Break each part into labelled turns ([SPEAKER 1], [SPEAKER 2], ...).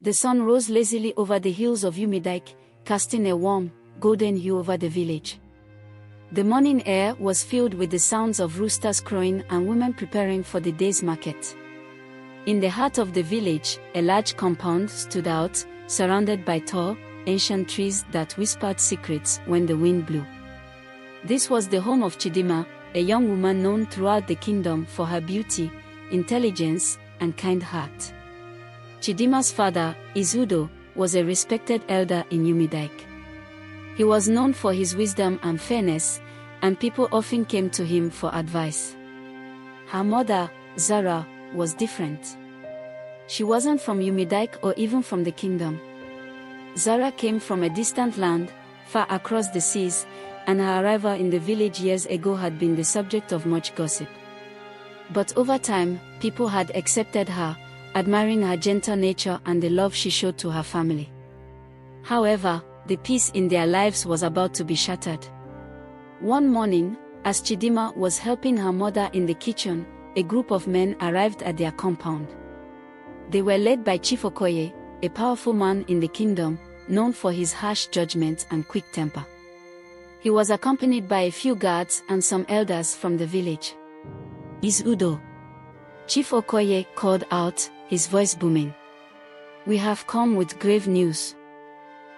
[SPEAKER 1] The sun rose lazily over the hills of Umidike, casting a warm, golden hue over the village. The morning air was filled with the sounds of roosters crowing and women preparing for the day's market. In the heart of the village, a large compound stood out, surrounded by tall, ancient trees that whispered secrets when the wind blew. This was the home of Chidimma, a young woman known throughout the kingdom for her beauty, intelligence, and kind heart. Chidimma's father, Izudo, was a respected elder in Umidike. He was known for his wisdom and fairness, and people often came to him for advice. Her mother, Zara, was different. She wasn't from Umidike or even from the kingdom. Zara came from a distant land, far across the seas, and her arrival in the village years ago had been the subject of much gossip. But over time, people had accepted her, admiring her gentle nature and the love she showed to her family. However, the peace in their lives was about to be shattered. One morning, as Chidimma was helping her mother in the kitchen, a group of men arrived at their compound. They were led by Chief Okoye, a powerful man in the kingdom, known for his harsh judgment and quick temper. He was accompanied by a few guards and some elders from the village. Izudo, Chief Okoye called out, his voice booming. "We have come with grave news."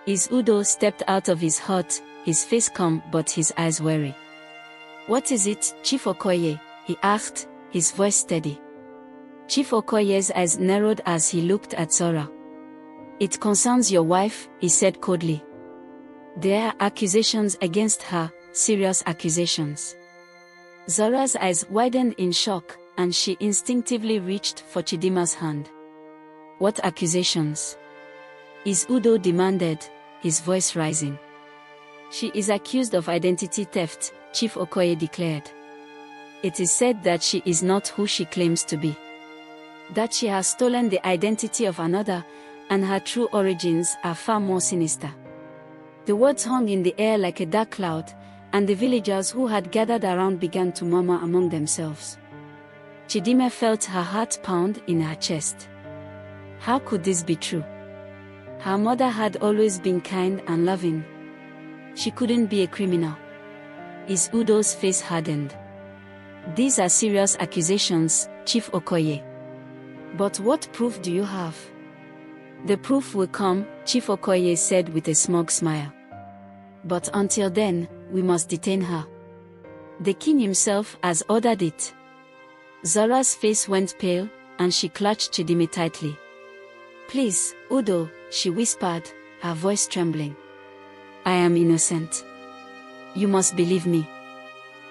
[SPEAKER 1] Izudo stepped out of his hut, his face calm but his eyes wary. "What is it, Chief Okoye?" he asked, his voice steady. Chief Okoye's eyes narrowed as he looked at Zora. "It concerns your wife," he said coldly. "There are accusations against her, serious accusations." Zora's eyes widened in shock, and she instinctively reached for Chidimma's hand. "What accusations?" Izudo demanded, his voice rising. "She is accused of identity theft," Chief Okoye declared. "It is said that she is not who she claims to be. That she has stolen the identity of another, and her true origins are far more sinister." The words hung in the air like a dark cloud, and the villagers who had gathered around began to murmur among themselves. Chidimma felt her heart pound in her chest. How could this be true? Her mother had always been kind and loving. She couldn't be a criminal. Izudo's face hardened. "These are serious accusations, Chief Okoye. But what proof do you have?" "The proof will come," Chief Okoye said with a smug smile. "But until then, we must detain her. The king himself has ordered it." Zora's face went pale, and she clutched Chidimma tightly. "Please, Udo," she whispered, her voice trembling. "I am innocent. You must believe me."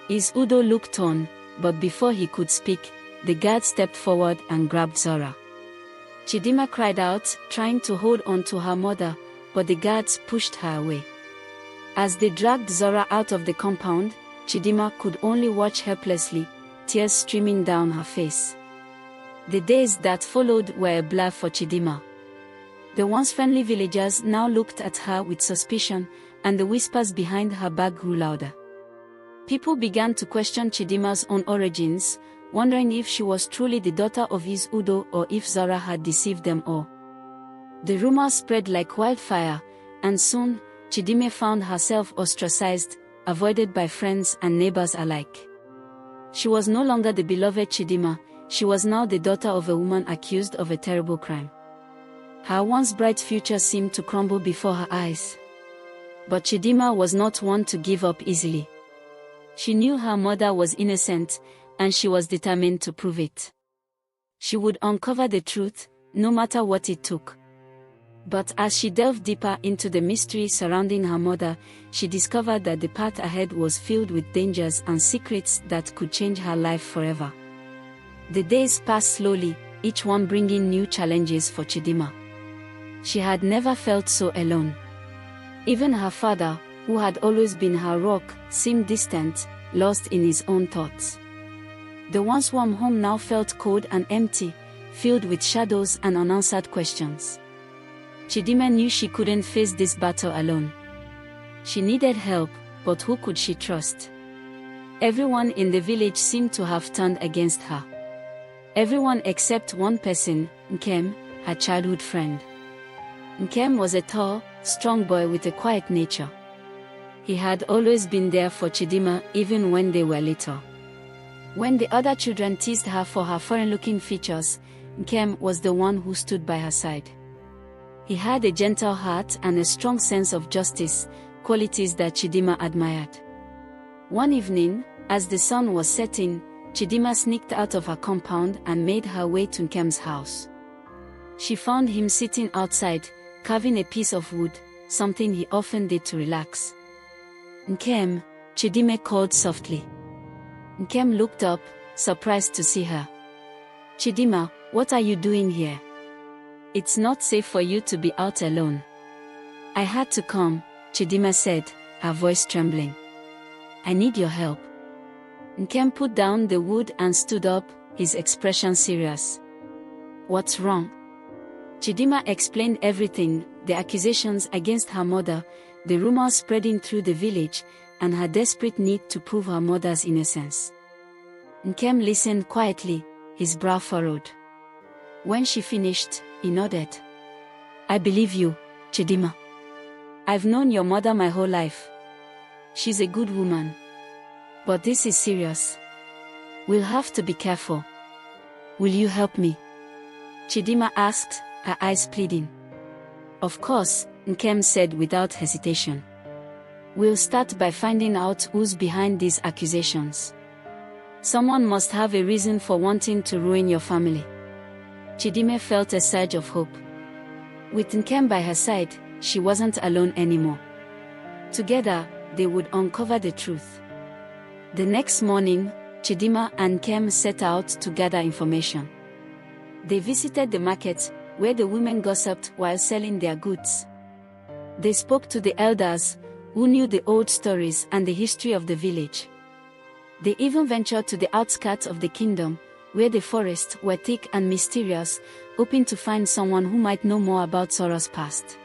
[SPEAKER 1] Izudo looked on, but before he could speak, the guard stepped forward and grabbed Zora. Chidimma cried out, trying to hold on to her mother, but the guards pushed her away. As they dragged Zora out of the compound, Chidimma could only watch helplessly, tears streaming down her face. The days that followed were a blur for Chidimma. The once friendly villagers now looked at her with suspicion, and the whispers behind her back grew louder. People began to question Chidimma's own origins, wondering if she was truly the daughter of Izudo or if Zora had deceived them all. The rumors spread like wildfire, and soon, Chidimma found herself ostracized, avoided by friends and neighbors alike. She was no longer the beloved Chidimma, she was now the daughter of a woman accused of a terrible crime. Her once bright future seemed to crumble before her eyes. But Chidimma was not one to give up easily. She knew her mother was innocent, and she was determined to prove it. She would uncover the truth, no matter what it took. But as she delved deeper into the mystery surrounding her mother, she discovered that the path ahead was filled with dangers and secrets that could change her life forever. The days passed slowly, each one bringing new challenges for Chidimma. She had never felt so alone. Even her father, who had always been her rock, seemed distant, lost in his own thoughts. The once warm home now felt cold and empty, filled with shadows and unanswered questions. Chidimma knew she couldn't face this battle alone. She needed help, but who could she trust? Everyone in the village seemed to have turned against her. Everyone except one person, Nkem, her childhood friend. Nkem was a tall, strong boy with a quiet nature. He had always been there for Chidimma even when they were little. When the other children teased her for her foreign-looking features, Nkem was the one who stood by her side. He had a gentle heart and a strong sense of justice, qualities that Chidimma admired. One evening, as the sun was setting, Chidimma sneaked out of her compound and made her way to Nkem's house. She found him sitting outside, carving a piece of wood, something he often did to relax. "Nkem," Chidimma called softly. Nkem looked up, surprised to see her. "Chidimma, what are you doing here? It's not safe for you to be out alone." "I had to come," Chidimma said, her voice trembling. "I need your help." Nkem put down the wood and stood up, his expression serious. "What's wrong?" Chidimma explained everything, the accusations against her mother, the rumors spreading through the village, and her desperate need to prove her mother's innocence. Nkem listened quietly, his brow furrowed. When she finished, he nodded. "I believe you, Chidimma. I've known your mother my whole life. She's a good woman. But this is serious. We'll have to be careful. Will you help me?" Chidimma asked, her eyes pleading. "Of course," Nkem said without hesitation. "We'll start by finding out who's behind these accusations. Someone must have a reason for wanting to ruin your family." Chidimma felt a surge of hope. With Nkem by her side, she wasn't alone anymore. Together, they would uncover the truth. The next morning, Chidimma and Nkem set out to gather information. They visited the market, where the women gossiped while selling their goods. They spoke to the elders, who knew the old stories and the history of the village. They even ventured to the outskirts of the kingdom, where the forests were thick and mysterious, hoping to find someone who might know more about Sora's past.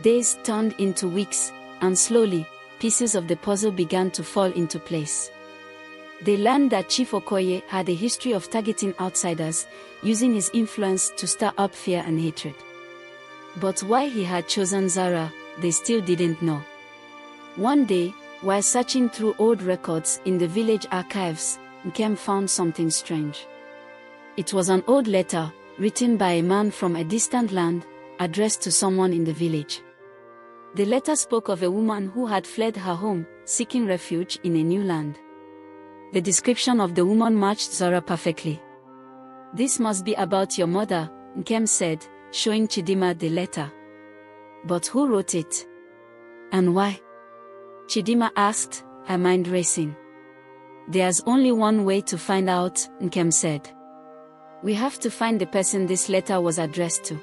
[SPEAKER 1] Days turned into weeks, and slowly, pieces of the puzzle began to fall into place. They learned that Chief Okoye had a history of targeting outsiders, using his influence to stir up fear and hatred. But why he had chosen Zara, they still didn't know. One day, while searching through old records in the village archives, Nkem found something strange. It was an old letter, written by a man from a distant land, addressed to someone in the village. The letter spoke of a woman who had fled her home, seeking refuge in a new land. The description of the woman matched Zara perfectly. "This must be about your mother," Nkem said, showing Chidimma the letter. "But who wrote it? And why?" Chidimma asked, her mind racing. "There's only one way to find out," Nkem said. "We have to find the person this letter was addressed to."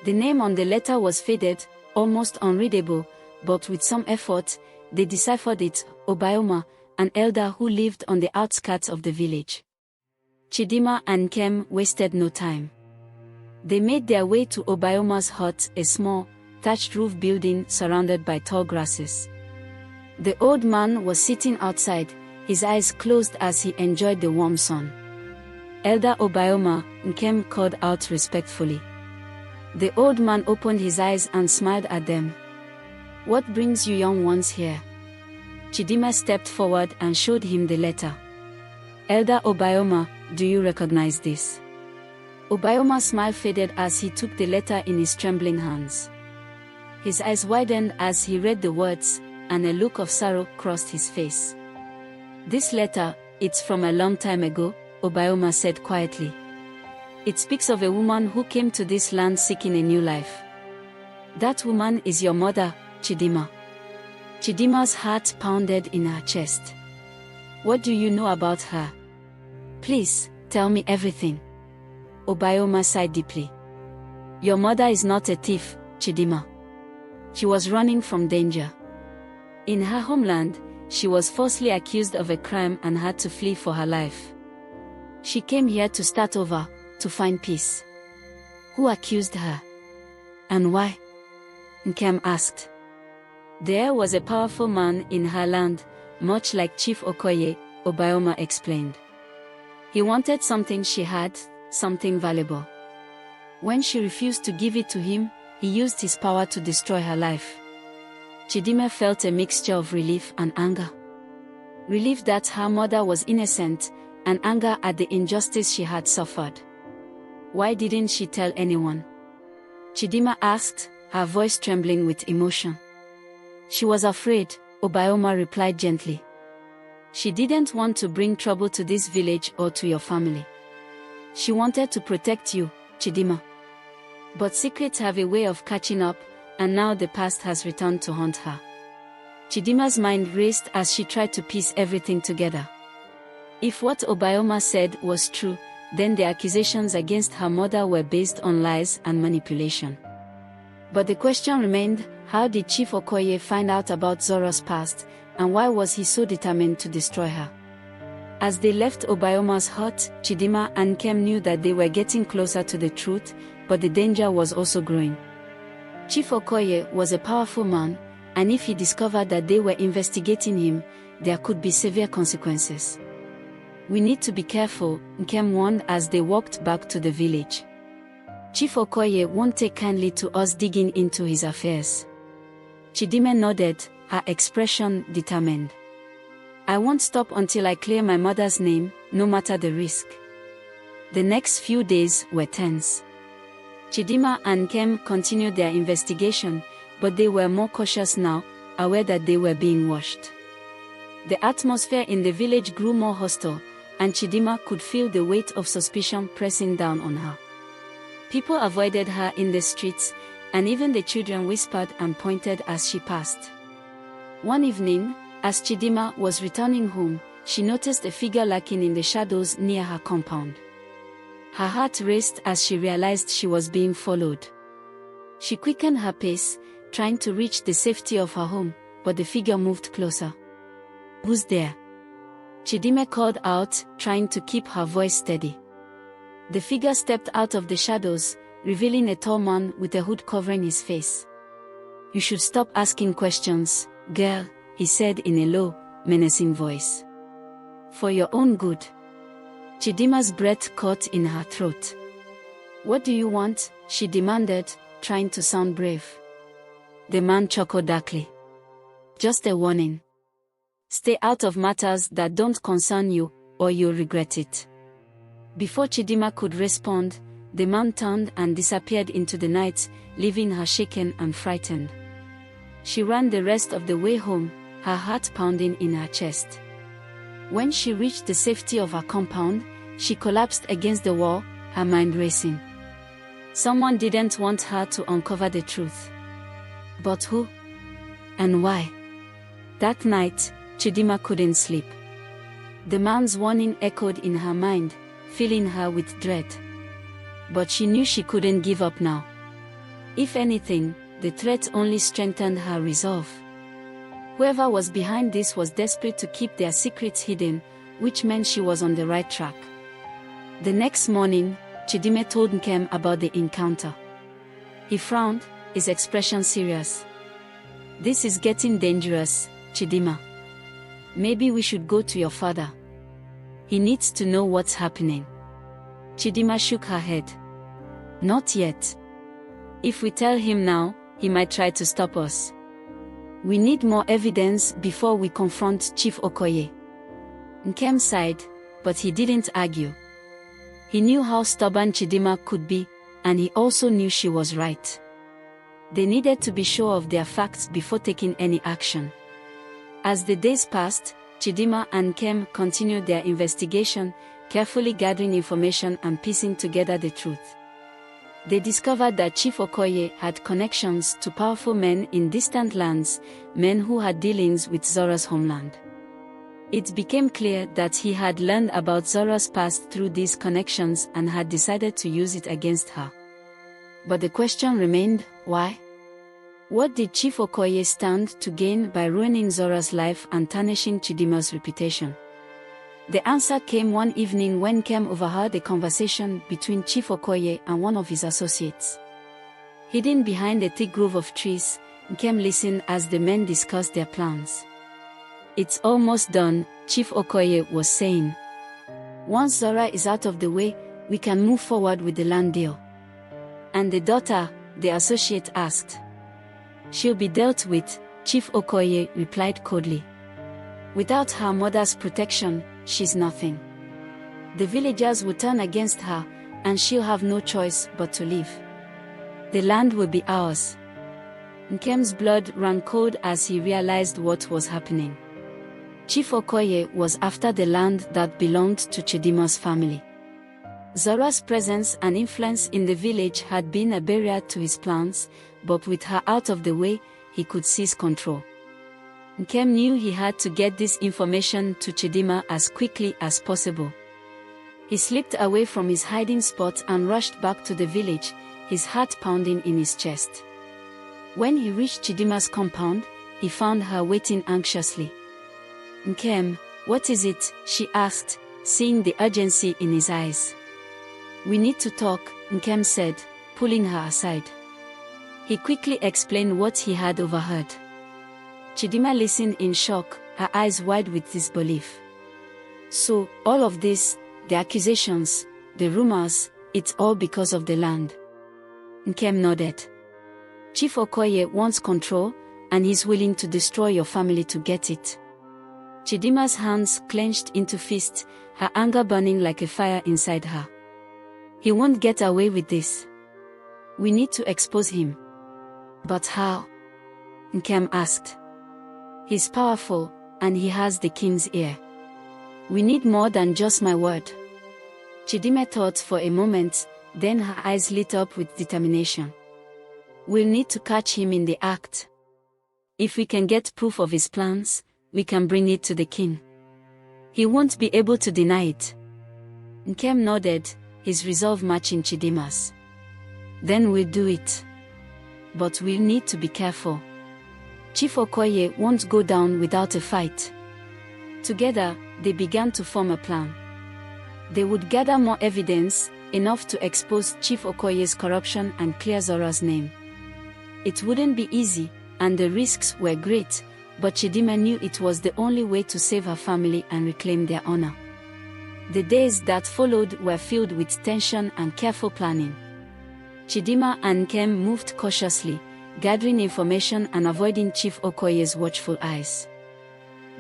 [SPEAKER 1] The name on the letter was faded, almost unreadable, but with some effort, they deciphered it: Obioma, an elder who lived on the outskirts of the village. Chidimma and Nkem wasted no time. They made their way to Obioma's hut, a small, thatched roof building surrounded by tall grasses. The old man was sitting outside, his eyes closed as he enjoyed the warm sun. "Elder Obioma," Nkem called out respectfully. The old man opened his eyes and smiled at them. "What brings you young ones here?" Chidimma stepped forward and showed him the letter. "Elder Obioma, do you recognize this?" Obioma's smile faded as he took the letter in his trembling hands. His eyes widened as he read the words, and a look of sorrow crossed his face. "This letter, it's from a long time ago," Obioma said quietly. "It speaks of a woman who came to this land seeking a new life. That woman is your mother, Chidimma." Chidimma's heart pounded in her chest. "What do you know about her? Please, tell me everything." Obioma sighed deeply. "Your mother is not a thief, Chidimma. She was running from danger. In her homeland, she was falsely accused of a crime and had to flee for her life. She came here to start over, to find peace." "Who accused her? And why?" Nkem asked. "There was a powerful man in her land, much like Chief Okoye," Obioma explained. "He wanted something she had, something valuable. When she refused to give it to him, he used his power to destroy her life. Chidimma felt a mixture of relief and anger. Relief that her mother was innocent, and anger at the injustice she had suffered. Why didn't she tell anyone? Chidimma asked, her voice trembling with emotion. She was afraid, Obioma replied gently. She didn't want to bring trouble to this village or to your family. She wanted to protect you, Chidimma. But secrets have a way of catching up, and now the past has returned to haunt her. Chidimma's mind raced as she tried to piece everything together. If what Obioma said was true, then the accusations against her mother were based on lies and manipulation. But the question remained, how did Chief Okoye find out about Zoro's past, and why was he so determined to destroy her? As they left Obioma's hut, Chidimma and Nkem knew that they were getting closer to the truth, but the danger was also growing. Chief Okoye was a powerful man, and if he discovered that they were investigating him, there could be severe consequences. We need to be careful, Nkem warned as they walked back to the village. Chief Okoye won't take kindly to us digging into his affairs. Chidimma nodded, her expression determined. I won't stop until I clear my mother's name, no matter the risk. The next few days were tense. Chidimma and Nkem continued their investigation, but they were more cautious now, aware that they were being watched. The atmosphere in the village grew more hostile, and Chidimma could feel the weight of suspicion pressing down on her. People avoided her in the streets, and even the children whispered and pointed as she passed. One evening, as Chidimma was returning home, she noticed a figure lurking in the shadows near her compound. Her heart raced as she realized she was being followed. She quickened her pace, trying to reach the safety of her home, but the figure moved closer. Who's there? Chidimma called out, trying to keep her voice steady. The figure stepped out of the shadows, revealing a tall man with a hood covering his face. You should stop asking questions, girl, he said in a low, menacing voice. For your own good. Chidimma's breath caught in her throat. What do you want? She demanded, trying to sound brave. The man chuckled darkly. Just a warning. Stay out of matters that don't concern you, or you'll regret it. Before Chidimma could respond, the man turned and disappeared into the night, leaving her shaken and frightened. She ran the rest of the way home, her heart pounding in her chest. When she reached the safety of her compound, she collapsed against the wall, her mind racing. Someone didn't want her to uncover the truth. But who? And why? That night, Chidimma couldn't sleep. The man's warning echoed in her mind, filling her with dread. But she knew she couldn't give up now. If anything, the threat only strengthened her resolve. Whoever was behind this was desperate to keep their secrets hidden, which meant she was on the right track. The next morning, Chidimma told Nkem about the encounter. He frowned, his expression serious. This is getting dangerous, Chidimma. Maybe we should go to your father. He needs to know what's happening. Chidimma shook her head. Not yet. If we tell him now, he might try to stop us. We need more evidence before we confront Chief Okoye. Nkem sighed, but he didn't argue. He knew how stubborn Chidimma could be, and he also knew she was right. They needed to be sure of their facts before taking any action. As the days passed, Chidimma and Nkem continued their investigation, carefully gathering information and piecing together the truth. They discovered that Chief Okoye had connections to powerful men in distant lands, men who had dealings with Zoro's homeland. It became clear that he had learned about Zoro's past through these connections and had decided to use it against her. But the question remained, why? What did Chief Okoye stand to gain by ruining Zoro's life and tarnishing Chidimma's reputation? The answer came one evening when Nkem overheard a conversation between Chief Okoye and one of his associates. Hidden behind a thick grove of trees, Nkem listened as the men discussed their plans. It's almost done, Chief Okoye was saying. Once Zora is out of the way, we can move forward with the land deal. And the daughter, the associate asked. "She'll be dealt with," Chief Okoye replied coldly. "Without her mother's protection, she's nothing. The villagers will turn against her, and she'll have no choice but to leave. The land will be ours." Nkem's blood ran cold as he realized what was happening. Chief Okoye was after the land that belonged to Chidimma's family. Zora's presence and influence in the village had been a barrier to his plans, but with her out of the way, he could seize control. Nkem knew he had to get this information to Chidimma as quickly as possible. He slipped away from his hiding spot and rushed back to the village, his heart pounding in his chest. When he reached Chidimma's compound, he found her waiting anxiously. "Nkem, what is it?" she asked, seeing the urgency in his eyes. "We need to talk," Nkem said, pulling her aside. He quickly explained what he had overheard. Chidimma listened in shock, her eyes wide with disbelief. "So, all of this, the accusations, the rumors, it's all because of the land?" Nkem nodded. "Chief Okoye wants control, and he's willing to destroy your family to get it." Chidimma's hands clenched into fists, her anger burning like a fire inside her. "He won't get away with this. We need to expose him." "But how?" Nkem asked. "He's powerful, and he has the king's ear. We need more than just my word." Chidimma thought for a moment, then her eyes lit up with determination. "We'll need to catch him in the act. If we can get proof of his plans, we can bring it to the king. He won't be able to deny it." Nkem nodded, his resolve matching Chidimma's. "Then we'll do it. But we'll need to be careful. Chief Okoye won't go down without a fight." Together, they began to form a plan. They would gather more evidence, enough to expose Chief Okoye's corruption and clear Zora's name. It wouldn't be easy, and the risks were great, but Chidimma knew it was the only way to save her family and reclaim their honor. The days that followed were filled with tension and careful planning. Chidimma and Nkem moved cautiously, gathering information and avoiding Chief Okoye's watchful eyes.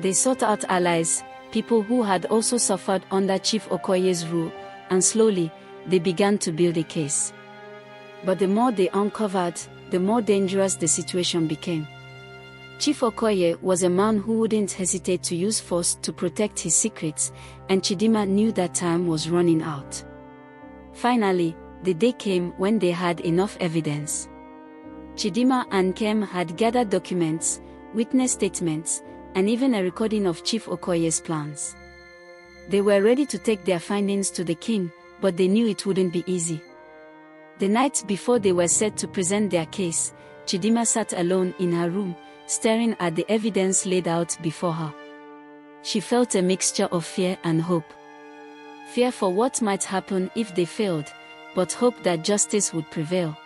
[SPEAKER 1] They sought out allies, people who had also suffered under Chief Okoye's rule, and slowly, they began to build a case. But the more they uncovered, the more dangerous the situation became. Chief Okoye was a man who wouldn't hesitate to use force to protect his secrets, and Chidimma knew that time was running out. Finally, the day came when they had enough evidence. Chidimma and Nkem had gathered documents, witness statements, and even a recording of Chief Okoye's plans. They were ready to take their findings to the king, but they knew it wouldn't be easy. The night before they were set to present their case, Chidimma sat alone in her room, staring at the evidence laid out before her. She felt a mixture of fear and hope. Fear for what might happen if they failed, but hope that justice would prevail.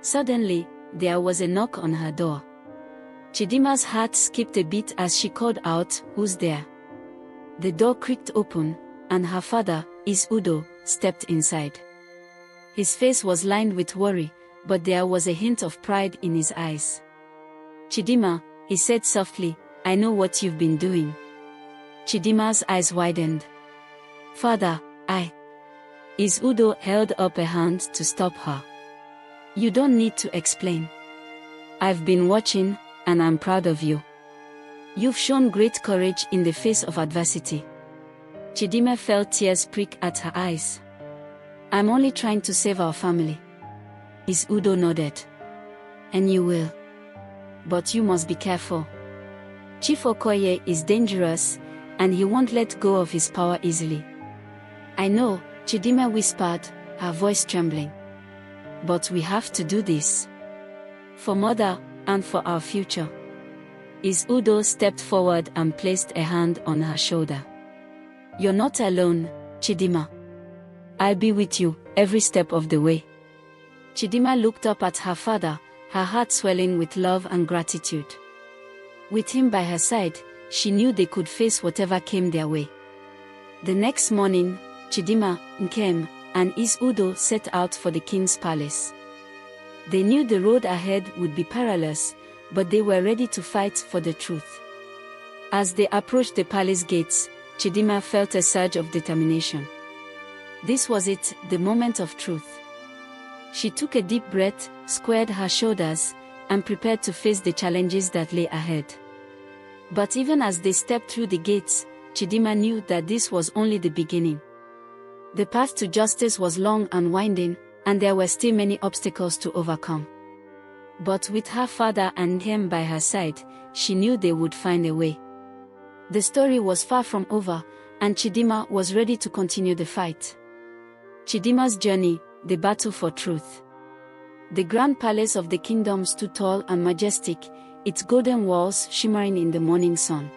[SPEAKER 1] Suddenly, there was a knock on her door. Chidimma's heart skipped a beat as she called out, "Who's there?" The door creaked open, and her father, Udo, stepped inside. His face was lined with worry, but there was a hint of pride in his eyes. "Chidimma," he said softly, "I know what you've been doing." Chidimma's eyes widened. "Father, Udo held up a hand to stop her. "You don't need to explain. I've been watching, and I'm proud of you. You've shown great courage in the face of adversity." Chidimma felt tears prick at her eyes. "I'm only trying to save our family." Udo nodded. "And you will. But you must be careful. Chief Okoye is dangerous, and he won't let go of his power easily." "I know," Chidimma whispered, her voice trembling. "But we have to do this. For Mother, and for our future." Udo stepped forward and placed a hand on her shoulder. "You're not alone, Chidimma. I'll be with you, every step of the way." Chidimma looked up at her father, her heart swelling with love and gratitude. With him by her side, she knew they could face whatever came their way. The next morning, Chidimma, Nkem, and Udo set out for the king's palace. They knew the road ahead would be perilous, but they were ready to fight for the truth. As they approached the palace gates, Chidimma felt a surge of determination. This was it, the moment of truth. She took a deep breath, squared her shoulders, and prepared to face the challenges that lay ahead. But even as they stepped through the gates, Chidimma knew that this was only the beginning. The path to justice was long and winding, and there were still many obstacles to overcome. But with her father and him by her side, she knew they would find a way. The story was far from over, and Chidimma was ready to continue the fight. Chidimma's journey, the battle for truth. The grand palace of the kingdom stood tall and majestic, its golden walls shimmering in the morning sun.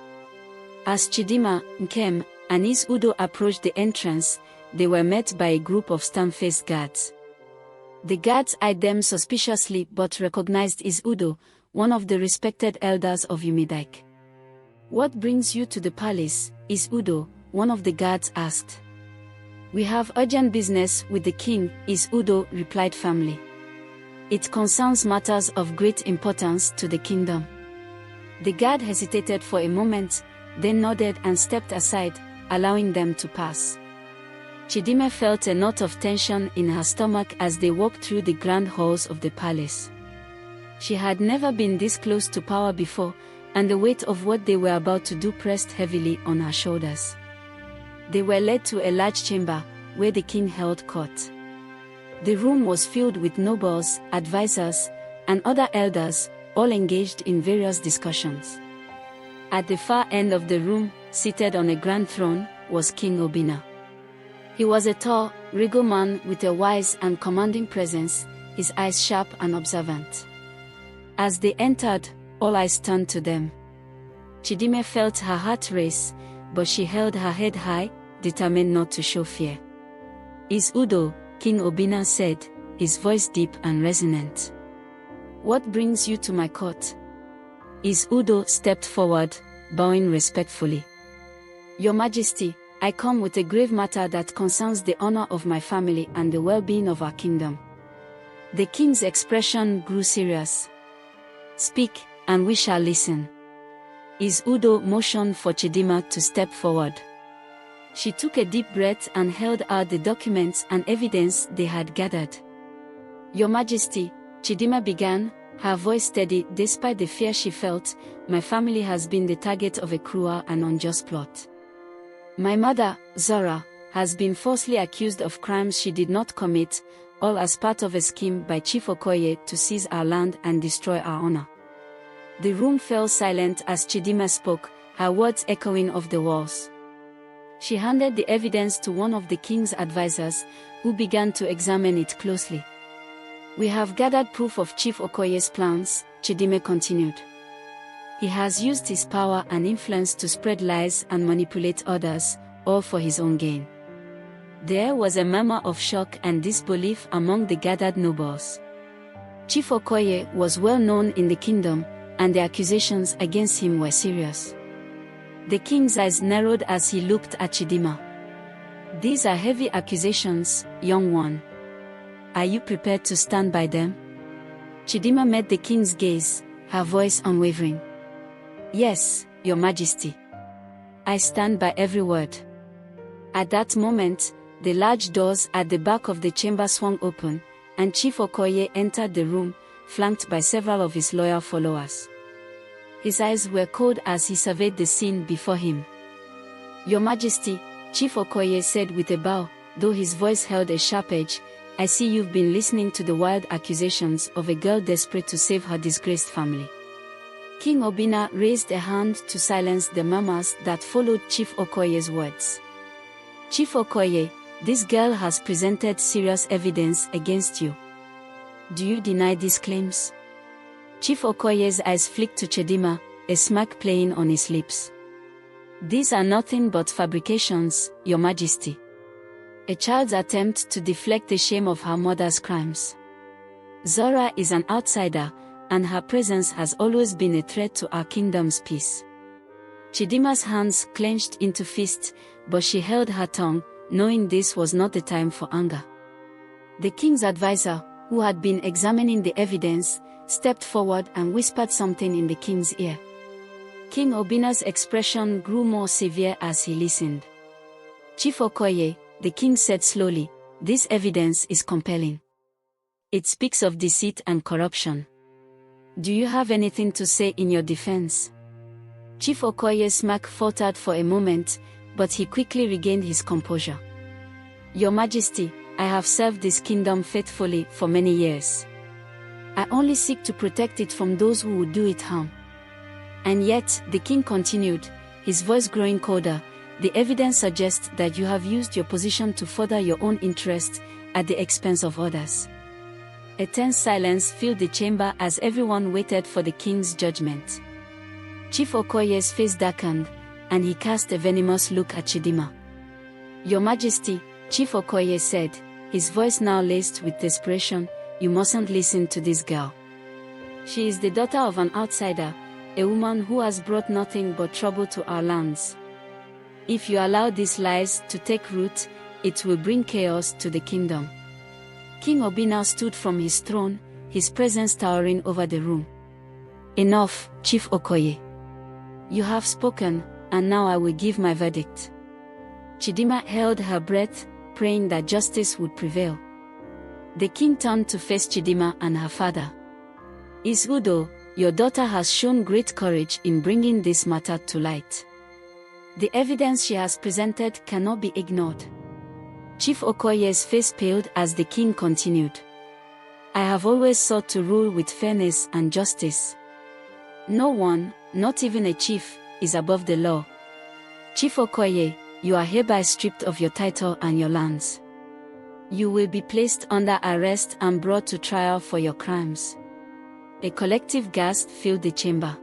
[SPEAKER 1] As Chidimma, Nkem, and his Udo approached the entrance, they were met by a group of stern-faced guards. The guards eyed them suspiciously but recognized his Udo, one of the respected elders of Umidike. "What brings you to the palace, is Udo?" one of the guards asked. "We have urgent business with the king," is Udo replied firmly. "It concerns matters of great importance to the kingdom." The guard hesitated for a moment, then nodded and stepped aside, allowing them to pass. Chidimma felt a knot of tension in her stomach as they walked through the grand halls of the palace. She had never been this close to power before, and the weight of what they were about to do pressed heavily on her shoulders. They were led to a large chamber, where the king held court. The room was filled with nobles, advisors, and other elders, all engaged in various discussions. At the far end of the room, seated on a grand throne, was King Obinna. He was a tall, regal man with a wise and commanding presence, his eyes sharp and observant. As they entered, all eyes turned to them. Chidimma felt her heart race, but she held her head high, determined not to show fear. "Is Udo," King Obinna said, his voice deep and resonant. "What brings you to my court?" Is Udo stepped forward, bowing respectfully. "Your Majesty, I come with a grave matter that concerns the honor of my family and the well-being of our kingdom." The king's expression grew serious. "Speak, and we shall listen." Is Udo motioned for Chidimma to step forward. She took a deep breath and held out the documents and evidence they had gathered. "Your Majesty," Chidimma began, her voice steady despite the fear she felt, "my family has been the target of a cruel and unjust plot. My mother, Zora, has been falsely accused of crimes she did not commit, all as part of a scheme by Chief Okoye to seize our land and destroy our honor." The room fell silent as Chidimma spoke, her words echoing off the walls. She handed the evidence to one of the king's advisors, who began to examine it closely. "We have gathered proof of Chief Okoye's plans," Chidimma continued. "He has used his power and influence to spread lies and manipulate others, all for his own gain." There was a murmur of shock and disbelief among the gathered nobles. Chief Okoye was well known in the kingdom, and the accusations against him were serious. The king's eyes narrowed as he looked at Chidimma. "These are heavy accusations, young one. Are you prepared to stand by them?" Chidimma met the king's gaze, her voice unwavering. "Yes, Your Majesty. I stand by every word." At that moment, the large doors at the back of the chamber swung open, and Chief Okoye entered the room, flanked by several of his loyal followers. His eyes were cold as he surveyed the scene before him. "Your Majesty," Chief Okoye said with a bow, though his voice held a sharp edge, "I see you've been listening to the wild accusations of a girl desperate to save her disgraced family." King Obinna raised a hand to silence the murmurs that followed Chief Okoye's words. "Chief Okoye, this girl has presented serious evidence against you. Do you deny these claims?" Chief Okoye's eyes flicked to Chidimma, a smirk playing on his lips. "These are nothing but fabrications, Your Majesty. A child's attempt to deflect the shame of her mother's crimes. Zora is an outsider, and her presence has always been a threat to our kingdom's peace." Chidimma's hands clenched into fists, but she held her tongue, knowing this was not the time for anger. The king's advisor, who had been examining the evidence, stepped forward and whispered something in the king's ear. King Obinna's expression grew more severe as he listened. "Chief Okoye," the king said slowly, "this evidence is compelling. It speaks of deceit and corruption. Do you have anything to say in your defense?" Chief Okoye's smirk faltered for a moment, but he quickly regained his composure. "Your Majesty, I have served this kingdom faithfully for many years. I only seek to protect it from those who would do it harm." "And yet," the king continued, his voice growing colder, "the evidence suggests that you have used your position to further your own interests at the expense of others." A tense silence filled the chamber as everyone waited for the king's judgment. Chief Okoye's face darkened, and he cast a venomous look at Chidimma. "Your Majesty," Chief Okoye said, his voice now laced with desperation, "you mustn't listen to this girl. She is the daughter of an outsider, a woman who has brought nothing but trouble to our lands. If you allow these lies to take root, it will bring chaos to the kingdom." King Obinna stood from his throne, his presence towering over the room. "Enough, Chief Okoye. You have spoken, and now I will give my verdict." Chidimma held her breath, praying that justice would prevail. The king turned to face Chidimma and her father. "Izudo, your daughter has shown great courage in bringing this matter to light. The evidence she has presented cannot be ignored." Chief Okoye's face paled as the king continued. "I have always sought to rule with fairness and justice. No one, not even a chief, is above the law. Chief Okoye, you are hereby stripped of your title and your lands. You will be placed under arrest and brought to trial for your crimes." A collective gasp filled the chamber.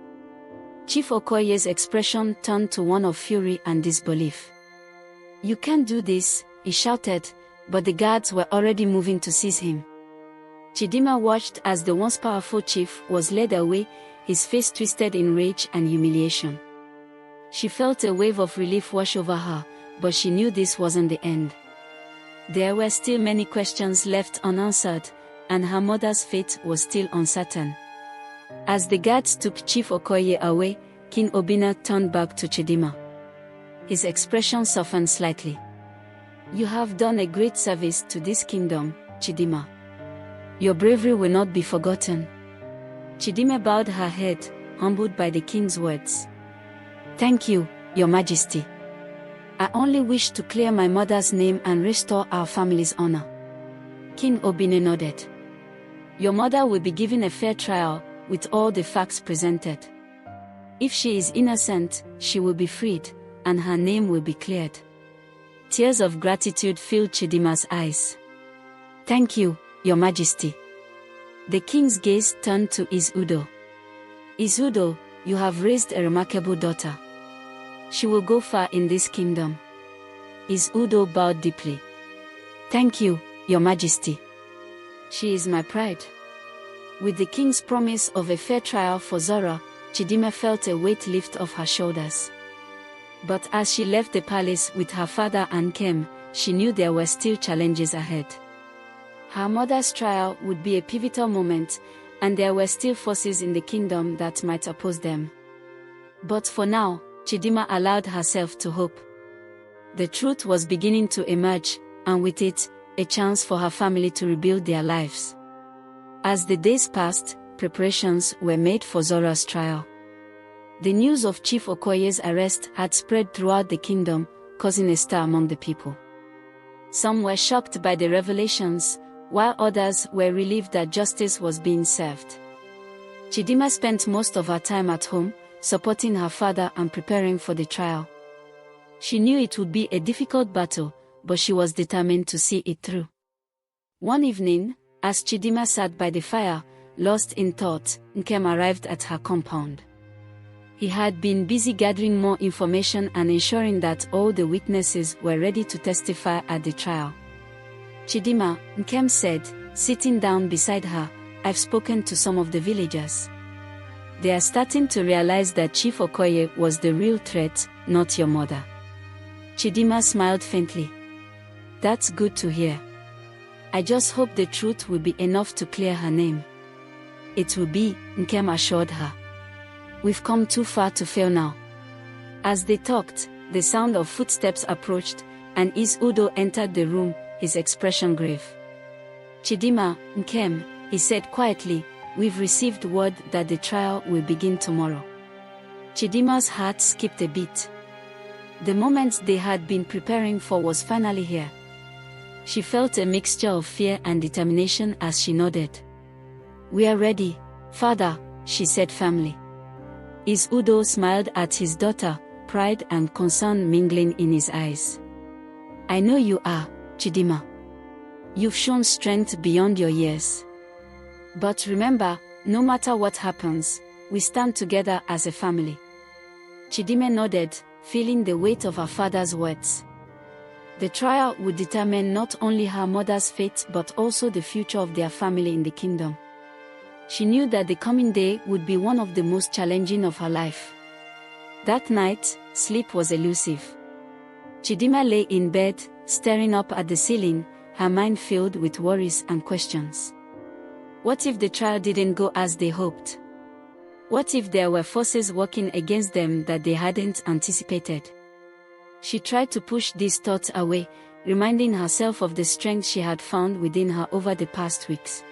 [SPEAKER 1] Chief Okoye's expression turned to one of fury and disbelief. "You can't do this," he shouted, but the guards were already moving to seize him. Chidimma watched as the once powerful chief was led away, his face twisted in rage and humiliation. She felt a wave of relief wash over her, but she knew this wasn't the end. There were still many questions left unanswered, and her mother's fate was still uncertain. As the guards took Chief Okoye away, King Obinna turned back to Chidimma. His expression softened slightly. "You have done a great service to this kingdom, Chidimma. Your bravery will not be forgotten." Chidimma bowed her head, humbled by the king's words. "Thank you, Your Majesty. I only wish to clear my mother's name and restore our family's honor." King Obinna nodded. "Your mother will be given a fair trial, with all the facts presented. If she is innocent, she will be freed, and her name will be cleared." Tears of gratitude filled Chidimma's eyes. "Thank you, Your Majesty." The king's gaze turned to Izudo. "Izudo, you have raised a remarkable daughter. She will go far in this kingdom." Izudo bowed deeply. "Thank you, Your Majesty. She is my pride." With the king's promise of a fair trial for Zora, Chidimma felt a weight lift off her shoulders. But as she left the palace with her father and Kem, she knew there were still challenges ahead. Her mother's trial would be a pivotal moment, and there were still forces in the kingdom that might oppose them. But for now, Chidimma allowed herself to hope. The truth was beginning to emerge, and with it, a chance for her family to rebuild their lives. As the days passed, preparations were made for Zora's trial. The news of Chief Okoye's arrest had spread throughout the kingdom, causing a stir among the people. Some were shocked by the revelations, while others were relieved that justice was being served. Chidimma spent most of her time at home, supporting her father and preparing for the trial. She knew it would be a difficult battle, but she was determined to see it through. One evening, as Chidimma sat by the fire, lost in thought, Nkem arrived at her compound. He had been busy gathering more information and ensuring that all the witnesses were ready to testify at the trial. "Chidimma," Nkem said, sitting down beside her, "I've spoken to some of the villagers. They are starting to realize that Chief Okoye was the real threat, not your mother." Chidimma smiled faintly. "That's good to hear. I just hope the truth will be enough to clear her name. It will be, Nkem assured her. We've come too far to fail now. As they talked, the sound of footsteps approached, and Is Udo entered the room, his expression grave. Chidimma, Nkem, he said quietly, we've received word that the trial will begin tomorrow. Chidimma's heart skipped a beat. The moment they had been preparing for was finally here. She felt a mixture of fear and determination as she nodded. We are ready, father, she said firmly. Is Udo smiled at his daughter, pride and concern mingling in his eyes. I know you are, Chidimma. You've shown strength beyond your years. But remember, no matter what happens, we stand together as a family. Chidimma nodded, feeling the weight of her father's words. The trial would determine not only her mother's fate but also the future of their family in the kingdom. She knew that the coming day would be one of the most challenging of her life. That night, sleep was elusive. Chidimma lay in bed, staring up at the ceiling, her mind filled with worries and questions. What if the trial didn't go as they hoped? What if there were forces working against them that they hadn't anticipated? She tried to push these thoughts away, reminding herself of the strength she had found within her over the past weeks.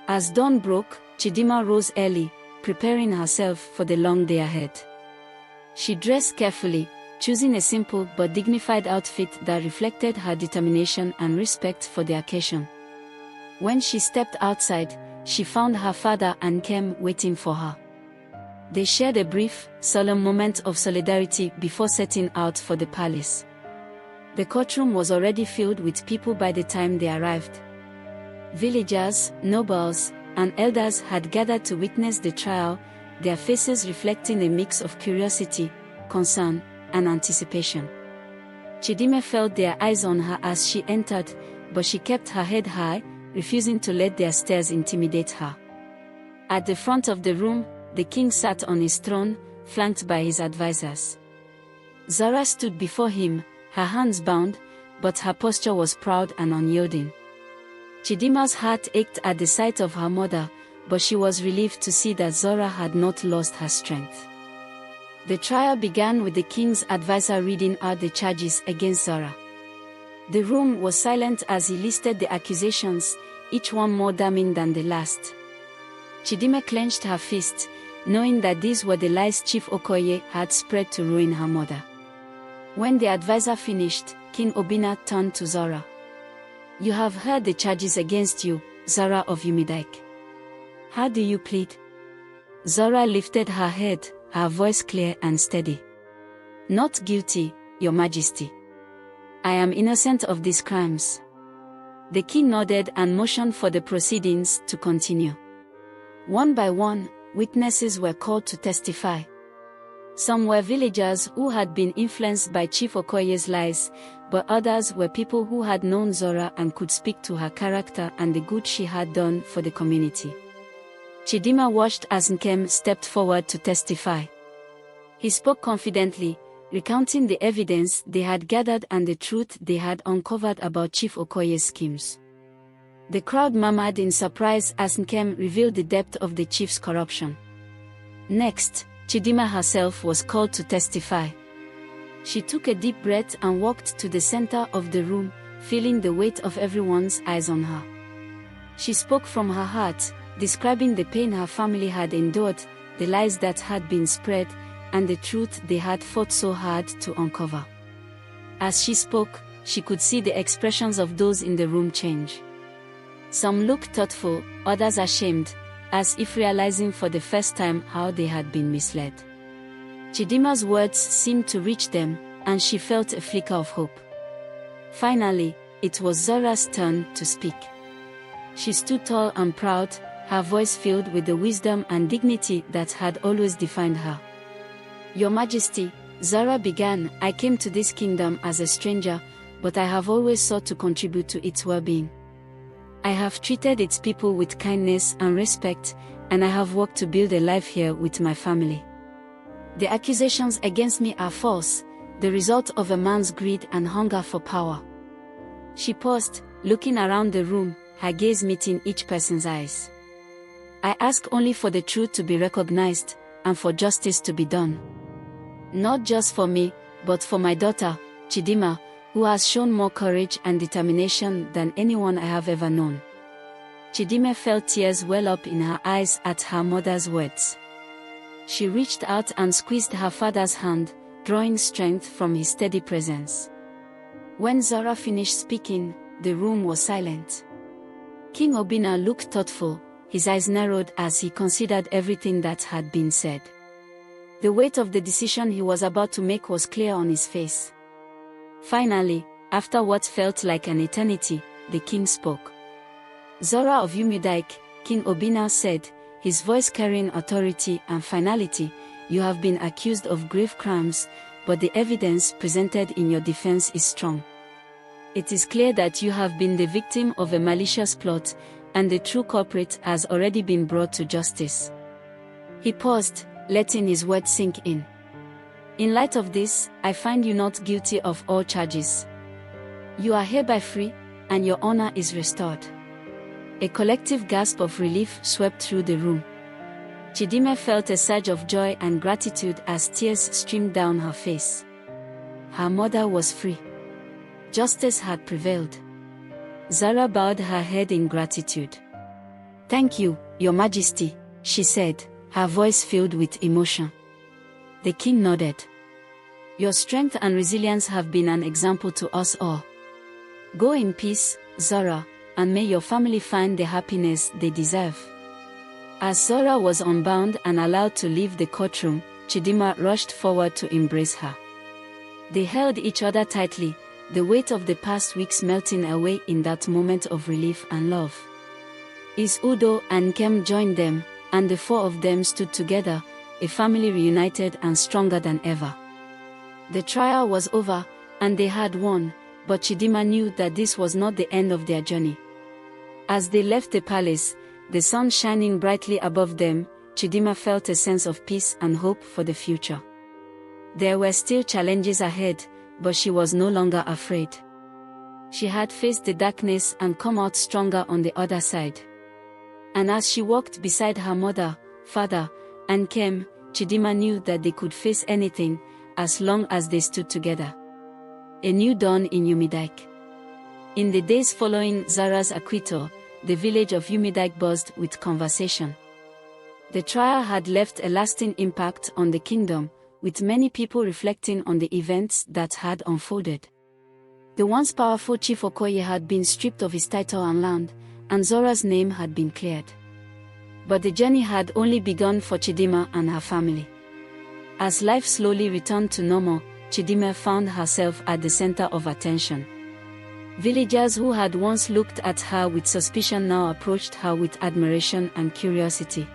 [SPEAKER 1] As dawn broke, Chidimma rose early, preparing herself for the long day ahead. She dressed carefully, choosing a simple but dignified outfit that reflected her determination and respect for the occasion. When she stepped outside, she found her father and Nkem waiting for her. They shared a brief, solemn moment of solidarity before setting out for the palace. The courtroom was already filled with people by the time they arrived. Villagers, nobles, and elders had gathered to witness the trial, their faces reflecting a mix of curiosity, concern, and anticipation. Chidimma felt their eyes on her as she entered, but she kept her head high, refusing to let their stares intimidate her. At the front of the room, the king sat on his throne, flanked by his advisors. Zora stood before him, her hands bound, but her posture was proud and unyielding. Chidimma's heart ached at the sight of her mother, but she was relieved to see that Zora had not lost her strength. The trial began with the king's advisor reading out the charges against Zora. The room was silent as he listed the accusations, each one more damning than the last. Chidimma clenched her fist, knowing that these were the lies Chief Okoye had spread to ruin her mother. When the advisor finished, King Obinna turned to Zora. You have heard the charges against you, Zora of Umidike. How do you plead? Zora lifted her head, her voice clear and steady. Not guilty, Your Majesty. I am innocent of these crimes. The king nodded and motioned for the proceedings to continue. One by one, witnesses were called to testify. Some were villagers who had been influenced by Chief Okoye's lies, but others were people who had known Zora and could speak to her character and the good she had done for the community. Chidimma watched as Nkem stepped forward to testify. He spoke confidently, recounting the evidence they had gathered and the truth they had uncovered about Chief Okoye's schemes. The crowd murmured in surprise as Nkem revealed the depth of the chief's corruption. Next, Chidimma herself was called to testify. She took a deep breath and walked to the center of the room, feeling the weight of everyone's eyes on her. She spoke from her heart, describing the pain her family had endured, the lies that had been spread, and the truth they had fought so hard to uncover. As she spoke, she could see the expressions of those in the room change. Some looked thoughtful, others ashamed, as if realizing for the first time how they had been misled. Chidimma's words seemed to reach them, and she felt a flicker of hope. Finally, it was Zora's turn to speak. She stood tall and proud, her voice filled with the wisdom and dignity that had always defined her. Your Majesty, Zora began, I came to this kingdom as a stranger, but I have always sought to contribute to its well-being. I have treated its people with kindness and respect, and I have worked to build a life here with my family. The accusations against me are false, the result of a man's greed and hunger for power. She paused, looking around the room, her gaze meeting each person's eyes. I ask only for the truth to be recognized, and for justice to be done. Not just for me, but for my daughter, Chidimma, who has shown more courage and determination than anyone I have ever known. Chidimma felt tears well up in her eyes at her mother's words. She reached out and squeezed her father's hand, drawing strength from his steady presence. When Zora finished speaking, the room was silent. King Obinna looked thoughtful, his eyes narrowed as he considered everything that had been said. The weight of the decision he was about to make was clear on his face. Finally, after what felt like an eternity, the king spoke. "Zora of Umudike," King Obinna said, his voice carrying authority and finality, "you have been accused of grave crimes, but the evidence presented in your defense is strong. It is clear that you have been the victim of a malicious plot, and the true culprit has already been brought to justice." He paused, letting his words sink in. "In light of this, I find you not guilty of all charges. You are hereby free, and your honor is restored." A collective gasp of relief swept through the room. Chidimma felt a surge of joy and gratitude as tears streamed down her face. Her mother was free. Justice had prevailed. Zara bowed her head in gratitude. "Thank you, Your Majesty," she said, her voice filled with emotion. The king nodded. "Your strength and resilience have been an example to us all. Go in peace, Zora, and may your family find the happiness they deserve." As Zora was unbound and allowed to leave the courtroom, Chidimma rushed forward to embrace her. They held each other tightly, the weight of the past weeks melting away in that moment of relief and love. Udo and Nkem joined them, and the four of them stood together, a family reunited and stronger than ever. The trial was over, and they had won, but Chidimma knew that this was not the end of their journey. As they left the palace, the sun shining brightly above them, Chidimma felt a sense of peace and hope for the future. There were still challenges ahead, but she was no longer afraid. She had faced the darkness and come out stronger on the other side. And as she walked beside her mother, father, and Nkem, Chidimma knew that they could face anything, as long as they stood together. A new dawn in Umudike. In the days following Zara's acquittal, the village of Umudike buzzed with conversation. The trial had left a lasting impact on the kingdom, with many people reflecting on the events that had unfolded. The once powerful Chief Okoye had been stripped of his title and land, and Zora's name had been cleared. But the journey had only begun for Chidimma and her family. As life slowly returned to normal, Chidimma found herself at the center of attention. Villagers who had once looked at her with suspicion now approached her with admiration and curiosity.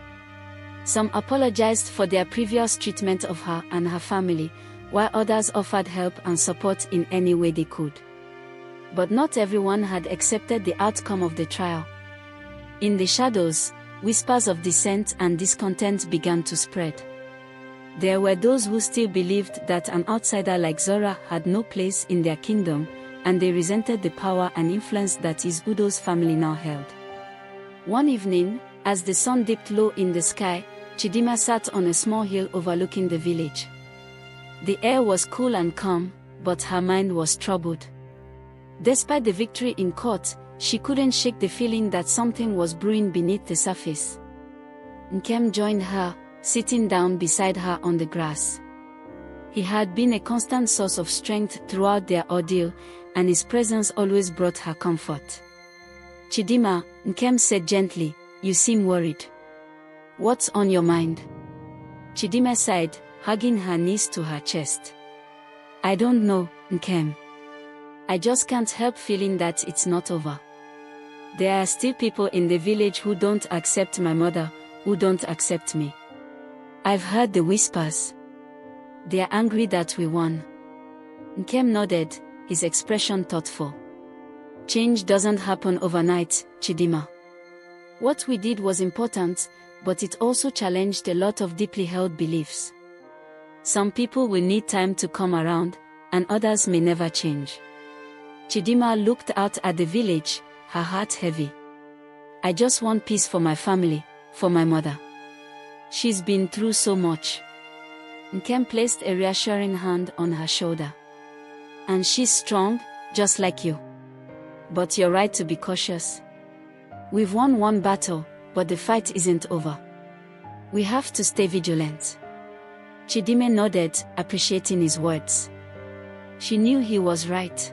[SPEAKER 1] Some apologized for their previous treatment of her and her family, while others offered help and support in any way they could. But not everyone had accepted the outcome of the trial. In the shadows, whispers of dissent and discontent began to spread. There were those who still believed that an outsider like Zora had no place in their kingdom, and they resented the power and influence that Udo's family now held. One evening, as the sun dipped low in the sky, Chidimma sat on a small hill overlooking the village. The air was cool and calm, but her mind was troubled. Despite the victory in court, she couldn't shake the feeling that something was brewing beneath the surface. Nkem joined her, sitting down beside her on the grass. He had been a constant source of strength throughout their ordeal, and his presence always brought her comfort. "Chidimma," Nkem said gently, "you seem worried. What's on your mind?" Chidimma sighed, hugging her knees to her chest. "I don't know, Nkem. I just can't help feeling that it's not over. There are still people in the village who don't accept my mother, who don't accept me. I've heard the whispers. They are angry that we won." Nkem nodded, his expression thoughtful. "Change doesn't happen overnight, Chidimma. What we did was important, but it also challenged a lot of deeply held beliefs. Some people will need time to come around, and others may never change. Chidimma looked out at the village, her heart heavy. I just want peace for my family, for my mother. She's been through so much. Nkem placed a reassuring hand on her shoulder. And she's strong, just like you. But you're right to be cautious. We've won one battle, but the fight isn't over. We have to stay vigilant. Chidimma nodded, appreciating his words. She knew he was right.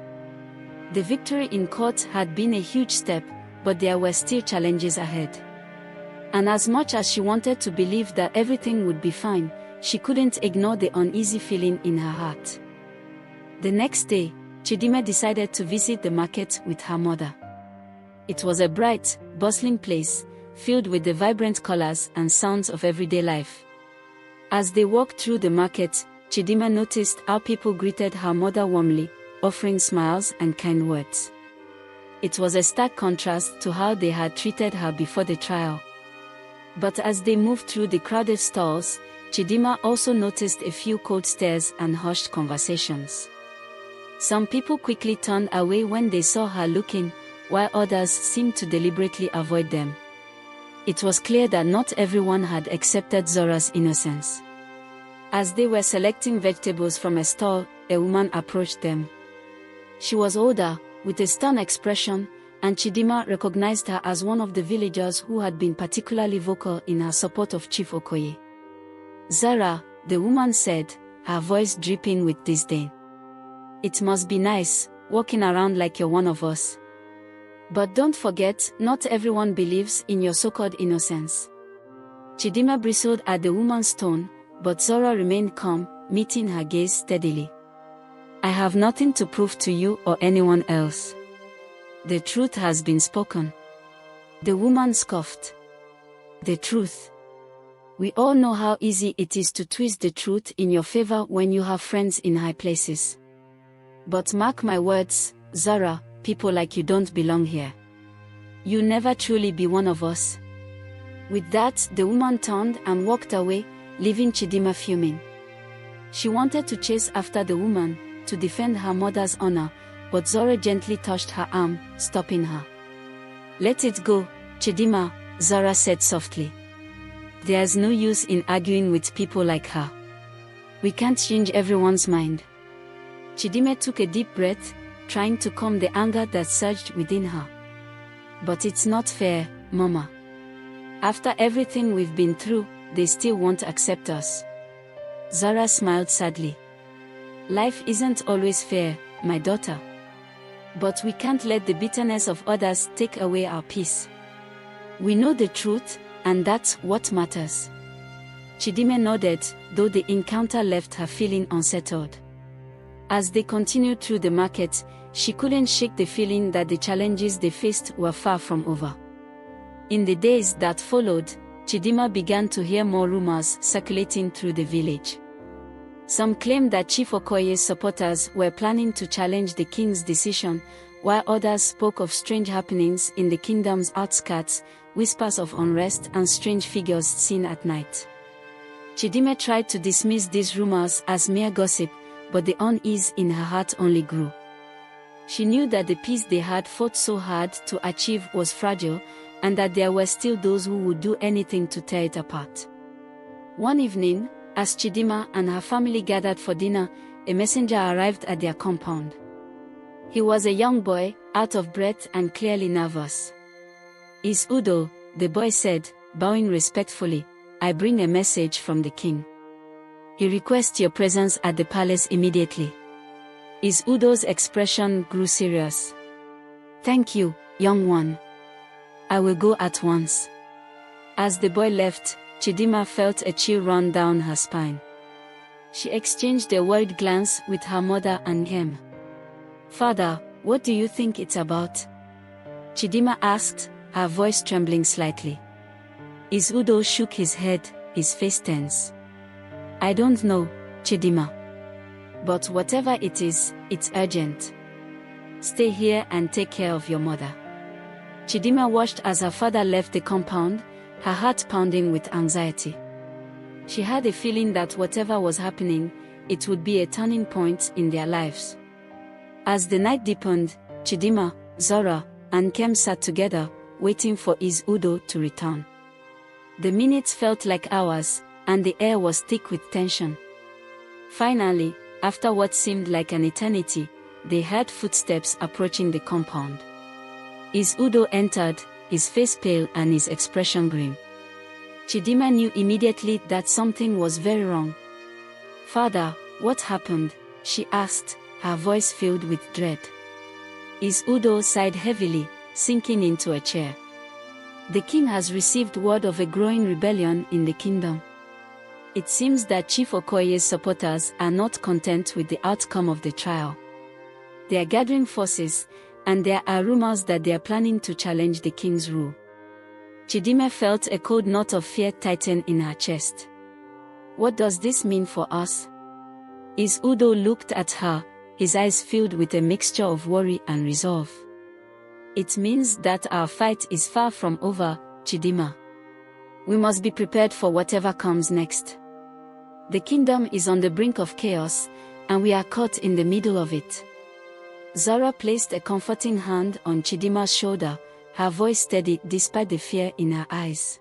[SPEAKER 1] The victory in court had been a huge step, but there were still challenges ahead. And as much as she wanted to believe that everything would be fine, she couldn't ignore the uneasy feeling in her heart. The next day, Chidimma decided to visit the market with her mother. It was a bright, bustling place, filled with the vibrant colors and sounds of everyday life. As they walked through the market, Chidimma noticed how people greeted her mother warmly, offering smiles and kind words. It was a stark contrast to how they had treated her before the trial. But as they moved through the crowded stalls, Chidimma also noticed a few cold stares and hushed conversations. Some people quickly turned away when they saw her looking, while others seemed to deliberately avoid them. It was clear that not everyone had accepted Zora's innocence. As they were selecting vegetables from a stall, a woman approached them. She was older, with a stern expression, and Chidimma recognized her as one of the villagers who had been particularly vocal in her support of Chief Okoye. Zara, the woman said, her voice dripping with disdain. It must be nice, walking around like you're one of us. But don't forget, not everyone believes in your so-called innocence. Chidimma bristled at the woman's tone, but Zora remained calm, meeting her gaze steadily. I have nothing to prove to you or anyone else. The truth has been spoken. The woman scoffed. The truth. We all know how easy it is to twist the truth in your favor when you have friends in high places. But mark my words, Zara, people like you don't belong here. You'll never truly be one of us. With that, the woman turned and walked away, leaving Chidimma fuming. She wanted to chase after the woman, to defend her mother's honor, but Zora gently touched her arm, stopping her. Let it go, Chidimma, Zora said softly. There's no use in arguing with people like her. We can't change everyone's mind. Chidimma took a deep breath, trying to calm the anger that surged within her. But it's not fair, Mama. After everything we've been through, they still won't accept us. Zara smiled sadly. Life isn't always fair, my daughter. But we can't let the bitterness of others take away our peace. We know the truth, and that's what matters. Chidimma nodded, though the encounter left her feeling unsettled. As they continued through the market, she couldn't shake the feeling that the challenges they faced were far from over. In the days that followed, Chidimma began to hear more rumors circulating through the village. Some claimed that Chief Okoye's supporters were planning to challenge the king's decision, while others spoke of strange happenings in the kingdom's outskirts, whispers of unrest and strange figures seen at night. Chidimma tried to dismiss these rumors as mere gossip, but the unease in her heart only grew. She knew that the peace they had fought so hard to achieve was fragile, and that there were still those who would do anything to tear it apart. One evening, as Chidimma and her family gathered for dinner, a messenger arrived at their compound. He was a young boy, out of breath and clearly nervous. "Is Udo," the boy said, bowing respectfully, "I bring a message from the king. He requests your presence at the palace immediately." Is Udo's expression grew serious. "Thank you, young one. I will go at once." As the boy left, Chidimma felt a chill run down her spine. She exchanged a worried glance with her mother and him. "Father, what do you think it's about?" Chidimma asked, her voice trembling slightly. Udo shook his head, his face tense. "I don't know, Chidimma. But whatever it is, it's urgent. Stay here and take care of your mother." Chidimma watched as her father left the compound, her heart pounding with anxiety. She had a feeling that whatever was happening, it would be a turning point in their lives. As the night deepened, Chidimma, Zora, and Kem sat together, waiting for his Udo to return. The minutes felt like hours, and the air was thick with tension. Finally, after what seemed like an eternity, they heard footsteps approaching the compound. His Udo entered, his face pale and his expression grim. Chidimma knew immediately that something was very wrong. "Father, what happened?" she asked, her voice filled with dread. His Udo sighed heavily, sinking into a chair. "The king has received word of a growing rebellion in the kingdom. It seems that Chief Okoye's supporters are not content with the outcome of the trial. They are gathering forces, and there are rumors that they are planning to challenge the king's rule." Chidimma felt a cold knot of fear tighten in her chest. "What does this mean for us?" His Udo looked at her, his eyes filled with a mixture of worry and resolve. "It means that our fight is far from over, Chidimma. We must be prepared for whatever comes next. The kingdom is on the brink of chaos, and we are caught in the middle of it." Zora placed a comforting hand on Chidimma's shoulder, her voice steady despite the fear in her eyes.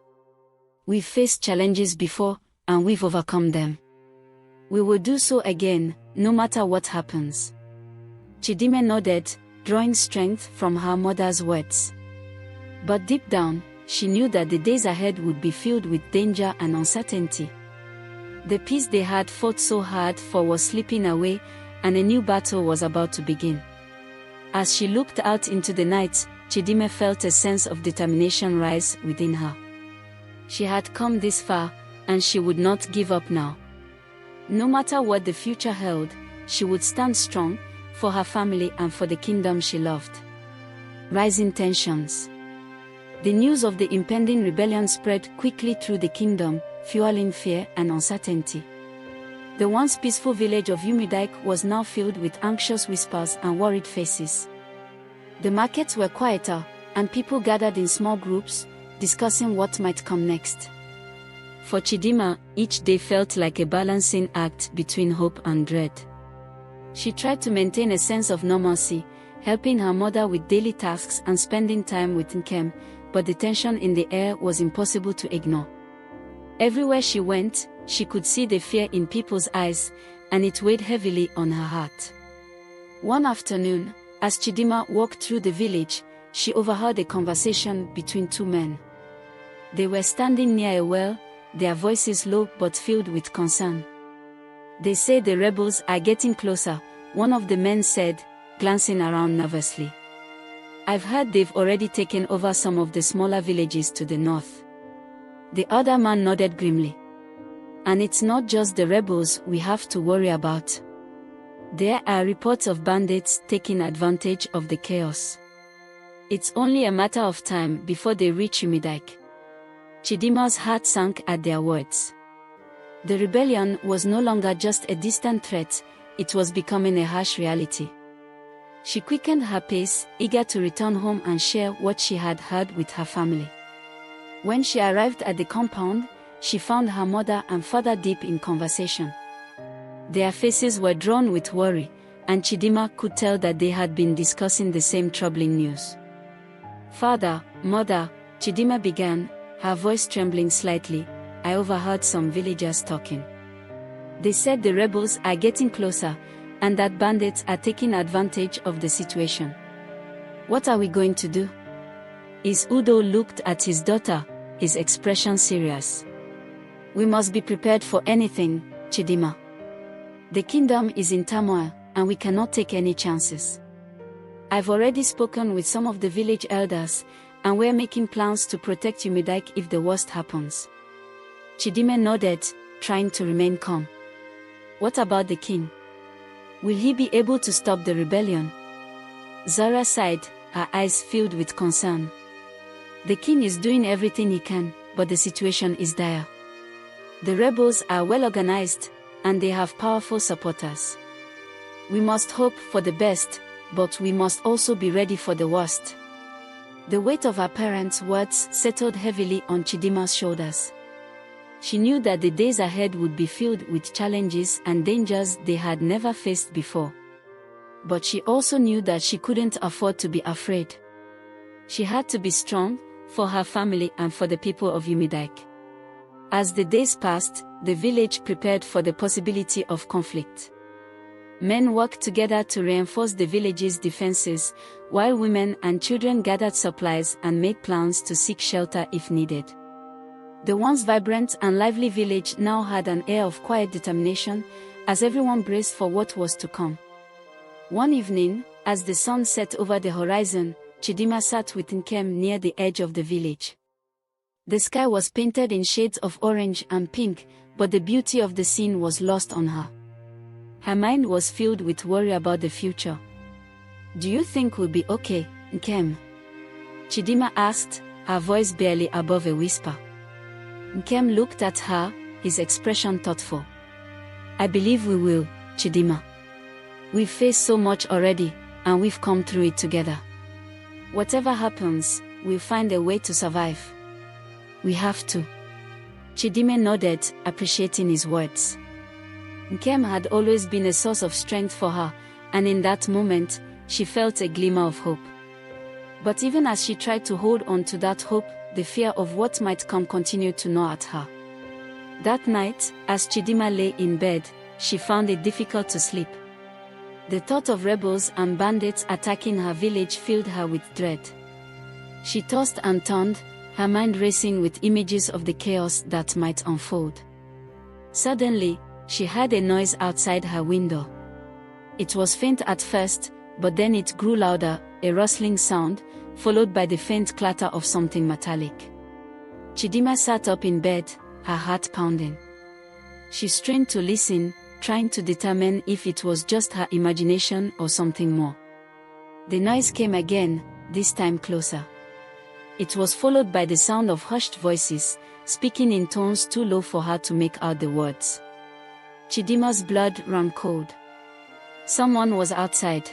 [SPEAKER 1] "We've faced challenges before, and we've overcome them. We will do so again, no matter what happens." Chidimma nodded, drawing strength from her mother's words. But deep down, she knew that the days ahead would be filled with danger and uncertainty. The peace they had fought so hard for was slipping away, and a new battle was about to begin. As she looked out into the night, Chidimma felt a sense of determination rise within her. She had come this far, and she would not give up now. No matter what the future held, she would stand strong, for her family and for the kingdom she loved. Rising tensions. The news of the impending rebellion spread quickly through the kingdom, fueling fear and uncertainty. The once peaceful village of Umidike was now filled with anxious whispers and worried faces. The markets were quieter, and people gathered in small groups, discussing what might come next. For Chidimma, each day felt like a balancing act between hope and dread. She tried to maintain a sense of normalcy, helping her mother with daily tasks and spending time with Nkem, but the tension in the air was impossible to ignore. Everywhere she went, she could see the fear in people's eyes, and it weighed heavily on her heart. One afternoon, as Chidimma walked through the village, she overheard a conversation between two men. They were standing near a well, their voices low but filled with concern. "They say the rebels are getting closer," one of the men said, glancing around nervously. "I've heard they've already taken over some of the smaller villages to the north." The other man nodded grimly. "And it's not just the rebels we have to worry about. There are reports of bandits taking advantage of the chaos. It's only a matter of time before they reach Umidike." Chidimma's heart sank at their words. The rebellion was no longer just a distant threat, it was becoming a harsh reality. She quickened her pace, eager to return home and share what she had heard with her family. When she arrived at the compound, she found her mother and father deep in conversation. Their faces were drawn with worry, and Chidimma could tell that they had been discussing the same troubling news. "Father, mother," Chidimma began, her voice trembling slightly, "I overheard some villagers talking. They said the rebels are getting closer, and that bandits are taking advantage of the situation. What are we going to do?" His Udo looked at his daughter, his expression serious. "We must be prepared for anything, Chidimma. The kingdom is in turmoil, and we cannot take any chances. I've already spoken with some of the village elders, and we're making plans to protect Umidike if the worst happens." Chidimma nodded, trying to remain calm. "What about the king? Will he be able to stop the rebellion?" Zara sighed, her eyes filled with concern. "The king is doing everything he can, but the situation is dire. The rebels are well organized, and they have powerful supporters. We must hope for the best, but we must also be ready for the worst." The weight of her parents' words settled heavily on Chidimma's shoulders. She knew that the days ahead would be filled with challenges and dangers they had never faced before. but she also knew that she couldn't afford to be afraid. She had to be strong, for her family and for the people of Umidike. As the days passed, the village prepared for the possibility of conflict. Men worked together to reinforce the village's defenses, while women and children gathered supplies and made plans to seek shelter if needed. The once vibrant and lively village now had an air of quiet determination, as everyone braced for what was to come. One evening, as the sun set over the horizon, Chidimma sat with Nkem near the edge of the village. The sky was painted in shades of orange and pink, but the beauty of the scene was lost on her. Her mind was filled with worry about the future. "Do you think we'll be okay, Nkem?" Chidimma asked, her voice barely above a whisper. Nkem looked at her, his expression thoughtful. "I believe we will, Chidimma. We've faced so much already, and we've come through it together. Whatever happens, we'll find a way to survive. We have to." Chidimma nodded, appreciating his words. Nkem had always been a source of strength for her, and in that moment, she felt a glimmer of hope. But even as she tried to hold on to that hope, the fear of what might come continued to gnaw at her. That night, as Chidimma lay in bed, she found it difficult to sleep. The thought of rebels and bandits attacking her village filled her with dread. She tossed and turned, her mind racing with images of the chaos that might unfold. Suddenly, she heard a noise outside her window. It was faint at first, but then it grew louder, a rustling sound, followed by the faint clatter of something metallic. Chidimma sat up in bed, her heart pounding. She strained to listen, trying to determine if it was just her imagination or something more. The noise came again, this time closer. It was followed by the sound of hushed voices, speaking in tones too low for her to make out the words. Chidimma's blood ran cold. Someone was outside.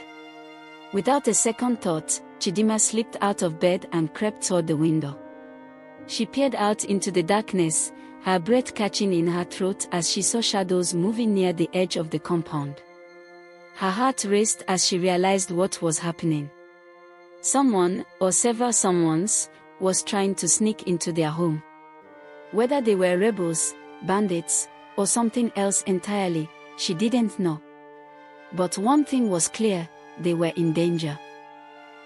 [SPEAKER 1] Without a second thought, Chidimma slipped out of bed and crept toward the window. She peered out into the darkness, her breath catching in her throat as she saw shadows moving near the edge of the compound. Her heart raced as she realized what was happening. Someone, or several someones, was trying to sneak into their home. Whether they were rebels, bandits, or something else entirely, she didn't know. But one thing was clear, they were in danger.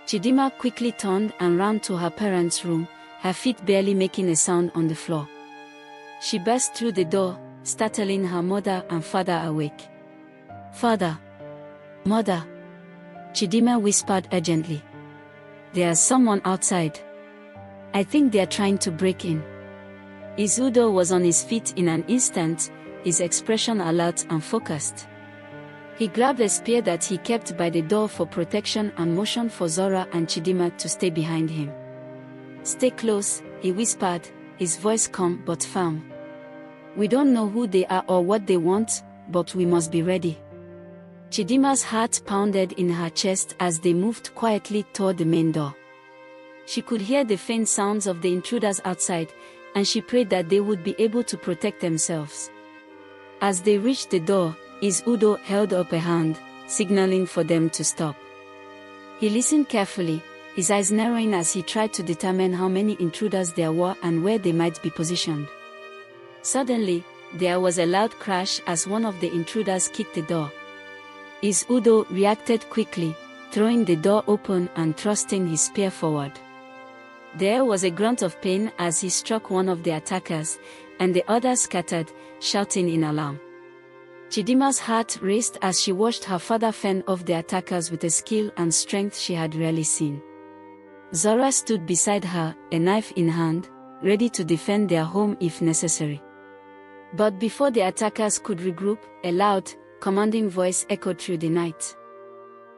[SPEAKER 1] Chidimma quickly turned and ran to her parents' room, her feet barely making a sound on the floor. She burst through the door, startling her mother and father awake. "Father! Mother!" Chidimma whispered urgently. "There's someone outside. I think they're trying to break in." Udo was on his feet in an instant, his expression alert and focused. He grabbed a spear that he kept by the door for protection and motioned for Zora and Chidimma to stay behind him. "Stay close," he whispered, his voice calm but firm. "We don't know who they are or what they want, but we must be ready." Chidimma's heart pounded in her chest as they moved quietly toward the main door. She could hear the faint sounds of the intruders outside, and she prayed that they would be able to protect themselves. As they reached the door, Udo held up a hand, signaling for them to stop. He listened carefully, his eyes narrowing as he tried to determine how many intruders there were and where they might be positioned. Suddenly, there was a loud crash as one of the intruders kicked the door. Udo reacted quickly, throwing the door open and thrusting his spear forward. There was a grunt of pain as he struck one of the attackers, and the others scattered, shouting in alarm. Chidimma's heart raced as she watched her father fend off the attackers with a skill and strength she had rarely seen. Zora stood beside her, a knife in hand, ready to defend their home if necessary. But before the attackers could regroup, a loud, commanding voice echoed through the night.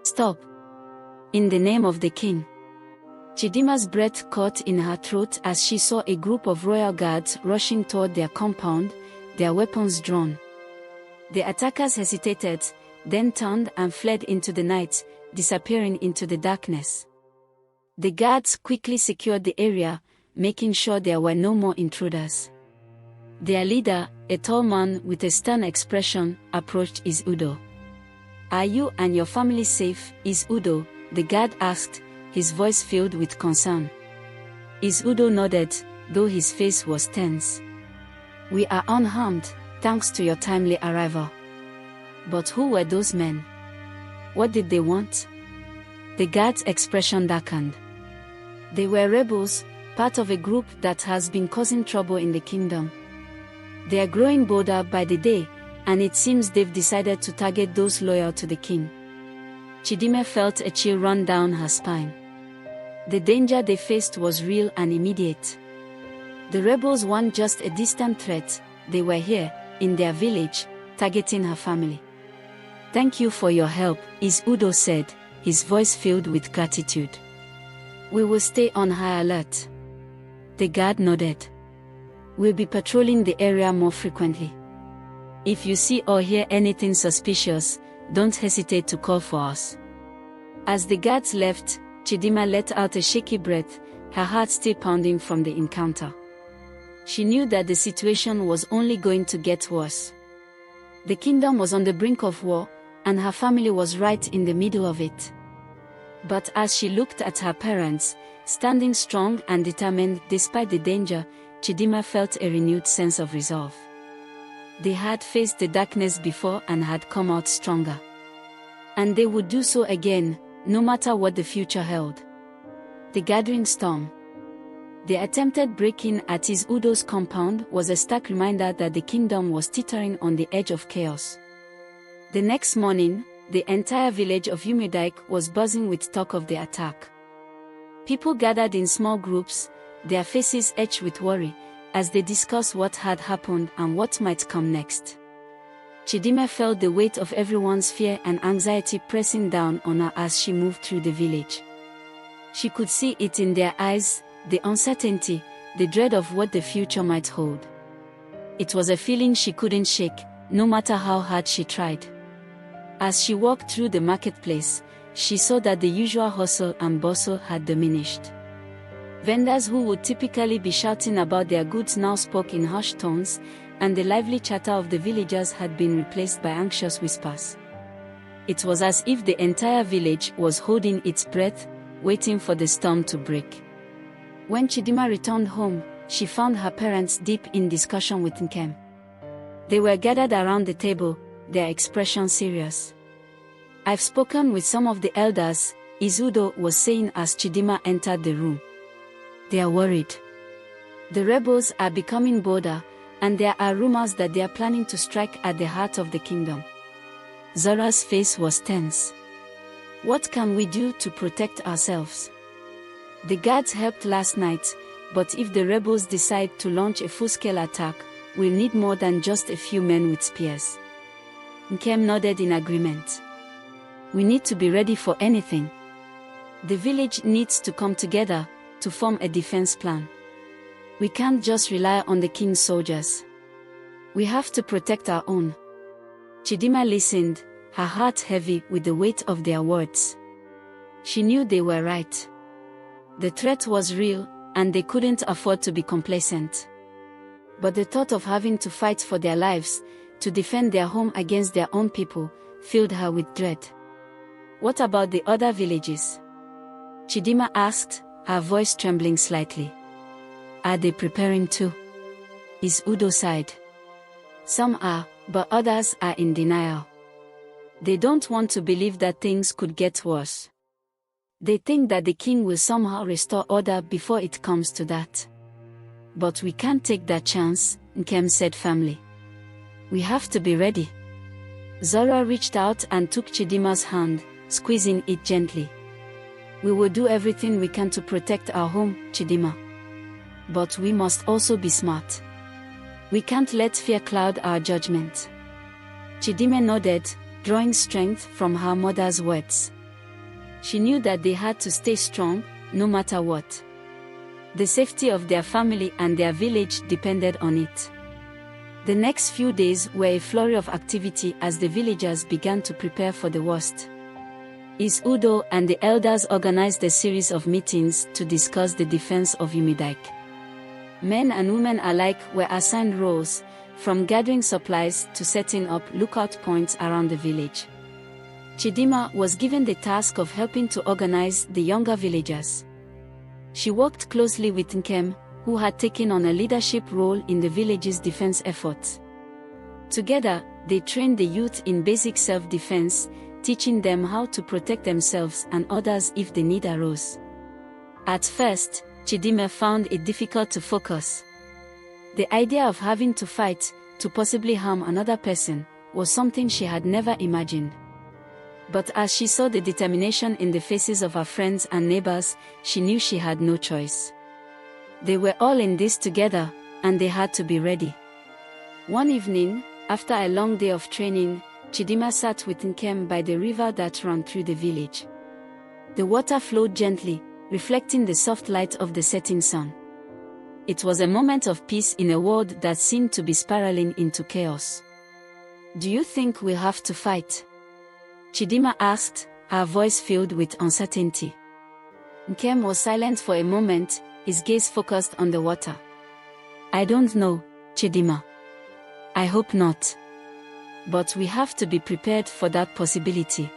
[SPEAKER 1] "Stop! In the name of the king!" Chidimma's breath caught in her throat as she saw a group of royal guards rushing toward their compound, their weapons drawn. The attackers hesitated, then turned and fled into the night, disappearing into the darkness. The guards quickly secured the area, making sure there were no more intruders. Their leader, a tall man with a stern expression, approached Udo. "Are you and your family safe, Is Udo?" the guard asked, his voice filled with concern. Is Udo nodded, though his face was tense. "We are unharmed, thanks to your timely arrival." "But who were those men? What did they want?" The guard's expression darkened. "They were rebels, part of a group that has been causing trouble in the kingdom. They are growing bolder by the day, and it seems they've decided to target those loyal to the king." Chidimma felt a chill run down her spine. The danger they faced was real and immediate. The rebels weren't just a distant threat, they were here, in their village, targeting her family. "Thank you for your help," Is Udo said, his voice filled with gratitude. "We will stay on high alert." The guard nodded. "We'll be patrolling the area more frequently. If you see or hear anything suspicious, don't hesitate to call for us." As the guards left, Chidimma let out a shaky breath, her heart still pounding from the encounter. She knew that the situation was only going to get worse. The kingdom was on the brink of war, and her family was right in the middle of it. But as she looked at her parents, standing strong and determined despite the danger, Chidimma felt a renewed sense of resolve. They had faced the darkness before and had come out stronger. And they would do so again, no matter what the future held. The gathering storm. The attempted break-in at Is Udo's compound was a stark reminder that the kingdom was teetering on the edge of chaos. The next morning, the entire village of Umidike was buzzing with talk of the attack. People gathered in small groups, their faces etched with worry, as they discussed what had happened and what might come next. Chidimma felt the weight of everyone's fear and anxiety pressing down on her as she moved through the village. She could see it in their eyes, the uncertainty, the dread of what the future might hold. It was a feeling she couldn't shake, no matter how hard she tried. As she walked through the marketplace, she saw that the usual hustle and bustle had diminished. Vendors who would typically be shouting about their goods now spoke in hushed tones, and the lively chatter of the villagers had been replaced by anxious whispers. It was as if the entire village was holding its breath, waiting for the storm to break. When Chidimma returned home, she found her parents deep in discussion with Nkem. They were gathered around the table, their expression serious. "I've spoken with some of the elders," Is Udo was saying as Chidimma entered the room. "They are worried. The rebels are becoming bolder, and there are rumors that they are planning to strike at the heart of the kingdom." Zora's face was tense. "What can we do to protect ourselves? The guards helped last night, but if the rebels decide to launch a full-scale attack, we'll need more than just a few men with spears." Nkem nodded in agreement. "We need to be ready for anything. The village needs to come together, to form a defense plan. We can't just rely on the king's soldiers. We have to protect our own." Chidimma listened, her heart heavy with the weight of their words. She knew they were right. The threat was real, and they couldn't afford to be complacent. But the thought of having to fight for their lives, to defend their home against their own people, filled her with dread. "What about the other villages?" Chidimma asked, her voice trembling slightly. "Are they preparing too?" Is Udo sighed. "Some are, but others are in denial. They don't want to believe that things could get worse. They think that the king will somehow restore order before it comes to that. But we can't take that chance," Nkem said firmly. "We have to be ready." Zora reached out and took Chidimma's hand, squeezing it gently. "We will do everything we can to protect our home, Chidimma. But we must also be smart. We can't let fear cloud our judgment." Chidimma nodded, drawing strength from her mother's words. She knew that they had to stay strong, no matter what. The safety of their family and their village depended on it. The next few days were a flurry of activity as the villagers began to prepare for the worst. Is Udo and the elders organized a series of meetings to discuss the defense of Umidike. Men and women alike were assigned roles, from gathering supplies to setting up lookout points around the village. Chidimma was given the task of helping to organize the younger villagers. She worked closely with Nkem, who had taken on a leadership role in the village's defense efforts. Together, they trained the youth in basic self-defense, teaching them how to protect themselves and others if the need arose. At first, Chidimma found it difficult to focus. The idea of having to fight, to possibly harm another person, was something she had never imagined. But as she saw the determination in the faces of her friends and neighbors, she knew she had no choice. They were all in this together, and they had to be ready. One evening, after a long day of training, Chidimma sat with Nkem by the river that ran through the village. The water flowed gently, reflecting the soft light of the setting sun. It was a moment of peace in a world that seemed to be spiraling into chaos. "Do you think we'll have to fight?" Chidimma asked, her voice filled with uncertainty. Nkem was silent for a moment, his gaze focused on the water. "I don't know, Chidimma. I hope not. But we have to be prepared for that possibility.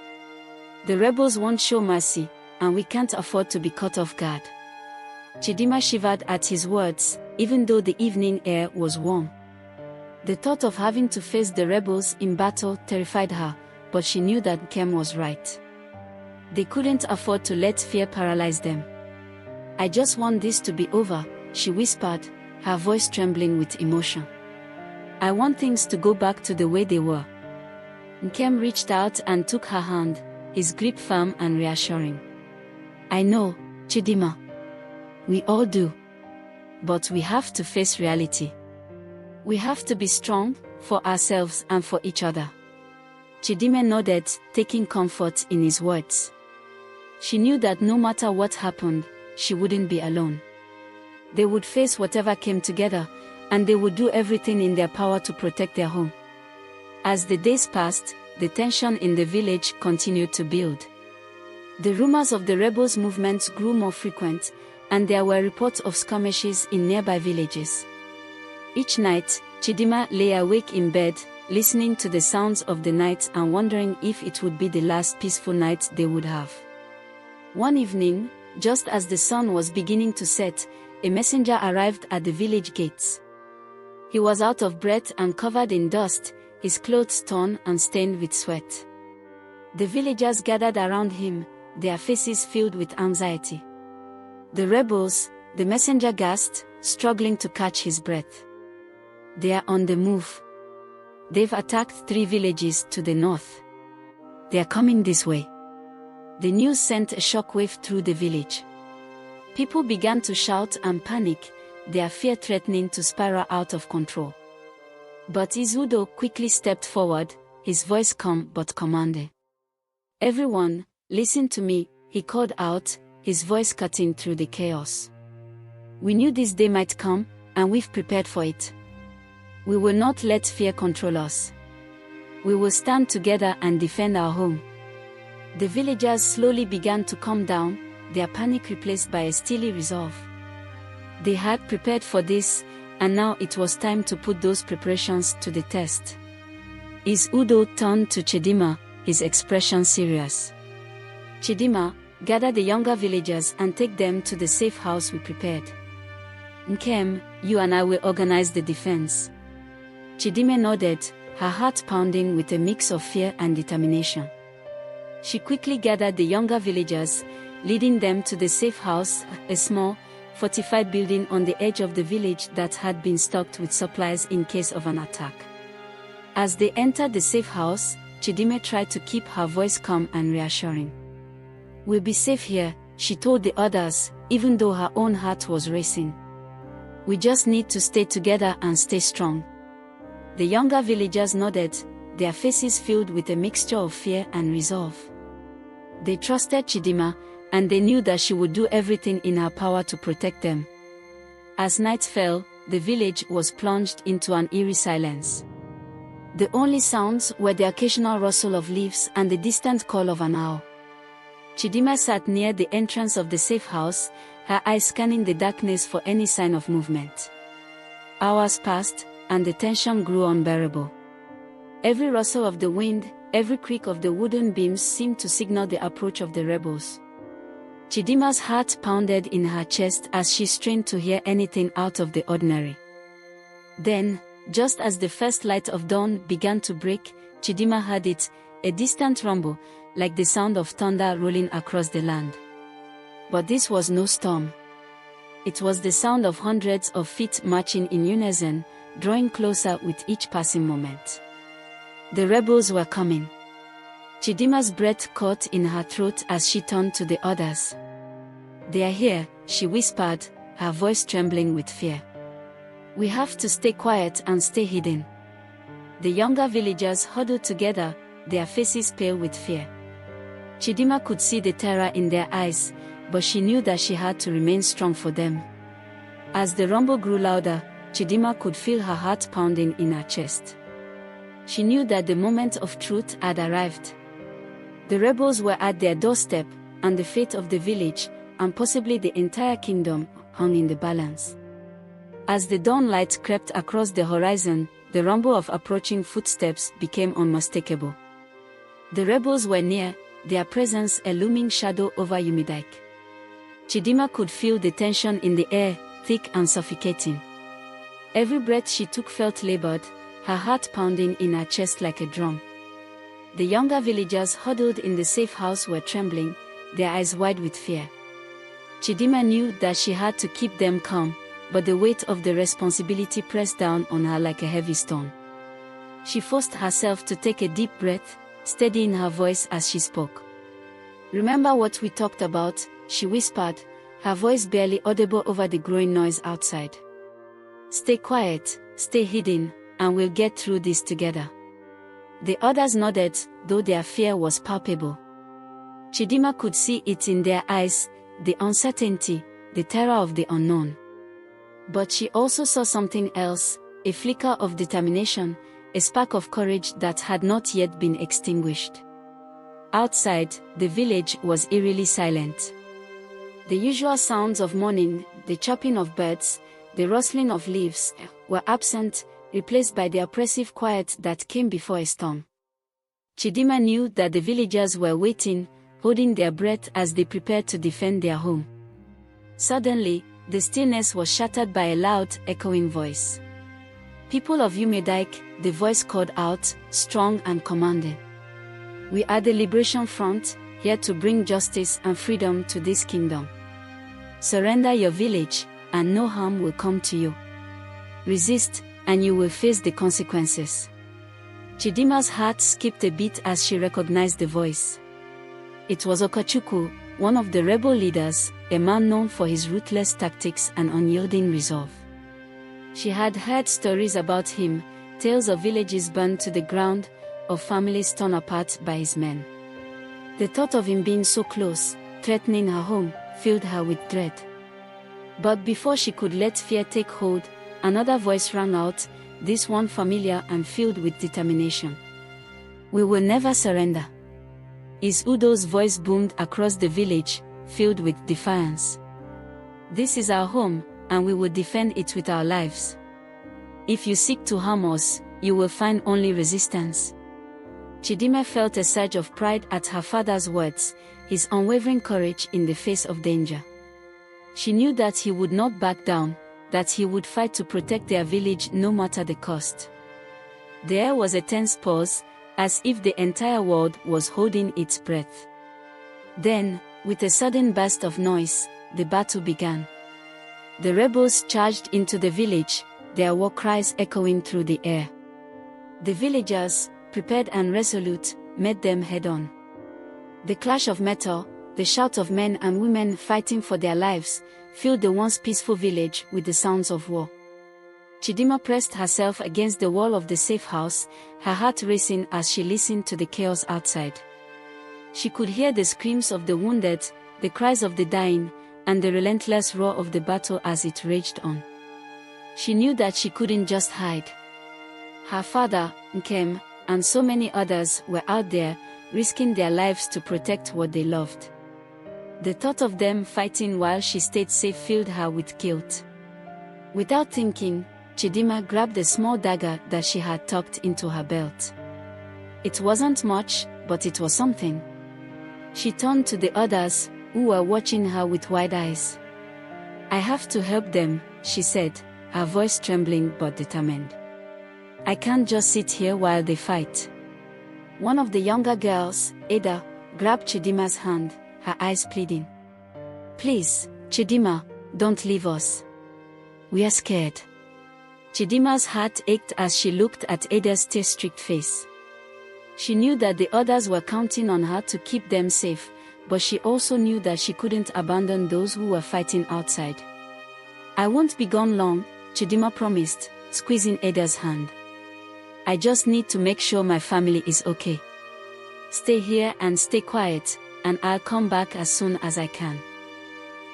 [SPEAKER 1] The rebels won't show mercy, and we can't afford to be caught off guard." Chidimma shivered at his words, even though the evening air was warm. The thought of having to face the rebels in battle terrified her, but she knew that Nkem was right. They couldn't afford to let fear paralyze them. "I just want this to be over," she whispered, her voice trembling with emotion. "I want things to go back to the way they were." Nkem reached out and took her hand, his grip firm and reassuring. "I know, Chidimma. We all do. But we have to face reality. We have to be strong, for ourselves and for each other." Chidimma nodded, taking comfort in his words. She knew that no matter what happened, she wouldn't be alone. They would face whatever came together, and they would do everything in their power to protect their home. As the days passed, the tension in the village continued to build. The rumors of the rebels' movements grew more frequent, and there were reports of skirmishes in nearby villages. Each night, Chidimma lay awake in bed, listening to the sounds of the night and wondering if it would be the last peaceful night they would have. One evening, just as the sun was beginning to set, a messenger arrived at the village gates. He was out of breath and covered in dust, his clothes torn and stained with sweat. The villagers gathered around him, their faces filled with anxiety. "The rebels," the messenger gasped, struggling to catch his breath. "They are on the move. They've attacked 3 villages to the north. They are coming this way." The news sent a shockwave through the village. People began to shout and panic, their fear threatening to spiral out of control. But Izudo quickly stepped forward, his voice calm but commanding. "Everyone, listen to me," he called out, his voice cutting through the chaos. "We knew this day might come, and we've prepared for it. We will not let fear control us. We will stand together and defend our home." The villagers slowly began to calm down, their panic replaced by a steely resolve. They had prepared for this, and now it was time to put those preparations to the test. Izudo turned to Chidimma, his expression serious. "Chidimma, gather the younger villagers and take them to the safe house we prepared. Nkem, you and I will organize the defense." Chidimma nodded, her heart pounding with a mix of fear and determination. She quickly gathered the younger villagers, leading them to the safe house, a small, fortified building on the edge of the village that had been stocked with supplies in case of an attack. As they entered the safe house, Chidimma tried to keep her voice calm and reassuring. "We'll be safe here," she told the others, even though her own heart was racing. "We just need to stay together and stay strong." The younger villagers nodded, their faces filled with a mixture of fear and resolve. They trusted Chidimma, and they knew that she would do everything in her power to protect them. As night fell, the village was plunged into an eerie silence. The only sounds were the occasional rustle of leaves and the distant call of an owl. Chidimma sat near the entrance of the safe house, her eyes scanning the darkness for any sign of movement. Hours passed, and the tension grew unbearable. Every rustle of the wind, Every creak of the wooden beams seemed to signal the approach of the rebels. Chidimma's heart pounded in her chest as she strained to hear anything out of the ordinary. Then, just as the first light of dawn began to break, Chidimma heard it, a distant rumble, like the sound of thunder rolling across the land. But this was no storm. It was the sound of hundreds of feet marching in unison, drawing closer with each passing moment. The rebels were coming. Chidimma's breath caught in her throat as she turned to the others. "They are here," she whispered, her voice trembling with fear. "We have to stay quiet and stay hidden." The younger villagers huddled together, their faces pale with fear. Chidimma could see the terror in their eyes, but she knew that she had to remain strong for them. As the rumble grew louder, Chidimma could feel her heart pounding in her chest. She knew that the moment of truth had arrived. The rebels were at their doorstep, and the fate of the village, and possibly the entire kingdom, hung in the balance. As the dawn light crept across the horizon, the rumble of approaching footsteps became unmistakable. The rebels were near, their presence a looming shadow over Umidike. Chidimma could feel the tension in the air, thick and suffocating. Every breath she took felt labored, her heart pounding in her chest like a drum. The younger villagers huddled in the safe house were trembling, their eyes wide with fear. Chidimma knew that she had to keep them calm, but the weight of the responsibility pressed down on her like a heavy stone. She forced herself to take a deep breath, steadying her voice as she spoke. "Remember what we talked about," she whispered, her voice barely audible over the growing noise outside. "Stay quiet, stay hidden, and we'll get through this together." The others nodded, though their fear was palpable. Chidimma could see it in their eyes, the uncertainty, the terror of the unknown. But she also saw something else, a flicker of determination, a spark of courage that had not yet been extinguished. Outside, the village was eerily silent. The usual sounds of morning, the chirping of birds, the rustling of leaves, were absent, replaced by the oppressive quiet that came before a storm. Chidimma knew that the villagers were waiting, holding their breath as they prepared to defend their home. Suddenly, the stillness was shattered by a loud, echoing voice. "People of Umidike," the voice called out, strong and commanding. "We are the Liberation Front, here to bring justice and freedom to this kingdom. Surrender your village, and no harm will come to you. Resist, and you will face the consequences." Chidimma's heart skipped a beat as she recognized the voice. It was Okachukwu, one of the rebel leaders, a man known for his ruthless tactics and unyielding resolve. She had heard stories about him, tales of villages burned to the ground, of families torn apart by his men. The thought of him being so close, threatening her home, filled her with dread. But before she could let fear take hold, another voice rang out, this one familiar and filled with determination. "We will never surrender." Udo's voice boomed across the village, filled with defiance. "This is our home, and we will defend it with our lives. If you seek to harm us, you will find only resistance." Chidimma felt a surge of pride at her father's words, his unwavering courage in the face of danger. She knew that he would not back down, that he would fight to protect their village no matter the cost. There was a tense pause, as if the entire world was holding its breath. Then, with a sudden burst of noise, the battle began. The rebels charged into the village, their war cries echoing through the air. The villagers, prepared and resolute, met them head-on. The clash of metal, the shout of men and women fighting for their lives, filled the once peaceful village with the sounds of war. Chidimma pressed herself against the wall of the safe house, her heart racing as she listened to the chaos outside. She could hear the screams of the wounded, the cries of the dying, and the relentless roar of the battle as it raged on. She knew that she couldn't just hide. Her father, Nkem, and so many others were out there, risking their lives to protect what they loved. The thought of them fighting while she stayed safe filled her with guilt. Without thinking, Chidimma grabbed a small dagger that she had tucked into her belt. It wasn't much, but it was something. She turned to the others, who were watching her with wide eyes. "I have to help them," she said, her voice trembling but determined. "I can't just sit here while they fight." One of the younger girls, Ada, grabbed Chidimma's hand, her eyes pleading. "Please, Chidimma, don't leave us. We are scared." Chidimma's heart ached as she looked at Ada's tear-streaked face. She knew that the others were counting on her to keep them safe, but she also knew that she couldn't abandon those who were fighting outside. "I won't be gone long," Chidimma promised, squeezing Ada's hand. "I just need to make sure my family is okay. Stay here and stay quiet, and I'll come back as soon as I can."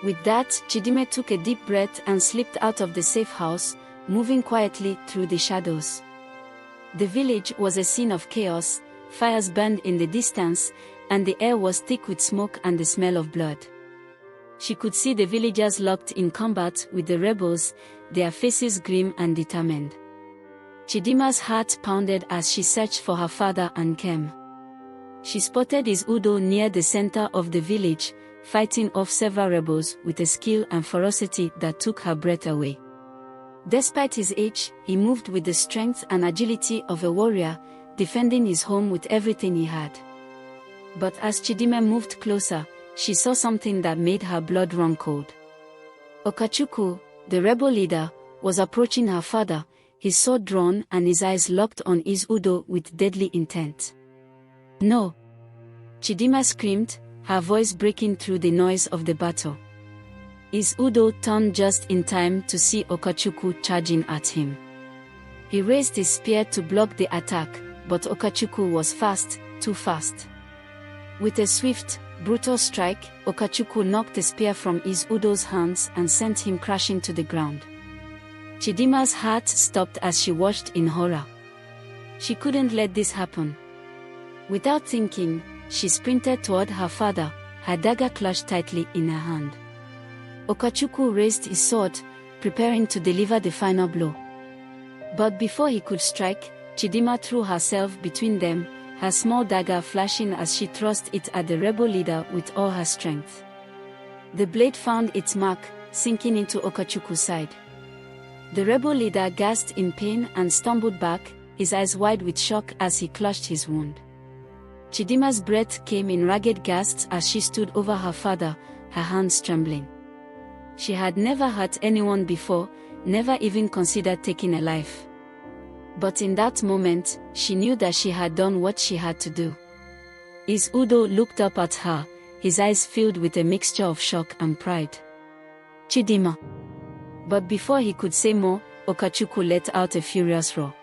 [SPEAKER 1] With that, Chidimma took a deep breath and slipped out of the safe house, moving quietly through the shadows. The village was a scene of chaos, fires burned in the distance, and the air was thick with smoke and the smell of blood. She could see the villagers locked in combat with the rebels, their faces grim and determined. Chidimma's heart pounded as she searched for her father and Nkem. She spotted his Udo near the center of the village, fighting off several rebels with a skill and ferocity that took her breath away. Despite his age, he moved with the strength and agility of a warrior, defending his home with everything he had. But as Chidimma moved closer, she saw something that made her blood run cold. Okachukwu, the rebel leader, was approaching her father, his sword drawn and his eyes locked on his Udo with deadly intent. "No!" Chidimma screamed, her voice breaking through the noise of the battle. His Udo turned just in time to see Okachukwu charging at him. He raised his spear to block the attack, but Okachukwu was fast, too fast. With a swift, brutal strike, Okachukwu knocked the spear from his Udo's hands and sent him crashing to the ground. Chidimma's heart stopped as she watched in horror. She couldn't let this happen. Without thinking, she sprinted toward her father, her dagger clutched tightly in her hand. Okachukwu raised his sword, preparing to deliver the final blow. But before he could strike, Chidimma threw herself between them, her small dagger flashing as she thrust it at the rebel leader with all her strength. The blade found its mark, sinking into Okachukwu's side. The rebel leader gasped in pain and stumbled back, his eyes wide with shock as he clutched his wound. Chidimma's breath came in ragged gasps as she stood over her father, her hands trembling. She had never hurt anyone before, never even considered taking a life. But in that moment, she knew that she had done what she had to do. His Udo looked up at her, his eyes filled with a mixture of shock and pride. "Chidimma." But before he could say more, Okachukwu let out a furious roar.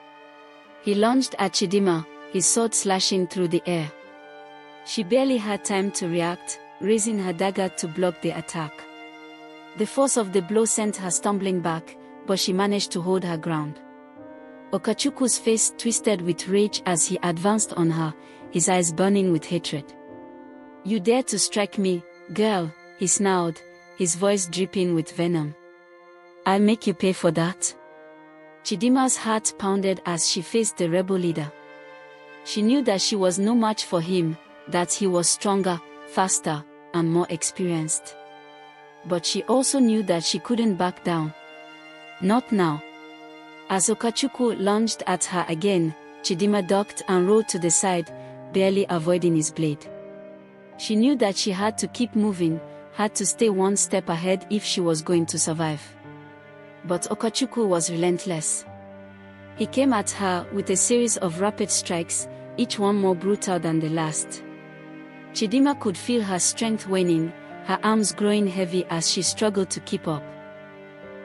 [SPEAKER 1] He lunged at Chidimma, his sword slashing through the air. She barely had time to react, raising her dagger to block the attack. The force of the blow sent her stumbling back, but she managed to hold her ground. Okachukwu's face twisted with rage as he advanced on her, his eyes burning with hatred. "You dare to strike me, girl," he snarled, his voice dripping with venom. "I'll make you pay for that." Chidimma's heart pounded as she faced the rebel leader. She knew that she was no match for him, that he was stronger, faster, and more experienced. But she also knew that she couldn't back down. Not now. As Okachukwu lunged at her again, Chidimma ducked and rolled to the side, barely avoiding his blade. She knew that she had to keep moving, had to stay one step ahead if she was going to survive. But Okachukwu was relentless. He came at her with a series of rapid strikes, each one more brutal than the last. Chidimma could feel her strength waning, her arms growing heavy as she struggled to keep up.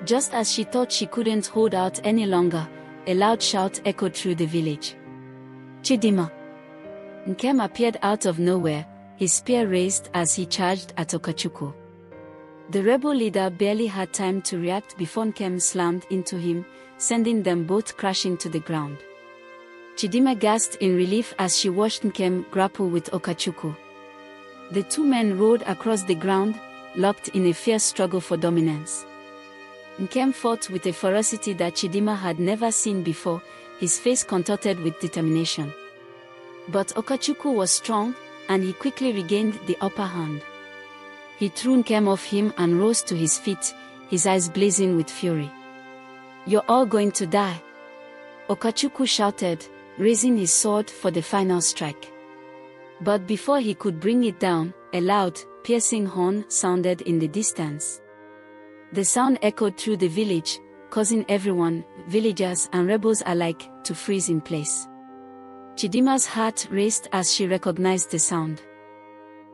[SPEAKER 1] Just as she thought she couldn't hold out any longer, a loud shout echoed through the village. "Chidimma!" Nkem appeared out of nowhere, his spear raised as he charged at Okachukwu. The rebel leader barely had time to react before Nkem slammed into him, sending them both crashing to the ground. Chidimma gasped in relief as she watched Nkem grapple with Okachukwu. The two men rolled across the ground, locked in a fierce struggle for dominance. Nkem fought with a ferocity that Chidimma had never seen before, his face contorted with determination. But Okachukwu was strong, and he quickly regained the upper hand. He threw Nkem off him and rose to his feet, his eyes blazing with fury. "You're all going to die!" Okachukwu shouted, raising his sword for the final strike. But before he could bring it down, a loud, piercing horn sounded in the distance. The sound echoed through the village, causing everyone, villagers and rebels alike, to freeze in place. Chidimma's heart raced as she recognized the sound.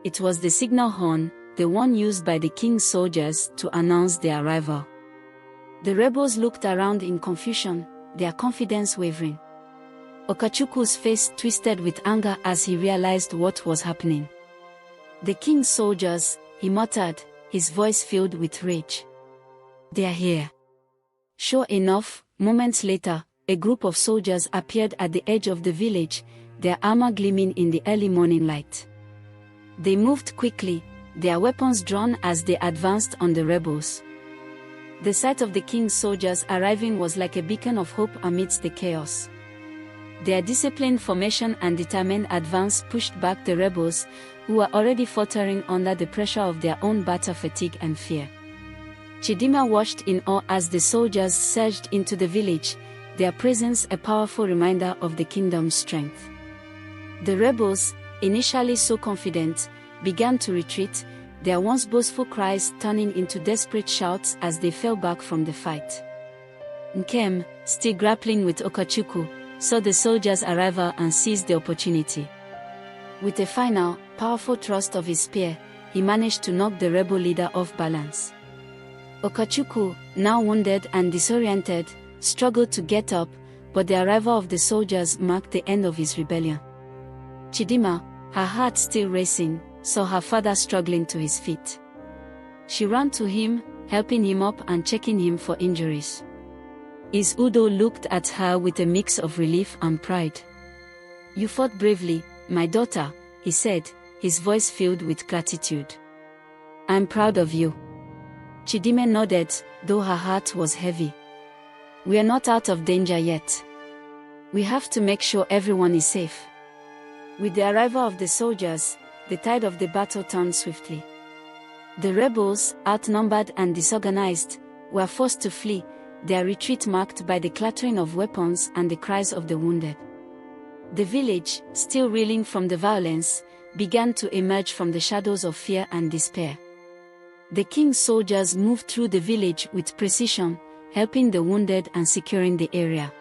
[SPEAKER 1] It was the signal horn, the one used by the king's soldiers to announce their arrival. The rebels looked around in confusion, their confidence wavering. Okachukwu's face twisted with anger as he realized what was happening. "The king's soldiers," he muttered, his voice filled with rage. "They are here." Sure enough, moments later, a group of soldiers appeared at the edge of the village, their armor gleaming in the early morning light. They moved quickly, their weapons drawn as they advanced on the rebels. The sight of the king's soldiers arriving was like a beacon of hope amidst the chaos. Their disciplined formation and determined advance pushed back the rebels, who were already faltering under the pressure of their own battle fatigue and fear. Chidimma watched in awe as the soldiers surged into the village, their presence a powerful reminder of the kingdom's strength. The rebels, initially so confident, began to retreat, their once boastful cries turning into desperate shouts as they fell back from the fight. Nkem, still grappling with Okachukwu, saw the soldiers' arrival and seized the opportunity. With a final, powerful thrust of his spear, he managed to knock the rebel leader off balance. Okachukwu, now wounded and disoriented, struggled to get up, but the arrival of the soldiers marked the end of his rebellion. Chidimma, her heart still racing, saw her father struggling to his feet. She ran to him, helping him up and checking him for injuries. His Udo looked at her with a mix of relief and pride. "You fought bravely, my daughter," he said, his voice filled with gratitude. "I'm proud of you." Chidimma nodded, though her heart was heavy. "We are not out of danger yet. We have to make sure everyone is safe." With the arrival of the soldiers, the tide of the battle turned swiftly. The rebels, outnumbered and disorganized, were forced to flee, their retreat marked by the clattering of weapons and the cries of the wounded. The village, still reeling from the violence, began to emerge from the shadows of fear and despair. The king's soldiers moved through the village with precision, helping the wounded and securing the area.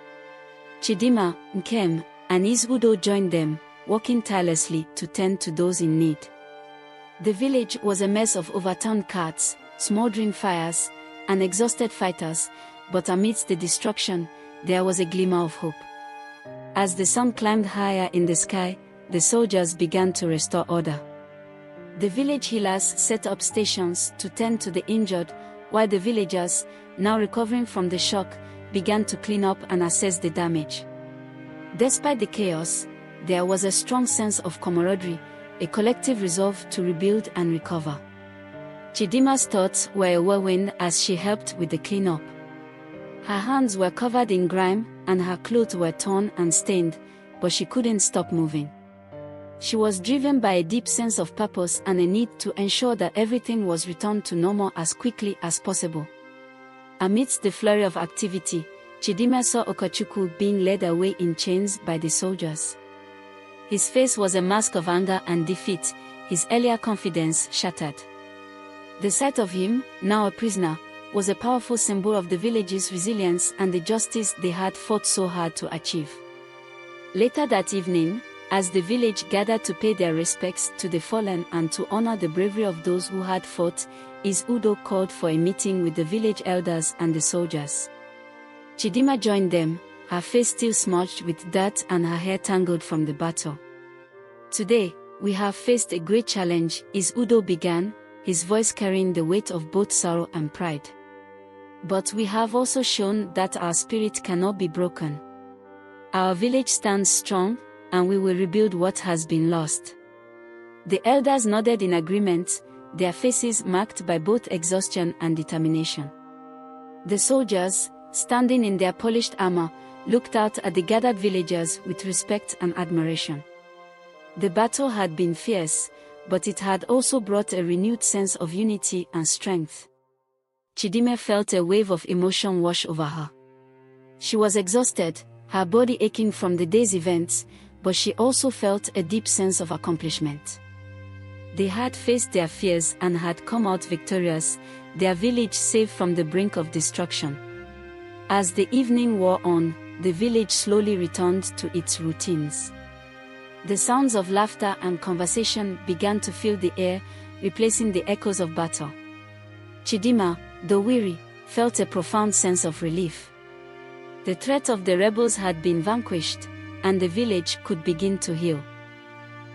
[SPEAKER 1] Chidimma, Nkem, and his Udo joined them, working tirelessly to tend to those in need. The village was a mess of overturned carts, smoldering fires, and exhausted fighters, but amidst the destruction, there was a glimmer of hope. As the sun climbed higher in the sky, the soldiers began to restore order. The village healers set up stations to tend to the injured, while the villagers, now recovering from the shock, began to clean up and assess the damage. Despite the chaos, there was a strong sense of camaraderie, a collective resolve to rebuild and recover. Chidimma's thoughts were a whirlwind as she helped with the cleanup. Her hands were covered in grime, and her clothes were torn and stained, but she couldn't stop moving. She was driven by a deep sense of purpose and a need to ensure that everything was returned to normal as quickly as possible. Amidst the flurry of activity, Chidimma saw Okachukwu being led away in chains by the soldiers. His face was a mask of anger and defeat, his earlier confidence shattered. The sight of him, now a prisoner, was a powerful symbol of the village's resilience and the justice they had fought so hard to achieve. Later that evening, as the village gathered to pay their respects to the fallen and to honor the bravery of those who had fought, his Udo called for a meeting with the village elders and the soldiers. Chidimma joined them, her face still smudged with dirt and her hair tangled from the battle. "Today, we have faced a great challenge," his Udo began, his voice carrying the weight of both sorrow and pride. "But we have also shown that our spirit cannot be broken. Our village stands strong, and we will rebuild what has been lost." The elders nodded in agreement, their faces marked by both exhaustion and determination. The soldiers, standing in their polished armor, looked out at the gathered villagers with respect and admiration. The battle had been fierce, but it had also brought a renewed sense of unity and strength. Chidimma felt a wave of emotion wash over her. She was exhausted, her body aching from the day's events, but she also felt a deep sense of accomplishment. They had faced their fears and had come out victorious, their village saved from the brink of destruction. As the evening wore on, the village slowly returned to its routines. The sounds of laughter and conversation began to fill the air, replacing the echoes of battle. Chidimma, though weary, felt a profound sense of relief. The threat of the rebels had been vanquished, and the village could begin to heal.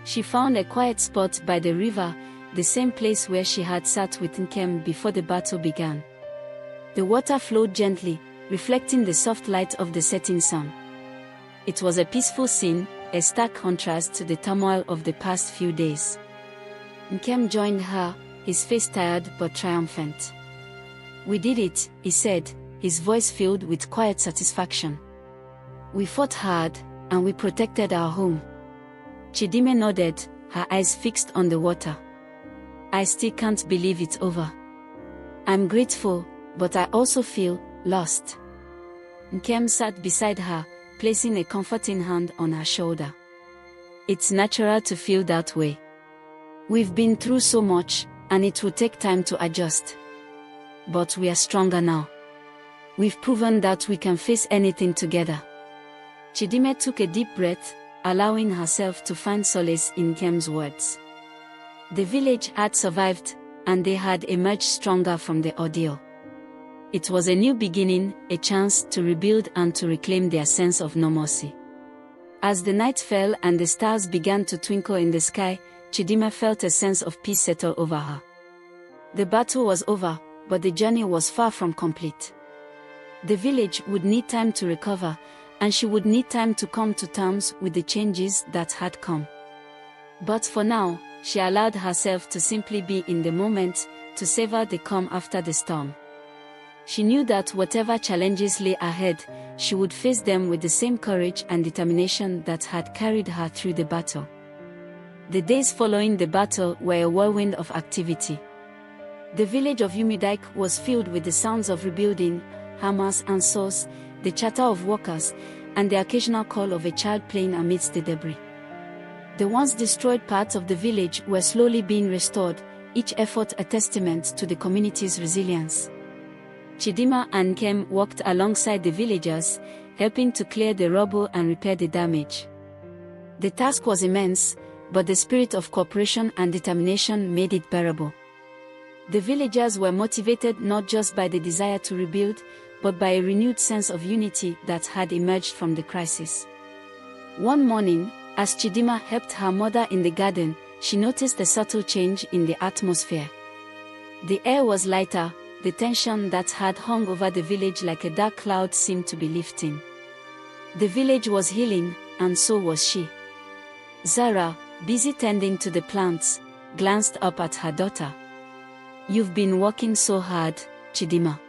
[SPEAKER 1] She found a quiet spot by the river, the same place where she had sat with Nkem before the battle began. The water flowed gently, reflecting the soft light of the setting sun. It was a peaceful scene, a stark contrast to the turmoil of the past few days. Nkem joined her, his face tired but triumphant. "We did it," he said, his voice filled with quiet satisfaction. "We fought hard, and we protected our home." Chidimma nodded, her eyes fixed on the water. "I still can't believe it's over. I'm grateful, but I also feel lost." Nkem sat beside her, placing a comforting hand on her shoulder. "It's natural to feel that way. We've been through so much, and it will take time to adjust. But we are stronger now. We've proven that we can face anything together." Chidimma took a deep breath, allowing herself to find solace in Nkem's words. The village had survived, and they had emerged stronger from the ordeal. It was a new beginning, a chance to rebuild and to reclaim their sense of normalcy. As the night fell and the stars began to twinkle in the sky, Chidimma felt a sense of peace settle over her. The battle was over, but the journey was far from complete. The village would need time to recover, and she would need time to come to terms with the changes that had come. But for now, she allowed herself to simply be in the moment, to savor the calm after the storm. She knew that whatever challenges lay ahead, she would face them with the same courage and determination that had carried her through the battle. The days following the battle were a whirlwind of activity. The village of Umidike was filled with the sounds of rebuilding, hammers and saws, the chatter of workers, and the occasional call of a child playing amidst the debris. The once destroyed parts of the village were slowly being restored, each effort a testament to the community's resilience. Chidimma and Nkem walked alongside the villagers, helping to clear the rubble and repair the damage. The task was immense, but the spirit of cooperation and determination made it bearable. The villagers were motivated not just by the desire to rebuild, but by a renewed sense of unity that had emerged from the crisis. One morning, as Chidimma helped her mother in the garden, she noticed a subtle change in the atmosphere. The air was lighter, the tension that had hung over the village like a dark cloud seemed to be lifting. The village was healing, and so was she. Zara, busy tending to the plants, glanced up at her daughter. "You've been working so hard, Chidimma.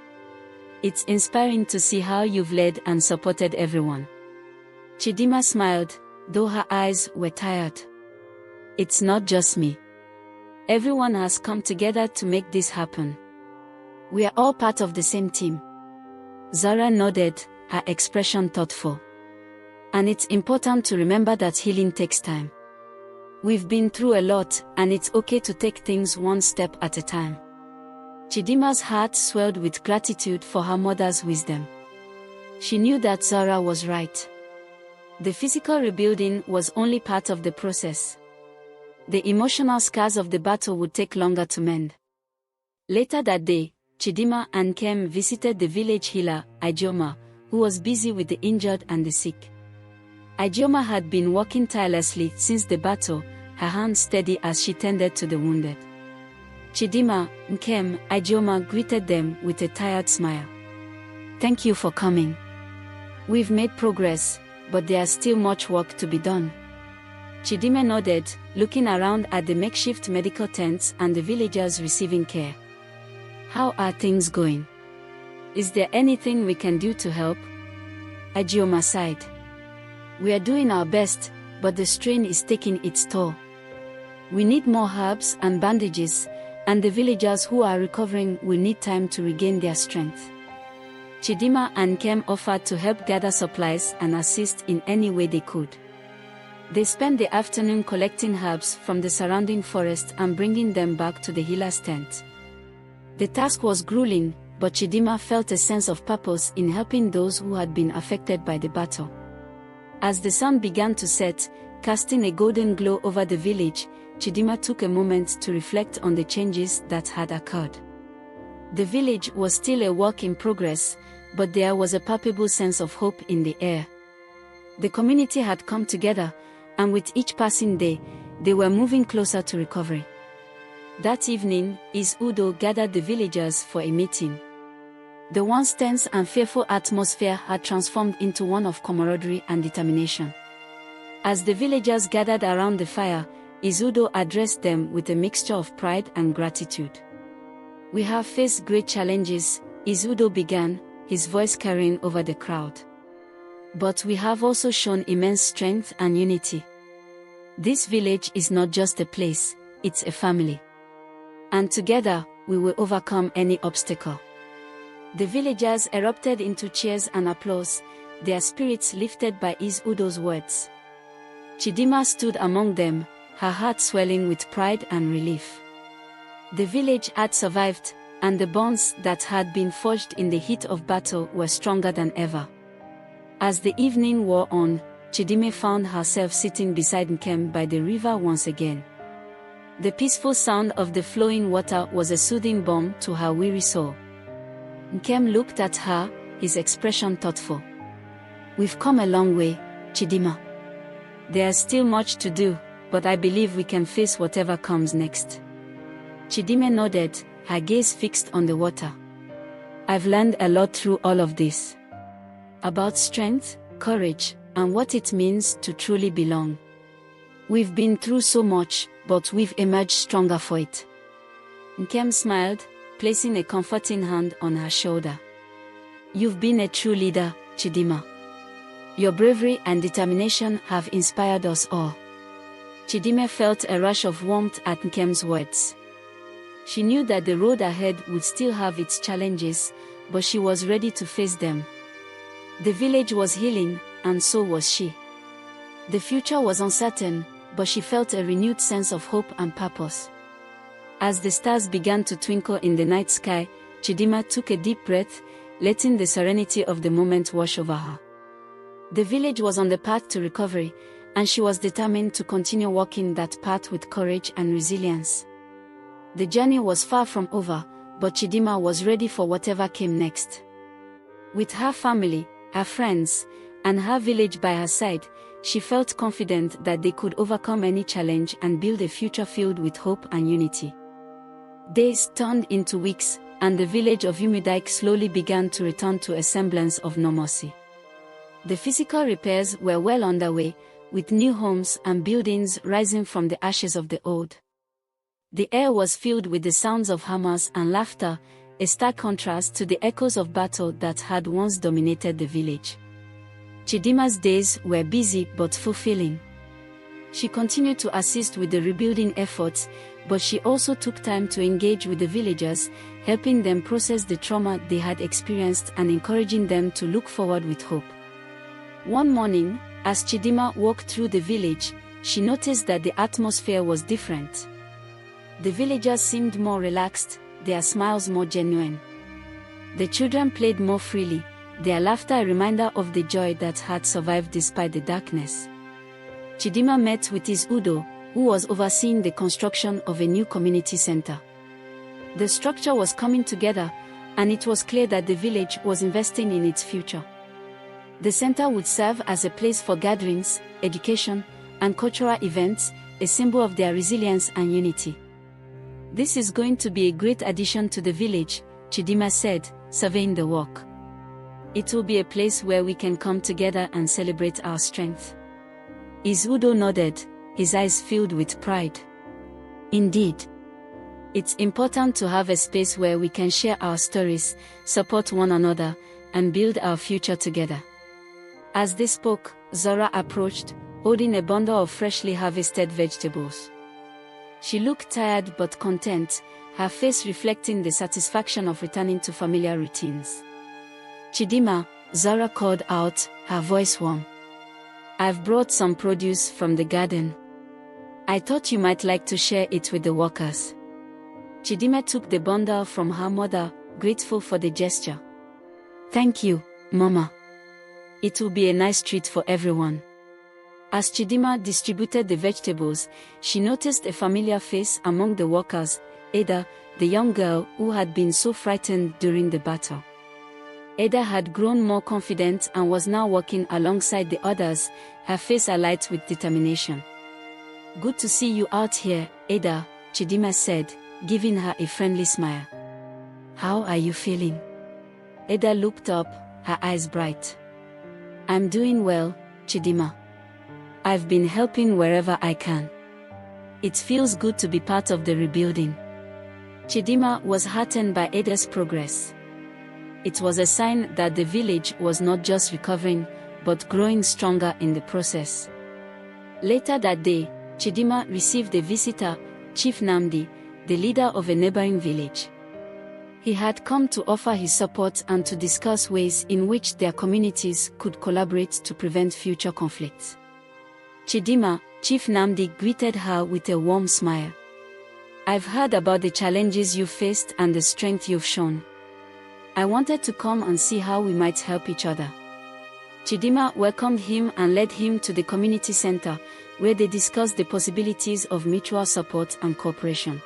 [SPEAKER 1] It's inspiring to see how you've led and supported everyone." Chidimma smiled, though her eyes were tired. "It's not just me. Everyone has come together to make this happen. We are all part of the same team." Zara nodded, her expression thoughtful. "And it's important to remember that healing takes time. We've been through a lot, and it's okay to take things one step at a time." Chidimma's heart swelled with gratitude for her mother's wisdom. She knew that Zara was right. The physical rebuilding was only part of the process. The emotional scars of the battle would take longer to mend. Later that day, Chidimma and Nkem visited the village healer, Ijeoma, who was busy with the injured and the sick. Ijeoma had been working tirelessly since the battle, her hands steady as she tended to the wounded. Chidimma, Nkem, Ijeoma greeted them with a tired smile. "Thank you for coming. We've made progress, but there's still much work to be done." Chidimma nodded, looking around at the makeshift medical tents and the villagers receiving care. "How are things going? Is there anything we can do to help?" Ijeoma sighed. "We are doing our best, but the strain is taking its toll. We need more herbs and bandages, and the villagers who are recovering will need time to regain their strength. Chidimma and Nkem offered to help gather supplies and assist in any way they could. They spent the afternoon collecting herbs from the surrounding forest and bringing them back to the healer's tent. The task was grueling, but Chidimma felt a sense of purpose in helping those who had been affected by the battle. As the sun began to set, casting a golden glow over the village, Chidimma took a moment to reflect on the changes that had occurred. The village was still a work in progress, but there was a palpable sense of hope in the air. The community had come together, and with each passing day, they were moving closer to recovery. That evening, Udo gathered the villagers for a meeting. The once tense and fearful atmosphere had transformed into one of camaraderie and determination. As the villagers gathered around the fire, Udo addressed them with a mixture of pride and gratitude. "We have faced great challenges," Udo began, his voice carrying over the crowd. "But we have also shown immense strength and unity. This village is not just a place, it's a family. And together, we will overcome any obstacle." The villagers erupted into cheers and applause, their spirits lifted by Udo's words. Chidimma stood among them, her heart swelling with pride and relief. The village had survived, and the bonds that had been forged in the heat of battle were stronger than ever. As the evening wore on, Chidimma found herself sitting beside Nkem by the river once again. The peaceful sound of the flowing water was a soothing balm to her weary soul. Nkem looked at her, his expression thoughtful. "We've come a long way, Chidimma. There's still much to do, but I believe we can face whatever comes next." Chidimma nodded, her gaze fixed on the water. "I've learned a lot through all of this. About strength, courage, and what it means to truly belong. We've been through so much, but we've emerged stronger for it." Nkem smiled, placing a comforting hand on her shoulder. "You've been a true leader, Chidimma. Your bravery and determination have inspired us all." Chidimma felt a rush of warmth at Nkem's words. She knew that the road ahead would still have its challenges, but she was ready to face them. The village was healing, and so was she. The future was uncertain, but she felt a renewed sense of hope and purpose. As the stars began to twinkle in the night sky, Chidimma took a deep breath, letting the serenity of the moment wash over her. The village was on the path to recovery, and she was determined to continue walking that path with courage and resilience. The journey was far from over, but Chidimma was ready for whatever came next. With her family, her friends, and her village by her side, she felt confident that they could overcome any challenge and build a future filled with hope and unity. Days turned into weeks, and the village of Umidike slowly began to return to a semblance of normalcy. The physical repairs were well underway, with new homes and buildings rising from the ashes of the old. The air was filled with the sounds of hammers and laughter, a stark contrast to the echoes of battle that had once dominated the village. Chidimma's days were busy but fulfilling. She continued to assist with the rebuilding efforts, but she also took time to engage with the villagers, helping them process the trauma they had experienced and encouraging them to look forward with hope. One morning, as Chidimma walked through the village, she noticed that the atmosphere was different. The villagers seemed more relaxed, their smiles more genuine. The children played more freely, their laughter a reminder of the joy that had survived despite the darkness. Chidimma met with Udo, who was overseeing the construction of a new community center. The structure was coming together, and it was clear that the village was investing in its future. The center would serve as a place for gatherings, education, and cultural events, a symbol of their resilience and unity. "This is going to be a great addition to the village," Chidimma said, surveying the work. "It will be a place where we can come together and celebrate our strength." Udo nodded, his eyes filled with pride. "Indeed. It's important to have a space where we can share our stories, support one another, and build our future together." As they spoke, Zora approached, holding a bundle of freshly harvested vegetables. She looked tired but content, her face reflecting the satisfaction of returning to familiar routines. "Chidimma," Zara called out, her voice warm. "I've brought some produce from the garden. I thought you might like to share it with the workers." Chidimma took the bundle from her mother, grateful for the gesture. "Thank you, Mama. It will be a nice treat for everyone." As Chidimma distributed the vegetables, she noticed a familiar face among the workers, Ada, the young girl who had been so frightened during the battle. Ada had grown more confident and was now walking alongside the others, her face alight with determination. "Good to see you out here, Ada," Chidimma said, giving her a friendly smile. "How are you feeling?" Ada looked up, her eyes bright. "I'm doing well, Chidimma. I've been helping wherever I can. It feels good to be part of the rebuilding." Chidimma was heartened by Ada's progress. It was a sign that the village was not just recovering, but growing stronger in the process. Later that day, Chidimma received a visitor, Chief Namdi, the leader of a neighboring village. He had come to offer his support and to discuss ways in which their communities could collaborate to prevent future conflicts. "Chidimma," Chief Namdi greeted her with a warm smile. "I've heard about the challenges you've faced and the strength you've shown. I wanted to come and see how we might help each other." Chidimma welcomed him and led him to the community center, where they discussed the possibilities of mutual support and cooperation.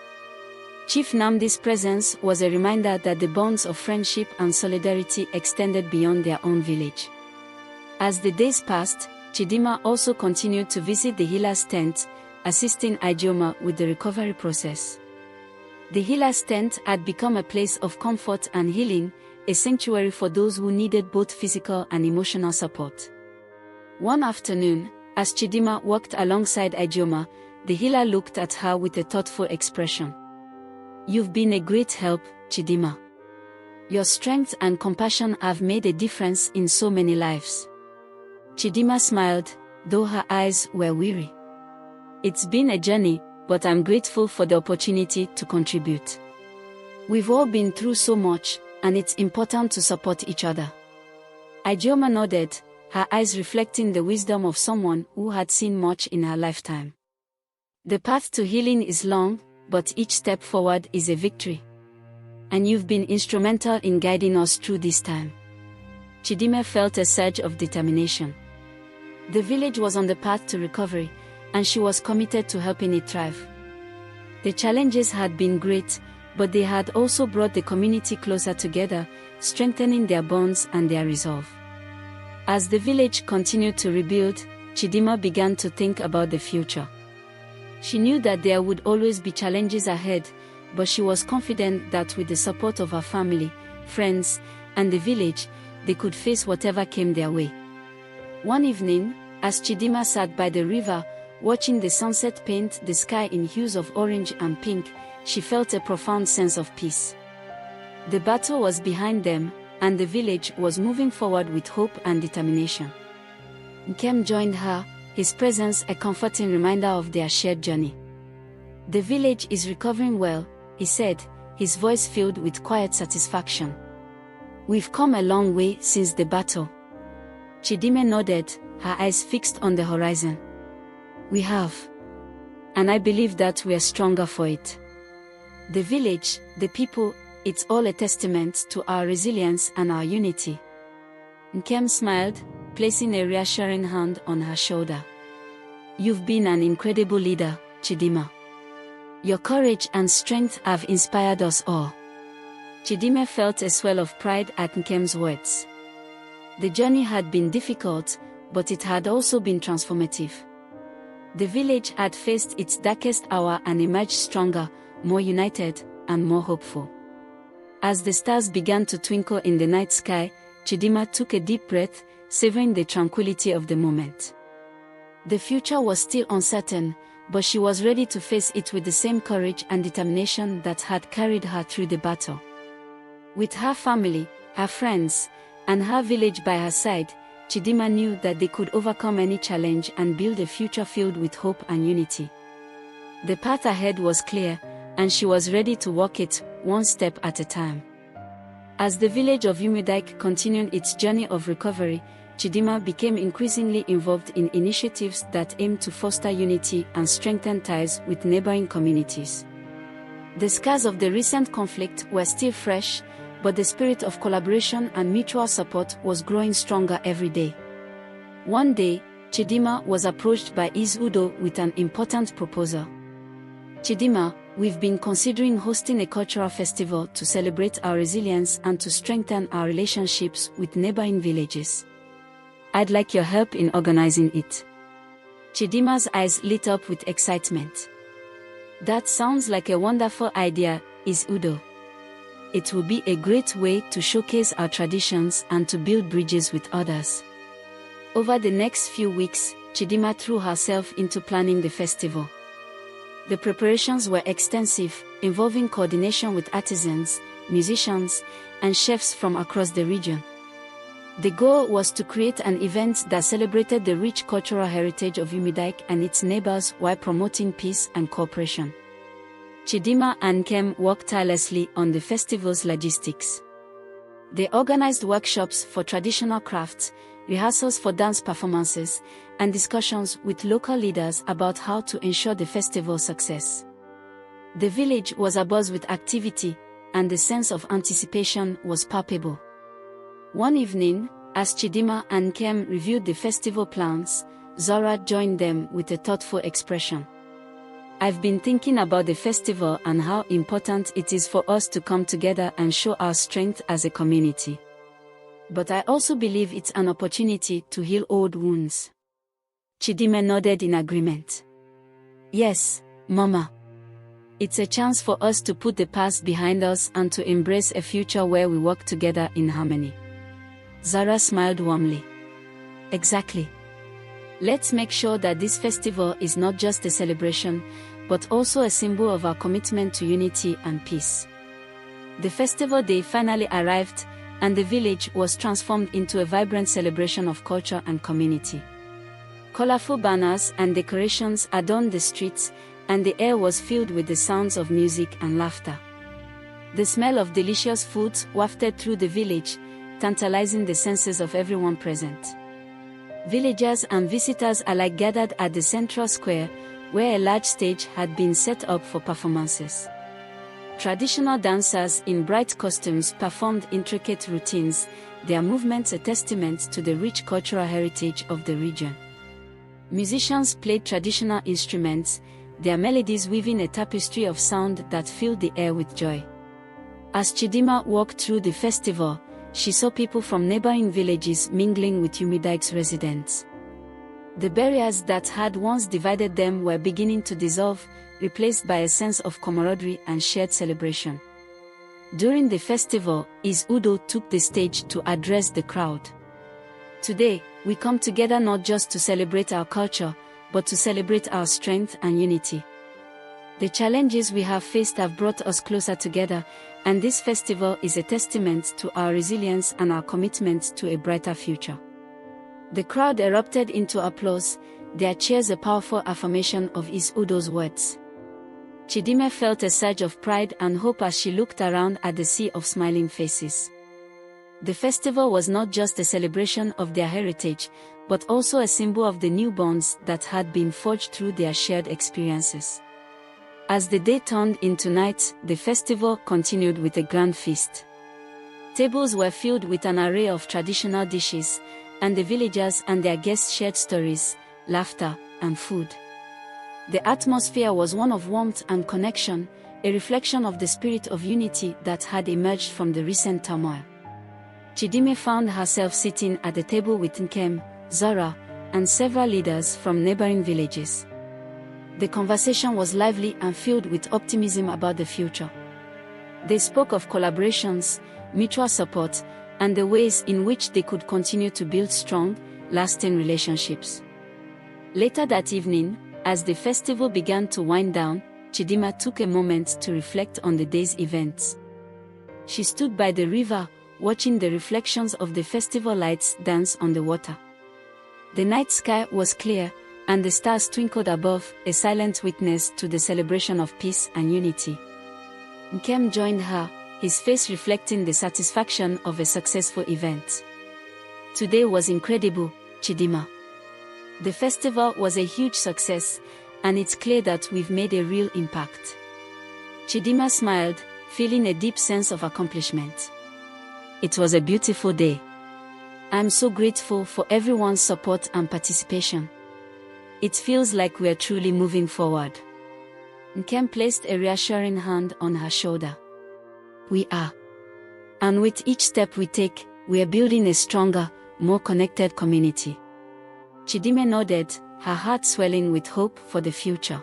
[SPEAKER 1] Chief Namdi's presence was a reminder that the bonds of friendship and solidarity extended beyond their own village. As the days passed, Chidimma also continued to visit the healer's tent, assisting Ijeoma with the recovery process. The healer's tent had become a place of comfort and healing, a sanctuary for those who needed both physical and emotional support. One afternoon, as Chidimma walked alongside Ijeoma, the healer looked at her with a thoughtful expression. "You've been a great help, Chidimma. Your strength and compassion have made a difference in so many lives." Chidimma smiled, though her eyes were weary. "It's been a journey, but I'm grateful for the opportunity to contribute. We've all been through so much, and it's important to support each other." Ijeoma nodded, her eyes reflecting the wisdom of someone who had seen much in her lifetime. "The path to healing is long, but each step forward is a victory. And you've been instrumental in guiding us through this time." Chidimma felt a surge of determination. The village was on the path to recovery, and she was committed to helping it thrive. The challenges had been great, but they had also brought the community closer together, strengthening their bonds and their resolve. As the village continued to rebuild, Chidimma began to think about the future. She knew that there would always be challenges ahead, but she was confident that with the support of her family, friends, and the village, they could face whatever came their way. One evening, as Chidimma sat by the river, watching the sunset paint the sky in hues of orange and pink, she felt a profound sense of peace. The battle was behind them, and the village was moving forward with hope and determination. Nkem joined her, his presence a comforting reminder of their shared journey. "The village is recovering well," he said, his voice filled with quiet satisfaction. "We've come a long way since the battle." Chidimma nodded, her eyes fixed on the horizon. "We have. And I believe that we are stronger for it. The village, the people, it's all a testament to our resilience and our unity." Nkem smiled, placing a reassuring hand on her shoulder. "You've been an incredible leader, Chidimma. Your courage and strength have inspired us all." Chidimma felt a swell of pride at Nkem's words. The journey had been difficult, but it had also been transformative. The village had faced its darkest hour and emerged stronger, more united, and more hopeful. As the stars began to twinkle in the night sky, Chidimma took a deep breath, savoring the tranquility of the moment. The future was still uncertain, but she was ready to face it with the same courage and determination that had carried her through the battle. With her family, her friends, and her village by her side, Chidimma knew that they could overcome any challenge and build a future filled with hope and unity. The path ahead was clear, and she was ready to walk it, one step at a time. As the village of Umudike continued its journey of recovery, Chidimma became increasingly involved in initiatives that aimed to foster unity and strengthen ties with neighboring communities. The scars of the recent conflict were still fresh, but the spirit of collaboration and mutual support was growing stronger every day. One day, Chidimma was approached by Is Udo with an important proposal. "Chidimma, we've been considering hosting a cultural festival to celebrate our resilience and to strengthen our relationships with neighboring villages. I'd like your help in organizing it." Chidimma's eyes lit up with excitement. "That sounds like a wonderful idea, Is Udo. It will be a great way to showcase our traditions and to build bridges with others." Over the next few weeks, Chidimma threw herself into planning the festival. The preparations were extensive, involving coordination with artisans, musicians, and chefs from across the region. The goal was to create an event that celebrated the rich cultural heritage of Umudike and its neighbors while promoting peace and cooperation. Chidimma and Nkem worked tirelessly on the festival's logistics. They organized workshops for traditional crafts, rehearsals for dance performances, and discussions with local leaders about how to ensure the festival's success. The village was abuzz with activity, and the sense of anticipation was palpable. One evening, as Chidimma and Nkem reviewed the festival plans, Zora joined them with a thoughtful expression. "I've been thinking about the festival and how important it is for us to come together and show our strength as a community. But I also believe it's an opportunity to heal old wounds." Chidimma nodded in agreement. "Yes, Mama. It's a chance for us to put the past behind us and to embrace a future where we work together in harmony." Zara smiled warmly. "Exactly. Let's make sure that this festival is not just a celebration, but also a symbol of our commitment to unity and peace." The festival day finally arrived, and the village was transformed into a vibrant celebration of culture and community. Colorful banners and decorations adorned the streets, and the air was filled with the sounds of music and laughter. The smell of delicious foods wafted through the village, tantalizing the senses of everyone present. Villagers and visitors alike gathered at the central square, where a large stage had been set up for performances. Traditional dancers in bright costumes performed intricate routines, their movements a testament to the rich cultural heritage of the region. Musicians played traditional instruments, their melodies weaving a tapestry of sound that filled the air with joy. As Chidimma walked through the festival, she saw people from neighboring villages mingling with Umudike's residents. The barriers that had once divided them were beginning to dissolve, replaced by a sense of camaraderie and shared celebration. During the festival, Is Udo took the stage to address the crowd. "Today, we come together not just to celebrate our culture, but to celebrate our strength and unity. The challenges we have faced have brought us closer together, and this festival is a testament to our resilience and our commitment to a brighter future." The crowd erupted into applause, their cheers a powerful affirmation of Is Udo's words. Chidimma felt a surge of pride and hope as she looked around at the sea of smiling faces. The festival was not just a celebration of their heritage, but also a symbol of the new bonds that had been forged through their shared experiences. As the day turned into night, the festival continued with a grand feast. Tables were filled with an array of traditional dishes, and the villagers and their guests shared stories, laughter, and food. The atmosphere was one of warmth and connection, a reflection of the spirit of unity that had emerged from the recent turmoil. Chidimma found herself sitting at the table with Nkem, Zora, and several leaders from neighboring villages. The conversation was lively and filled with optimism about the future. They spoke of collaborations, mutual support, and the ways in which they could continue to build strong, lasting relationships. Later that evening, as the festival began to wind down, Chidimma took a moment to reflect on the day's events. She stood by the river, watching the reflections of the festival lights dance on the water. The night sky was clear, and the stars twinkled above, a silent witness to the celebration of peace and unity. Nkem joined her, his face reflecting the satisfaction of a successful event. Today was incredible, Chidimma. The festival was a huge success, and it's clear that we've made a real impact. Chidimma smiled, feeling a deep sense of accomplishment. It was a beautiful day. I'm so grateful for everyone's support and participation. It feels like we're truly moving forward. Nkem placed a reassuring hand on her shoulder. We are. And with each step we take, we are building a stronger, more connected community. Chidimma nodded, her heart swelling with hope for the future.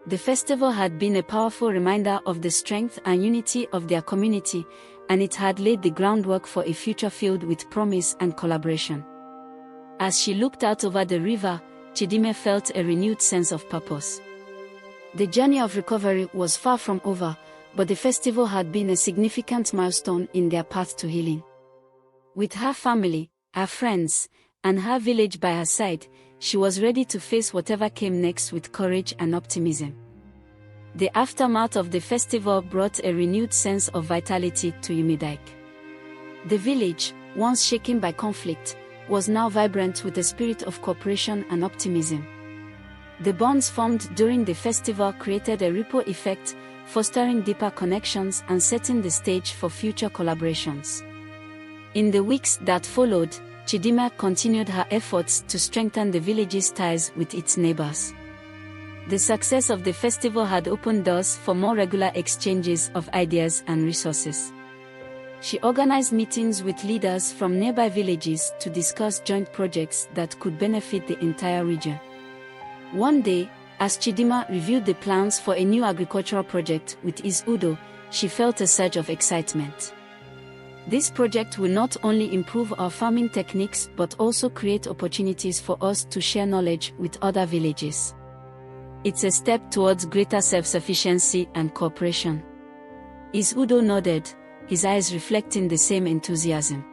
[SPEAKER 1] The festival had been a powerful reminder of the strength and unity of their community, and it had laid the groundwork for a future filled with promise and collaboration. As she looked out over the river, Chidimma felt a renewed sense of purpose. The journey of recovery was far from over, but the festival had been a significant milestone in their path to healing. With her family, her friends, and her village by her side, she was ready to face whatever came next with courage and optimism. The aftermath of the festival brought a renewed sense of vitality to Umidike. The village, once shaken by conflict, was now vibrant with a spirit of cooperation and optimism. The bonds formed during the festival created a ripple effect, fostering deeper connections and setting the stage for future collaborations. In the weeks that followed, Chidimma continued her efforts to strengthen the village's ties with its neighbors. The success of the festival had opened doors for more regular exchanges of ideas and resources. She organized meetings with leaders from nearby villages to discuss joint projects that could benefit the entire region. One day, as Chidimma reviewed the plans for a new agricultural project with Udo, she felt a surge of excitement. This project will not only improve our farming techniques but also create opportunities for us to share knowledge with other villages. It's a step towards greater self-sufficiency and cooperation. Udo nodded, his eyes reflecting the same enthusiasm.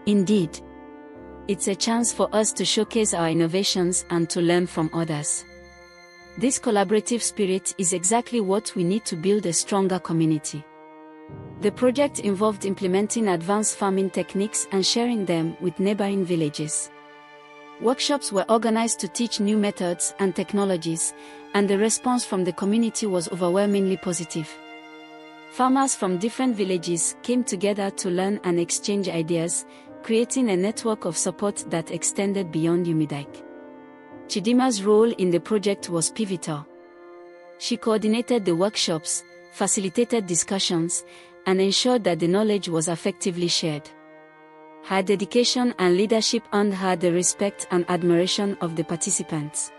[SPEAKER 1] Indeed. It's a chance for us to showcase our innovations and to learn from others. This collaborative spirit is exactly what we need to build a stronger community. The project involved implementing advanced farming techniques and sharing them with neighboring villages. Workshops were organized to teach new methods and technologies, and the response from the community was overwhelmingly positive. Farmers from different villages came together to learn and exchange ideas, creating a network of support that extended beyond Umidike. Chidimma's role in the project was pivotal. She coordinated the workshops, facilitated discussions, and ensured that the knowledge was effectively shared. Her dedication and leadership earned her the respect and admiration of the participants.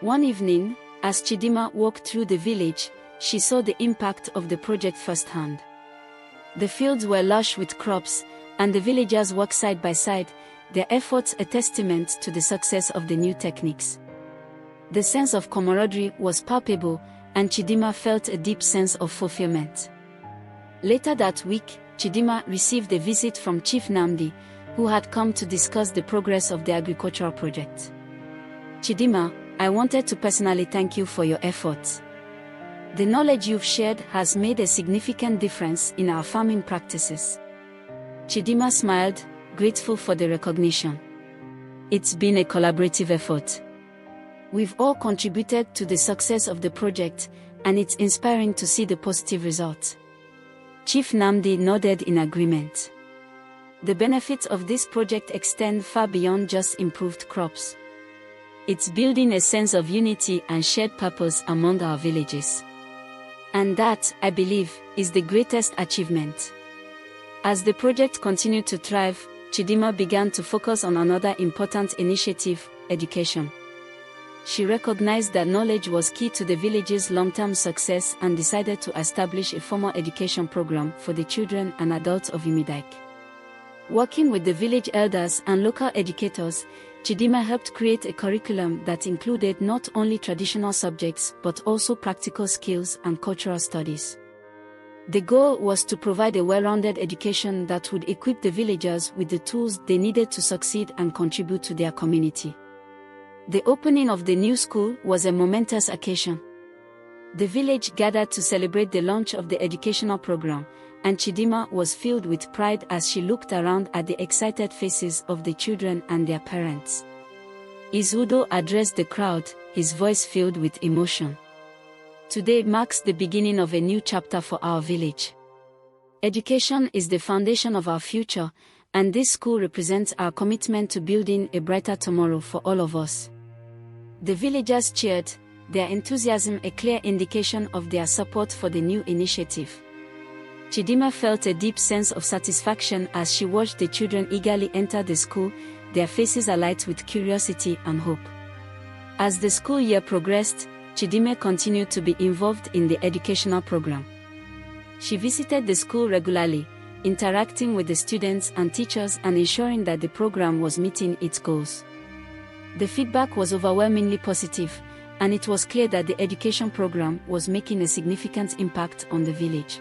[SPEAKER 1] One evening, as Chidimma walked through the village, she saw the impact of the project firsthand. The fields were lush with crops, and the villagers worked side by side, their efforts a testament to the success of the new techniques. The sense of camaraderie was palpable, and Chidimma felt a deep sense of fulfillment. Later that week, Chidimma received a visit from Chief Nnamdi, who had come to discuss the progress of the agricultural project. Chidimma, I wanted to personally thank you for your efforts. The knowledge you've shared has made a significant difference in our farming practices. Chidimma smiled, grateful for the recognition. It's been a collaborative effort. We've all contributed to the success of the project, and it's inspiring to see the positive results. Chief Nnamdi nodded in agreement. The benefits of this project extend far beyond just improved crops. It's building a sense of unity and shared purpose among our villages. And that, I believe, is the greatest achievement. As the project continued to thrive, Chidimma began to focus on another important initiative, education. She recognized that knowledge was key to the village's long-term success and decided to establish a formal education program for the children and adults of Umidike. Working with the village elders and local educators, Chidimma helped create a curriculum that included not only traditional subjects but also practical skills and cultural studies. The goal was to provide a well-rounded education that would equip the villagers with the tools they needed to succeed and contribute to their community. The opening of the new school was a momentous occasion. The village gathered to celebrate the launch of the educational program, and Chidimma was filled with pride as she looked around at the excited faces of the children and their parents. Udo addressed the crowd, his voice filled with emotion. Today marks the beginning of a new chapter for our village. Education is the foundation of our future, and this school represents our commitment to building a brighter tomorrow for all of us. The villagers cheered, their enthusiasm a clear indication of their support for the new initiative. Chidimma felt a deep sense of satisfaction as she watched the children eagerly enter the school, their faces alight with curiosity and hope. As the school year progressed, Chidimma continued to be involved in the educational program. She visited the school regularly, interacting with the students and teachers and ensuring that the program was meeting its goals. The feedback was overwhelmingly positive, and it was clear that the education program was making a significant impact on the village.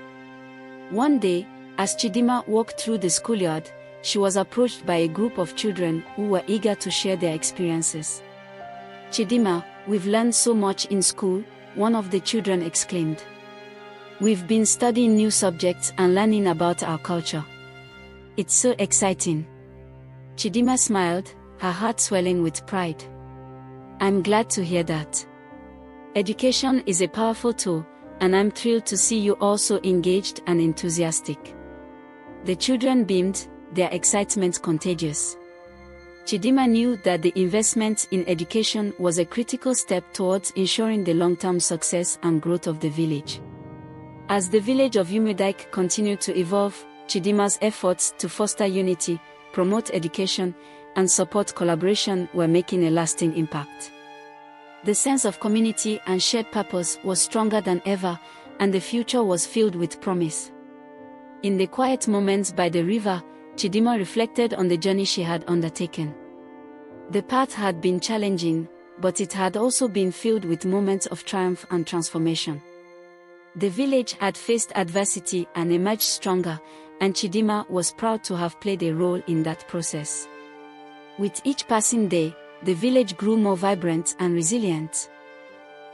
[SPEAKER 1] One day, as Chidimma walked through the schoolyard, she was approached by a group of children who were eager to share their experiences. "Chidimma, we've learned so much in school," one of the children exclaimed. "We've been studying new subjects and learning about our culture. It's so exciting." Chidimma smiled, her heart swelling with pride. "I'm glad to hear that. Education is a powerful tool, and I'm thrilled to see you all so engaged and enthusiastic." The children beamed, their excitement contagious. Chidimma knew that the investment in education was a critical step towards ensuring the long-term success and growth of the village. As the village of Umudike continued to evolve, Chidimma's efforts to foster unity, promote education, and support collaboration were making a lasting impact. The sense of community and shared purpose was stronger than ever, and the future was filled with promise. In the quiet moments by the river, Chidimma reflected on the journey she had undertaken. The path had been challenging, but it had also been filled with moments of triumph and transformation. The village had faced adversity and emerged stronger, and Chidimma was proud to have played a role in that process. With each passing day, the village grew more vibrant and resilient.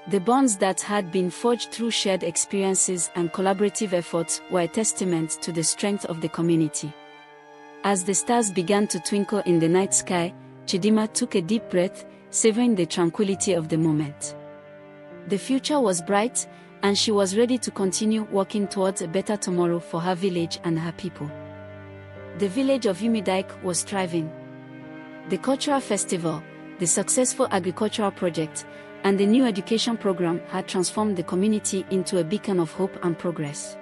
[SPEAKER 1] The bonds that had been forged through shared experiences and collaborative efforts were a testament to the strength of the community. As the stars began to twinkle in the night sky, Chidimma took a deep breath, savoring the tranquility of the moment. The future was bright, and she was ready to continue working towards a better tomorrow for her village and her people. The village of Umudike was thriving. The cultural festival, the successful agricultural project, and the new education program had transformed the community into a beacon of hope and progress.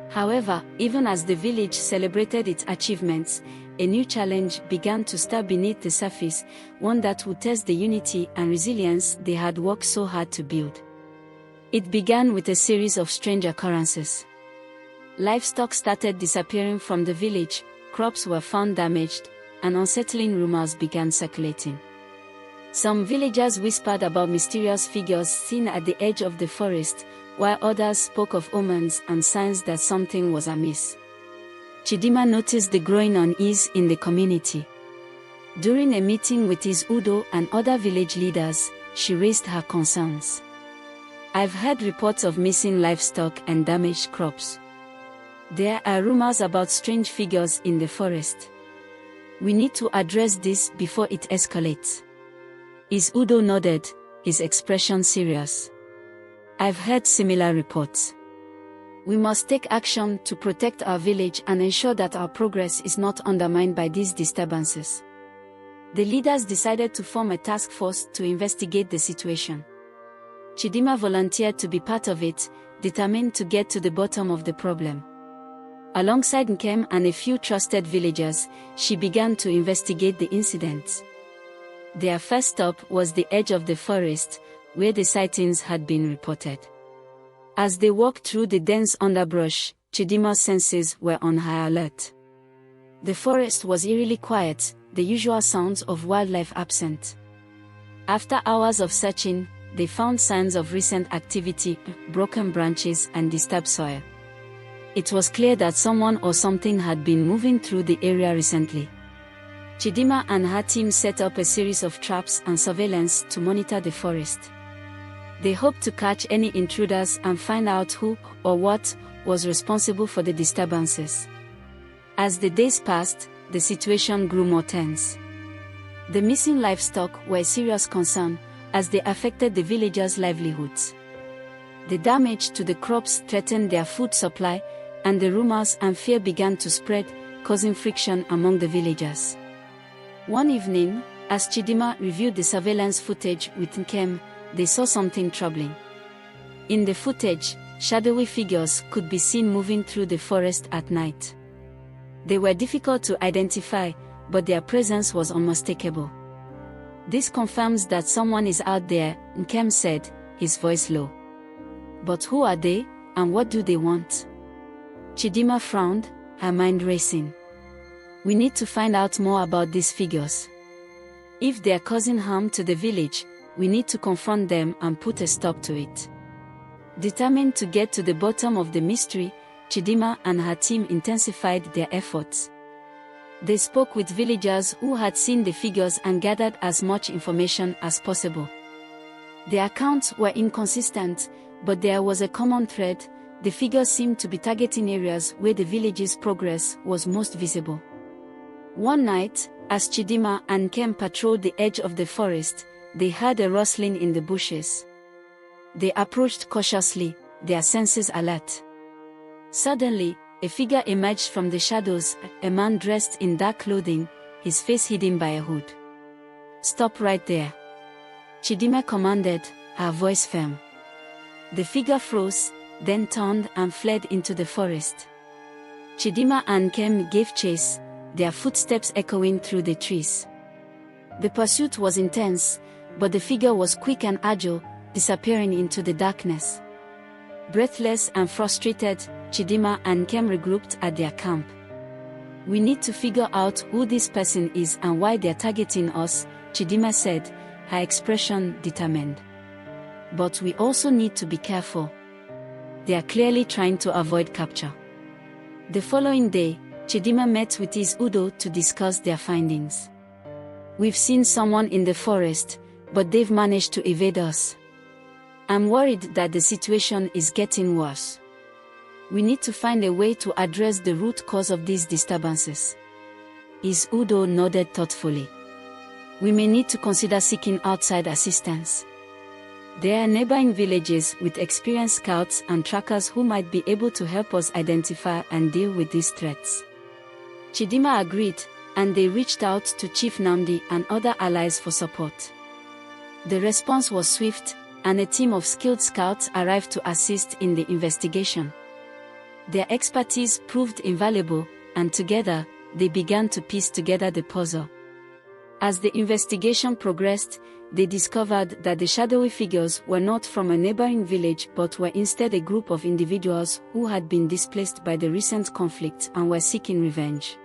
[SPEAKER 1] However, even as the village celebrated its achievements, a new challenge began to stir beneath the surface, one that would test the unity and resilience they had worked so hard to build. It began with a series of strange occurrences. Livestock started disappearing from the village, crops were found damaged, and unsettling rumors began circulating. Some villagers whispered about mysterious figures seen at the edge of the forest, while others spoke of omens and signs that something was amiss. Chidimma noticed the growing unease in the community. During a meeting with Udo and other village leaders, she raised her concerns. "I've heard reports of missing livestock and damaged crops. There are rumors about strange figures in the forest. We need to address this before it escalates." Udo nodded, his expression serious. "I've heard similar reports. We must take action to protect our village and ensure that our progress is not undermined by these disturbances." The leaders decided to form a task force to investigate the situation. Chidimma volunteered to be part of it, determined to get to the bottom of the problem. Alongside Nkem and a few trusted villagers, she began to investigate the incidents. Their first stop was the edge of the forest, where the sightings had been reported. As they walked through the dense underbrush, Chidimma's senses were on high alert. The forest was eerily quiet, the usual sounds of wildlife absent. After hours of searching, they found signs of recent activity, broken branches and disturbed soil. It was clear that someone or something had been moving through the area recently. Chidimma and her team set up a series of traps and surveillance to monitor the forest. They hoped to catch any intruders and find out who or what was responsible for the disturbances. As the days passed, the situation grew more tense. The missing livestock were a serious concern, as they affected the villagers' livelihoods. The damage to the crops threatened their food supply, and the rumors and fear began to spread, causing friction among the villagers. One evening, as Chidimma reviewed the surveillance footage with Nkem, they saw something troubling. In the footage, shadowy figures could be seen moving through the forest at night. They were difficult to identify, but their presence was unmistakable. "This confirms that someone is out there," Nkem said, his voice low. "But who are they, and what do they want?" Chidimma frowned, her mind racing. "We need to find out more about these figures. If they are causing harm to the village, we need to confront them and put a stop to it." Determined to get to the bottom of the mystery, Chidimma and her team intensified their efforts. They spoke with villagers who had seen the figures and gathered as much information as possible. Their accounts were inconsistent, but there was a common thread: the figures seemed to be targeting areas where the village's progress was most visible. One night, as Chidimma and Kem patrolled the edge of the forest, they heard a rustling in the bushes. They approached cautiously, their senses alert. Suddenly, a figure emerged from the shadows, a man dressed in dark clothing, his face hidden by a hood. "Stop right there," Chidimma commanded, her voice firm. The figure froze, then turned and fled into the forest. Chidimma and Kem gave chase, their footsteps echoing through the trees. The pursuit was intense, but the figure was quick and agile, disappearing into the darkness. Breathless and frustrated, Chidimma and Kem regrouped at their camp. "We need to figure out who this person is and why they're targeting us," Chidimma said, her expression determined. "But we also need to be careful. They are clearly trying to avoid capture." The following day, Chidimma met with his Udo to discuss their findings. "We've seen someone in the forest, but they've managed to evade us. I'm worried that the situation is getting worse. We need to find a way to address the root cause of these disturbances." His Udo nodded thoughtfully. "We may need to consider seeking outside assistance. There are neighboring villages with experienced scouts and trackers who might be able to help us identify and deal with these threats." Chidimma agreed, and they reached out to Chief Namdi and other allies for support. The response was swift, and a team of skilled scouts arrived to assist in the investigation. Their expertise proved invaluable, and together, they began to piece together the puzzle. As the investigation progressed, they discovered that the shadowy figures were not from a neighboring village but were instead a group of individuals who had been displaced by the recent conflict and were seeking revenge.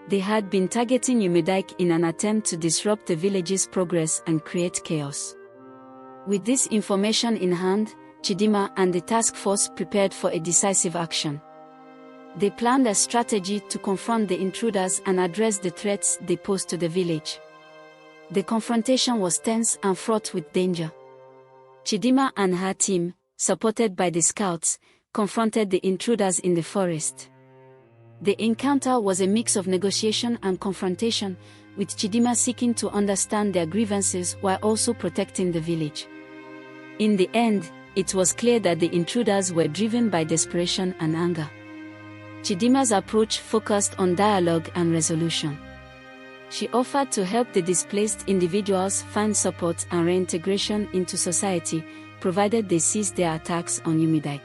[SPEAKER 1] They had been targeting Umidike in an attempt to disrupt the village's progress and create chaos. With this information in hand, Chidimma and the task force prepared for a decisive action. They planned a strategy to confront the intruders and address the threats they posed to the village. The confrontation was tense and fraught with danger. Chidimma and her team, supported by the scouts, confronted the intruders in the forest. The encounter was a mix of negotiation and confrontation, with Chidimma seeking to understand their grievances while also protecting the village. In the end, it was clear that the intruders were driven by desperation and anger. Chidimma's approach focused on dialogue and resolution. She offered to help the displaced individuals find support and reintegration into society, provided they ceased their attacks on Umidike.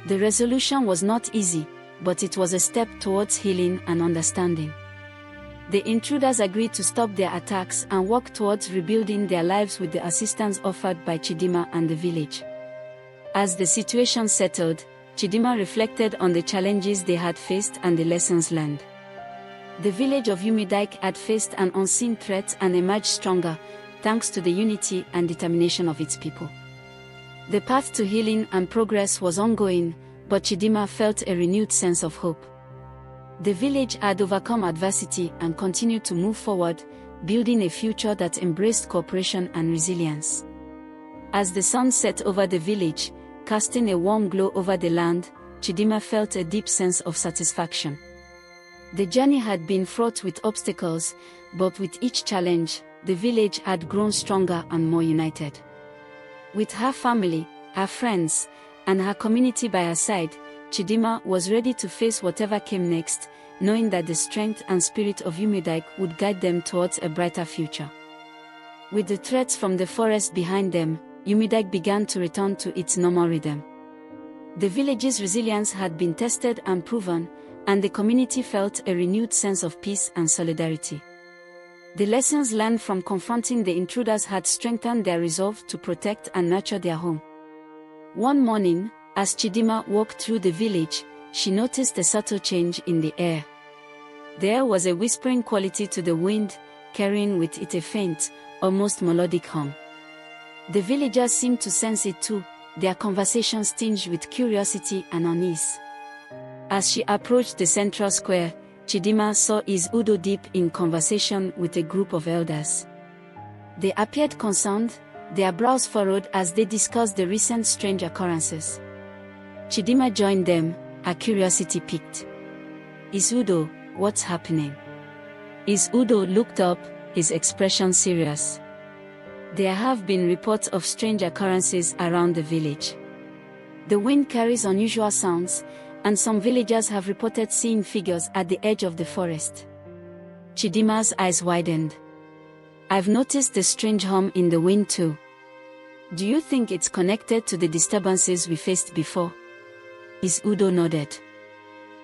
[SPEAKER 1] The resolution was not easy, but it was a step towards healing and understanding. The intruders agreed to stop their attacks and work towards rebuilding their lives with the assistance offered by Chidimma and the village. As the situation settled, Chidimma reflected on the challenges they had faced and the lessons learned. The village of Umidike had faced an unseen threat and emerged stronger, thanks to the unity and determination of its people. The path to healing and progress was ongoing, but Chidimma felt a renewed sense of hope. The village had overcome adversity and continued to move forward, building a future that embraced cooperation and resilience. As the sun set over the village, casting a warm glow over the land, Chidimma felt a deep sense of satisfaction. The journey had been fraught with obstacles, but with each challenge, the village had grown stronger and more united. With her family, her friends, and her community by her side, Chidimma was ready to face whatever came next, knowing that the strength and spirit of Umidike would guide them towards a brighter future. With the threats from the forest behind them, Umidike began to return to its normal rhythm. The village's resilience had been tested and proven, and the community felt a renewed sense of peace and solidarity. The lessons learned from confronting the intruders had strengthened their resolve to protect and nurture their home. One morning, as Chidimma walked through the village, she noticed a subtle change in the air. There was a whispering quality to the wind, carrying with it a faint, almost melodic hum. The villagers seemed to sense it too, their conversations tinged with curiosity and unease. As she approached the central square, Chidimma saw Is Udo deep in conversation with a group of elders. They appeared concerned, their brows furrowed as they discussed the recent strange occurrences. Chidimma joined them, her curiosity piqued. Is Udo, what's happening? Is Udo looked up, his expression serious. There have been reports of strange occurrences around the village. The wind carries unusual sounds, and some villagers have reported seeing figures at the edge of the forest. Chidimma's eyes widened. I've noticed the strange hum in the wind too. Do you think it's connected to the disturbances we faced before? Is Udo nodded.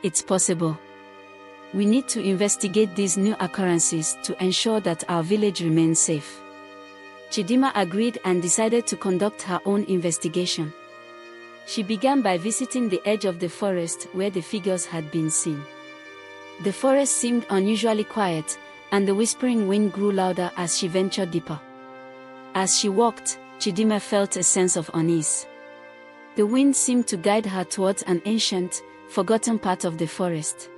[SPEAKER 1] It's possible. We need to investigate these new occurrences to ensure that our village remains safe. Chidimma agreed and decided to conduct her own investigation. She began by visiting the edge of the forest where the figures had been seen. The forest seemed unusually quiet, and the whispering wind grew louder as she ventured deeper. As she walked, Chidimma felt a sense of unease. The wind seemed to guide her towards an ancient, forgotten part of the forest.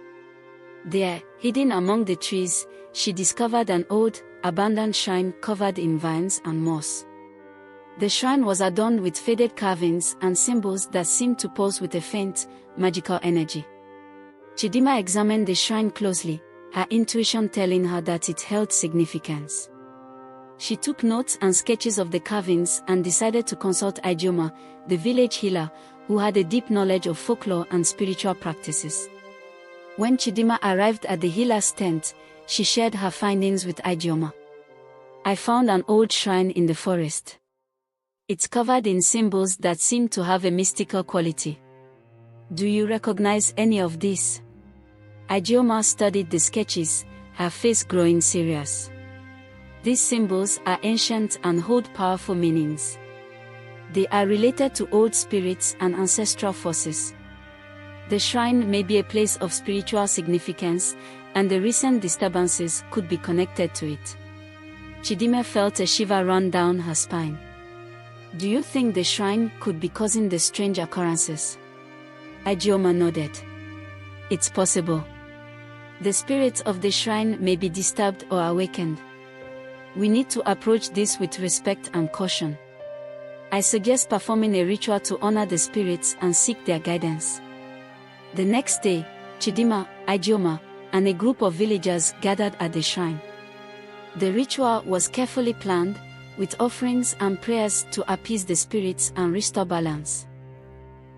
[SPEAKER 1] There, hidden among the trees, she discovered an old, abandoned shrine covered in vines and moss. The shrine was adorned with faded carvings and symbols that seemed to pulse with a faint, magical energy. Chidimma examined the shrine closely, her intuition telling her that it held significance. She took notes and sketches of the carvings and decided to consult Ijeoma, the village healer, who had a deep knowledge of folklore and spiritual practices. When Chidimma arrived at the healer's tent, she shared her findings with Ijeoma. I found an old shrine in the forest. It's covered in symbols that seem to have a mystical quality. Do you recognize any of these? Ijeoma studied the sketches, her face growing serious. These symbols are ancient and hold powerful meanings. They are related to old spirits and ancestral forces. The shrine may be a place of spiritual significance, and the recent disturbances could be connected to it. Chidimma felt a shiver run down her spine. Do you think the shrine could be causing the strange occurrences? Ijeoma nodded. It's possible. The spirits of the shrine may be disturbed or awakened. We need to approach this with respect and caution. I suggest performing a ritual to honor the spirits and seek their guidance. The next day, Chidimma, Ijeoma, and a group of villagers gathered at the shrine. The ritual was carefully planned, with offerings and prayers to appease the spirits and restore balance.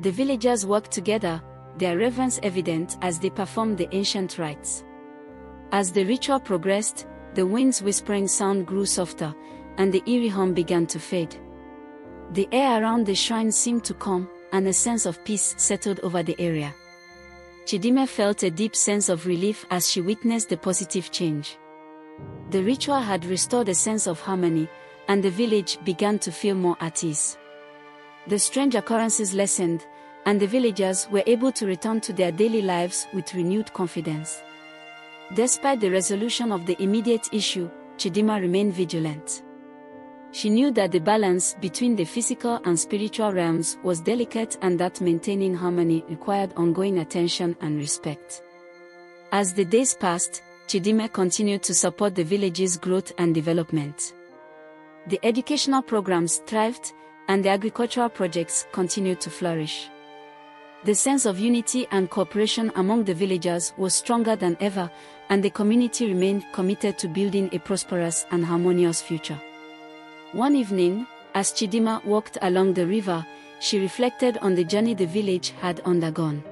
[SPEAKER 1] The villagers worked together, their reverence evident as they performed the ancient rites. As the ritual progressed, the wind's whispering sound grew softer, and the eerie hum began to fade. The air around the shrine seemed to calm, and a sense of peace settled over the area. Chidimma felt a deep sense of relief as she witnessed the positive change. The ritual had restored a sense of harmony, and the village began to feel more at ease. The strange occurrences lessened, and the villagers were able to return to their daily lives with renewed confidence. Despite the resolution of the immediate issue, Chidimma remained vigilant. She knew that the balance between the physical and spiritual realms was delicate and that maintaining harmony required ongoing attention and respect. As the days passed, Chidimma continued to support the village's growth and development. The educational programs thrived, and the agricultural projects continued to flourish. The sense of unity and cooperation among the villagers was stronger than ever, and the community remained committed to building a prosperous and harmonious future. One evening, as Chidimma walked along the river, she reflected on the journey the village had undergone.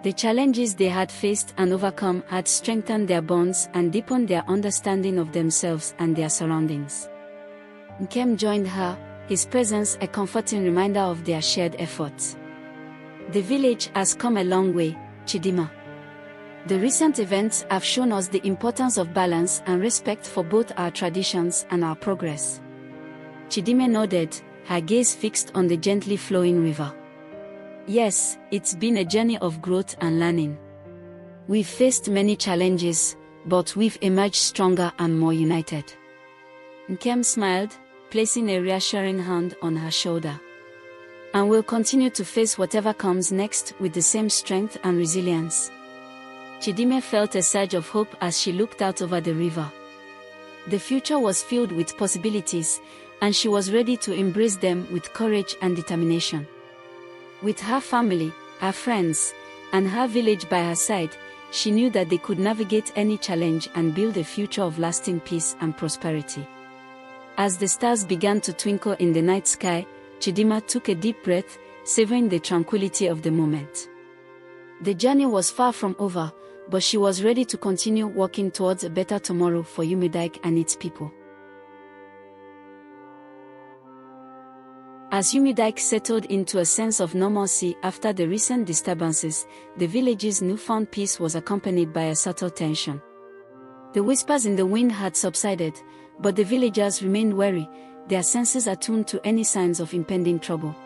[SPEAKER 1] The challenges they had faced and overcome had strengthened their bonds and deepened their understanding of themselves and their surroundings. Nkem joined her, his presence a comforting reminder of their shared efforts. The village has come a long way, Chidimma. The recent events have shown us the importance of balance and respect for both our traditions and our progress. Chidimma nodded, her gaze fixed on the gently flowing river. Yes, it's been a journey of growth and learning. We've faced many challenges, but we've emerged stronger and more united. Nkem smiled, placing a reassuring hand on her shoulder. And we'll continue to face whatever comes next with the same strength and resilience. Chidimma felt a surge of hope as she looked out over the river. The future was filled with possibilities, and she was ready to embrace them with courage and determination. With her family, her friends, and her village by her side, she knew that they could navigate any challenge and build a future of lasting peace and prosperity. As the stars began to twinkle in the night sky, Chidimma took a deep breath, savoring the tranquility of the moment. The journey was far from over, but she was ready to continue walking towards a better tomorrow for Umidike and its people. As Umidike settled into a sense of normalcy after the recent disturbances, the village's newfound peace was accompanied by a subtle tension. The whispers in the wind had subsided, but the villagers remained wary, their senses attuned to any signs of impending trouble.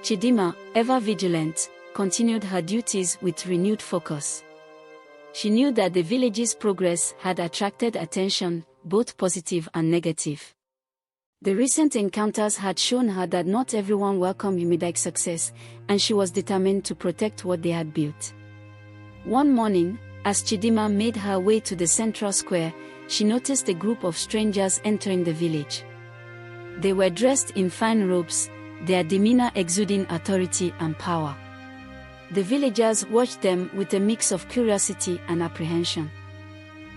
[SPEAKER 1] Chidimma, ever vigilant, continued her duties with renewed focus. She knew that the village's progress had attracted attention, both positive and negative. The recent encounters had shown her that not everyone welcomed Umidike's success, and she was determined to protect what they had built. One morning, as Chidimma made her way to the central square, she noticed a group of strangers entering the village. They were dressed in fine robes, their demeanor exuding authority and power. The villagers watched them with a mix of curiosity and apprehension.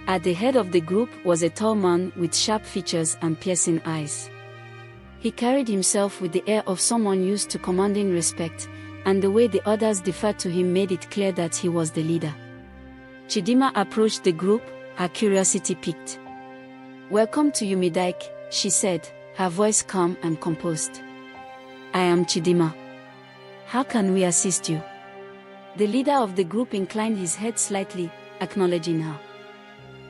[SPEAKER 1] At the head of the group was a tall man with sharp features and piercing eyes. He carried himself with the air of someone used to commanding respect, and the way the others deferred to him made it clear that he was the leader. Chidimma approached the group, her curiosity piqued. "Welcome to Umidike," she said, her voice calm and composed. "I am Chidimma. How can we assist you?" The leader of the group inclined his head slightly, acknowledging her.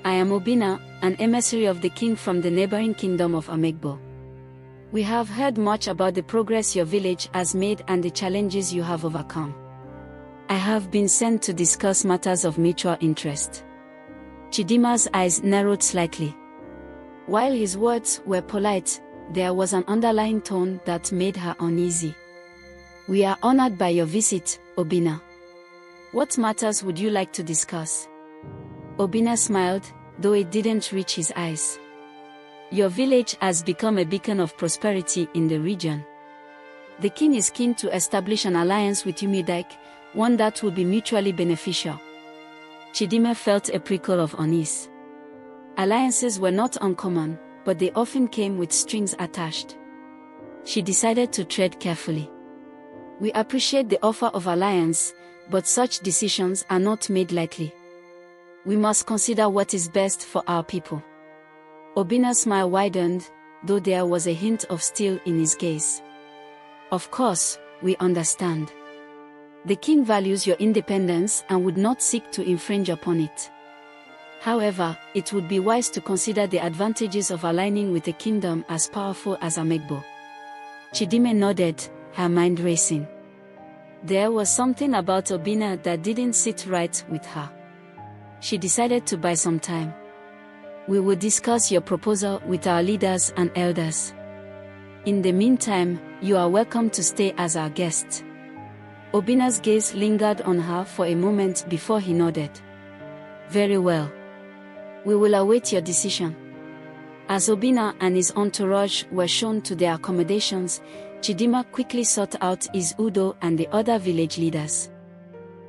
[SPEAKER 1] "I am Obina, an emissary of the king from the neighboring kingdom of Amegbo. We have heard much about the progress your village has made and the challenges you have overcome. I have been sent to discuss matters of mutual interest." Chidimma's eyes narrowed slightly. While his words were polite, there was an underlying tone that made her uneasy. "We are honored by your visit, Obina. What matters would you like to discuss?" Obina smiled, though it didn't reach his eyes. "Your village has become a beacon of prosperity in the region. The king is keen to establish an alliance with Umidike, one that will be mutually beneficial." Chidimma felt a prickle of unease. Alliances were not uncommon, but they often came with strings attached. She decided to tread carefully. "We appreciate the offer of alliance, but such decisions are not made lightly. We must consider what is best for our people." Obina's smile widened, though there was a hint of steel in his gaze. "Of course, we understand. The king values your independence and would not seek to infringe upon it. However, it would be wise to consider the advantages of aligning with a kingdom as powerful as Amegbo." Chidimma nodded, her mind racing. There was something about Obina that didn't sit right with her. She decided to buy some time. We will discuss your proposal with our leaders and elders. In the meantime, you are welcome to stay as our guest." Obina's gaze lingered on her for a moment before he nodded. "Very well. We will await your decision." As Obina and his entourage were shown to their accommodations, Chidimma quickly sought out his Udo and the other village leaders.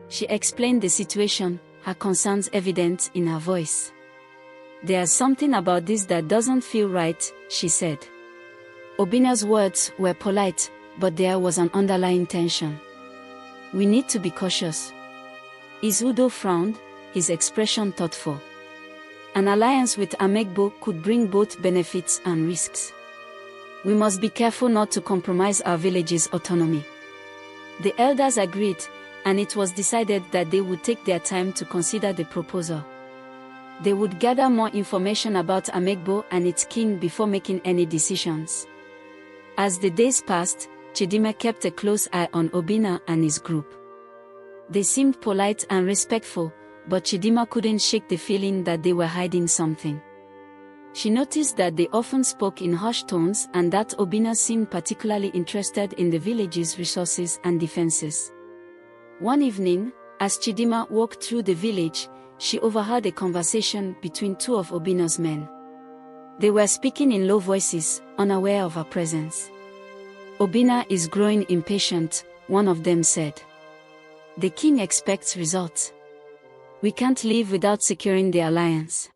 [SPEAKER 1] She explained the situation, her concerns evident in her voice. "There's something about this that doesn't feel right," she said. Obina's words were polite, but there was an underlying tension. "We need to be cautious." His Udo frowned, his expression thoughtful. An alliance with Amegbo could bring both benefits and risks. "We must be careful not to compromise our village's autonomy." The elders agreed, and it was decided that they would take their time to consider the proposal. They would gather more information about Amegbo and its king before making any decisions. As the days passed, Chidimma kept a close eye on Obina and his group. They seemed polite and respectful, but Chidimma couldn't shake the feeling that they were hiding something. She noticed that they often spoke in hushed tones and that Obina seemed particularly interested in the village's resources and defenses. One evening, as Chidimma walked through the village, she overheard a conversation between two of Obina's men. They were speaking in low voices, unaware of her presence. "Obina is growing impatient," one of them said. "The king expects results. We can't leave without securing the alliance."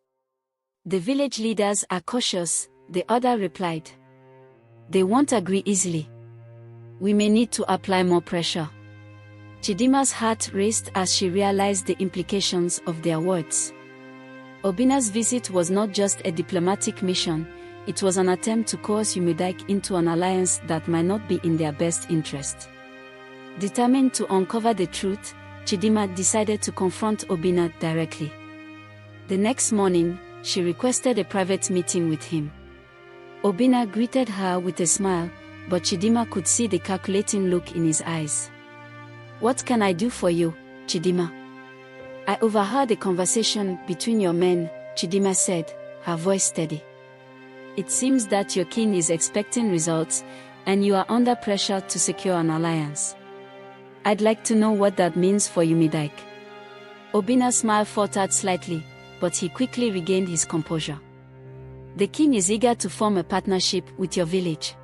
[SPEAKER 1] "The village leaders are cautious," the other replied. "They won't agree easily. We may need to apply more pressure." Chidimma's heart raced as she realized the implications of their words. Obina's visit was not just a diplomatic mission, it was an attempt to coerce Umudike into an alliance that might not be in their best interest. Determined to uncover the truth, Chidimma decided to confront Obina directly. The next morning, she requested a private meeting with him. Obina greeted her with a smile, but Chidimma could see the calculating look in his eyes. "What can I do for you, Chidimma?" "I overheard a conversation between your men," Chidimma said, her voice steady. "It seems that your king is expecting results, and you are under pressure to secure an alliance. I'd like to know what that means for Umudike." Obina's smile faltered slightly, but he quickly regained his composure. "The king is eager to form a partnership with your village.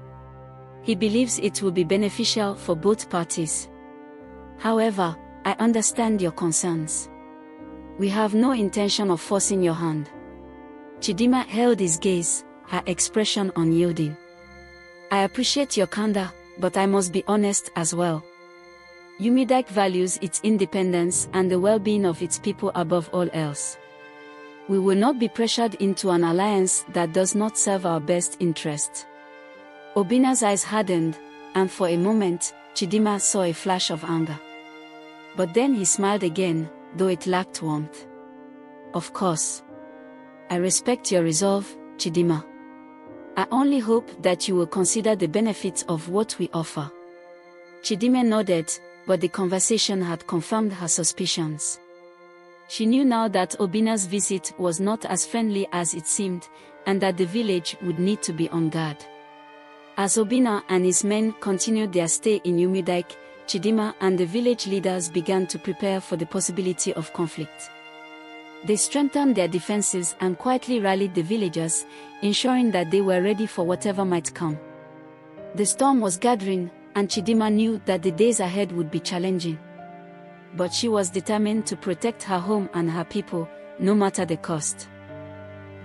[SPEAKER 1] He believes it will be beneficial for both parties. However, I understand your concerns. We have no intention of forcing your hand." Chidimma held his gaze, her expression unyielding. "I appreciate your candor, but I must be honest as well. Umudike values its independence and the well-being of its people above all else. We will not be pressured into an alliance that does not serve our best interests." Obina's eyes hardened, and for a moment, Chidimma saw a flash of anger. But then he smiled again, though it lacked warmth. "Of course. I respect your resolve, Chidimma. I only hope that you will consider the benefits of what we offer." Chidimma nodded, but the conversation had confirmed her suspicions. She knew now that Obina's visit was not as friendly as it seemed, and that the village would need to be on guard. As Obina and his men continued their stay in Umudike, Chidimma and the village leaders began to prepare for the possibility of conflict. They strengthened their defenses and quietly rallied the villagers, ensuring that they were ready for whatever might come. The storm was gathering, and Chidimma knew that the days ahead would be challenging. But she was determined to protect her home and her people, no matter the cost.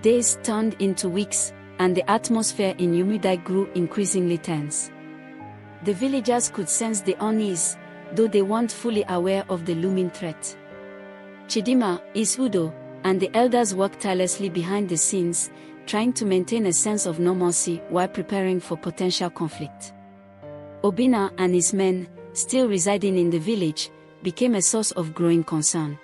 [SPEAKER 1] Days turned into weeks, and the atmosphere in Umudike grew increasingly tense. The villagers could sense the unease, though they weren't fully aware of the looming threat. Chidimma, Isudo, and the elders worked tirelessly behind the scenes, trying to maintain a sense of normalcy while preparing for potential conflict. Obina and his men, still residing in the village, became a source of growing concern.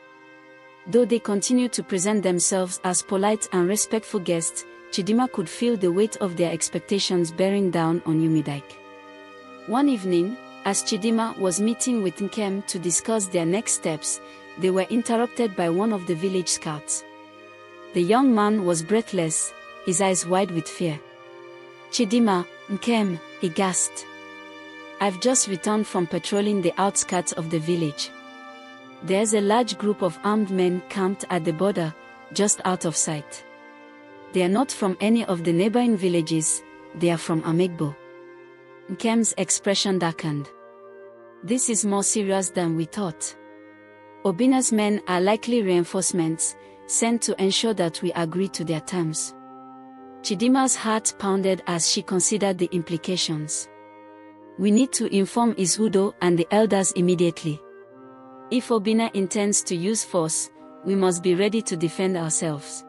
[SPEAKER 1] Though they continued to present themselves as polite and respectful guests, Chidimma could feel the weight of their expectations bearing down on Umudike. One evening, as Chidimma was meeting with Nkem to discuss their next steps, they were interrupted by one of the village scouts. The young man was breathless, his eyes wide with fear. "Chidimma, Nkem," he gasped. "I've just returned from patrolling the outskirts of the village. There's a large group of armed men camped at the border, just out of sight. They are not from any of the neighboring villages, they are from Igbo." Nkem's expression darkened. "This is more serious than we thought. Obina's men are likely reinforcements, sent to ensure that we agree to their terms." Chidimma's heart pounded as she considered the implications. "We need to inform Izudo and the elders immediately. If Obina intends to use force, we must be ready to defend ourselves."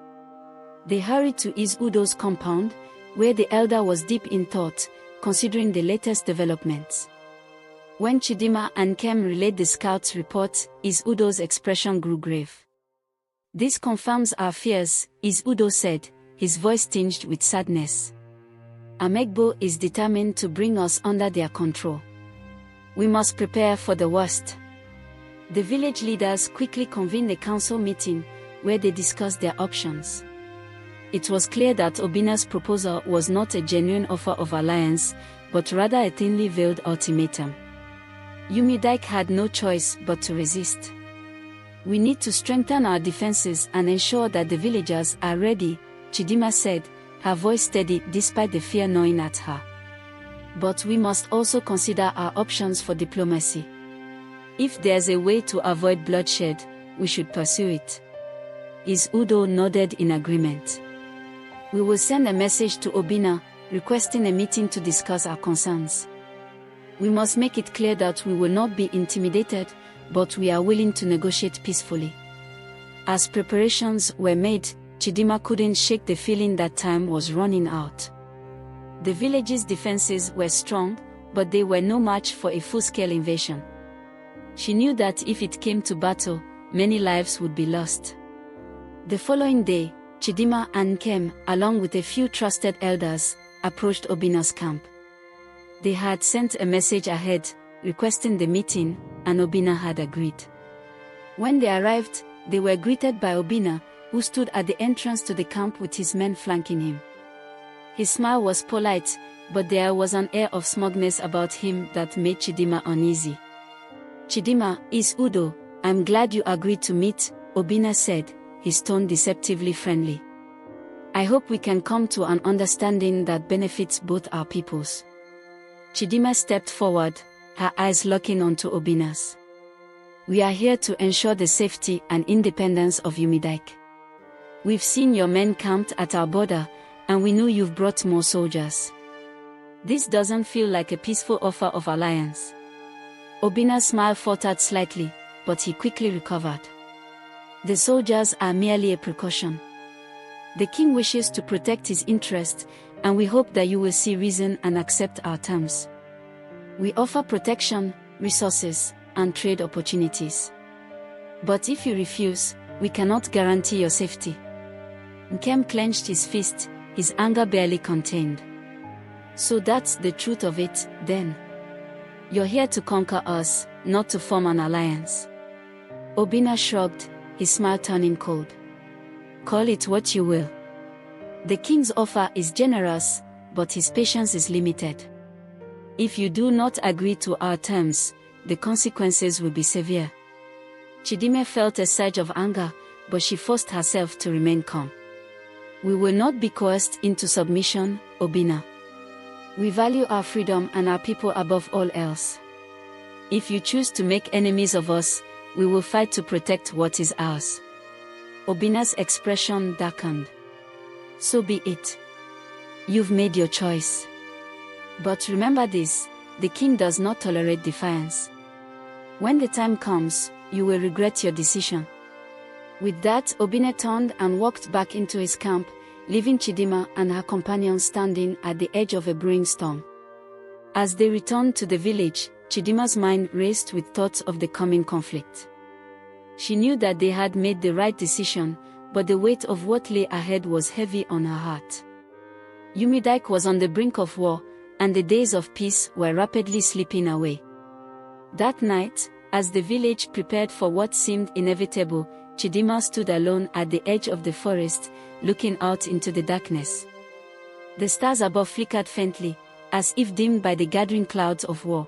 [SPEAKER 1] They hurried to Izudo's compound, where the elder was deep in thought, considering the latest developments. When Chidimma and Nkem relayed the scout's report, Izudo's expression grew grave. "This confirms our fears," Izudo said, his voice tinged with sadness. "Amegbo is determined to bring us under their control. We must prepare for the worst." The village leaders quickly convened a council meeting, where they discussed their options. It was clear that Obina's proposal was not a genuine offer of alliance, but rather a thinly veiled ultimatum. Yumidike had no choice but to resist. "We need to strengthen our defenses and ensure that the villagers are ready," Chidimma said, her voice steady despite the fear gnawing at her. "But we must also consider our options for diplomacy. If there's a way to avoid bloodshed, we should pursue it." Izudo nodded in agreement. "We will send a message to Obina, requesting a meeting to discuss our concerns. We must make it clear that we will not be intimidated, but we are willing to negotiate peacefully." As preparations were made, Chidimma couldn't shake the feeling that time was running out. The village's defenses were strong, but they were no match for a full-scale invasion. She knew that if it came to battle, many lives would be lost. The following day, Chidimma and Nkem, along with a few trusted elders, approached Obina's camp. They had sent a message ahead, requesting the meeting, and Obina had agreed. When they arrived, they were greeted by Obina, who stood at the entrance to the camp with his men flanking him. His smile was polite, but there was an air of smugness about him that made Chidimma uneasy. "Chidimma, Izudo, I'm glad you agreed to meet," Obina said, his tone deceptively friendly. "I hope we can come to an understanding that benefits both our peoples." Chidimma stepped forward, her eyes locking onto Obina's. "We are here to ensure the safety and independence of Yumidike. We've seen your men camped at our border, and we know you've brought more soldiers. This doesn't feel like a peaceful offer of alliance." Obina's smile faltered slightly, but he quickly recovered. "The soldiers are merely a precaution. The king wishes to protect his interests, and we hope that you will see reason and accept our terms. We offer protection, resources, and trade opportunities. But if you refuse, we cannot guarantee your safety." Nkem clenched his fist, his anger barely contained. "So that's the truth of it, then? You're here to conquer us, not to form an alliance." Obina shrugged, his smile turning cold. "Call it what you will. The king's offer is generous, but his patience is limited. If you do not agree to our terms, the consequences will be severe." Chidimma felt a surge of anger, but she forced herself to remain calm. "We will not be coerced into submission, Obina. We value our freedom and our people above all else. If you choose to make enemies of us, we will fight to protect what is ours." Obina's expression darkened. "So be it. You've made your choice. But remember this, the king does not tolerate defiance. When the time comes, you will regret your decision." With that, Obina turned and walked back into his camp, leaving Chidimma and her companions standing at the edge of a brewing storm. As they returned to the village, Chidimma's mind raced with thoughts of the coming conflict. She knew that they had made the right decision, but the weight of what lay ahead was heavy on her heart. Yumidike was on the brink of war, and the days of peace were rapidly slipping away. That night, as the village prepared for what seemed inevitable, Chidimma stood alone at the edge of the forest, looking out into the darkness. The stars above flickered faintly, as if dimmed by the gathering clouds of war.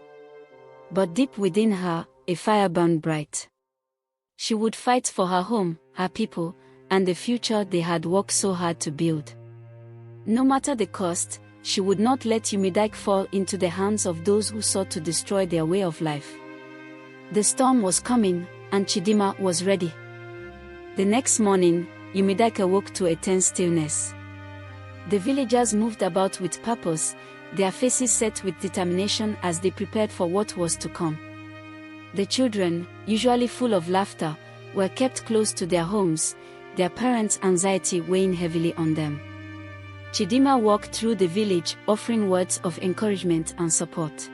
[SPEAKER 1] But deep within her, a fire burned bright. She would fight for her home, her people, and the future they had worked so hard to build. No matter the cost, she would not let Umidike fall into the hands of those who sought to destroy their way of life. The storm was coming, and Chidimma was ready. The next morning, Umidike awoke to a tense stillness. The villagers moved about with purpose, their faces set with determination as they prepared for what was to come. The children, usually full of laughter, were kept close to their homes, their parents' anxiety weighing heavily on them. Chidimma walked through the village, offering words of encouragement and support.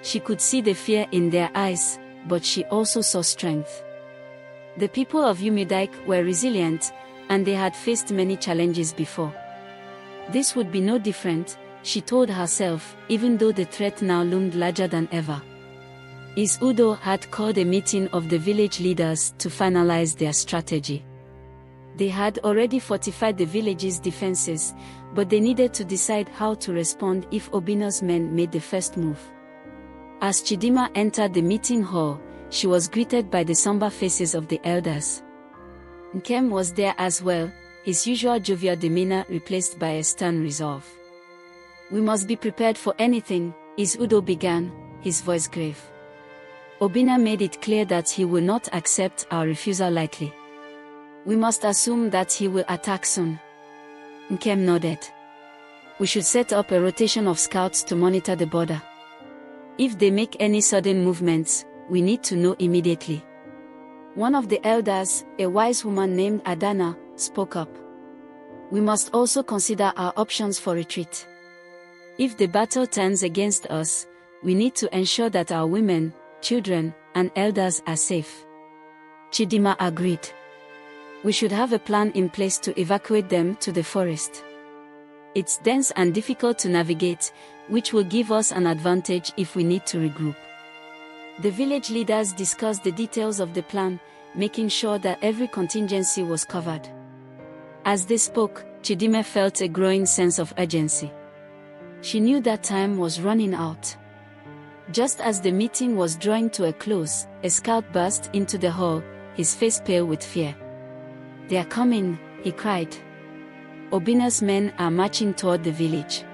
[SPEAKER 1] She could see the fear in their eyes, but she also saw strength. The people of Umidike were resilient, and they had faced many challenges before. This would be no different, she told herself, even though the threat now loomed larger than ever. Udo had called a meeting of the village leaders to finalize their strategy. They had already fortified the village's defenses, but they needed to decide how to respond if Obina's men made the first move. As Chidimma entered the meeting hall, she was greeted by the somber faces of the elders. Nkem was there as well, his usual jovial demeanor replaced by a stern resolve. "We must be prepared for anything," Udo began, his voice grave. Obina made it clear that he will not accept our refusal lightly. "We must assume that he will attack soon." Nkem nodded. "We should set up a rotation of scouts to monitor the border. If they make any sudden movements, we need to know immediately." One of the elders, a wise woman named Adana, spoke up. "We must also consider our options for retreat. If the battle turns against us, we need to ensure that our women, children, and elders are safe." Chidimma agreed. "We should have a plan in place to evacuate them to the forest. It's dense and difficult to navigate, which will give us an advantage if we need to regroup." The village leaders discussed the details of the plan, making sure that every contingency was covered. As they spoke, Chidimma felt a growing sense of urgency. She knew that time was running out. Just as the meeting was drawing to a close, a scout burst into the hall, his face pale with fear. "They are coming," he cried. "Obina's men are marching toward the village.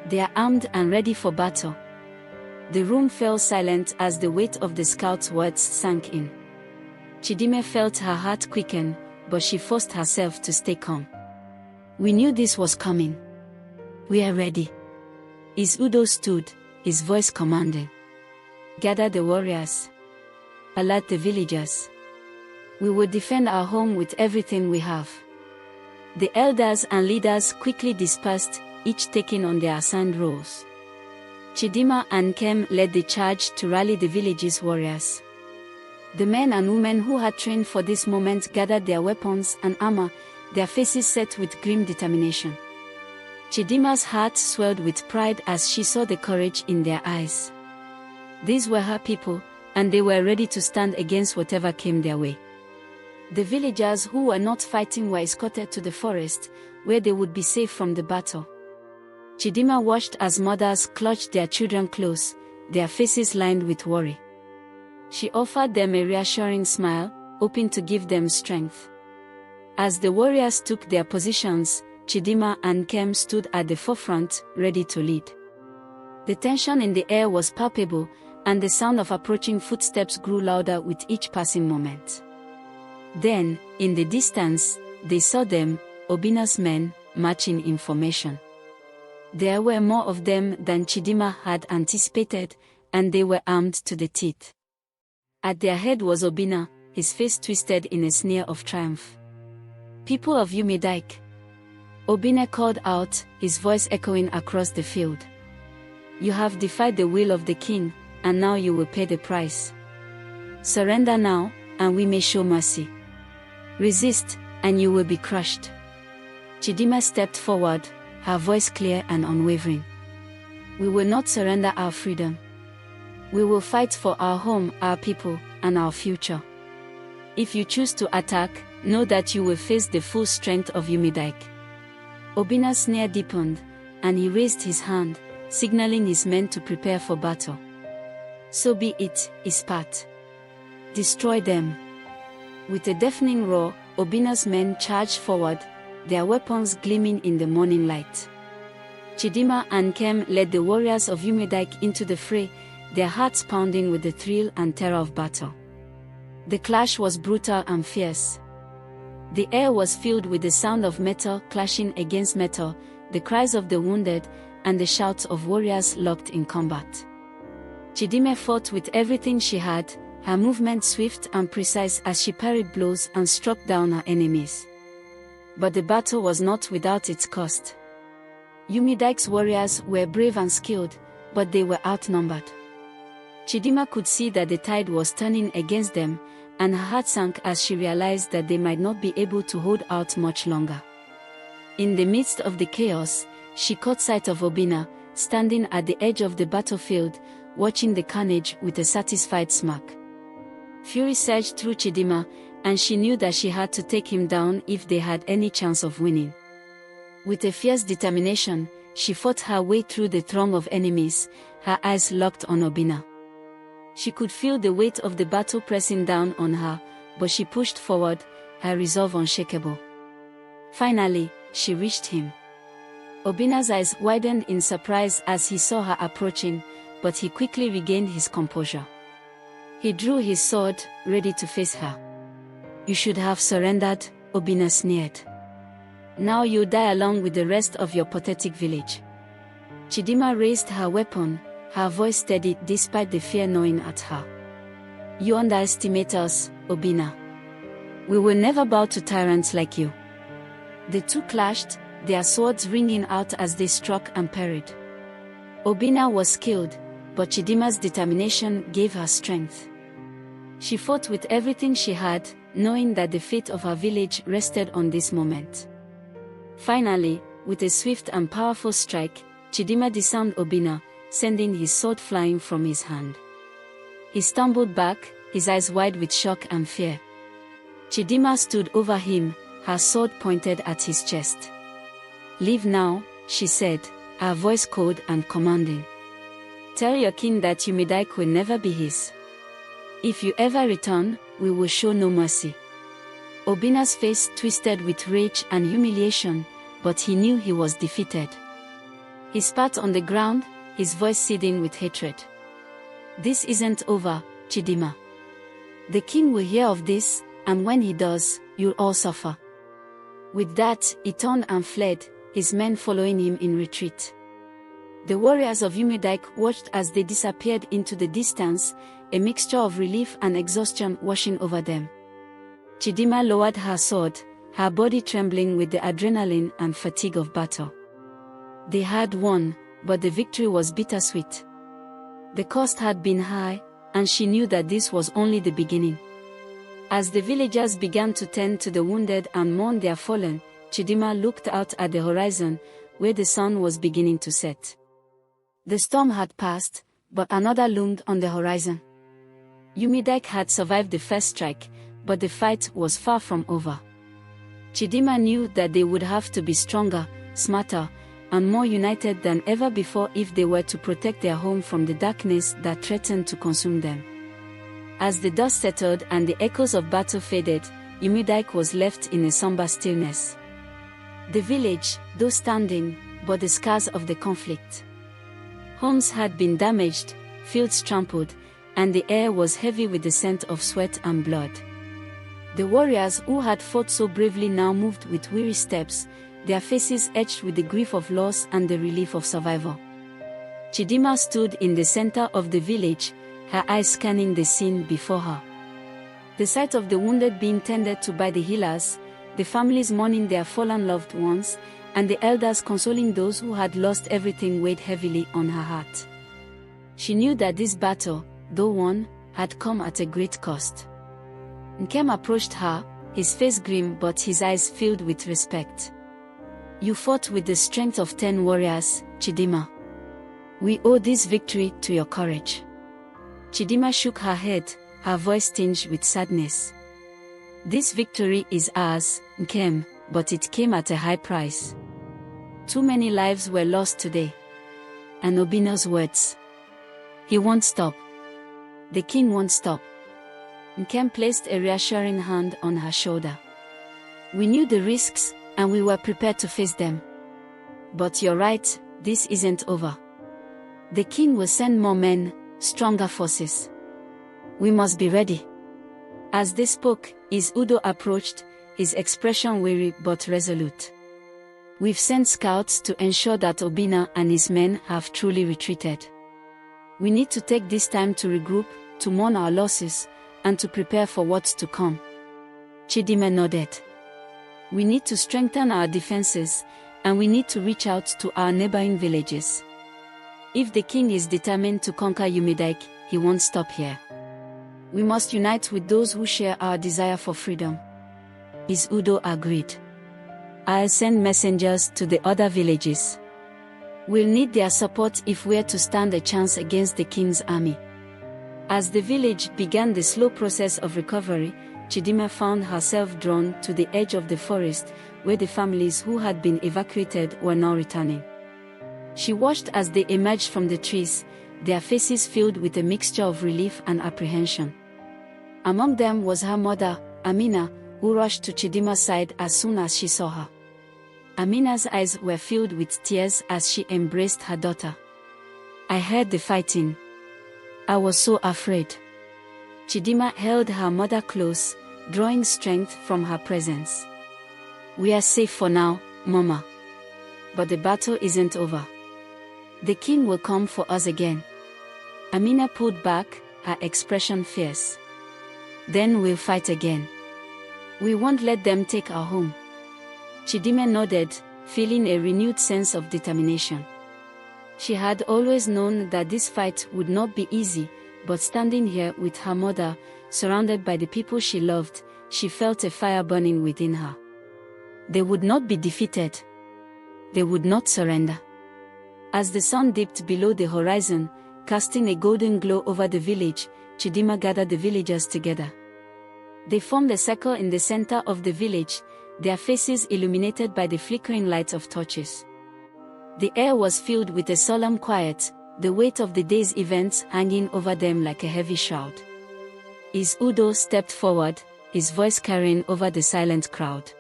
[SPEAKER 1] They are armed and ready for battle." The room fell silent as the weight of the scout's words sank in. Chidimma felt her heart quicken, but she forced herself to stay calm. "We knew this was coming. We are ready." Udo stood, his voice commanding. "Gather the warriors. Alert the villagers. We will defend our home with everything we have." The elders and leaders quickly dispersed, each taking on their assigned roles. Chidimma and Nkem led the charge to rally the village's warriors. The men and women who had trained for this moment gathered their weapons and armor, their faces set with grim determination. Chidimma's heart swelled with pride as she saw the courage in their eyes. These were her people, and they were ready to stand against whatever came their way. The villagers who were not fighting were escorted to the forest, where they would be safe from the battle. Chidimma watched as mothers clutched their children close, their faces lined with worry. She offered them a reassuring smile, hoping to give them strength. As the warriors took their positions, Chidimma and Nkem stood at the forefront, ready to lead. The tension in the air was palpable, and the sound of approaching footsteps grew louder with each passing moment. Then, in the distance, they saw them, Obina's men, marching in formation. There were more of them than Chidimma had anticipated, and they were armed to the teeth. At their head was Obina, his face twisted in a sneer of triumph. "People of Umidike," Obina called out, his voice echoing across the field. "You have defied the will of the king, and now you will pay the price. Surrender now, and we may show mercy. Resist, and you will be crushed." Chidimma stepped forward, her voice clear and unwavering. "We will not surrender our freedom. We will fight for our home, our people, and our future." If you choose to attack, know that you will face the full strength of Yumidike." Obina's sneer deepened, and he raised his hand, signaling his men to prepare for battle. "So be it," he spat. "Destroy them." With a deafening roar, Obina's men charged forward, their weapons gleaming in the morning light. Chidimma and Kem led the warriors of Yumidike into the fray, their hearts pounding with the thrill and terror of battle. The clash was brutal and fierce. The air was filled with the sound of metal clashing against metal, the cries of the wounded, and the shouts of warriors locked in combat. Chidimma fought with everything she had, her movement swift and precise as she parried blows and struck down her enemies. But the battle was not without its cost. Yumidike's warriors were brave and skilled, but they were outnumbered. Chidimma could see that the tide was turning against them, and her heart sank as she realized that they might not be able to hold out much longer. In the midst of the chaos, she caught sight of Obina, standing at the edge of the battlefield, watching the carnage with a satisfied smirk. Fury surged through Chidimma, and she knew that she had to take him down if they had any chance of winning. With a fierce determination, she fought her way through the throng of enemies, her eyes locked on Obina. She could feel the weight of the battle pressing down on her, but she pushed forward, her resolve unshakable. Finally, she reached him. Obina's eyes widened in surprise as he saw her approaching, but he quickly regained his composure. He drew his sword, ready to face her. "You should have surrendered," Obina sneered. "Now you'll die along with the rest of your pathetic village." Chidimma raised her weapon, her voice steady despite the fear gnawing at her. "You underestimate us, Obina. We will never bow to tyrants like you." The two clashed, their swords ringing out as they struck and parried. Obina was skilled, but Chidimma's determination gave her strength. She fought with everything she had, knowing that the fate of her village rested on this moment. Finally, with a swift and powerful strike, Chidimma disarmed Obina, sending his sword flying from his hand. He stumbled back, his eyes wide with shock and fear. Chidimma stood over him, her sword pointed at his chest. "Leave now," she said, her voice cold and commanding. "Tell your king that Yumidike will never be his. If you ever return, we will show no mercy." Obina's face twisted with rage and humiliation, but he knew he was defeated. He spat on the ground, his voice seething with hatred. "This isn't over, Chidimma. The king will hear of this, and when he does, you'll all suffer." With that, he turned and fled, his men following him in retreat. The warriors of Yumidike watched as they disappeared into the distance, a mixture of relief and exhaustion washing over them. Chidimma lowered her sword, her body trembling with the adrenaline and fatigue of battle. They had won, but the victory was bittersweet. The cost had been high, and she knew that this was only the beginning. As the villagers began to tend to the wounded and mourn their fallen, Chidimma looked out at the horizon, where the sun was beginning to set. The storm had passed, but another loomed on the horizon. Yumidike had survived the first strike, but the fight was far from over. Chidimma knew that they would have to be stronger, smarter, and more united than ever before if they were to protect their home from the darkness that threatened to consume them. As the dust settled and the echoes of battle faded, Yumidike was left in a somber stillness. The village, though standing, bore the scars of the conflict. Homes had been damaged, fields trampled, and the air was heavy with the scent of sweat and blood. The warriors who had fought so bravely now moved with weary steps, their faces etched with the grief of loss and the relief of survival. Chidimma stood in the center of the village, her eyes scanning the scene before her. The sight of the wounded being tended to by the healers, the families mourning their fallen loved ones, and the elders consoling those who had lost everything weighed heavily on her heart. She knew that this battle, though won, had come at a great cost. Nkem approached her, his face grim but his eyes filled with respect. "You fought with the strength of 10 warriors, Chidimma. We owe this victory to your courage." Chidimma shook her head, her voice tinged with sadness. This victory is ours, Nkem, but it came at a high price. Too many lives were lost today. And Obina's words. He won't stop. The king won't stop. Nkem placed a reassuring hand on her shoulder. We knew the risks, and we were prepared to face them. But you're right, this isn't over. The king will send more men, stronger forces. We must be ready. As they spoke, his Udo approached, his expression weary but resolute. We've sent scouts to ensure that Obina and his men have truly retreated. We need to take this time to regroup, to mourn our losses, and to prepare for what's to come. Chidimma nodded. We need to strengthen our defenses, and we need to reach out to our neighboring villages. If the king is determined to conquer Umidike, he won't stop here. We must unite with those who share our desire for freedom. His Udo agreed. I'll send messengers to the other villages. We'll need their support if we're to stand a chance against the king's army. As the village began the slow process of recovery, Chidimma found herself drawn to the edge of the forest, where the families who had been evacuated were now returning. She watched as they emerged from the trees, their faces filled with a mixture of relief and apprehension. Among them was her mother, Amina, who rushed to Chidimma's side as soon as she saw her. Amina's eyes were filled with tears as she embraced her daughter. I heard the fighting. I was so afraid. Chidimma held her mother close, drawing strength from her presence. We are safe for now, Mama. But the battle isn't over. The king will come for us again. Amina pulled back, her expression fierce. Then we'll fight again. We won't let them take our home. Chidimma nodded, feeling a renewed sense of determination. She had always known that this fight would not be easy, but standing here with her mother, surrounded by the people she loved, she felt a fire burning within her. They would not be defeated. They would not surrender. As the sun dipped below the horizon, casting a golden glow over the village, Chidimma gathered the villagers together. They formed a circle in the center of the village, their faces illuminated by the flickering lights of torches. The air was filled with a solemn quiet, the weight of the day's events hanging over them like a heavy shroud. His Udo stepped forward, his voice carrying over the silent crowd.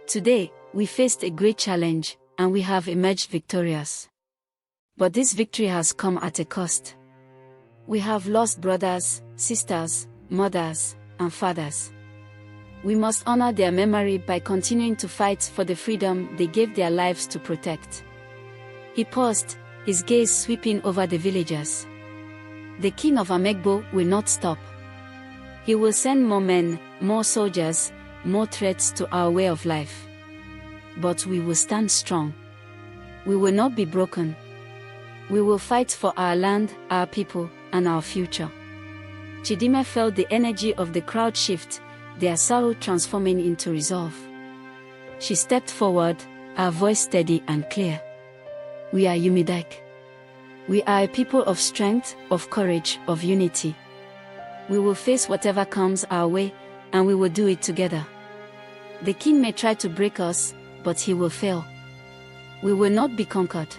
[SPEAKER 1] Today, we faced a great challenge, and we have emerged victorious. But this victory has come at a cost. We have lost brothers, sisters, mothers, and fathers. We must honor their memory by continuing to fight for the freedom they gave their lives to protect. He paused, his gaze sweeping over the villagers. The king of Amegbo will not stop. He will send more men, more soldiers, more threats to our way of life. But we will stand strong. We will not be broken. We will fight for our land, our people, and our future. Chidimma felt the energy of the crowd shift, their sorrow transforming into resolve. She stepped forward, her voice steady and clear. We are Umidike. We are a people of strength, of courage, of unity. We will face whatever comes our way, and we will do it together. The king may try to break us, but he will fail. We will not be conquered.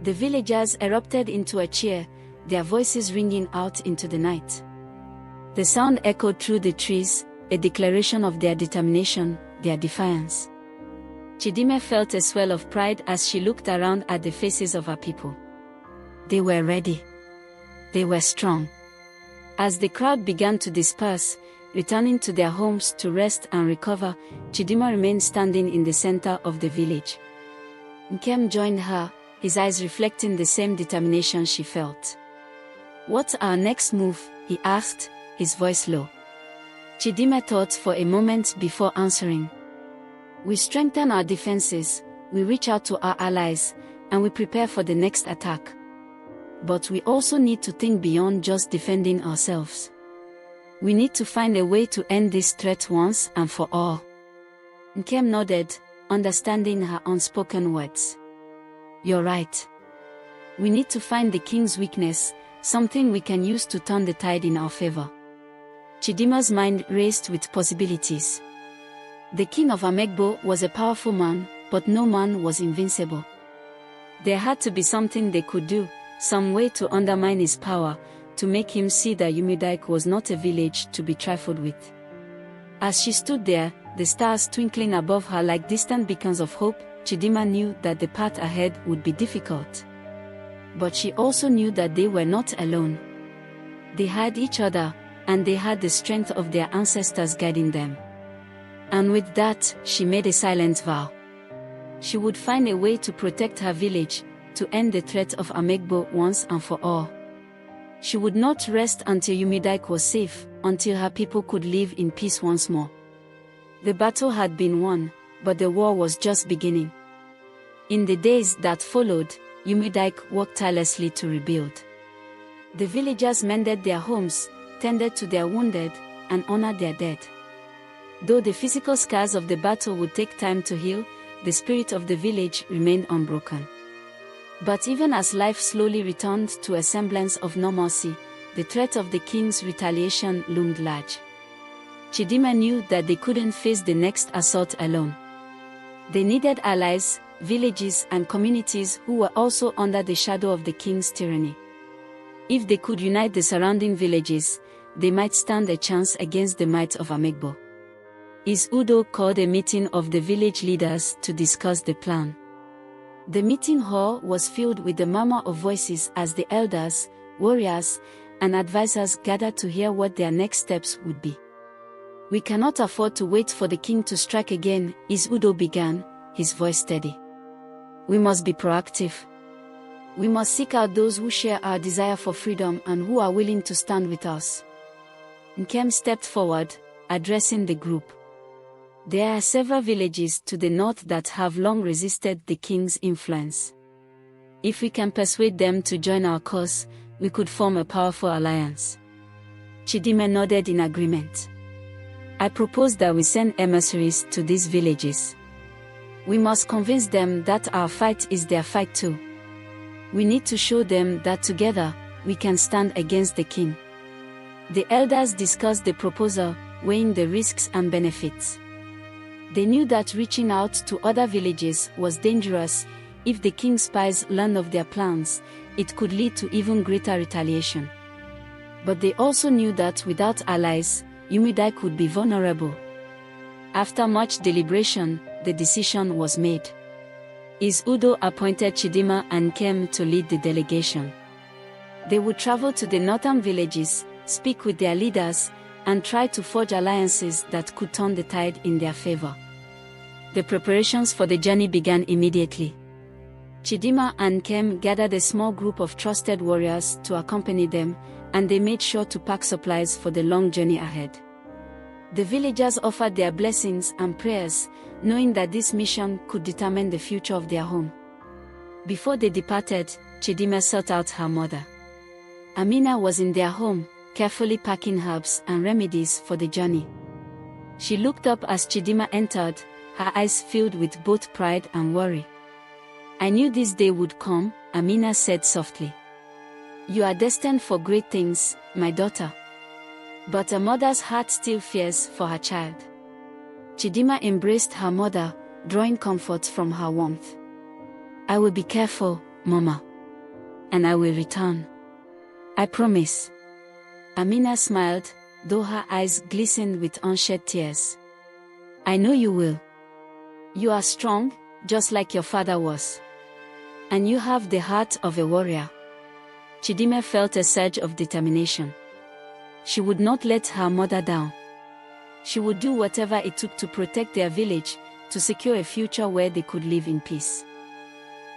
[SPEAKER 1] The villagers erupted into a cheer, their voices ringing out into the night. The sound echoed through the trees, a declaration of their determination, their defiance. Chidimma felt a swell of pride as she looked around at the faces of her people. They were ready. They were strong. As the crowd began to disperse, returning to their homes to rest and recover, Chidimma remained standing in the center of the village. Nkem joined her, his eyes reflecting the same determination she felt. What's our next move? He asked, his voice low. Chidimma thought for a moment before answering. We strengthen our defenses, we reach out to our allies, and we prepare for the next attack. But we also need to think beyond just defending ourselves. We need to find a way to end this threat once and for all. Nkem nodded, understanding her unspoken words. You're right. We need to find the king's weakness, something we can use to turn the tide in our favor. Chidimma's mind raced with possibilities. The king of Amegbo was a powerful man, but no man was invincible. There had to be something they could do, some way to undermine his power, to make him see that Umidike was not a village to be trifled with. As she stood there, the stars twinkling above her like distant beacons of hope, Chidimma knew that the path ahead would be difficult. But she also knew that they were not alone. They had each other, and they had the strength of their ancestors guiding them. And with that, she made a silent vow. She would find a way to protect her village, to end the threat of Amegbo once and for all. She would not rest until Umidike was safe, until her people could live in peace once more. The battle had been won, but the war was just beginning. In the days that followed, Umidike worked tirelessly to rebuild. The villagers mended their homes, tended to their wounded, and honored their dead. Though the physical scars of the battle would take time to heal, the spirit of the village remained unbroken. But even as life slowly returned to a semblance of normalcy, the threat of the king's retaliation loomed large. Chidimma knew that they couldn't face the next assault alone. They needed allies, villages and communities who were also under the shadow of the king's tyranny. If they could unite the surrounding villages, they might stand a chance against the might of Amegbo. Udo called a meeting of the village leaders to discuss the plan. The meeting hall was filled with the murmur of voices as the elders, warriors, and advisors gathered to hear what their next steps would be. "We cannot afford to wait for the king to strike again," Udo began, his voice steady. "We must be proactive. We must seek out those who share our desire for freedom and who are willing to stand with us." Nkem stepped forward, addressing the group. "There are several villages to the north that have long resisted the king's influence. If we can persuade them to join our cause, we could form a powerful alliance." Chidimma nodded in agreement. "I propose that we send emissaries to these villages. We must convince them that our fight is their fight too. We need to show them that together, we can stand against the king." The elders discussed the proposal, weighing the risks and benefits. They knew that reaching out to other villages was dangerous. If the king's spies learned of their plans, it could lead to even greater retaliation. But they also knew that without allies, Umidike would be vulnerable. After much deliberation, the decision was made. Udo appointed Chidimma and Nkem to lead the delegation. They would travel to the northern villages, speak with their leaders, and try to forge alliances that could turn the tide in their favor. The preparations for the journey began immediately. Chidimma and Nkem gathered a small group of trusted warriors to accompany them, and they made sure to pack supplies for the long journey ahead. The villagers offered their blessings and prayers, knowing that this mission could determine the future of their home. Before they departed, Chidimma sought out her mother. Amina was in their home, carefully packing herbs and remedies for the journey. She looked up as Chidimma entered, her eyes filled with both pride and worry. "I knew this day would come," Amina said softly. "You are destined for great things, my daughter." But a mother's heart still fears for her child. Chidimma embraced her mother, drawing comfort from her warmth. "I will be careful, Mama. And I will return. I promise." Amina smiled, though her eyes glistened with unshed tears. "I know you will. You are strong, just like your father was. And you have the heart of a warrior." Chidimma felt a surge of determination. She would not let her mother down. She would do whatever it took to protect their village, to secure a future where they could live in peace.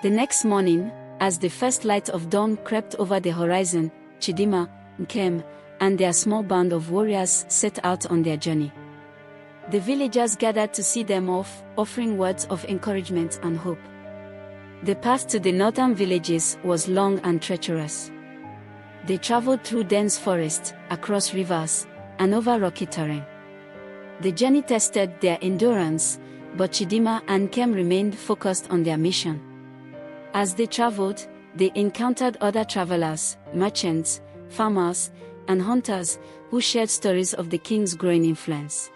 [SPEAKER 1] The next morning, as the first light of dawn crept over the horizon, Chidimma, Nkem, and their small band of warriors set out on their journey. The villagers gathered to see them off, offering words of encouragement and hope. The path to the northern villages was long and treacherous. They traveled through dense forests, across rivers, and over rocky terrain. The journey tested their endurance, but Chidimma and Nkem remained focused on their mission. As they traveled, they encountered other travelers, merchants, farmers, and hunters, who shared stories of the king's growing influence.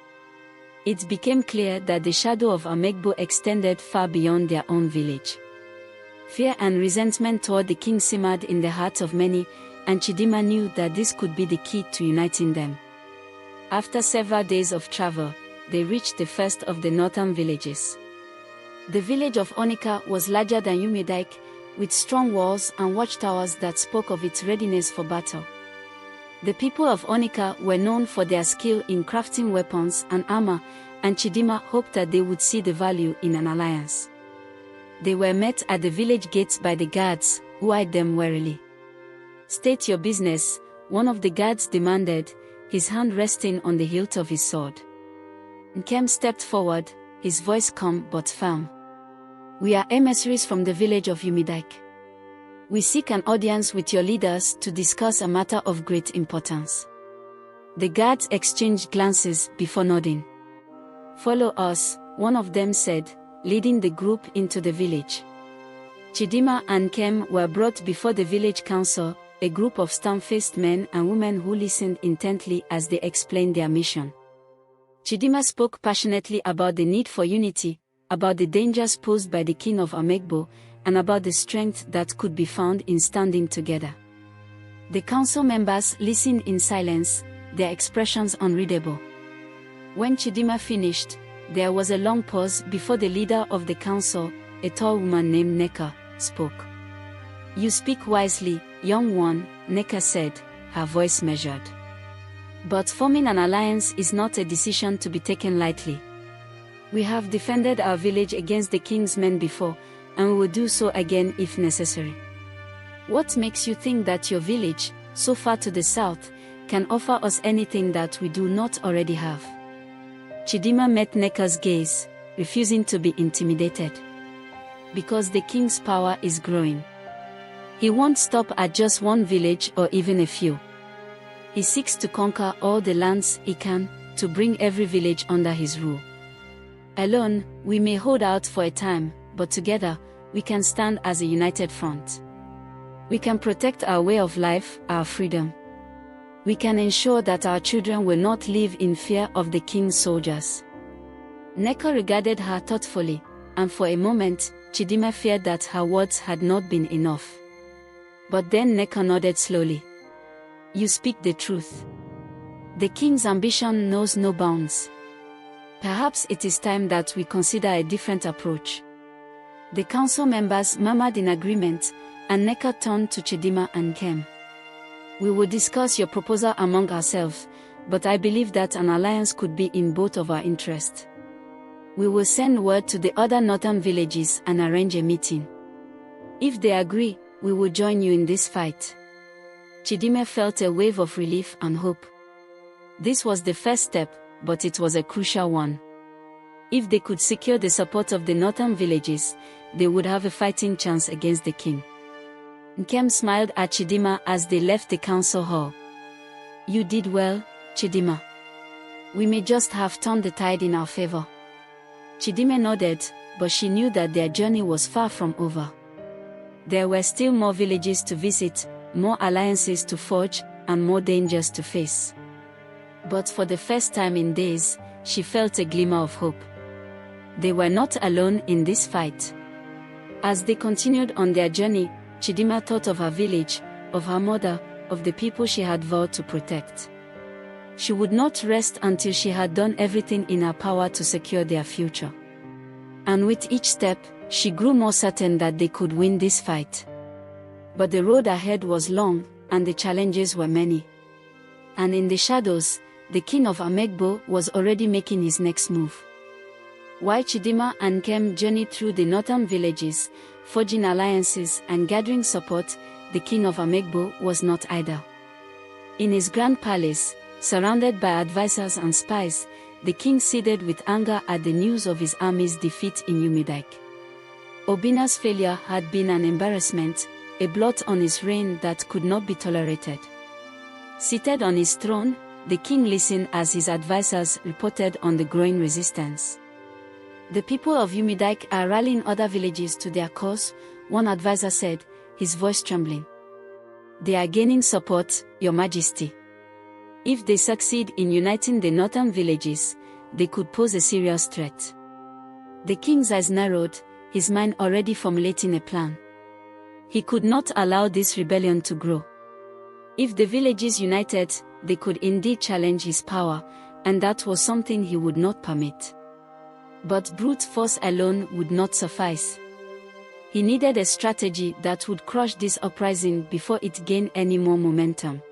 [SPEAKER 1] It became clear that the shadow of Amegbo extended far beyond their own village. Fear and resentment toward the king simmered in the hearts of many, and Chidimma knew that this could be the key to uniting them. After several days of travel, they reached the first of the northern villages. The village of Onika was larger than Umidike, with strong walls and watchtowers that spoke of its readiness for battle. The people of Onika were known for their skill in crafting weapons and armor, and Chidimma hoped that they would see the value in an alliance. They were met at the village gates by the guards, who eyed them warily. "State your business," one of the guards demanded, his hand resting on the hilt of his sword. Nkem stepped forward, his voice calm but firm. "We are emissaries from the village of Umidike. We seek an audience with your leaders to discuss a matter of great importance." The guards exchanged glances before nodding. "Follow us," one of them said, leading the group into the village. Chidimma and Nkem were brought before the village council, a group of stern-faced men and women who listened intently as they explained their mission. Chidimma spoke passionately about the need for unity, about the dangers posed by the king of Amegbo, and about the strength that could be found in standing together. The council members listened in silence, their expressions unreadable. When Chidimma finished, there was a long pause before the leader of the council, a tall woman named Neka, spoke. "You speak wisely, young one," Neka said, her voice measured. "But forming an alliance is not a decision to be taken lightly. We have defended our village against the king's men before, and we will do so again if necessary. What makes you think that your village, so far to the south, can offer us anything that we do not already have?" Chidimma met Neka's gaze, refusing to be intimidated. "Because the king's power is growing. He won't stop at just one village or even a few. He seeks to conquer all the lands he can, to bring every village under his rule. Alone, we may hold out for a time, but together, we can stand as a united front. We can protect our way of life, our freedom. We can ensure that our children will not live in fear of the king's soldiers." Neka regarded her thoughtfully, and for a moment, Chidimma feared that her words had not been enough. But then Neka nodded slowly. "You speak the truth. The king's ambition knows no bounds. Perhaps it is time that we consider a different approach." The council members murmured in agreement, and Neka turned to Chidimma and Nkem. "We will discuss your proposal among ourselves, but I believe that an alliance could be in both of our interests. We will send word to the other northern villages and arrange a meeting. If they agree, we will join you in this fight." Chidimma felt a wave of relief and hope. This was the first step, but it was a crucial one. If they could secure the support of the northern villages, they would have a fighting chance against the king. Nkem smiled at Chidimma as they left the council hall. "You did well, Chidimma. We may just have turned the tide in our favor." Chidimma nodded, but she knew that their journey was far from over. There were still more villages to visit, more alliances to forge, and more dangers to face. But for the first time in days, she felt a glimmer of hope. They were not alone in this fight. As they continued on their journey, Chidimma thought of her village, of her mother, of the people she had vowed to protect. She would not rest until she had done everything in her power to secure their future. And with each step, she grew more certain that they could win this fight. But the road ahead was long, and the challenges were many. And in the shadows, the king of Amegbo was already making his next move. While Chidimma and Nkem journeyed through the northern villages, forging alliances and gathering support, the king of Amegbo was not idle. In his grand palace, surrounded by advisors and spies, the king seethed with anger at the news of his army's defeat in Umidike. Obina's failure had been an embarrassment, a blot on his reign that could not be tolerated. Seated on his throne, the king listened as his advisors reported on the growing resistance. "The people of Umidike are rallying other villages to their cause," one advisor said, his voice trembling. "They are gaining support, Your Majesty. If they succeed in uniting the northern villages, they could pose a serious threat. The king's eyes narrowed, his mind already formulating a plan. He could not allow this rebellion to grow. If the villages united, they could indeed challenge his power, and that was something he would not permit. But brute force alone would not suffice. He needed a strategy that would crush this uprising before it gained any more momentum.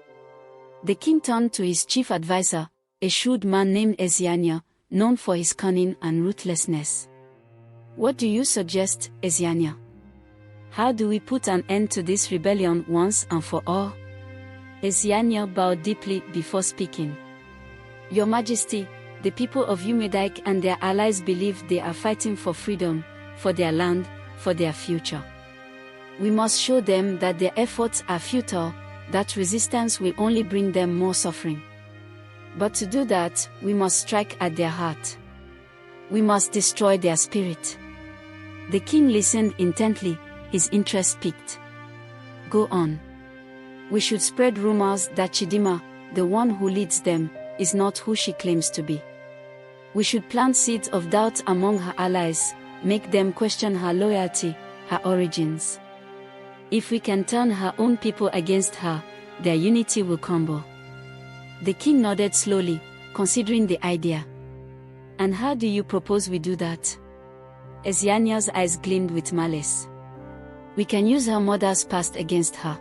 [SPEAKER 1] The king turned to his chief advisor, a shrewd man named Eziania, known for his cunning and ruthlessness. What do you suggest, Eziania? How do we put an end to this rebellion once and for all? Eziania bowed deeply before speaking. Your Majesty, the people of Umedike and their allies believe they are fighting for freedom, for their land, for their future. We must show them that their efforts are futile, that resistance will only bring them more suffering. But to do that, we must strike at their heart. We must destroy their spirit. The king listened intently, his interest piqued. Go on. We should spread rumors that Chidimma, the one who leads them, is not who she claims to be. We should plant seeds of doubt among her allies, make them question her loyalty, her origins. If we can turn her own people against her, their unity will crumble. The king nodded slowly, considering the idea. And how do you propose we do that? Eziania's eyes gleamed with malice. We can use her mother's past against her.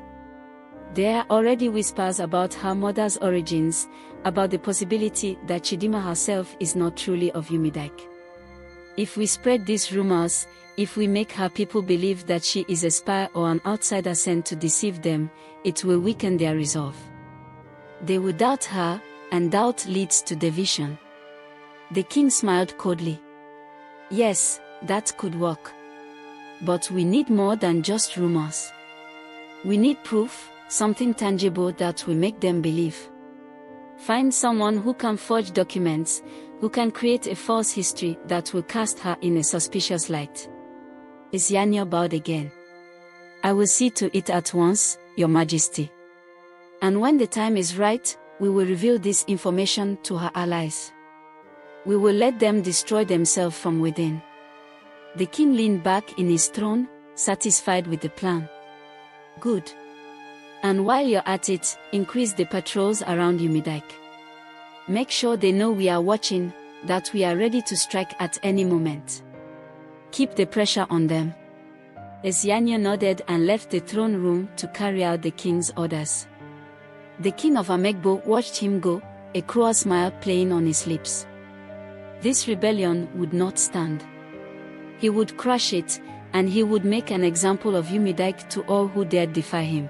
[SPEAKER 1] There are already whispers about her mother's origins, about the possibility that Chidimma herself is not truly of Umedike. If we spread these rumors, if we make her people believe that she is a spy or an outsider sent to deceive them, it will weaken their resolve. They will doubt her, and doubt leads to division. The king smiled coldly. Yes, that could work. But we need more than just rumors. We need proof, something tangible that will make them believe. Find someone who can forge documents, who can create a false history that will cast her in a suspicious light. Eziania bowed again. I will see to it at once, Your Majesty. And when the time is right, we will reveal this information to her allies. We will let them destroy themselves from within. The king leaned back in his throne, satisfied with the plan. Good. And while you're at it, increase the patrols around Umedike. Make sure they know we are watching, that we are ready to strike at any moment. Keep the pressure on them. Eziania nodded and left the throne room to carry out the king's orders. The king of Amegbo watched him go, a cruel smile playing on his lips. This rebellion would not stand. He would crush it, and he would make an example of Umedike to all who dared defy him.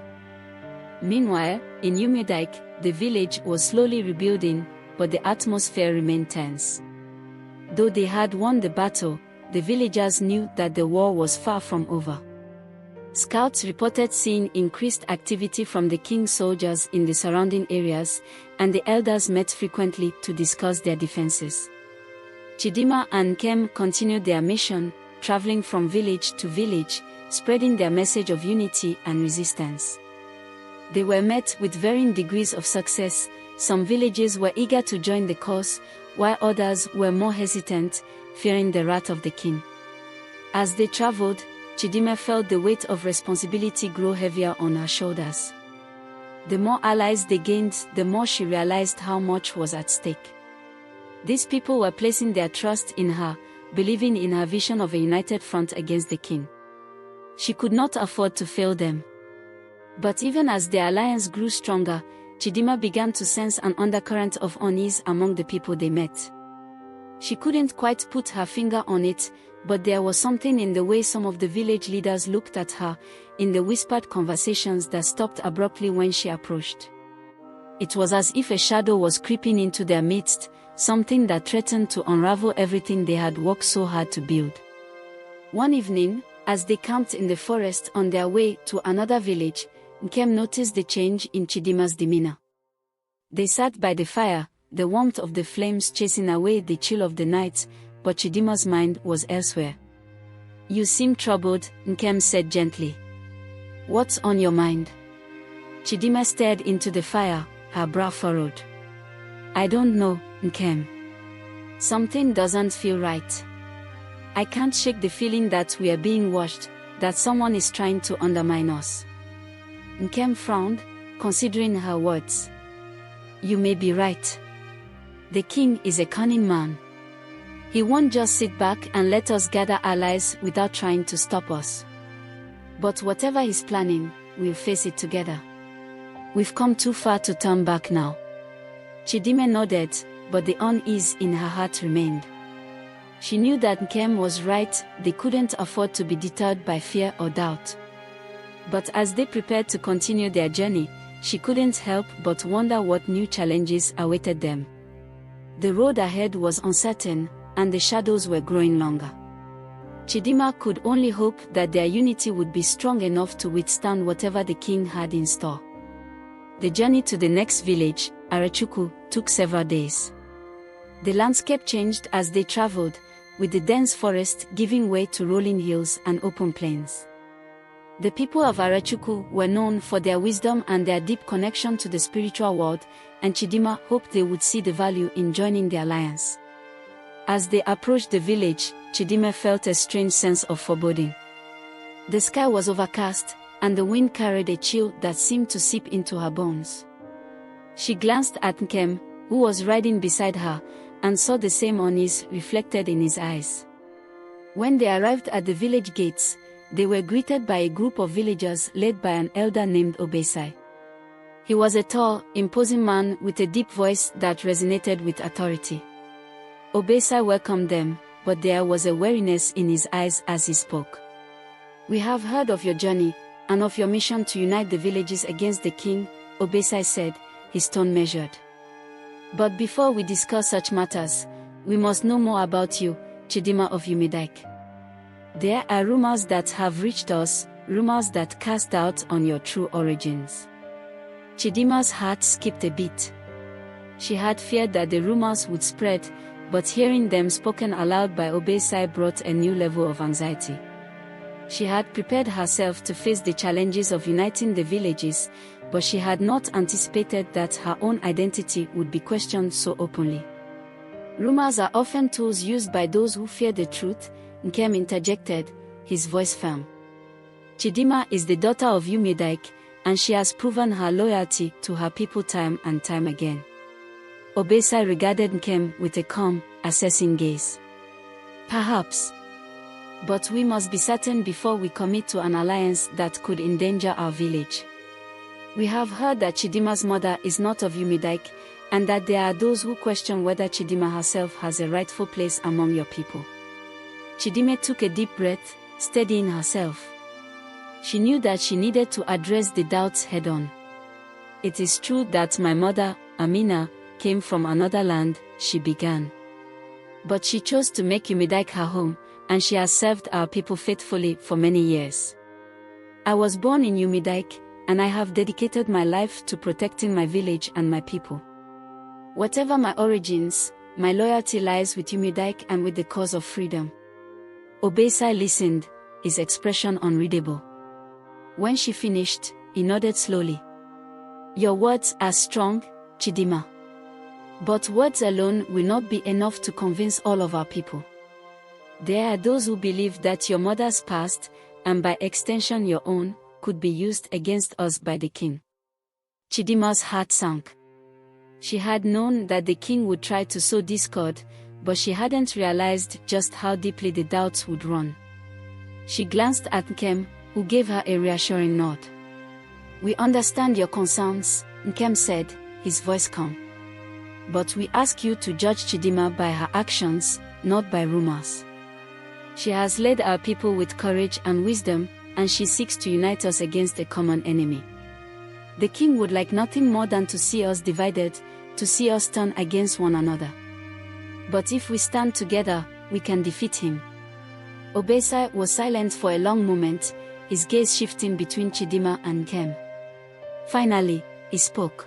[SPEAKER 1] Meanwhile, in Umedike, the village was slowly rebuilding, but the atmosphere remained tense. Though they had won the battle, the villagers knew that the war was far from over. Scouts reported seeing increased activity from the king's soldiers in the surrounding areas, and the elders met frequently to discuss their defenses. Chidimma and Nkem continued their mission, traveling from village to village, spreading their message of unity and resistance. They were met with varying degrees of success. Some villages were eager to join the cause, while others were more hesitant, fearing the wrath of the king. As they traveled, Chidimma felt the weight of responsibility grow heavier on her shoulders. The more allies they gained, the more she realized how much was at stake. These people were placing their trust in her, believing in her vision of a united front against the king. She could not afford to fail them. But even as the alliance grew stronger, Chidimma began to sense an undercurrent of unease among the people they met. She couldn't quite put her finger on it, but there was something in the way some of the village leaders looked at her, in the whispered conversations that stopped abruptly when she approached. It was as if a shadow was creeping into their midst, something that threatened to unravel everything they had worked so hard to build. One evening, as they camped in the forest on their way to another village, Nkem noticed the change in Chidimma's demeanor. They sat by the fire, the warmth of the flames chasing away the chill of the night, but Chidimma's mind was elsewhere. You seem troubled, Nkem said gently. What's on your mind? Chidimma stared into the fire, her brow furrowed. I don't know, Nkem. Something doesn't feel right. I can't shake the feeling that we are being watched, that someone is trying to undermine us. Nkem frowned, considering her words. You may be right. The king is a cunning man. He won't just sit back and let us gather allies without trying to stop us. But whatever he's planning, we'll face it together. We've come too far to turn back now. Chidimma nodded, but the unease in her heart remained. She knew that Nkem was right, they couldn't afford to be deterred by fear or doubt. But as they prepared to continue their journey, she couldn't help but wonder what new challenges awaited them. The road ahead was uncertain, and the shadows were growing longer. Chidimma could only hope that their unity would be strong enough to withstand whatever the king had in store. The journey to the next village, Arachukwu, took several days. The landscape changed as they traveled, with the dense forest giving way to rolling hills and open plains. The people of Arachukwu were known for their wisdom and their deep connection to the spiritual world, and Chidimma hoped they would see the value in joining the alliance. As they approached the village, Chidimma felt a strange sense of foreboding. The sky was overcast, and the wind carried a chill that seemed to seep into her bones. She glanced at Nkem, who was riding beside her, and saw the same unease reflected in his eyes. When they arrived at the village gates, they were greeted by a group of villagers led by an elder named Obesai. He was a tall, imposing man with a deep voice that resonated with authority. Obesai welcomed them, but there was a weariness in his eyes as he spoke. We have heard of your journey, and of your mission to unite the villages against the king, Obesai said, his tone measured. But before we discuss such matters, we must know more about you, Chidimma of Umidike. There are rumors that have reached us, rumors that cast doubt on your true origins. Chidimma's heart skipped a beat. She had feared that the rumors would spread, but hearing them spoken aloud by Obesai brought a new level of anxiety. She had prepared herself to face the challenges of uniting the villages, but she had not anticipated that her own identity would be questioned so openly. Rumors are often tools used by those who fear the truth, Nkem interjected, his voice firm. Chidimma is the daughter of Umidike, and she has proven her loyalty to her people time and time again. Obesai regarded Nkem with a calm, assessing gaze. Perhaps. But we must be certain before we commit to an alliance that could endanger our village. We have heard that Chidimma's mother is not of Umidike, and that there are those who question whether Chidimma herself has a rightful place among your people. Chidimma took a deep breath, steadying herself. She knew that she needed to address the doubts head-on. It is true that my mother, Amina, came from another land, she began. But she chose to make Umidike her home, and she has served our people faithfully for many years. I was born in Umidike, and I have dedicated my life to protecting my village and my people. Whatever my origins, my loyalty lies with Umidike and with the cause of freedom. Obesai listened, his expression unreadable. When she finished, he nodded slowly. Your words are strong, Chidimma. But words alone will not be enough to convince all of our people. There are those who believe that your mother's past, and by extension your own, could be used against us by the king. Chidimma's heart sank. She had known that the king would try to sow discord, but she hadn't realized just how deeply the doubts would run. She glanced at Nkem, who gave her a reassuring nod. We understand your concerns, Nkem said, his voice calm. But we ask you to judge Chidimma by her actions, not by rumors. She has led our people with courage and wisdom, and she seeks to unite us against a common enemy. The king would like nothing more than to see us divided, to see us turn against one another. But if we stand together, we can defeat him. Obesai was silent for a long moment, his gaze shifting between Chidimma and Nkem. Finally, he spoke.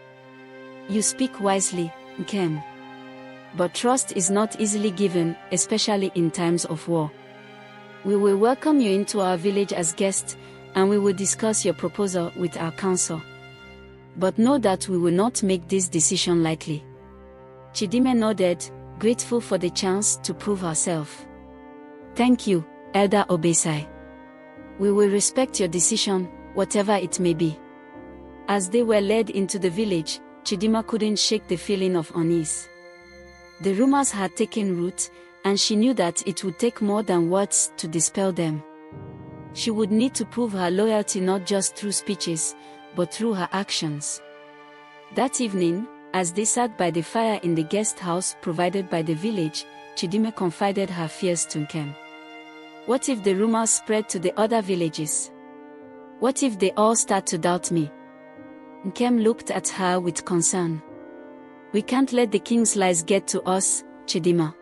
[SPEAKER 1] You speak wisely, Nkem. But trust is not easily given, especially in times of war. We will welcome you into our village as guests, and we will discuss your proposal with our council. But know that we will not make this decision lightly. Chidimma nodded, grateful for the chance to prove herself. "Thank you, Elder Obesai. We will respect your decision, whatever it may be." As they were led into the village, Chidimma couldn't shake the feeling of unease. The rumors had taken root, and she knew that it would take more than words to dispel them. She would need to prove her loyalty not just through speeches, but through her actions. That evening, as they sat by the fire in the guest house provided by the village, Chidimma confided her fears to Nkem. "What if the rumors spread to the other villages? What if they all start to doubt me?" Nkem looked at her with concern. "We can't let the king's lies get to us, Chidimma.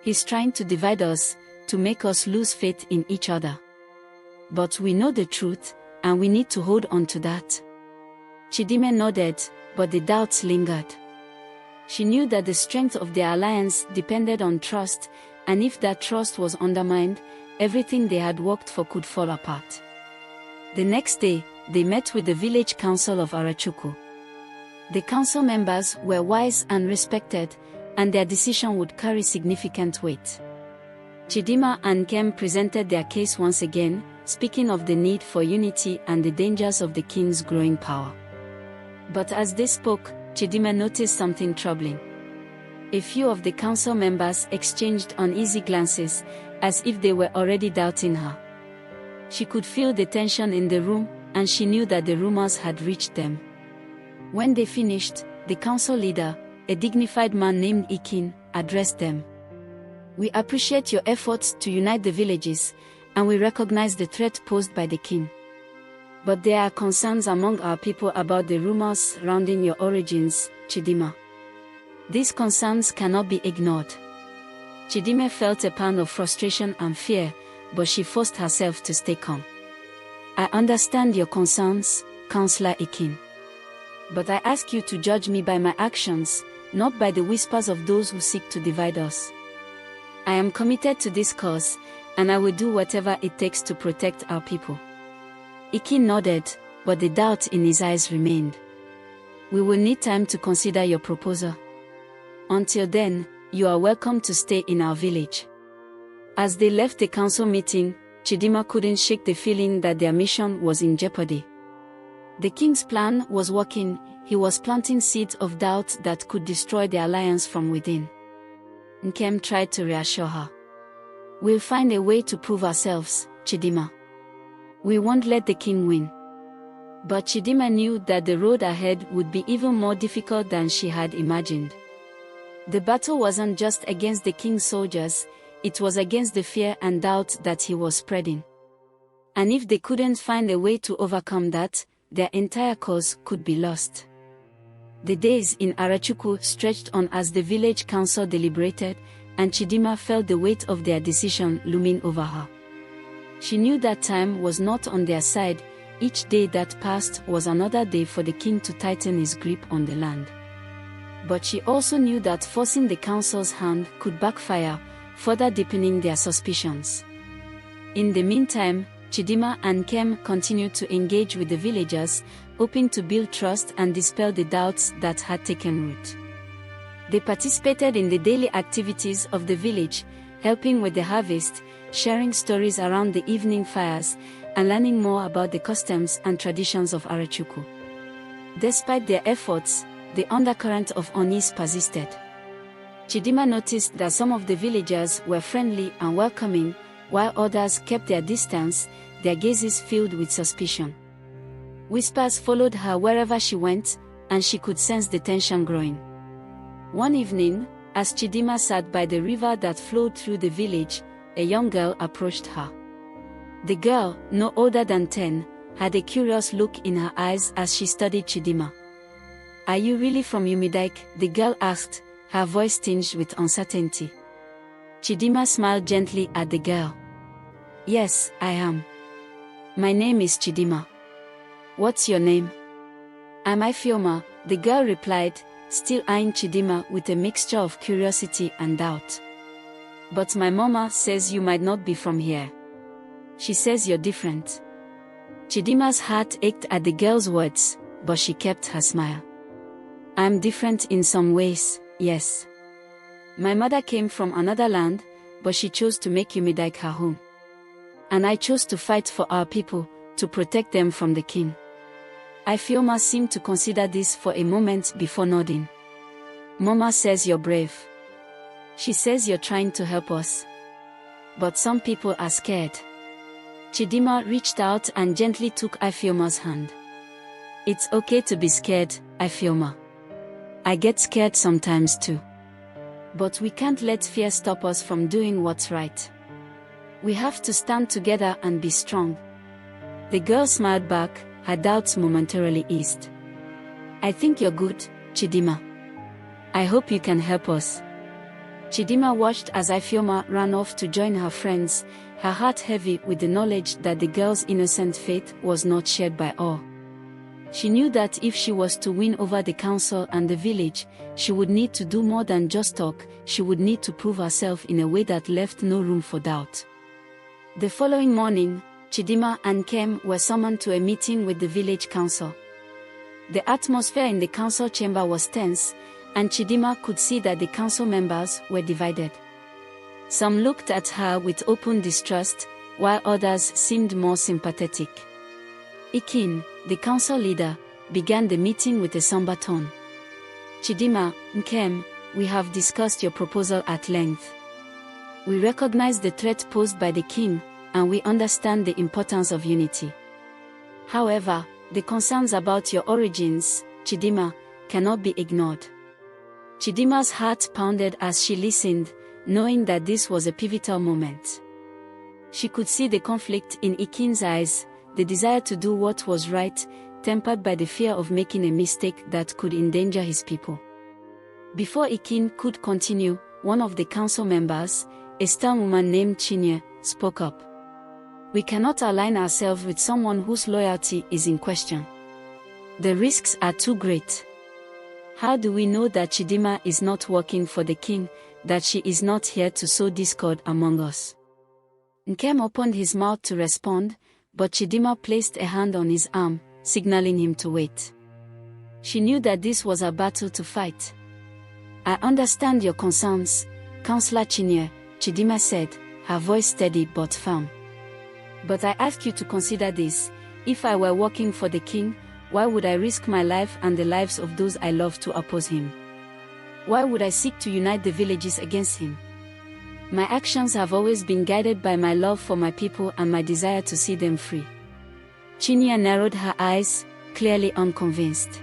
[SPEAKER 1] He's trying to divide us, to make us lose faith in each other. But we know the truth, and we need to hold on to that." Chidimma nodded, but the doubts lingered. She knew that the strength of their alliance depended on trust, and if that trust was undermined, everything they had worked for could fall apart. The next day, they met with the village council of Arachuku. The council members were wise and respected, and their decision would carry significant weight. Chidimma and Nkem presented their case once again, speaking of the need for unity and the dangers of the king's growing power. But as they spoke, Chidimma noticed something troubling. A few of the council members exchanged uneasy glances, as if they were already doubting her. She could feel the tension in the room, and she knew that the rumors had reached them. When they finished, the council leader, a dignified man named Ikin, addressed them. "We appreciate your efforts to unite the villages, and we recognize the threat posed by the king. But there are concerns among our people about the rumors surrounding your origins, Chidimma. These concerns cannot be ignored." Chidimma felt a pang of frustration and fear, but she forced herself to stay calm. "I understand your concerns, Councillor Ikin. But I ask you to judge me by my actions, not by the whispers of those who seek to divide us. I am committed to this cause, and I will do whatever it takes to protect our people." Ikin nodded, but the doubt in his eyes remained. "We will need time to consider your proposal. Until then, you are welcome to stay in our village." As they left the council meeting, Chidimma couldn't shake the feeling that their mission was in jeopardy. The king's plan was working. He was planting seeds of doubt that could destroy the alliance from within. Nkem tried to reassure her. "We'll find a way to prove ourselves, Chidimma. We won't let the king win." But Chidimma knew that the road ahead would be even more difficult than she had imagined. The battle wasn't just against the king's soldiers, it was against the fear and doubt that he was spreading. And if they couldn't find a way to overcome that, their entire cause could be lost. The days in Arachuku stretched on as the village council deliberated, and Chidimma felt the weight of their decision looming over her. She knew that time was not on their side. Each day that passed was another day for the king to tighten his grip on the land. But she also knew that forcing the council's hand could backfire, further deepening their suspicions. In the meantime, Chidimma and Nkem continued to engage with the villagers, hoping to build trust and dispel the doubts that had taken root. They participated in the daily activities of the village, helping with the harvest, sharing stories around the evening fires, and learning more about the customs and traditions of Arachuku. Despite their efforts, the undercurrent of unease persisted. Chidimma noticed that some of the villagers were friendly and welcoming, while others kept their distance, their gazes filled with suspicion. Whispers followed her wherever she went, and she could sense the tension growing. One evening, as Chidimma sat by the river that flowed through the village, a young girl approached her. The girl, no older than 10, had a curious look in her eyes as she studied Chidimma. "Are you really from Umidike?" the girl asked, her voice tinged with uncertainty. Chidimma smiled gently at the girl. "Yes, I am. My name is Chidimma. What's your name?" "I'm Ifeoma," the girl replied, still eyeing Chidimma with a mixture of curiosity and doubt. "But my mama says you might not be from here. She says you're different." Chidimma's heart ached at the girl's words, but she kept her smile. "I'm different in some ways," Yes. My mother came from another land, but she chose to make Umidike her home. And I chose to fight for our people, to protect them from the king. Ifeoma seemed to consider this for a moment before nodding. Mama says you're brave. She says you're trying to help us. But some people are scared. Chidimma reached out and gently took Ifeoma's hand. It's okay to be scared, Ifeoma. I get scared sometimes too. But we can't let fear stop us from doing what's right. We have to stand together and be strong. The girl smiled back, her doubts momentarily eased. I think you're good, Chidimma. I hope you can help us. Chidimma watched as Ifeoma ran off to join her friends, her heart heavy with the knowledge that the girl's innocent faith was not shared by all. She knew that if she was to win over the council and the village, she would need to do more than just talk, she would need to prove herself in a way that left no room for doubt. The following morning, Chidimma and Kem were summoned to a meeting with the village council. The atmosphere in the council chamber was tense, and Chidimma could see that the council members were divided. Some looked at her with open distrust, while others seemed more sympathetic. Ikin, the council leader, began the meeting with a somber tone. Chidimma, Nkem, we have discussed your proposal at length. We recognize the threat posed by the king, and we understand the importance of unity. However, the concerns about your origins, Chidimma, cannot be ignored. Chidimma's heart pounded as she listened, knowing that this was a pivotal moment. She could see the conflict in Ikin's eyes, the desire to do what was right, tempered by the fear of making a mistake that could endanger his people. Before Ikin could continue, one of the council members, a stern woman named Chinye, spoke up. We cannot align ourselves with someone whose loyalty is in question. The risks are too great. How do we know that Chidimma is not working for the king, that she is not here to sow discord among us? Nkem opened his mouth to respond, but Chidimma placed a hand on his arm, signaling him to wait. She knew that this was a battle to fight. I understand your concerns, Councillor Chinye, Chidimma said, her voice steady but firm. But I ask you to consider this: if I were working for the king, why would I risk my life and the lives of those I love to oppose him? Why would I seek to unite the villages against him? My actions have always been guided by my love for my people and my desire to see them free. Chinya narrowed her eyes, clearly unconvinced.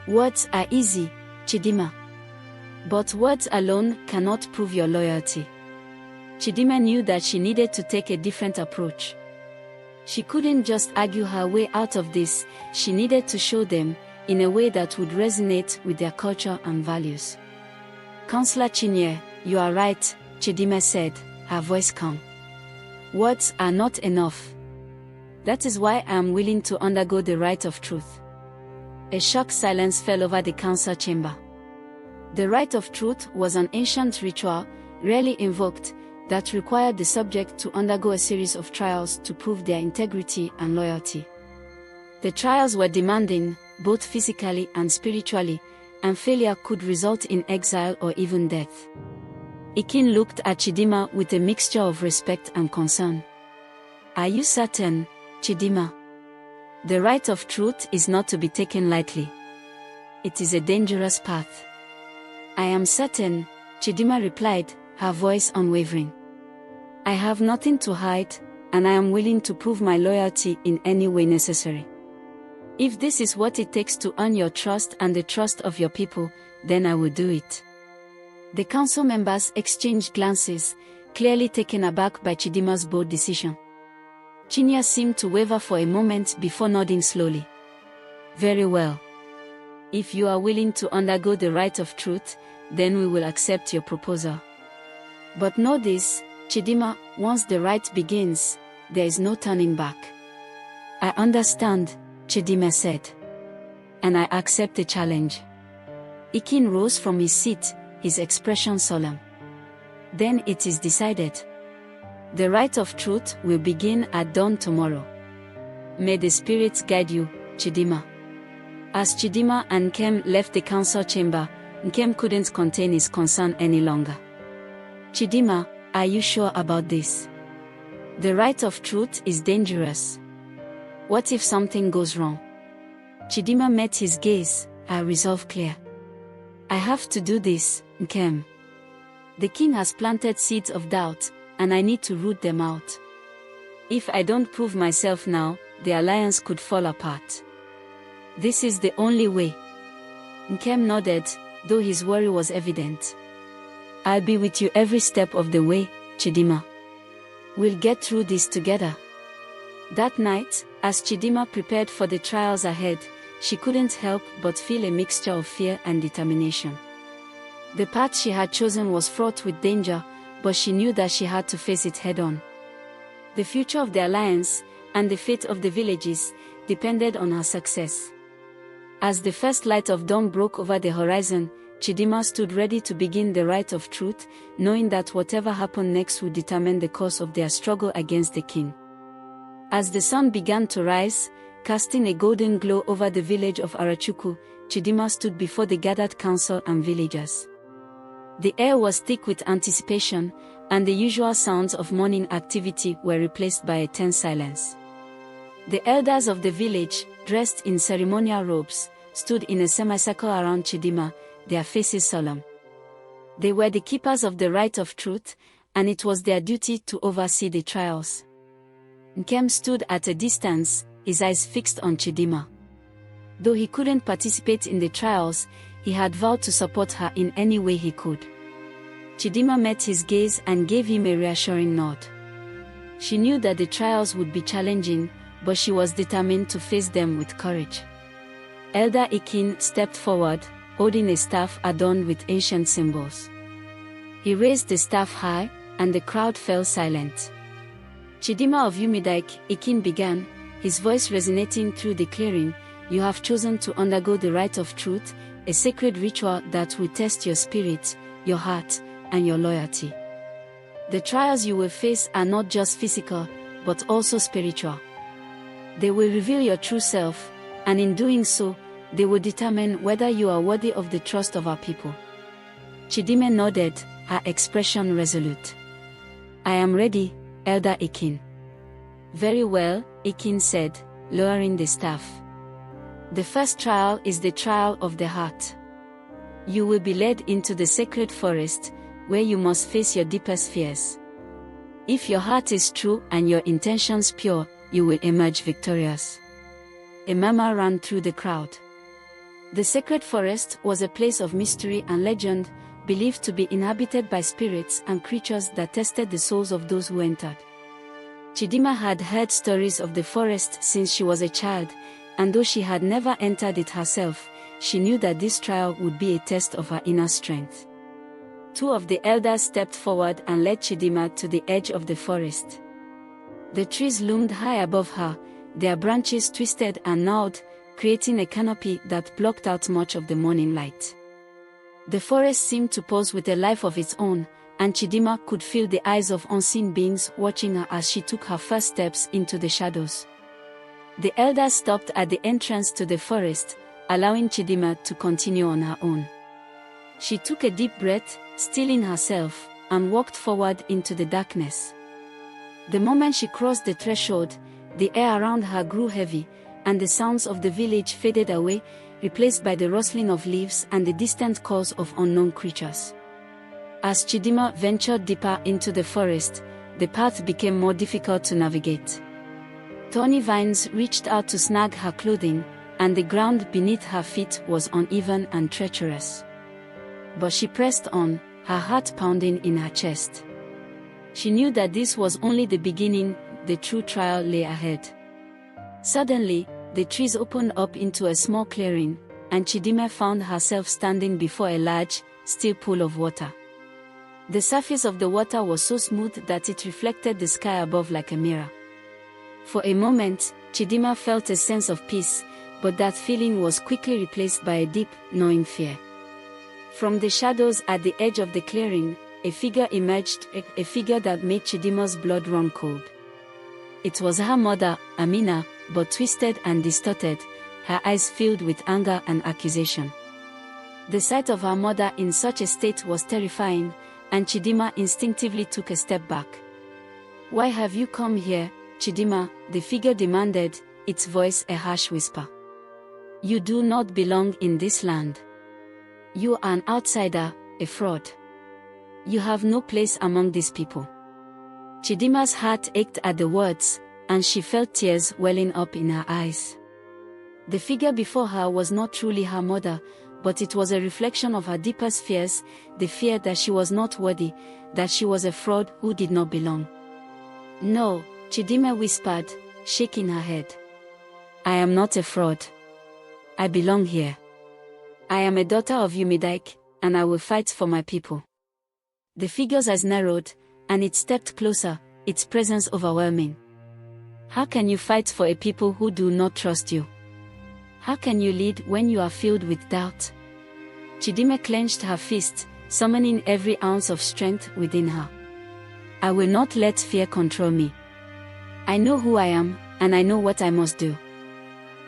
[SPEAKER 1] Words are easy, Chidimma. But words alone cannot prove your loyalty. Chidimma knew that she needed to take a different approach. She couldn't just argue her way out of this, she needed to show them, in a way that would resonate with their culture and values. Councillor Chinye, you are right, Chidimma said, her voice calm. Words are not enough. That is why I am willing to undergo the rite of truth. A shocked silence fell over the council chamber. The rite of truth was an ancient ritual, rarely invoked, that required the subject to undergo a series of trials to prove their integrity and loyalty. The trials were demanding, both physically and spiritually, and failure could result in exile or even death. Ikin looked at Chidimma with a mixture of respect and concern. Are you certain, Chidimma? The rite of truth is not to be taken lightly. It is a dangerous path. I am certain, Chidimma replied, her voice unwavering. I have nothing to hide, and I am willing to prove my loyalty in any way necessary. If this is what it takes to earn your trust and the trust of your people, then I will do it. The council members exchanged glances, clearly taken aback by Chidimma's bold decision. Chinya seemed to waver for a moment before nodding slowly. Very well. If you are willing to undergo the rite of truth, then we will accept your proposal. But know this, Chidimma, once the rite begins, there is no turning back. I understand, Chidimma said. And I accept the challenge. Ikin rose from his seat, his expression solemn. Then it is decided. The rite of truth will begin at dawn tomorrow. May the spirits guide you, Chidimma. As Chidimma and Kem left the council chamber, Nkem couldn't contain his concern any longer. Chidimma, are you sure about this? The right of truth is dangerous. What if something goes wrong? Chidimma met his gaze, her resolve clear. I have to do this, Nkem. The king has planted seeds of doubt, and I need to root them out. If I don't prove myself now, the alliance could fall apart. This is the only way. Nkem nodded, though his worry was evident. I'll be with you every step of the way, Chidimma. We'll get through this together. That night, as Chidimma prepared for the trials ahead, she couldn't help but feel a mixture of fear and determination. The path she had chosen was fraught with danger, but she knew that she had to face it head-on. The future of the alliance, and the fate of the villages, depended on her success. As the first light of dawn broke over the horizon, Chidimma stood ready to begin the rite of truth, knowing that whatever happened next would determine the course of their struggle against the king. As the sun began to rise, casting a golden glow over the village of Arachuku, Chidimma stood before the gathered council and villagers. The air was thick with anticipation, and the usual sounds of morning activity were replaced by a tense silence. The elders of the village, dressed in ceremonial robes, stood in a semicircle around Chidimma, their faces solemn. They were the keepers of the rite of truth, and it was their duty to oversee the trials. Nkem stood at a distance, his eyes fixed on Chidimma. Though he couldn't participate in the trials, he had vowed to support her in any way he could. Chidimma met his gaze and gave him a reassuring nod. She knew that the trials would be challenging, but she was determined to face them with courage. Elder Ikin stepped forward, holding a staff adorned with ancient symbols. He raised the staff high, and the crowd fell silent. Chidimma of Umidike, Ikin began, his voice resonating through the clearing, you have chosen to undergo the rite of truth, a sacred ritual that will test your spirit, your heart, and your loyalty. The trials you will face are not just physical, but also spiritual. They will reveal your true self, and in doing so, they will determine whether you are worthy of the trust of our people. Chidimma nodded, her expression resolute. I am ready, Elder Ikin. Very well, Ikin said, lowering the staff. The first trial is the trial of the heart. You will be led into the sacred forest, where you must face your deepest fears. If your heart is true and your intentions pure, you will emerge victorious. A murmur ran through the crowd. The sacred forest was a place of mystery and legend, believed to be inhabited by spirits and creatures that tested the souls of those who entered. Chidimma had heard stories of the forest since she was a child, and though she had never entered it herself, she knew that this trial would be a test of her inner strength. Two of the elders stepped forward and led Chidimma to the edge of the forest. The trees loomed high above her, their branches twisted and gnawed, creating a canopy that blocked out much of the morning light. The forest seemed to pulse with a life of its own, and Chidimma could feel the eyes of unseen beings watching her as she took her first steps into the shadows. The elders stopped at the entrance to the forest, allowing Chidimma to continue on her own. She took a deep breath, stilling herself, and walked forward into the darkness. The moment she crossed the threshold, the air around her grew heavy, and the sounds of the village faded away, replaced by the rustling of leaves and the distant calls of unknown creatures. As Chidimma ventured deeper into the forest, the path became more difficult to navigate. Thorny vines reached out to snag her clothing, and the ground beneath her feet was uneven and treacherous. But she pressed on, her heart pounding in her chest. She knew that this was only the beginning, the true trial lay ahead. Suddenly, the trees opened up into a small clearing, and Chidimma found herself standing before a large, still pool of water. The surface of the water was so smooth that it reflected the sky above like a mirror. For a moment, Chidimma felt a sense of peace, but that feeling was quickly replaced by a deep, gnawing fear. From the shadows at the edge of the clearing, a figure emerged, a figure that made Chidimma's blood run cold. It was her mother, Amina, but twisted and distorted, her eyes filled with anger and accusation. The sight of her mother in such a state was terrifying, and Chidimma instinctively took a step back. "Why have you come here, Chidimma?" the figure demanded, its voice a harsh whisper. "You do not belong in this land. You are an outsider, a fraud. You have no place among these people." Chidimma's heart ached at the words, and she felt tears welling up in her eyes. The figure before her was not truly her mother, but it was a reflection of her deepest fears, the fear that she was not worthy, that she was a fraud who did not belong. "No," Chidimma whispered, shaking her head. "I am not a fraud. I belong here. I am a daughter of Umidike, and I will fight for my people." The figure's eyes narrowed, and it stepped closer, its presence overwhelming. "How can you fight for a people who do not trust you? How can you lead when you are filled with doubt?" Chidimma clenched her fist, summoning every ounce of strength within her. "I will not let fear control me. I know who I am, and I know what I must do.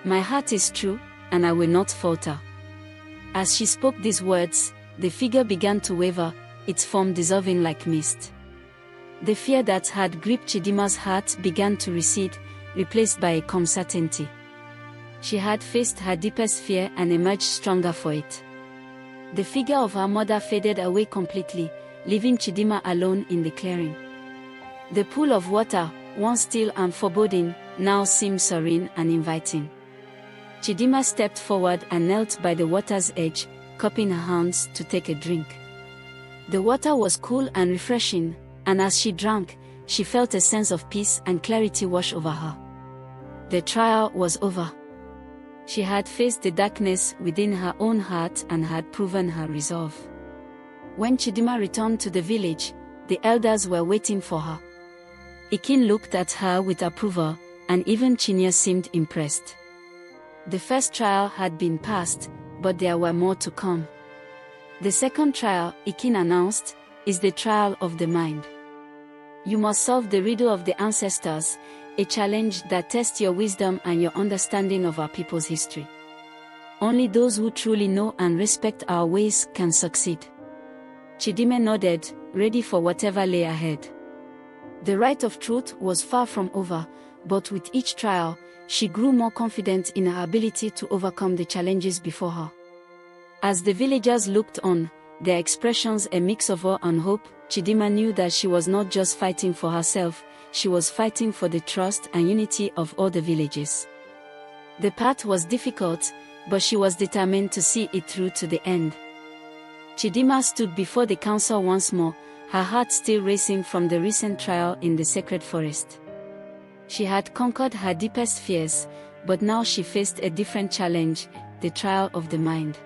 [SPEAKER 1] My heart is true, and I will not falter." As she spoke these words, the figure began to waver, its form dissolving like mist. The fear that had gripped Chidimma's heart began to recede, replaced by a calm certainty. She had faced her deepest fear and emerged stronger for it. The figure of her mother faded away completely, leaving Chidimma alone in the clearing. The pool of water, once still and foreboding, now seemed serene and inviting. Chidimma stepped forward and knelt by the water's edge, cupping her hands to take a drink. The water was cool and refreshing, and as she drank, she felt a sense of peace and clarity wash over her. The trial was over. She had faced the darkness within her own heart and had proven her resolve. When Chidimma returned to the village, the elders were waiting for her. Ikin looked at her with approval, and even Chinya seemed impressed. The first trial had been passed, but there were more to come. The second trial, Ikin announced, is the trial of the mind. You must solve the riddle of the ancestors, a challenge that tests your wisdom and your understanding of our people's history. Only those who truly know and respect our ways can succeed. Chidimma nodded, ready for whatever lay ahead. The right of truth was far from over, but with each trial, she grew more confident in her ability to overcome the challenges before her. As the villagers looked on, their expressions a mix of awe and hope, Chidimma knew that she was not just fighting for herself, she was fighting for the trust and unity of all the villages. The path was difficult, but she was determined to see it through to the end. Chidimma stood before the council once more, her heart still racing from the recent trial in the sacred forest. She had conquered her deepest fears, but now she faced a different challenge, the trial of the mind.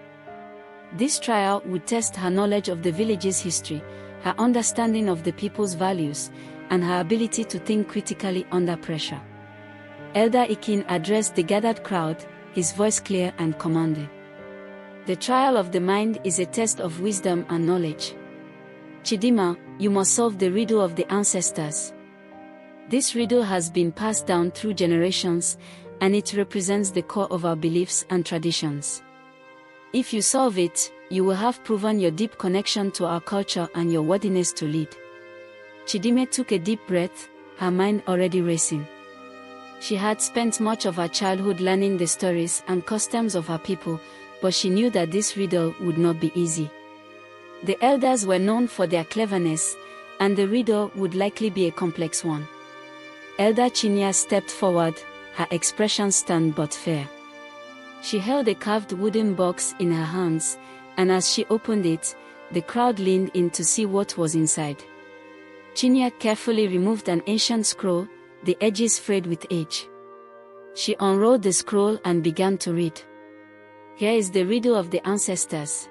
[SPEAKER 1] This trial would test her knowledge of the village's history, her understanding of the people's values, and her ability to think critically under pressure. Elder Ikin addressed the gathered crowd, his voice clear and commanding. The trial of the mind is a test of wisdom and knowledge. Chidimma, you must solve the riddle of the ancestors. This riddle has been passed down through generations, and it represents the core of our beliefs and traditions. If you solve it, you will have proven your deep connection to our culture and your worthiness to lead. Chidimma took a deep breath, her mind already racing. She had spent much of her childhood learning the stories and customs of her people, but she knew that this riddle would not be easy. The elders were known for their cleverness, and the riddle would likely be a complex one. Elder Chinya stepped forward, her expression stern but fair. She held a carved wooden box in her hands, and as she opened it, the crowd leaned in to see what was inside. Chinya carefully removed an ancient scroll, the edges frayed with age. She unrolled the scroll and began to read. Here is the riddle of the ancestors.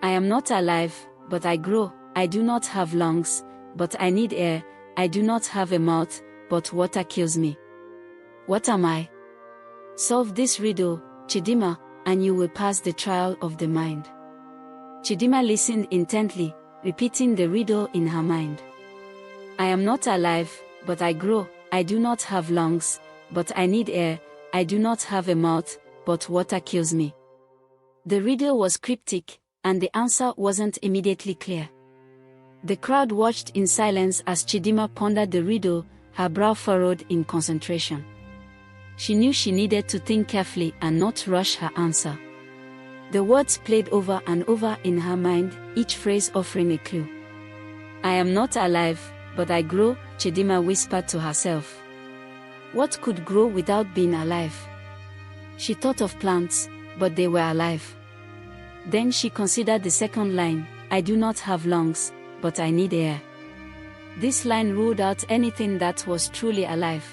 [SPEAKER 1] I am not alive, but I grow. I do not have lungs, but I need air. I do not have a mouth, but water kills me. What am I? Solve this riddle, Chidimma, and you will pass the trial of the mind. Chidimma listened intently, repeating the riddle in her mind. I am not alive, but I grow. I do not have lungs, but I need air. I do not have a mouth, but water kills me. The riddle was cryptic, and the answer wasn't immediately clear. The crowd watched in silence as Chidimma pondered the riddle, her brow furrowed in concentration. She knew she needed to think carefully and not rush her answer. The words played over and over in her mind, each phrase offering a clue. "I am not alive, but I grow," Chidimma whispered to herself. What could grow without being alive? She thought of plants, but they were alive. Then she considered the second line, "I do not have lungs, but I need air." This line ruled out anything that was truly alive.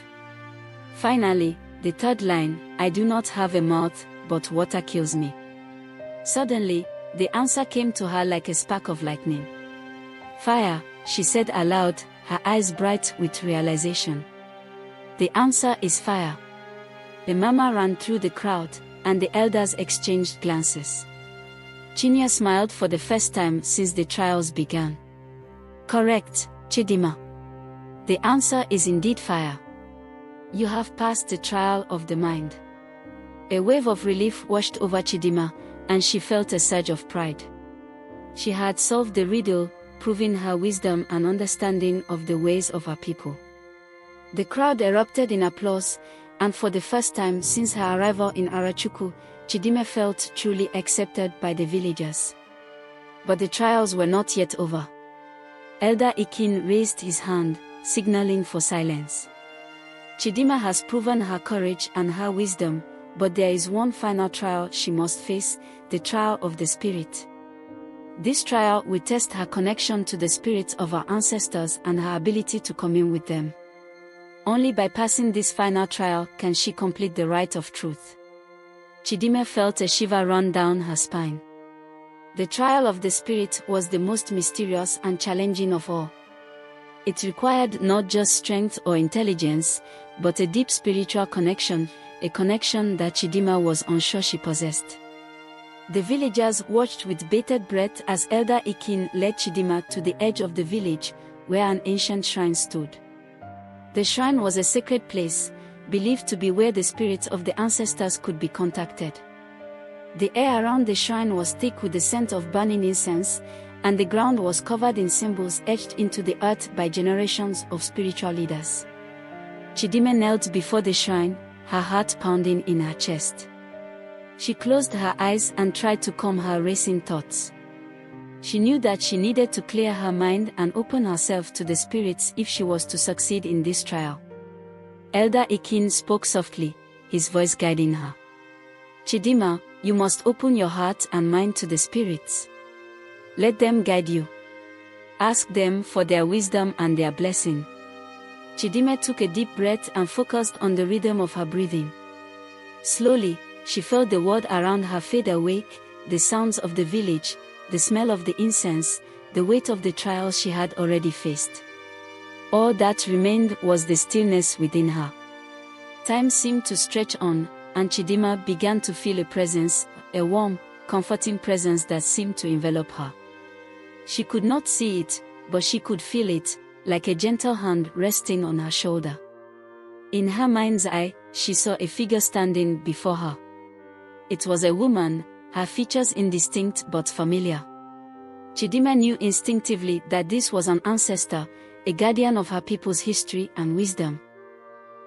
[SPEAKER 1] Finally, the third line, "I do not have a mouth, but water kills me." Suddenly, the answer came to her like a spark of lightning. "Fire," she said aloud, her eyes bright with realization. The answer is fire. The murmur ran through the crowd, and the elders exchanged glances. Chinya smiled for the first time since the trials began. "Correct, Chidimma. The answer is indeed fire. You have passed the trial of the mind." A wave of relief washed over Chidimma, and she felt a surge of pride. She had solved the riddle, proving her wisdom and understanding of the ways of her people. The crowd erupted in applause, and for the first time since her arrival in Arachuku, Chidimma felt truly accepted by the villagers. But the trials were not yet over. Elder Ikin raised his hand, signaling for silence. "Chidimma has proven her courage and her wisdom, but there is one final trial she must face, the trial of the spirit. This trial will test her connection to the spirits of her ancestors and her ability to commune with them. Only by passing this final trial can she complete the rite of truth." Chidimma felt a shiver run down her spine. The trial of the spirit was the most mysterious and challenging of all. It required not just strength or intelligence, but a deep spiritual connection, a connection that Chidimma was unsure she possessed. The villagers watched with bated breath as Elder Ikin led Chidimma to the edge of the village, where an ancient shrine stood. The shrine was a sacred place, believed to be where the spirits of the ancestors could be contacted. The air around the shrine was thick with the scent of burning incense, and the ground was covered in symbols etched into the earth by generations of spiritual leaders. Chidimma knelt before the shrine, her heart pounding in her chest. She closed her eyes and tried to calm her racing thoughts. She knew that she needed to clear her mind and open herself to the spirits if she was to succeed in this trial. Elder Ikin spoke softly, his voice guiding her. "Chidimma, you must open your heart and mind to the spirits. Let them guide you. Ask them for their wisdom and their blessing." Chidimma took a deep breath and focused on the rhythm of her breathing. Slowly, she felt the world around her fade away, the sounds of the village, the smell of the incense, the weight of the trials she had already faced. All that remained was the stillness within her. Time seemed to stretch on, and Chidimma began to feel a presence, a warm, comforting presence that seemed to envelop her. She could not see it, but she could feel it, like a gentle hand resting on her shoulder. In her mind's eye, she saw a figure standing before her. It was a woman, her features indistinct but familiar. Chidimma knew instinctively that this was an ancestor, a guardian of her people's history and wisdom.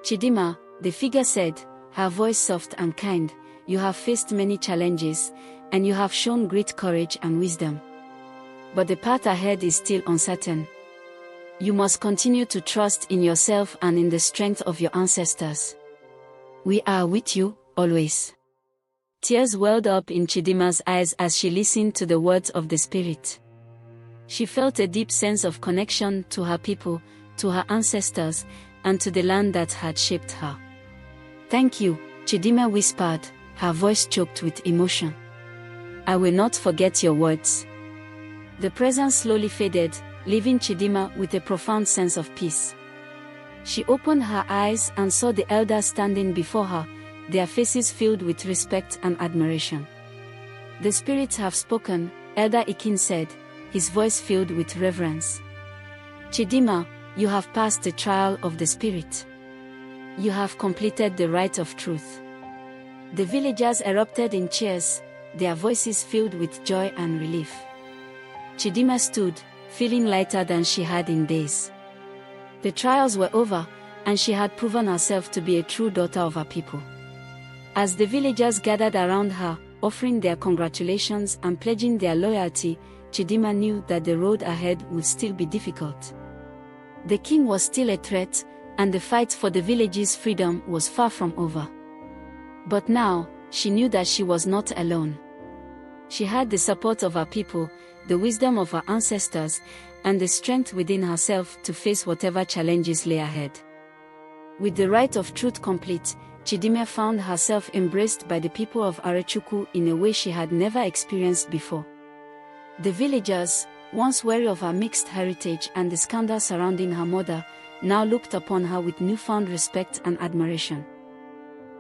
[SPEAKER 1] "Chidimma," the figure said, her voice soft and kind, "you have faced many challenges, and you have shown great courage and wisdom. But the path ahead is still uncertain. You must continue to trust in yourself and in the strength of your ancestors. We are with you, always." Tears welled up in Chidimma's eyes as she listened to the words of the spirit. She felt a deep sense of connection to her people, to her ancestors, and to the land that had shaped her. "Thank you," Chidimma whispered, her voice choked with emotion. "I will not forget your words." The presence slowly faded, leaving Chidimma with a profound sense of peace. She opened her eyes and saw the elders standing before her, their faces filled with respect and admiration. "The spirits have spoken," Elder Ikin said, his voice filled with reverence. "Chidimma, you have passed the trial of the spirit. You have completed the rite of truth." The villagers erupted in cheers, their voices filled with joy and relief. Chidimma stood, feeling lighter than she had in days. The trials were over, and she had proven herself to be a true daughter of her people. As the villagers gathered around her, offering their congratulations and pledging their loyalty, Chidimma knew that the road ahead would still be difficult. The king was still a threat, and the fight for the village's freedom was far from over. But now, she knew that she was not alone. She had the support of her people, the wisdom of her ancestors, and the strength within herself to face whatever challenges lay ahead. With the right of truth complete, Chidimma found herself embraced by the people of Arachukwu in a way she had never experienced before. The villagers, once wary of her mixed heritage and the scandal surrounding her mother, now looked upon her with newfound respect and admiration.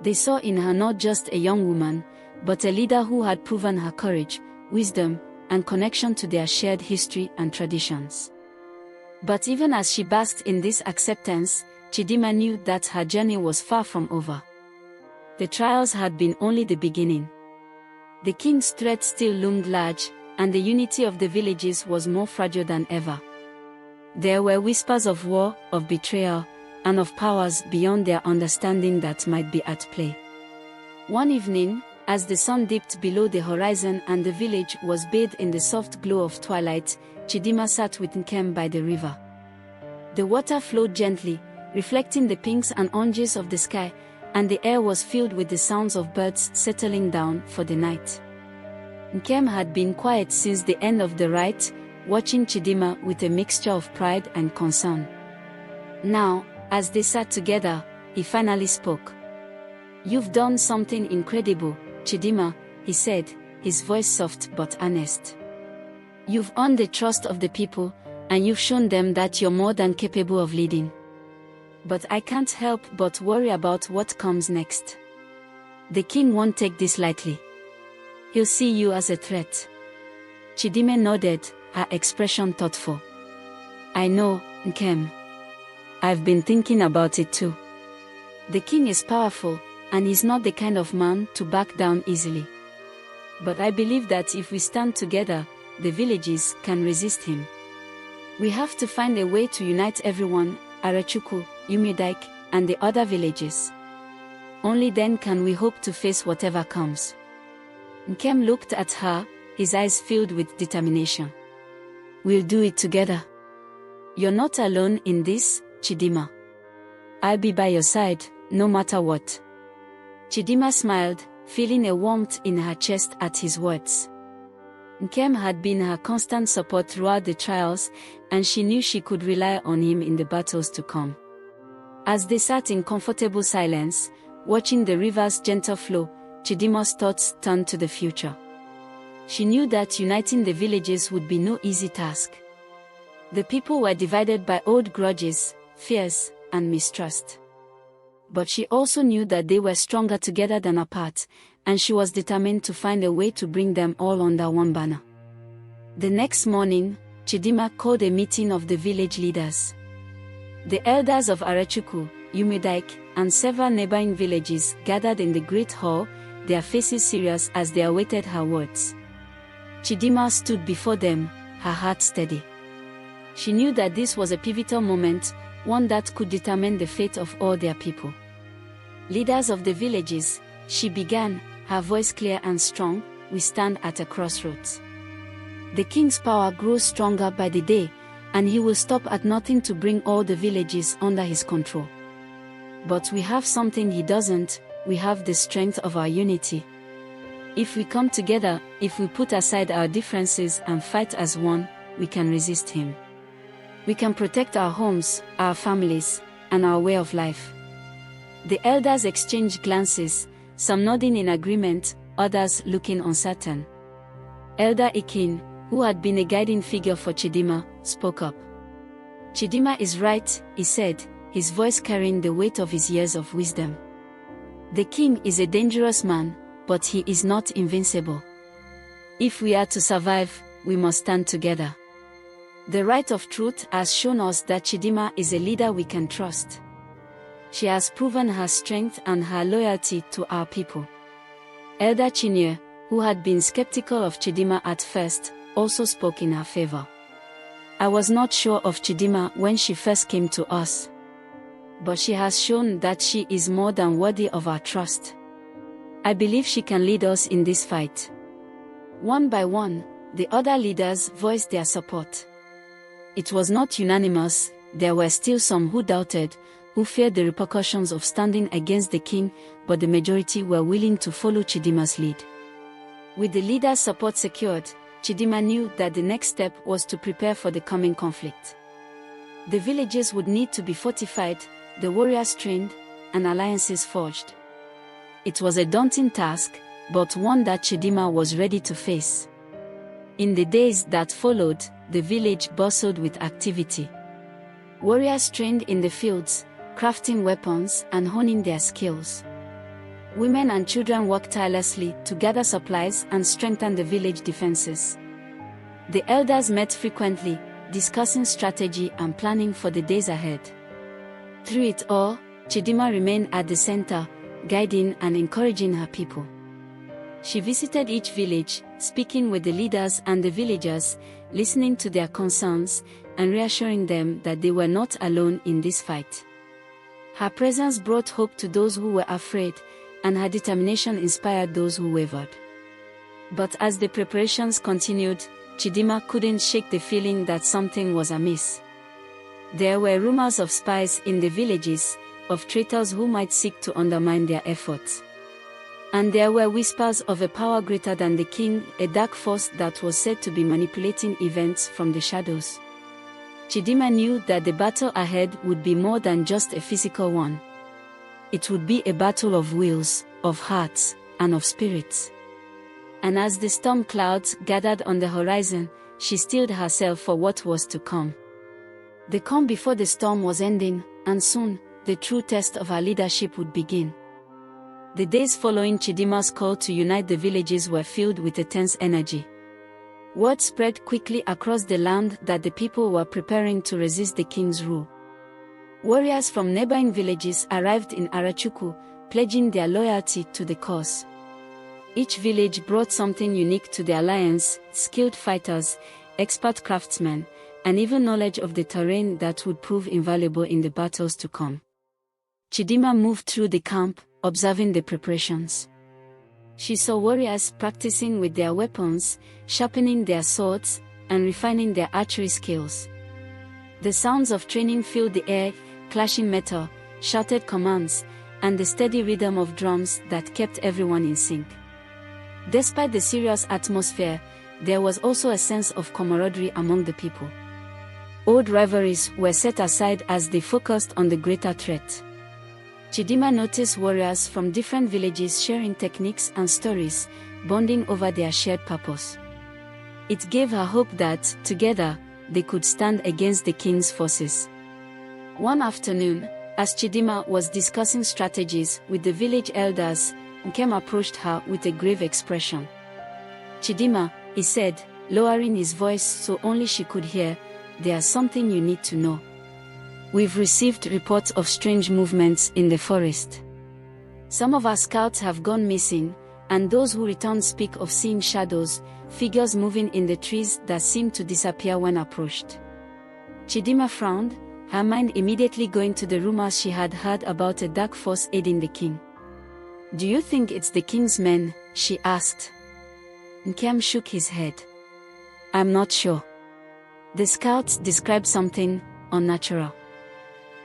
[SPEAKER 1] They saw in her not just a young woman, but a leader who had proven her courage, wisdom, and connection to their shared history and traditions. But even as she basked in this acceptance, Chidimma knew that her journey was far from over. The trials had been only the beginning. The king's threat still loomed large, and the unity of the villages was more fragile than ever. There were whispers of war, of betrayal, and of powers beyond their understanding that might be at play. One evening, as the sun dipped below the horizon and the village was bathed in the soft glow of twilight, Chidimma sat with Nkem by the river. The water flowed gently, reflecting the pinks and oranges of the sky, and the air was filled with the sounds of birds settling down for the night. Nkem had been quiet since the end of the rite, watching Chidimma with a mixture of pride and concern. Now, as they sat together, he finally spoke. "You've done something incredible, Chidimma," he said, his voice soft but earnest. "You've earned the trust of the people, and you've shown them that you're more than capable of leading. But I can't help but worry about what comes next. The king won't take this lightly. He'll see you as a threat." Chidimma nodded, her expression thoughtful. "I know, Nkem. I've been thinking about it too. The king is powerful, and he's not the kind of man to back down easily. But I believe that if we stand together, the villages can resist him. We have to find a way to unite everyone, Arachukwu, Umidike, and the other villages. Only then can we hope to face whatever comes." Nkem looked at her, his eyes filled with determination. "We'll do it together. You're not alone in this, Chidimma. I'll be by your side, no matter what." Chidimma smiled, feeling a warmth in her chest at his words. Nkem had been her constant support throughout the trials, and she knew she could rely on him in the battles to come. As they sat in comfortable silence, watching the river's gentle flow, Chidimma's thoughts turned to the future. She knew that uniting the villages would be no easy task. The people were divided by old grudges, fears, and mistrust. But she also knew that they were stronger together than apart, and she was determined to find a way to bring them all under one banner. The next morning, Chidimma called a meeting of the village leaders. The elders of Arachukwu, Umidike, and several neighboring villages gathered in the great hall, their faces serious as they awaited her words. Chidimma stood before them, her heart steady. She knew that this was a pivotal moment, one that could determine the fate of all their people. "Leaders of the villages," she began, her voice clear and strong, "we stand at a crossroads. The king's power grows stronger by the day, and he will stop at nothing to bring all the villages under his control. But we have something he doesn't, we have the strength of our unity. If we come together, if we put aside our differences and fight as one, we can resist him. We can protect our homes, our families, and our way of life." The elders exchanged glances, some nodding in agreement, others looking uncertain. Elder Ikin, who had been a guiding figure for Chidimma, spoke up. "Chidimma is right," he said, his voice carrying the weight of his years of wisdom. "The king is a dangerous man, but he is not invincible. If we are to survive, we must stand together. The right of truth has shown us that Chidimma is a leader we can trust. She has proven her strength and her loyalty to our people." Elder Chinye, who had been skeptical of Chidimma at first, also spoke in her favor. "I was not sure of Chidimma when she first came to us. But she has shown that she is more than worthy of our trust. I believe she can lead us in this fight." One by one, the other leaders voiced their support. It was not unanimous. There were still some who doubted, who feared the repercussions of standing against the king, but the majority were willing to follow Chidimma's lead. With the leaders' support secured, Chidimma knew that the next step was to prepare for the coming conflict. The villages would need to be fortified, the warriors trained, and alliances forged. It was a daunting task, but one that Chidimma was ready to face. In the days that followed, the village bustled with activity. Warriors trained in the fields, crafting weapons and honing their skills. Women and children worked tirelessly to gather supplies and strengthen the village defenses. The elders met frequently, discussing strategy and planning for the days ahead. Through it all, Chidimma remained at the center, guiding and encouraging her people. She visited each village, speaking with the leaders and the villagers, listening to their concerns, and reassuring them that they were not alone in this fight. Her presence brought hope to those who were afraid, and her determination inspired those who wavered. But as the preparations continued, Chidimma couldn't shake the feeling that something was amiss. There were rumors of spies in the villages, of traitors who might seek to undermine their efforts. And there were whispers of a power greater than the king, a dark force that was said to be manipulating events from the shadows. Chidimma knew that the battle ahead would be more than just a physical one. It would be a battle of wills, of hearts, and of spirits. And as the storm clouds gathered on the horizon, she steeled herself for what was to come. The calm before the storm was ending, and soon, the true test of her leadership would begin. The days following Chidimma's call to unite the villages were filled with a tense energy. Word spread quickly across the land that the people were preparing to resist the king's rule. Warriors from neighboring villages arrived in Arachuku, pledging their loyalty to the cause. Each village brought something unique to the alliance: skilled fighters, expert craftsmen, and even knowledge of the terrain that would prove invaluable in the battles to come. Chidimma moved through the camp, observing the preparations. She saw warriors practicing with their weapons, sharpening their swords, and refining their archery skills. The sounds of training filled the air, clashing metal, shouted commands, and the steady rhythm of drums that kept everyone in sync. Despite the serious atmosphere, there was also a sense of camaraderie among the people. Old rivalries were set aside as they focused on the greater threat. Chidimma noticed warriors from different villages sharing techniques and stories, bonding over their shared purpose. It gave her hope that, together, they could stand against the king's forces. One afternoon, as Chidimma was discussing strategies with the village elders, Nkem approached her with a grave expression. "Chidimma," he said, lowering his voice so only she could hear, "there's something you need to know. We've received reports of strange movements in the forest. Some of our scouts have gone missing, and those who return speak of seeing shadows, figures moving in the trees that seem to disappear when approached." Chidimma frowned, her mind immediately going to the rumors she had heard about a dark force aiding the king. "Do you think it's the king's men?" she asked. Nkem shook his head. "I'm not sure. The scouts described something unnatural.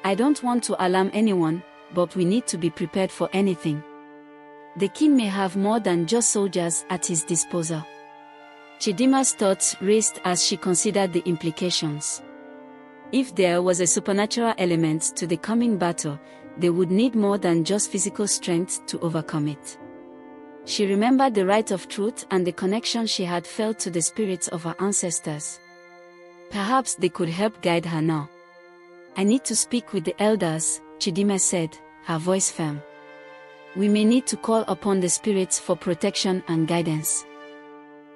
[SPEAKER 1] I don't want to alarm anyone, but we need to be prepared for anything. The king may have more than just soldiers at his disposal." Chidimma's thoughts raced as she considered the implications. If there was a supernatural element to the coming battle, they would need more than just physical strength to overcome it. She remembered the right of truth and the connection she had felt to the spirits of her ancestors. Perhaps they could help guide her now. "I need to speak with the elders," Chidimma said, her voice firm. "We may need to call upon the spirits for protection and guidance.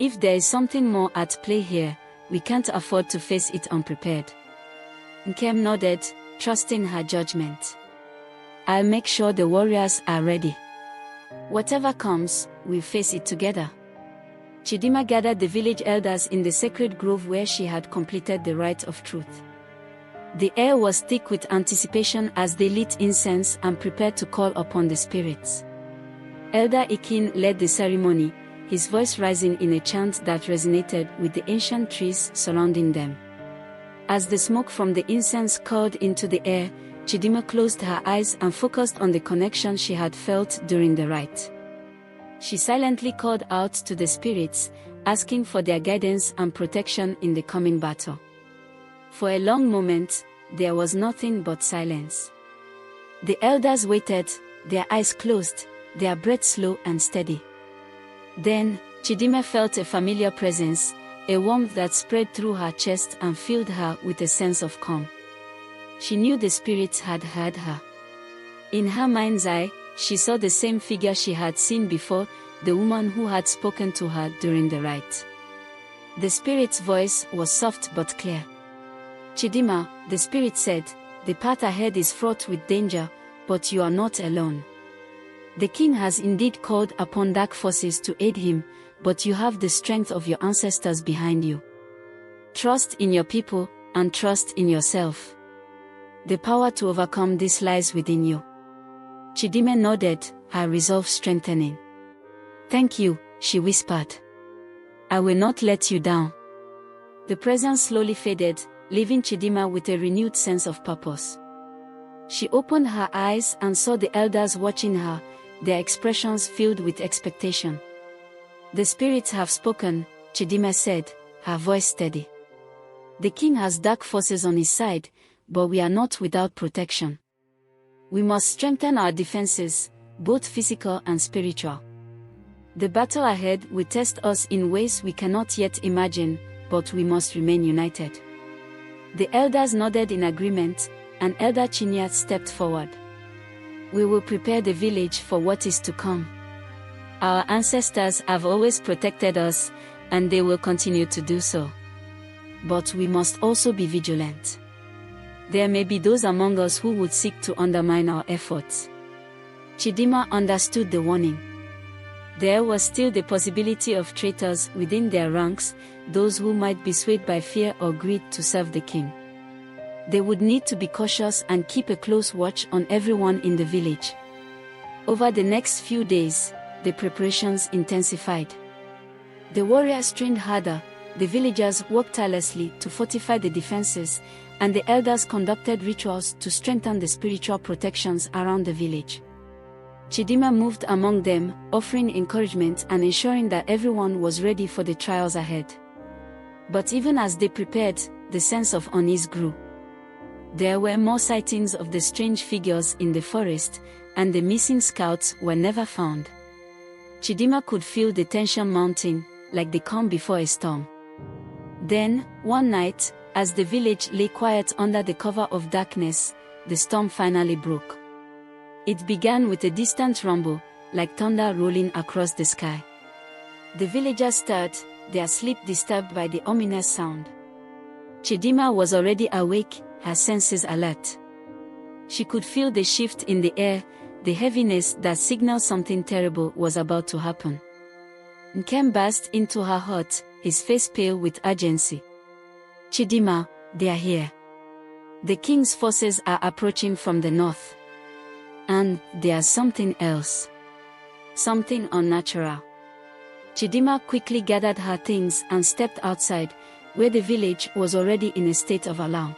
[SPEAKER 1] If there is something more at play here, we can't afford to face it unprepared." Nkem nodded, trusting her judgment. "I'll make sure the warriors are ready. Whatever comes, we'll face it together." Chidimma gathered the village elders in the sacred grove where she had completed the rite of truth. The air was thick with anticipation as they lit incense and prepared to call upon the spirits. Elder Ikin led the ceremony, his voice rising in a chant that resonated with the ancient trees surrounding them. As the smoke from the incense curled into the air, Chidimma closed her eyes and focused on the connection she had felt during the rite. She silently called out to the spirits, asking for their guidance and protection in the coming battle. For a long moment, there was nothing but silence. The elders waited, their eyes closed, their breath slow and steady. Then, Chidimma felt a familiar presence, a warmth that spread through her chest and filled her with a sense of calm. She knew the spirits had heard her. In her mind's eye, she saw the same figure she had seen before, the woman who had spoken to her during the rite. The spirit's voice was soft but clear. "Chidimma," the spirit said, "the path ahead is fraught with danger, but you are not alone. The king has indeed called upon dark forces to aid him, but you have the strength of your ancestors behind you. Trust in your people, and trust in yourself. The power to overcome this lies within you." Chidimma nodded, her resolve strengthening. "Thank you," she whispered. "I will not let you down." The presence slowly faded, leaving Chidimma with a renewed sense of purpose. She opened her eyes and saw the elders watching her, their expressions filled with expectation. "The spirits have spoken," Chidimma said, her voice steady. "The king has dark forces on his side, but we are not without protection. We must strengthen our defenses, both physical and spiritual. The battle ahead will test us in ways we cannot yet imagine, but we must remain united." The elders nodded in agreement, and Elder Chinyat stepped forward. "We will prepare the village for what is to come. Our ancestors have always protected us, and they will continue to do so. But we must also be vigilant. There may be those among us who would seek to undermine our efforts." Chidimma understood the warning. There was still the possibility of traitors within their ranks, those who might be swayed by fear or greed to serve the king. They would need to be cautious and keep a close watch on everyone in the village. Over the next few days, the preparations intensified. The warriors trained harder, the villagers worked tirelessly to fortify the defenses, and the elders conducted rituals to strengthen the spiritual protections around the village. Chidimma moved among them, offering encouragement and ensuring that everyone was ready for the trials ahead. But even as they prepared, the sense of unease grew. There were more sightings of the strange figures in the forest, and the missing scouts were never found. Chidimma could feel the tension mounting, like the calm before a storm. Then, one night, as the village lay quiet under the cover of darkness, the storm finally broke. It began with a distant rumble, like thunder rolling across the sky. The villagers stirred, their sleep disturbed by the ominous sound. Chidimma was already awake, her senses alert. She could feel the shift in the air, the heaviness that signaled something terrible was about to happen. Nkem burst into her hut, his face pale with urgency. "Chidimma, they are here. The king's forces are approaching from the north. And there's something else. Something unnatural." Chidimma quickly gathered her things and stepped outside, where the village was already in a state of alarm.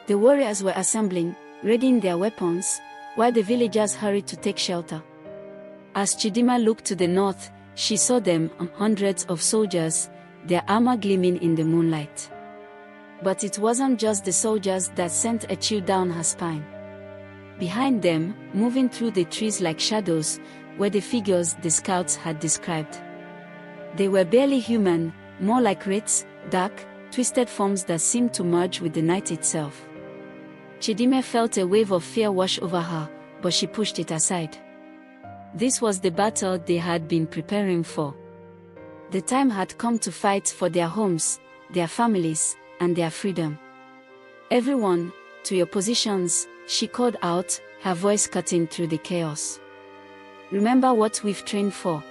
[SPEAKER 1] The warriors were assembling, readying their weapons, while the villagers hurried to take shelter. As Chidimma looked to the north, she saw them, hundreds of soldiers, their armor gleaming in the moonlight. But it wasn't just the soldiers that sent a chill down her spine. Behind them, moving through the trees like shadows, were the figures the scouts had described. They were barely human, more like wraiths, dark, twisted forms that seemed to merge with the night itself. Chidimma felt a wave of fear wash over her, but she pushed it aside. This was the battle they had been preparing for. The time had come to fight for their homes, their families, and their freedom. "Everyone, to your positions," she called out, her voice cutting through the chaos. "Remember what we've trained for.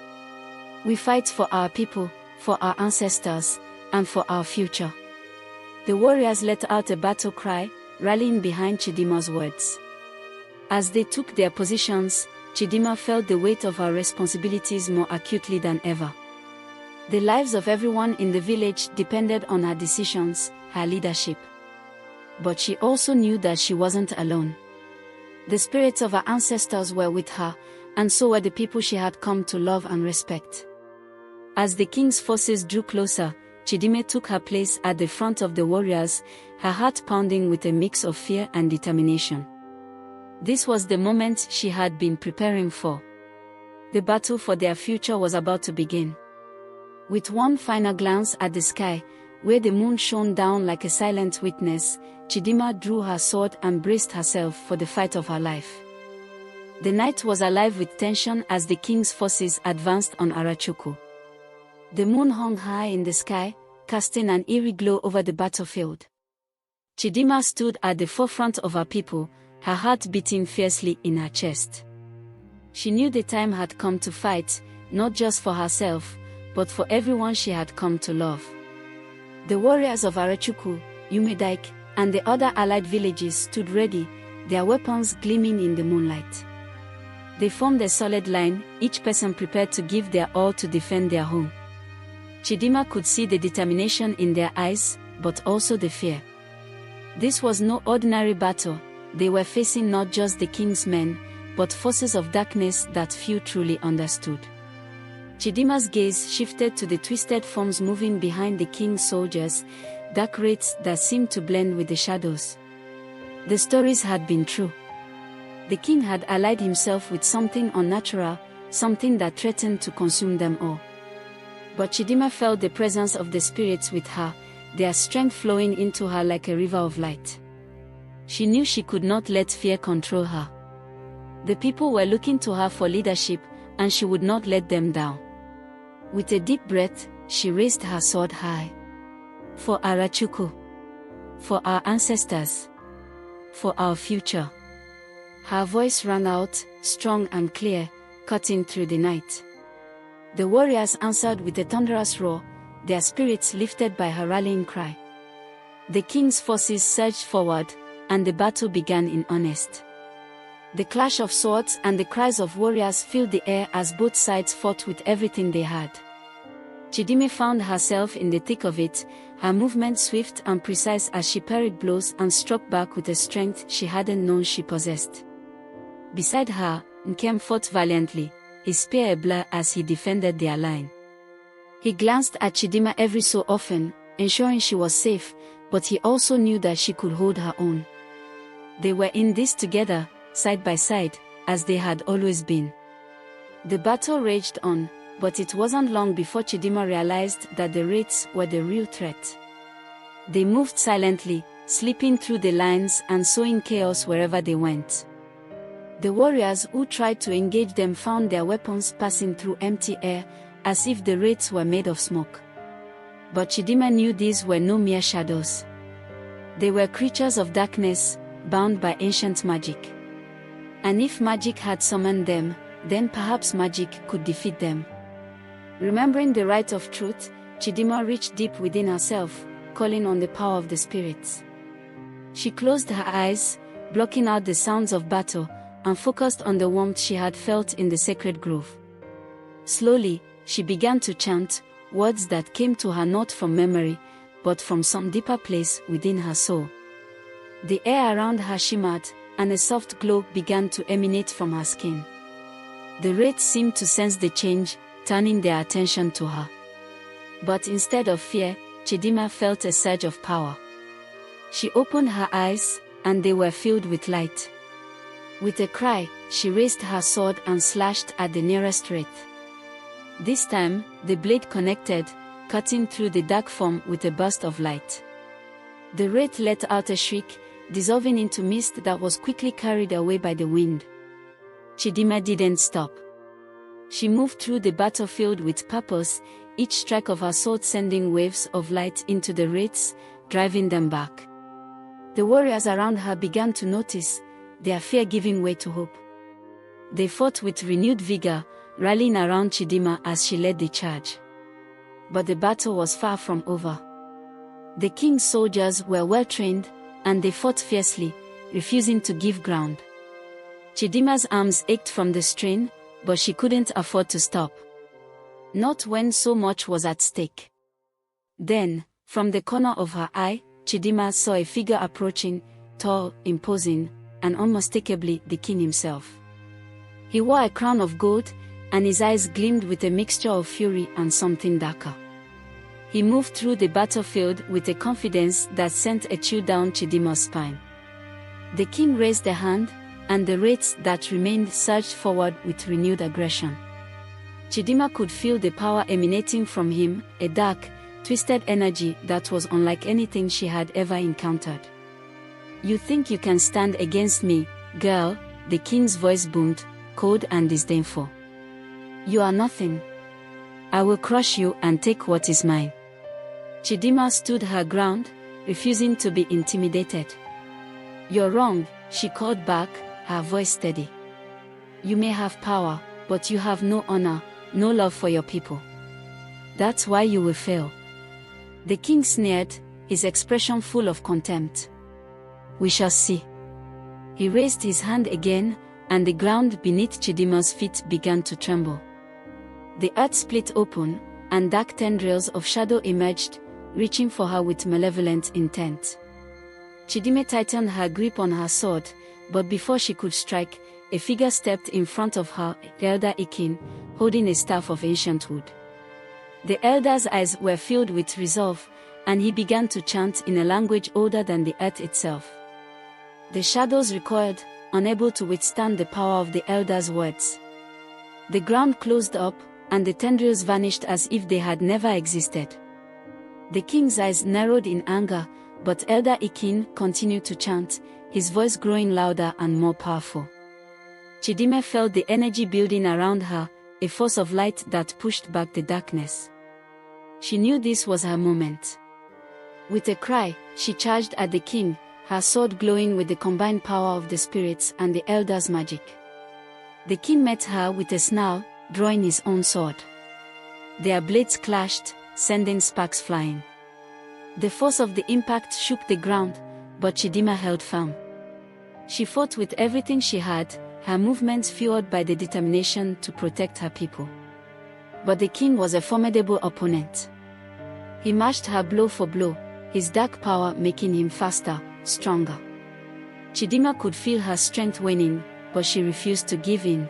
[SPEAKER 1] We fight for our people, for our ancestors, and for our future. The warriors let out a battle cry, rallying behind Chidimma's words. As they took their positions, Chidimma felt the weight of her responsibilities more acutely than ever. The lives of everyone in the village depended on her decisions, her leadership. But she also knew that she wasn't alone. The spirits of her ancestors were with her, and so were the people she had come to love and respect. As the king's forces drew closer, Chidimma took her place at the front of the warriors, her heart pounding with a mix of fear and determination. This was the moment she had been preparing for. The battle for their future was about to begin. With one final glance at the sky, where the moon shone down like a silent witness, Chidimma drew her sword and braced herself for the fight of her life. The night was alive with tension as the king's forces advanced on Arachuku. The moon hung high in the sky, casting an eerie glow over the battlefield. Chidimma stood at the forefront of her people, her heart beating fiercely in her chest. She knew the time had come to fight, not just for herself, but for everyone she had come to love. The warriors of Arachuku, Umedike, and the other allied villages stood ready, their weapons gleaming in the moonlight. They formed a solid line, each person prepared to give their all to defend their home. Chidimma could see the determination in their eyes, but also the fear. This was no ordinary battle. They were facing not just the king's men, but forces of darkness that few truly understood. Chidimma's gaze shifted to the twisted forms moving behind the king's soldiers, dark wraiths that seemed to blend with the shadows. The stories had been true. The king had allied himself with something unnatural, something that threatened to consume them all. But Chidimma felt the presence of the spirits with her, their strength flowing into her like a river of light. She knew she could not let fear control her. The people were looking to her for leadership, and she would not let them down. With a deep breath, she raised her sword high. For Arachuku. For our ancestors. For our future. Her voice rang out, strong and clear, cutting through the night. The warriors answered with a thunderous roar, their spirits lifted by her rallying cry. The king's forces surged forward, and the battle began in earnest. The clash of swords and the cries of warriors filled the air as both sides fought with everything they had. Chidimma found herself in the thick of it, her movement swift and precise as she parried blows and struck back with a strength she hadn't known she possessed. Beside her, Nkem fought valiantly, his spear ablare as he defended their line. He glanced at Chidimma every so often, ensuring she was safe, but he also knew that she could hold her own. They were in this together, side by side, as they had always been. The battle raged on, but it wasn't long before Chidimma realized that the wraiths were the real threat. They moved silently, slipping through the lines and sowing chaos wherever they went. The warriors who tried to engage them found their weapons passing through empty air, as if the wraiths were made of smoke. But Chidimma knew these were no mere shadows. They were creatures of darkness, bound by ancient magic. And if magic had summoned them, then perhaps magic could defeat them. Remembering the right of truth, Chidimma reached deep within herself, calling on the power of the spirits. She closed her eyes, blocking out the sounds of battle, and focused on the warmth she had felt in the sacred grove. Slowly, she began to chant, words that came to her not from memory, but from some deeper place within her soul. The air around her shimmered, and a soft glow began to emanate from her skin. The wraiths seemed to sense the change, turning their attention to her. But instead of fear, Chidimma felt a surge of power. She opened her eyes, and they were filled with light. With a cry, she raised her sword and slashed at the nearest wraith. This time, the blade connected, cutting through the dark form with a burst of light. The wraith let out a shriek, dissolving into mist that was quickly carried away by the wind. Chidimma didn't stop. She moved through the battlefield with purpose, each strike of her sword sending waves of light into the wraiths, driving them back. The warriors around her began to notice, their fear giving way to hope. They fought with renewed vigor, rallying around Chidimma as she led the charge. But the battle was far from over. The king's soldiers were well trained, and they fought fiercely, refusing to give ground. Chidimma's arms ached from the strain, but she couldn't afford to stop. Not when so much was at stake. Then, from the corner of her eye, Chidimma saw a figure approaching, tall, imposing, and unmistakably the king himself. He wore a crown of gold, and his eyes gleamed with a mixture of fury and something darker. He moved through the battlefield with a confidence that sent a chill down Chidimma's spine. The king raised a hand, and the wraiths that remained surged forward with renewed aggression. Chidimma could feel the power emanating from him, a dark, twisted energy that was unlike anything she had ever encountered. "You think you can stand against me, girl?" the king's voice boomed, cold and disdainful. "You are nothing. I will crush you and take what is mine." Chidimma stood her ground, refusing to be intimidated. "You're wrong," she called back, her voice steady. "You may have power, but you have no honor, no love for your people. That's why you will fail." The king sneered, his expression full of contempt. "We shall see." He raised his hand again, and the ground beneath Chidimma's feet began to tremble. The earth split open, and dark tendrils of shadow emerged, reaching for her with malevolent intent. Chidimma tightened her grip on her sword, but before she could strike, a figure stepped in front of her, Elder Ikin, holding a staff of ancient wood. The elder's eyes were filled with resolve, and he began to chant in a language older than the earth itself. The shadows recoiled, unable to withstand the power of the elder's words. The ground closed up, and the tendrils vanished as if they had never existed. The king's eyes narrowed in anger, but Elder Ikin continued to chant, his voice growing louder and more powerful. Chidimma felt the energy building around her, a force of light that pushed back the darkness. She knew this was her moment. With a cry, she charged at the king, her sword glowing with the combined power of the spirits and the elder's magic. The king met her with a snarl, drawing his own sword. Their blades clashed, sending sparks flying. The force of the impact shook the ground, but Chidimma held firm. She fought with everything she had, her movements fueled by the determination to protect her people. But the king was a formidable opponent. He matched her blow for blow, his dark power making him faster, stronger. Chidimma could feel her strength waning, but she refused to give in.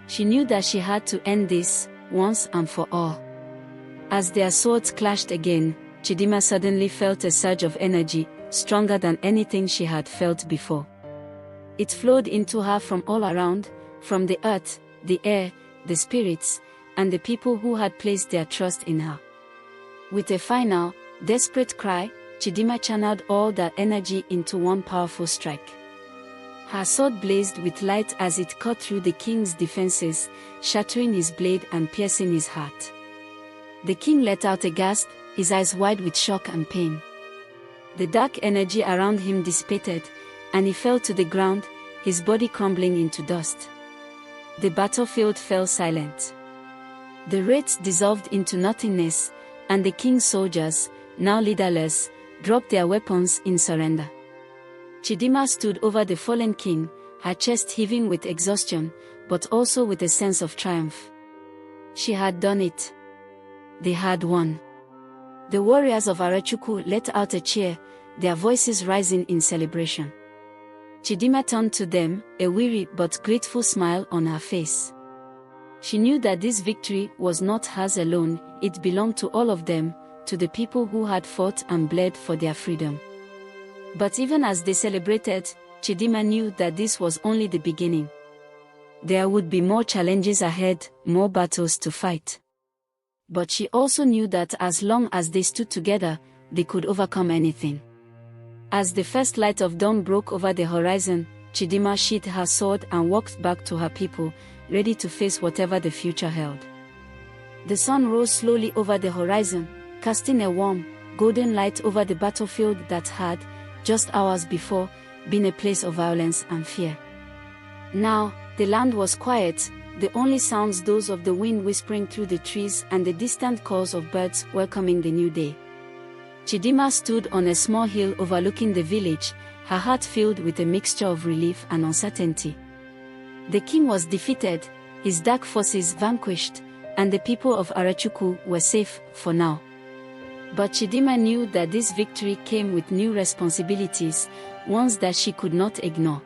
[SPEAKER 1] She knew that she had to end this, once and for all. As their swords clashed again, Chidimma suddenly felt a surge of energy, stronger than anything she had felt before. It flowed into her from all around, from the earth, the air, the spirits, and the people who had placed their trust in her. With a final, desperate cry, Chidimma channeled all that energy into one powerful strike. Her sword blazed with light as it cut through the king's defenses, shattering his blade and piercing his heart. The king let out a gasp, his eyes wide with shock and pain. The dark energy around him dissipated, and he fell to the ground, his body crumbling into dust. The battlefield fell silent. The wraiths dissolved into nothingness, and the king's soldiers, now leaderless, dropped their weapons in surrender. Chidimma stood over the fallen king, her chest heaving with exhaustion, but also with a sense of triumph. She had done it. They had won. The warriors of Arachuku let out a cheer, their voices rising in celebration. Chidimma turned to them, a weary but grateful smile on her face. She knew that this victory was not hers alone, it belonged to all of them, to the people who had fought and bled for their freedom. But even as they celebrated, Chidimma knew that this was only the beginning. There would be more challenges ahead, more battles to fight. But she also knew that as long as they stood together, they could overcome anything. As the first light of dawn broke over the horizon, Chidimma sheathed her sword and walked back to her people, ready to face whatever the future held. The sun rose slowly over the horizon, casting a warm, golden light over the battlefield that had, just hours before, been a place of violence and fear. Now, the land was quiet, the only sounds those of the wind whispering through the trees and the distant calls of birds welcoming the new day. Chidimma stood on a small hill overlooking the village, her heart filled with a mixture of relief and uncertainty. The king was defeated, his dark forces vanquished, and the people of Arachukwu were safe for now. But Chidimma knew that this victory came with new responsibilities, ones that she could not ignore.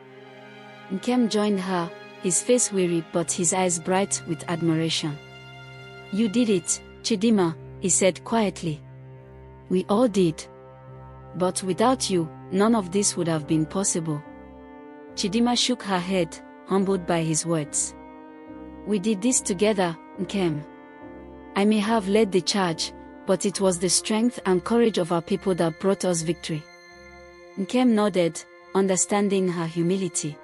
[SPEAKER 1] Nkem joined her, his face weary but his eyes bright with admiration. "You did it, Chidimma," he said quietly. "We all did. But without you, none of this would have been possible." Chidimma shook her head, humbled by his words. "We did this together, Nkem. I may have led the charge, but it was the strength and courage of our people that brought us victory." Nkem nodded, understanding her humility.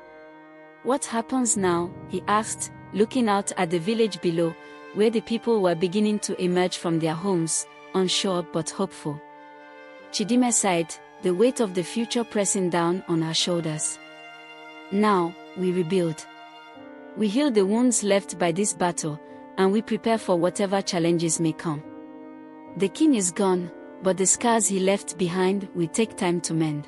[SPEAKER 1] "What happens now?" he asked, looking out at the village below, where the people were beginning to emerge from their homes, unsure but hopeful. Chidimma sighed, the weight of the future pressing down on her shoulders. "Now, we rebuild. We heal the wounds left by this battle, and we prepare for whatever challenges may come. The king is gone, but the scars he left behind will take time to mend.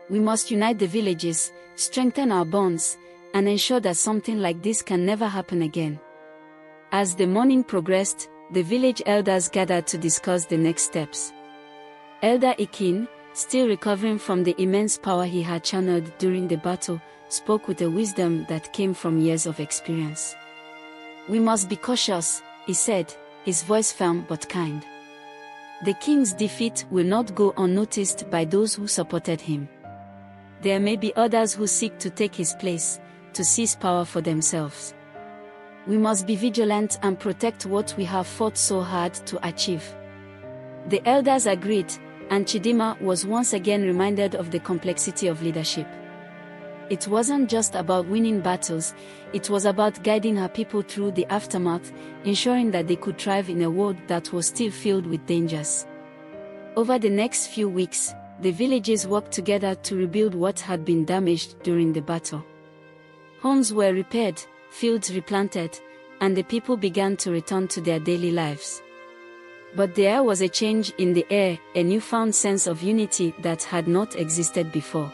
[SPEAKER 1] We must unite the villages, strengthen our bonds, and ensure that something like this can never happen again." As the morning progressed, the village elders gathered to discuss the next steps. Elder Ikin, still recovering from the immense power he had channeled during the battle, spoke with a wisdom that came from years of experience. "We must be cautious," he said, his voice firm but kind. "The king's defeat will not go unnoticed by those who supported him. There may be others who seek to take his place, to seize power for themselves. We must be vigilant and protect what we have fought so hard to achieve." The elders agreed, and Chidimma was once again reminded of the complexity of leadership. It wasn't just about winning battles, it was about guiding her people through the aftermath, ensuring that they could thrive in a world that was still filled with dangers. Over the next few weeks, the villages worked together to rebuild what had been damaged during the battle. Homes were repaired, fields replanted, and the people began to return to their daily lives. But there was a change in the air, a newfound sense of unity that had not existed before.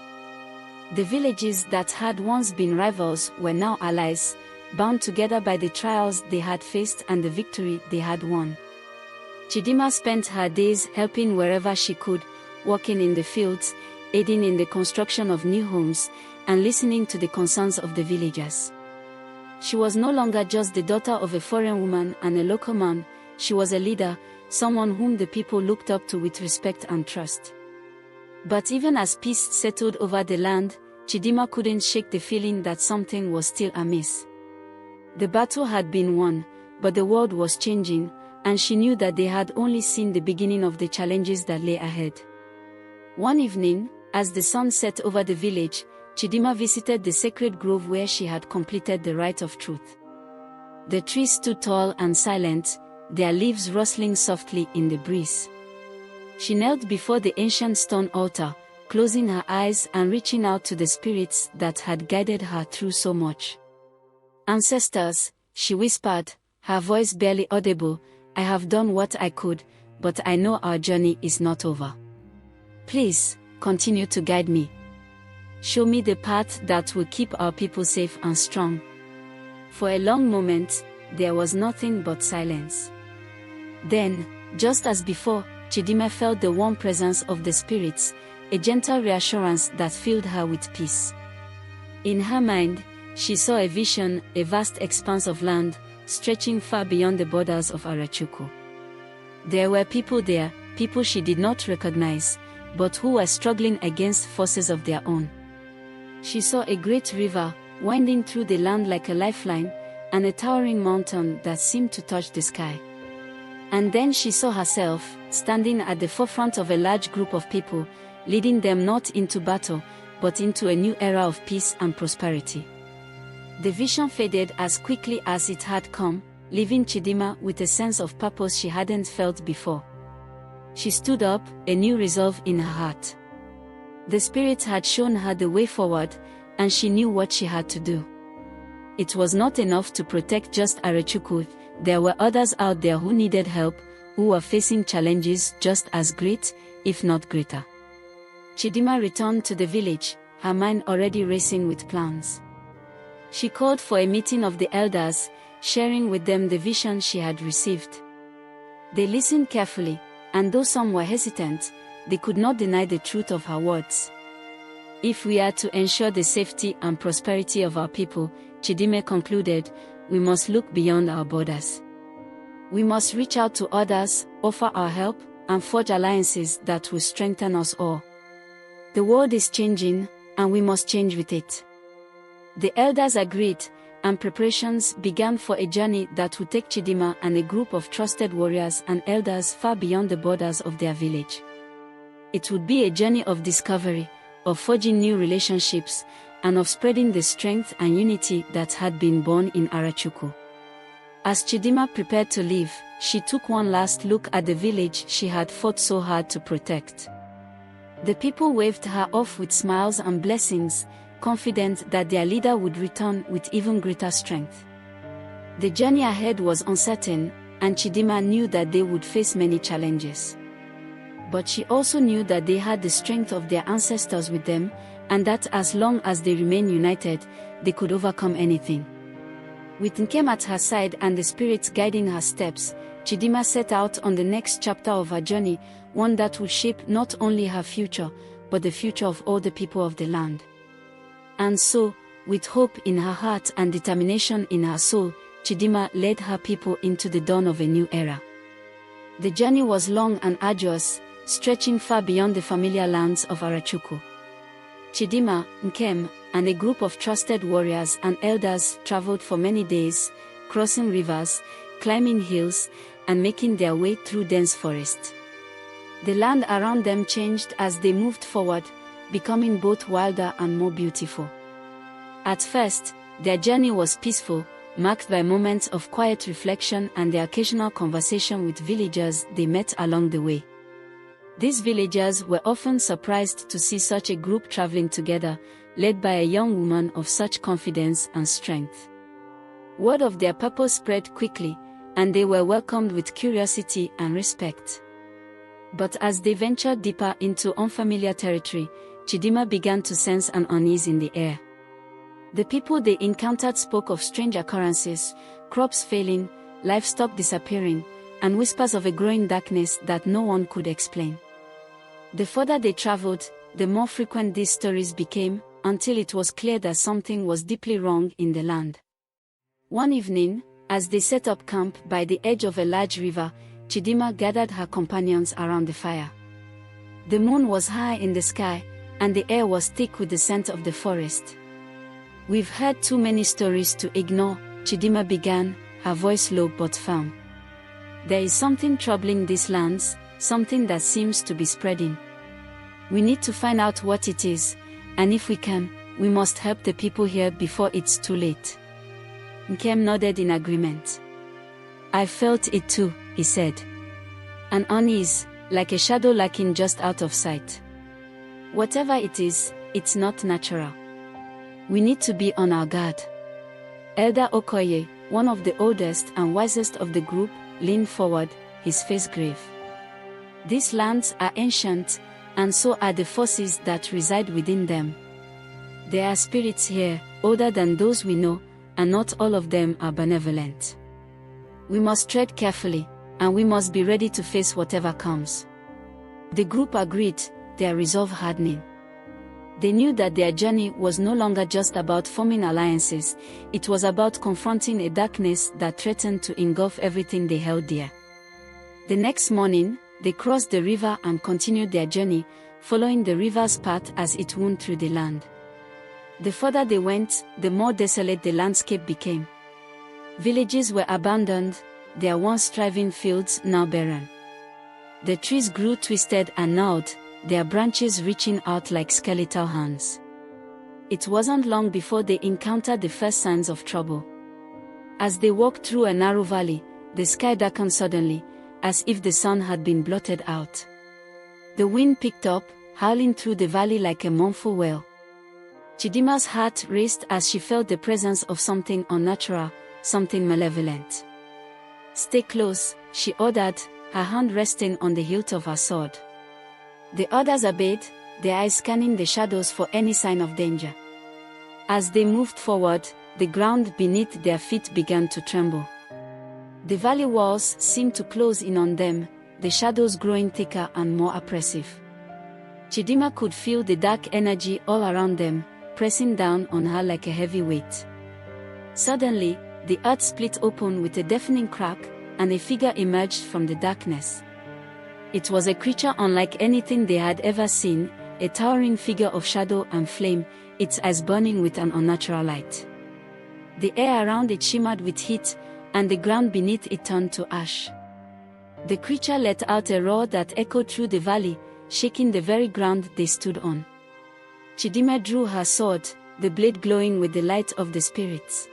[SPEAKER 1] The villages that had once been rivals were now allies, bound together by the trials they had faced and the victory they had won. Chidimma spent her days helping wherever she could, working in the fields, aiding in the construction of new homes, and listening to the concerns of the villagers. She was no longer just the daughter of a foreign woman and a local man, she was a leader, someone whom the people looked up to with respect and trust. But even as peace settled over the land, Chidimma couldn't shake the feeling that something was still amiss. The battle had been won, but the world was changing, and she knew that they had only seen the beginning of the challenges that lay ahead. One evening, as the sun set over the village, Chidimma visited the sacred grove where she had completed the rite of truth. The trees stood tall and silent, their leaves rustling softly in the breeze. She knelt before the ancient stone altar, closing her eyes and reaching out to the spirits that had guided her through so much. "Ancestors," she whispered, her voice barely audible, "I have done what I could, but I know our journey is not over. Please, continue to guide me. Show me the path that will keep our people safe and strong." For a long moment, there was nothing but silence. Then, just as before, Chidimma felt the warm presence of the spirits, a gentle reassurance that filled her with peace. In her mind, she saw a vision, a vast expanse of land, stretching far beyond the borders of Arachukwu. There were people there, people she did not recognize, but who were struggling against forces of their own. She saw a great river, winding through the land like a lifeline, and a towering mountain that seemed to touch the sky. And then she saw herself, standing at the forefront of a large group of people, leading them not into battle, but into a new era of peace and prosperity. The vision faded as quickly as it had come, leaving Chidimma with a sense of purpose she hadn't felt before. She stood up, a new resolve in her heart. The Spirit had shown her the way forward, and she knew what she had to do. It was not enough to protect just Arachukwu, there were others out there who needed help, who were facing challenges just as great, if not greater. Chidimma returned to the village, her mind already racing with plans. She called for a meeting of the elders, sharing with them the vision she had received. They listened carefully, and though some were hesitant, they could not deny the truth of her words. If we are to ensure the safety and prosperity of our people, Chidimma concluded, we must look beyond our borders. We must reach out to others, offer our help, and forge alliances that will strengthen us all. The world is changing, and we must change with it. The elders agreed, and preparations began for a journey that would take Chidimma and a group of trusted warriors and elders far beyond the borders of their village. It would be a journey of discovery, of forging new relationships, and of spreading the strength and unity that had been born in Arachukwu. As Chidimma prepared to leave, she took one last look at the village she had fought so hard to protect. The people waved her off with smiles and blessings, confident that their leader would return with even greater strength. The journey ahead was uncertain, and Chidimma knew that they would face many challenges. But she also knew that they had the strength of their ancestors with them, and that as long as they remained united, they could overcome anything. With Nkem at her side and the spirits guiding her steps, Chidimma set out on the next chapter of her journey, one that would shape not only her future, but the future of all the people of the land. And so, with hope in her heart and determination in her soul, Chidimma led her people into the dawn of a new era. The journey was long and arduous, stretching far beyond the familiar lands of Arachukwu. Chidimma, Nkem, and a group of trusted warriors and elders traveled for many days, crossing rivers, climbing hills, and making their way through dense forests. The land around them changed as they moved forward, becoming both wilder and more beautiful. At first, their journey was peaceful, marked by moments of quiet reflection and the occasional conversation with villagers they met along the way. These villagers were often surprised to see such a group traveling together, led by a young woman of such confidence and strength. Word of their purpose spread quickly, and they were welcomed with curiosity and respect. But as they ventured deeper into unfamiliar territory, Chidimma began to sense an unease in the air. The people they encountered spoke of strange occurrences, crops failing, livestock disappearing, and whispers of a growing darkness that no one could explain. The further they traveled, the more frequent these stories became, until it was clear that something was deeply wrong in the land. One evening, as they set up camp by the edge of a large river, Chidimma gathered her companions around the fire. The moon was high in the sky, and the air was thick with the scent of the forest. "We've heard too many stories to ignore," Chidimma began, her voice low but firm. "There is something troubling these lands, something that seems to be spreading. We need to find out what it is, and if we can, we must help the people here before it's too late." Nkem nodded in agreement. "I felt it too," he said. "An unease, like a shadow lurking just out of sight. Whatever it is, it's not natural. We need to be on our guard." Elder Okoye, one of the oldest and wisest of the group, leaned forward, his face grave. "These lands are ancient, and so are the forces that reside within them. There are spirits here, older than those we know, and not all of them are benevolent. We must tread carefully, and we must be ready to face whatever comes." The group agreed, their resolve hardening. They knew that their journey was no longer just about forming alliances, it was about confronting a darkness that threatened to engulf everything they held dear. The next morning, they crossed the river and continued their journey, following the river's path as it wound through the land. The further they went, the more desolate the landscape became. Villages were abandoned, their once thriving fields now barren. The trees grew twisted and gnarled, their branches reaching out like skeletal hands. It wasn't long before they encountered the first signs of trouble. As they walked through a narrow valley, the sky darkened suddenly, as if the sun had been blotted out. The wind picked up, howling through the valley like a mournful wail. Chidimma's heart raced as she felt the presence of something unnatural, something malevolent. "Stay close," she ordered, her hand resting on the hilt of her sword. The others obeyed, their eyes scanning the shadows for any sign of danger. As they moved forward, the ground beneath their feet began to tremble. The valley walls seemed to close in on them, the shadows growing thicker and more oppressive. Chidimma could feel the dark energy all around them, pressing down on her like a heavy weight. Suddenly, the earth split open with a deafening crack, and a figure emerged from the darkness. It was a creature unlike anything they had ever seen, a towering figure of shadow and flame, its eyes burning with an unnatural light. The air around it shimmered with heat, and the ground beneath it turned to ash. The creature let out a roar that echoed through the valley, shaking the very ground they stood on. Chidimma drew her sword, the blade glowing with the light of the spirits.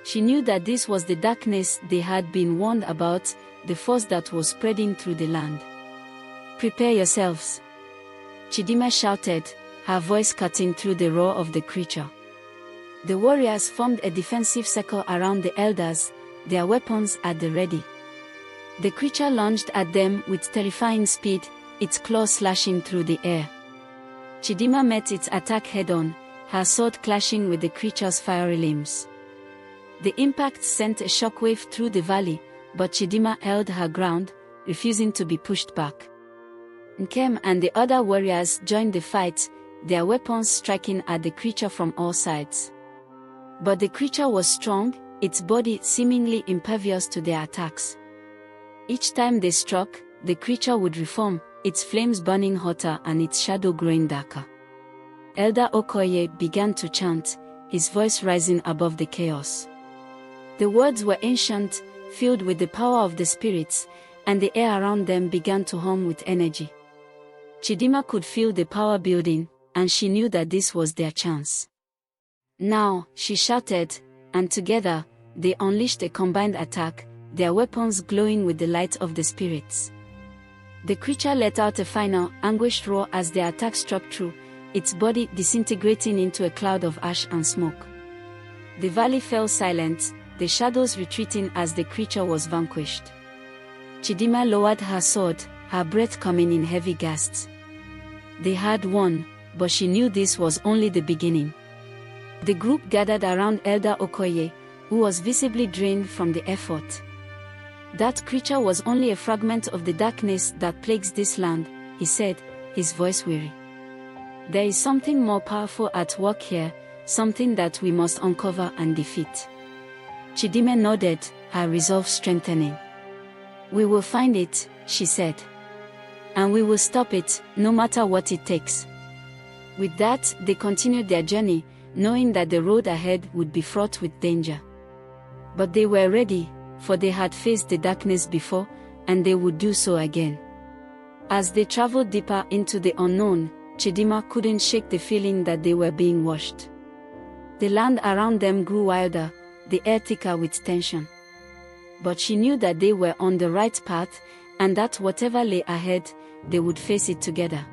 [SPEAKER 1] She knew that this was the darkness they had been warned about, the force that was spreading through the land. "Prepare yourselves," Chidimma shouted, her voice cutting through the roar of the creature. The warriors formed a defensive circle around the elders, their weapons at the ready. The creature lunged at them with terrifying speed, its claws slashing through the air. Chidimma met its attack head-on, her sword clashing with the creature's fiery limbs. The impact sent a shockwave through the valley, but Chidimma held her ground, refusing to be pushed back. Nkem and the other warriors joined the fight, their weapons striking at the creature from all sides. But the creature was strong, its body seemingly impervious to their attacks. Each time they struck, the creature would reform, its flames burning hotter and its shadow growing darker. Elder Okoye began to chant, his voice rising above the chaos. The words were ancient, filled with the power of the spirits, and the air around them began to hum with energy. Chidimma could feel the power building, and she knew that this was their chance. "Now," she shouted, and together, they unleashed a combined attack, their weapons glowing with the light of the spirits. The creature let out a final, anguished roar as the attack struck through, its body disintegrating into a cloud of ash and smoke. The valley fell silent, the shadows retreating as the creature was vanquished. Chidimma lowered her sword, her breath coming in heavy gasps. They had won, but she knew this was only the beginning. The group gathered around Elder Okoye, who was visibly drained from the effort. "That creature was only a fragment of the darkness that plagues this land," he said, his voice weary. "There is something more powerful at work here, something that we must uncover and defeat." Chidimma nodded, her resolve strengthening. "We will find it," she said. "And we will stop it, no matter what it takes." With that, they continued their journey, knowing that the road ahead would be fraught with danger. But they were ready, for they had faced the darkness before, and they would do so again. As they traveled deeper into the unknown, Chidimma couldn't shake the feeling that they were being watched. The land around them grew wilder, the air thicker with tension. But she knew that they were on the right path, and that whatever lay ahead, they would face it together.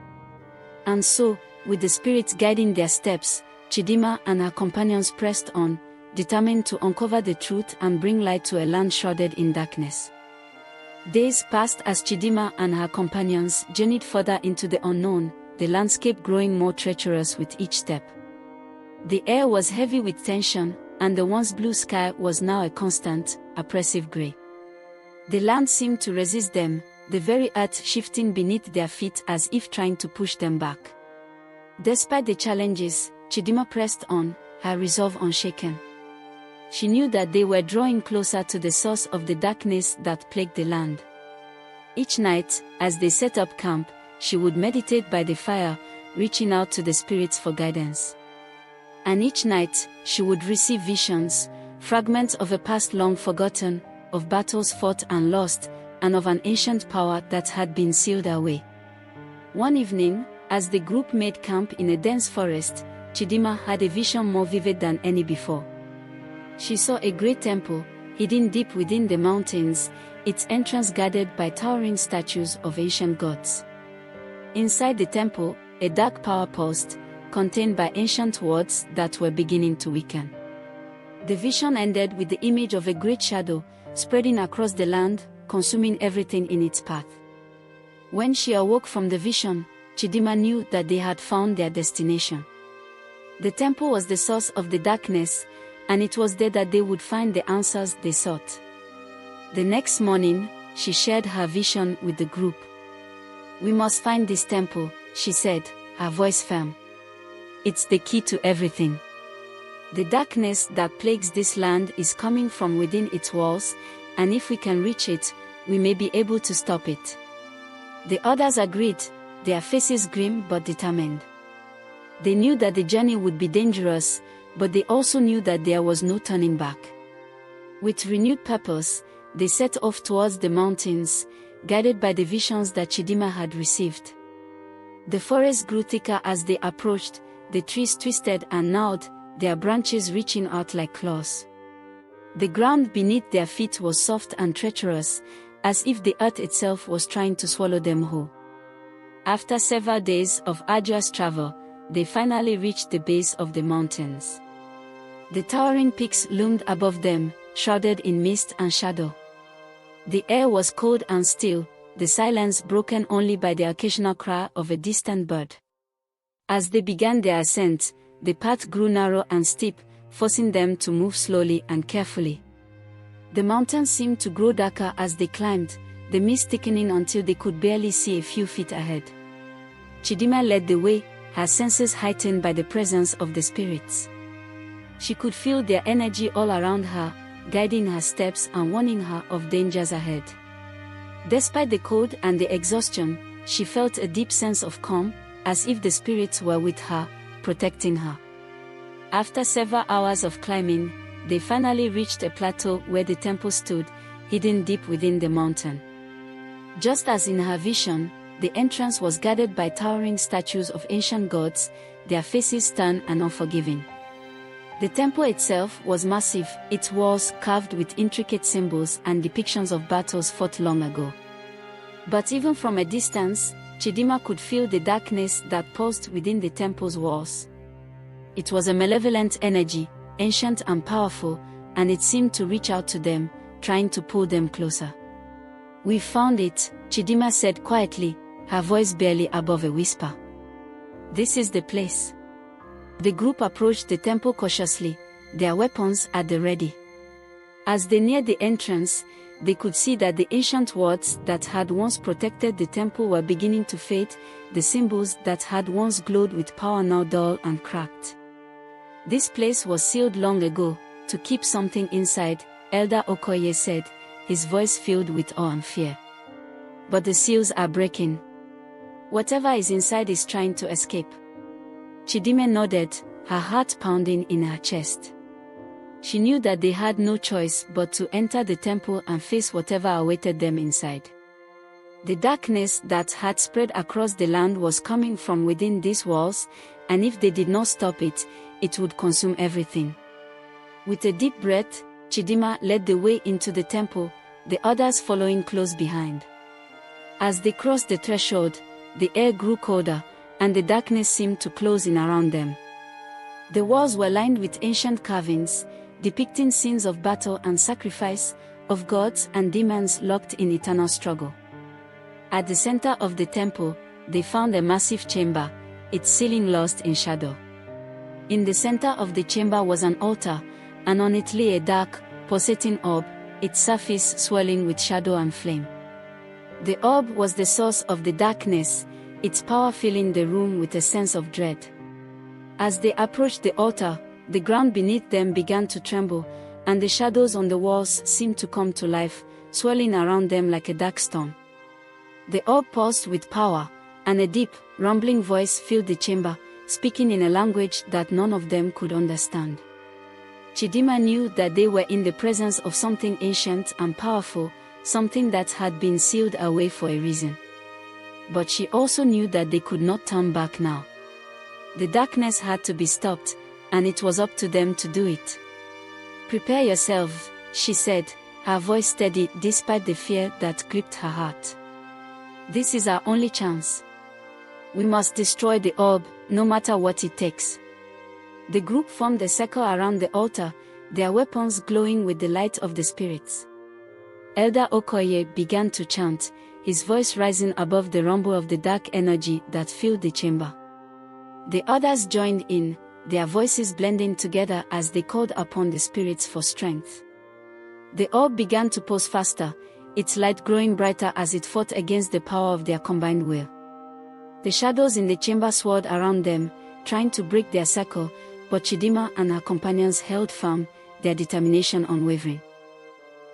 [SPEAKER 1] And so, with the spirits guiding their steps, Chidimma and her companions pressed on, determined to uncover the truth and bring light to a land shrouded in darkness. Days passed as Chidimma and her companions journeyed further into the unknown, the landscape growing more treacherous with each step. The air was heavy with tension, and the once blue sky was now a constant, oppressive gray. The land seemed to resist them, the very earth shifting beneath their feet as if trying to push them back. Despite the challenges, Chidimma pressed on, her resolve unshaken. She knew that they were drawing closer to the source of the darkness that plagued the land. Each night, as they set up camp, she would meditate by the fire, reaching out to the spirits for guidance. And each night, she would receive visions, fragments of a past long forgotten, of battles fought and lost, and of an ancient power that had been sealed away. One evening, as the group made camp in a dense forest, Chidimma had a vision more vivid than any before. She saw a great temple, hidden deep within the mountains, its entrance guarded by towering statues of ancient gods. Inside the temple, a dark power pulsed, contained by ancient words that were beginning to weaken. The vision ended with the image of a great shadow, spreading across the land, consuming everything in its path. When she awoke from the vision, Chidimma knew that they had found their destination. The temple was the source of the darkness, and it was there that they would find the answers they sought. The next morning, she shared her vision with the group. "We must find this temple," she said, her voice firm. "It's the key to everything. The darkness that plagues this land is coming from within its walls, and if we can reach it, we may be able to stop it." The others agreed, their faces grim but determined. They knew that the journey would be dangerous, but they also knew that there was no turning back. With renewed purpose, they set off towards the mountains, guided by the visions that Chidimma had received. The forest grew thicker as they approached, the trees twisted and gnawed, their branches reaching out like claws. The ground beneath their feet was soft and treacherous, as if the earth itself was trying to swallow them whole. After several days of arduous travel, they finally reached the base of the mountains. The towering peaks loomed above them, shrouded in mist and shadow. The air was cold and still, the silence broken only by the occasional cry of a distant bird. As they began their ascent, the path grew narrow and steep, forcing them to move slowly and carefully. The mountains seemed to grow darker as they climbed, the mist thickening until they could barely see a few feet ahead. Chidimma led the way, her senses heightened by the presence of the spirits. She could feel their energy all around her, guiding her steps and warning her of dangers ahead. Despite the cold and the exhaustion, she felt a deep sense of calm, as if the spirits were with her, protecting her. After several hours of climbing, they finally reached a plateau where the temple stood, hidden deep within the mountain. Just as in her vision, the entrance was guarded by towering statues of ancient gods, their faces stern and unforgiving. The temple itself was massive, its walls carved with intricate symbols and depictions of battles fought long ago. But even from a distance, Chidimma could feel the darkness that pulsed within the temple's walls. It was a malevolent energy, ancient and powerful, and it seemed to reach out to them, trying to pull them closer. "We've found it," Chidimma said quietly, her voice barely above a whisper. "This is the place." The group approached the temple cautiously, their weapons at the ready. As they neared the entrance, they could see that the ancient words that had once protected the temple were beginning to fade, the symbols that had once glowed with power now dull and cracked. "This place was sealed long ago, to keep something inside," Elder Okoye said, his voice filled with awe and fear. "But the seals are breaking. Whatever is inside is trying to escape." Chidimma nodded, her heart pounding in her chest. She knew that they had no choice but to enter the temple and face whatever awaited them inside. The darkness that had spread across the land was coming from within these walls, and if they did not stop it, it would consume everything. With a deep breath, Chidimma led the way into the temple, the others following close behind. As they crossed the threshold, the air grew colder, and the darkness seemed to close in around them. The walls were lined with ancient carvings, depicting scenes of battle and sacrifice, of gods and demons locked in eternal struggle. At the center of the temple, they found a massive chamber, its ceiling lost in shadow. In the center of the chamber was an altar, and on it lay a dark, pulsating orb, its surface swirling with shadow and flame. The orb was the source of the darkness, its power filling the room with a sense of dread. As they approached the altar, the ground beneath them began to tremble, and the shadows on the walls seemed to come to life, swirling around them like a dark storm. The orb pulsed with power, and a deep, rumbling voice filled the chamber, speaking in a language that none of them could understand. Chidimma knew that they were in the presence of something ancient and powerful, something that had been sealed away for a reason. But she also knew that they could not turn back now. The darkness had to be stopped, and it was up to them to do it. "Prepare yourselves," she said, her voice steady despite the fear that gripped her heart. "This is our only chance." We must destroy the orb, no matter what it takes. The group formed a circle around the altar, their weapons glowing with the light of the spirits. Elder Okoye began to chant, his voice rising above the rumble of the dark energy that filled the chamber. The others joined in, their voices blending together as they called upon the spirits for strength. The orb began to pulse faster, its light growing brighter as it fought against the power of their combined will. The shadows in the chamber swirled around them, trying to break their circle, but Chidimma and her companions held firm, their determination unwavering.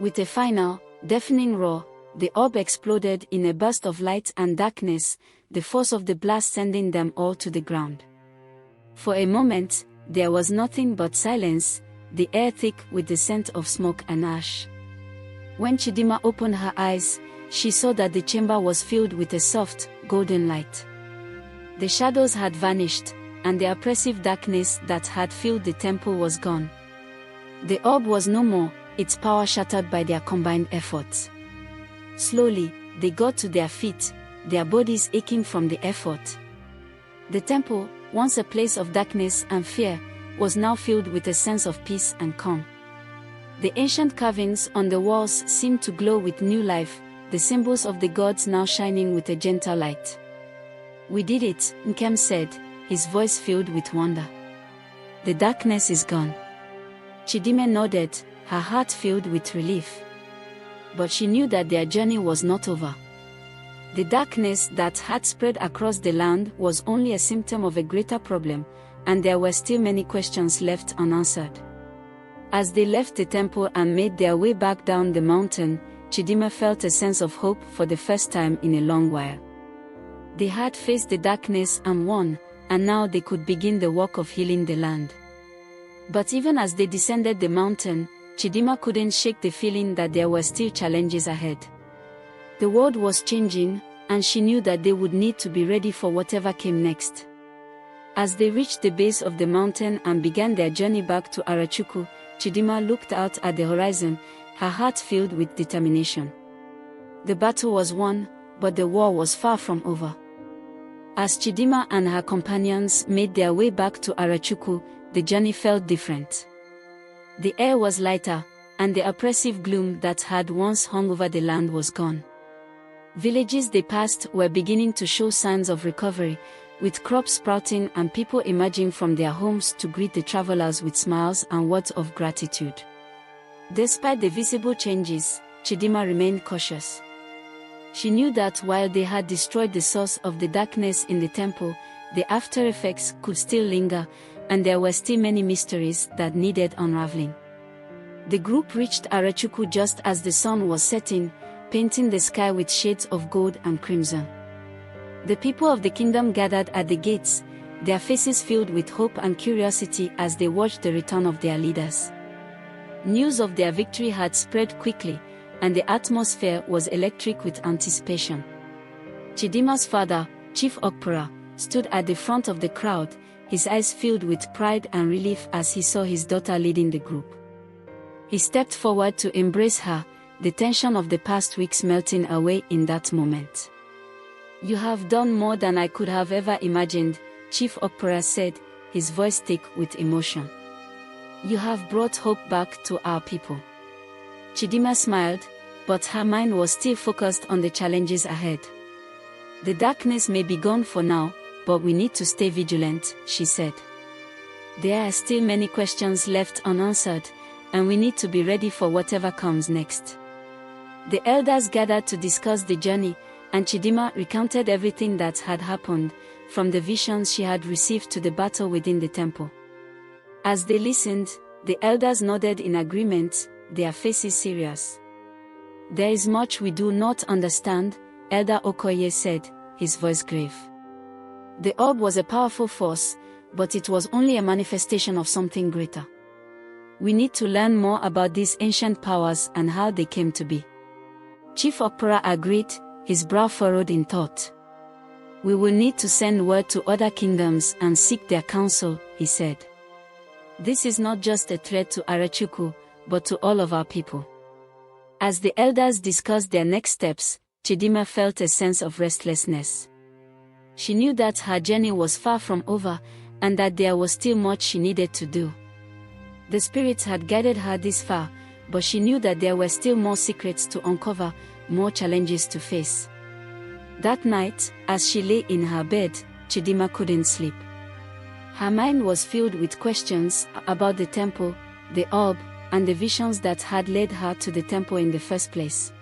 [SPEAKER 1] With a final, deafening roar, the orb exploded in a burst of light and darkness, the force of the blast sending them all to the ground. For a moment, there was nothing but silence, the air thick with the scent of smoke and ash. When Chidimma opened her eyes, she saw that the chamber was filled with a soft, golden light. The shadows had vanished, and the oppressive darkness that had filled the temple was gone. The orb was no more, its power shattered by their combined efforts. Slowly, they got to their feet, their bodies aching from the effort. The temple, once a place of darkness and fear, was now filled with a sense of peace and calm. The ancient carvings on the walls seemed to glow with new life, the symbols of the gods now shining with a gentle light. "We did it," Nkem said, his voice filled with wonder. "The darkness is gone." Chidimma nodded, her heart filled with relief. But she knew that their journey was not over. The darkness that had spread across the land was only a symptom of a greater problem, and there were still many questions left unanswered. As they left the temple and made their way back down the mountain, Chidimma felt a sense of hope for the first time in a long while. They had faced the darkness and won, and now they could begin the work of healing the land. But even as they descended the mountain, Chidimma couldn't shake the feeling that there were still challenges ahead. The world was changing, and she knew that they would need to be ready for whatever came next. As they reached the base of the mountain and began their journey back to Arachuku, Chidimma looked out at the horizon, her heart filled with determination. The battle was won, but the war was far from over. As Chidimma and her companions made their way back to Arachuku, the journey felt different. The air was lighter, and the oppressive gloom that had once hung over the land was gone. Villages they passed were beginning to show signs of recovery, with crops sprouting and people emerging from their homes to greet the travelers with smiles and words of gratitude. Despite the visible changes, Chidimma remained cautious. She knew that while they had destroyed the source of the darkness in the temple, the after effects could still linger, and there were still many mysteries that needed unraveling. The group reached Arachuku just as the sun was setting, painting the sky with shades of gold and crimson. The people of the kingdom gathered at the gates, their faces filled with hope and curiosity as they watched the return of their leaders. News of their victory had spread quickly, and the atmosphere was electric with anticipation. Chidimma's father, Chief Okpara, stood at the front of the crowd, his eyes filled with pride and relief as he saw his daughter leading the group. He stepped forward to embrace her, the tension of the past weeks melting away in that moment. "You have done more than I could have ever imagined," Chief Okpara said, his voice thick with emotion. "You have brought hope back to our people." Chidimma smiled, but her mind was still focused on the challenges ahead. "The darkness may be gone for now, but we need to stay vigilant," she said. "There are still many questions left unanswered, and we need to be ready for whatever comes next." The elders gathered to discuss the journey, and Chidimma recounted everything that had happened, from the visions she had received to the battle within the temple. As they listened, the elders nodded in agreement, their faces serious. "There is much we do not understand," Elder Okoye said, his voice grave. The orb was a powerful force, but it was only a manifestation of something greater. We need to learn more about these ancient powers and how they came to be. Chief Okpara agreed, his brow furrowed in thought. "We will need to send word to other kingdoms and seek their counsel," he said. "This is not just a threat to Arachuku, but to all of our people." As the elders discussed their next steps, Chidimma felt a sense of restlessness. She knew that her journey was far from over, and that there was still much she needed to do. The spirits had guided her this far, but she knew that there were still more secrets to uncover, more challenges to face. That night, as she lay in her bed, Chidimma couldn't sleep. Her mind was filled with questions about the temple, the orb, and the visions that had led her to the temple in the first place.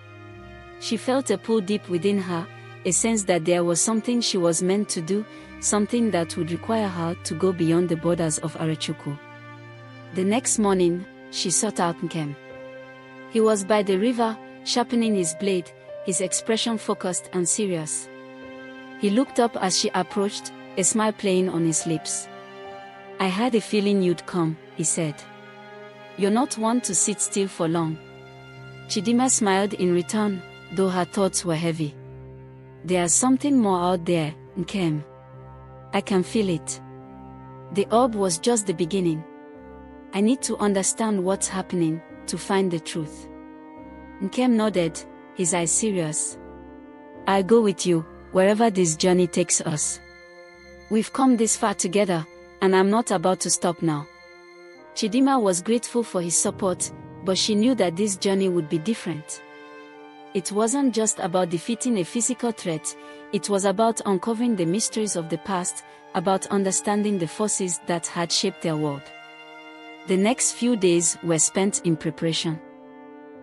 [SPEAKER 1] She felt a pull deep within her, a sense that there was something she was meant to do, something that would require her to go beyond the borders of Arachukwu. The next morning, she sought out Nkem. He was by the river, sharpening his blade, his expression focused and serious. He looked up as she approached, a smile playing on his lips. "I had a feeling you'd come," he said. "You're not one to sit still for long." Chidimma smiled in return, though her thoughts were heavy. "There's something more out there, Nkem. I can feel it. The orb was just the beginning. I need to understand what's happening, to find the truth." Nkem nodded, his eyes serious. "I'll go with you, wherever this journey takes us. We've come this far together, and I'm not about to stop now." Chidimma was grateful for his support, but she knew that this journey would be different. It wasn't just about defeating a physical threat, it was about uncovering the mysteries of the past, about understanding the forces that had shaped their world. The next few days were spent in preparation.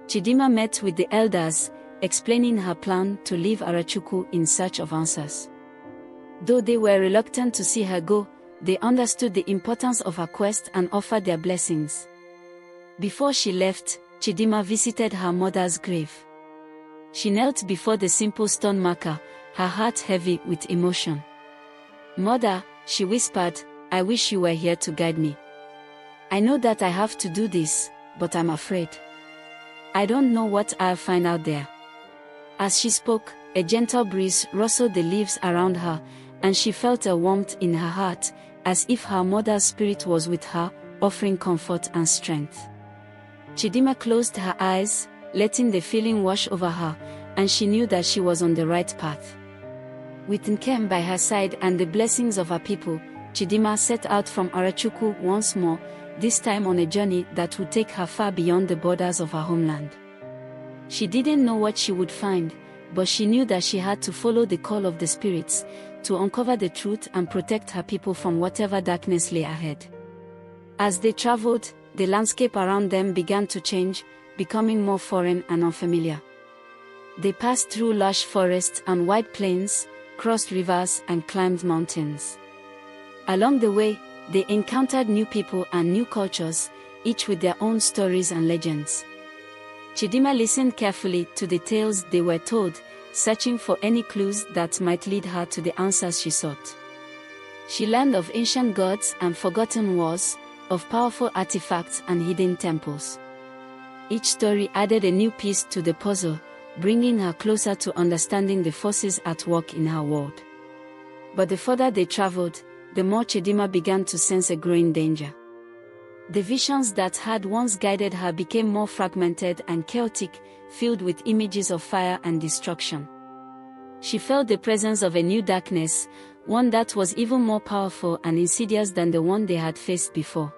[SPEAKER 1] Chidimma met with the elders, explaining her plan to leave Arachukwu in search of answers. Though they were reluctant to see her go, they understood the importance of her quest and offered their blessings. Before she left, Chidimma visited her mother's grave. She knelt before the simple stone marker, her heart heavy with emotion. "Mother," she whispered, "I wish you were here to guide me. I know that I have to do this, but I'm afraid. I don't know what I'll find out there." As she spoke, a gentle breeze rustled the leaves around her, and she felt a warmth in her heart, as if her mother's spirit was with her, offering comfort and strength. Chidimma closed her eyes, letting the feeling wash over her, and she knew that she was on the right path. With Nkem by her side and the blessings of her people, Chidimma set out from Arachukwu once more, this time on a journey that would take her far beyond the borders of her homeland. She didn't know what she would find, but she knew that she had to follow the call of the spirits, to uncover the truth and protect her people from whatever darkness lay ahead. As they traveled, the landscape around them began to change, becoming more foreign and unfamiliar. They passed through lush forests and wide plains, crossed rivers and climbed mountains. Along the way, they encountered new people and new cultures, each with their own stories and legends. Chidimma listened carefully to the tales they were told, searching for any clues that might lead her to the answers she sought. She learned of ancient gods and forgotten wars, of powerful artifacts and hidden temples. Each story added a new piece to the puzzle, bringing her closer to understanding the forces at work in her world. But the further they traveled, the more Chidimma began to sense a growing danger. The visions that had once guided her became more fragmented and chaotic, filled with images of fire and destruction. She felt the presence of a new darkness, one that was even more powerful and insidious than the one they had faced before.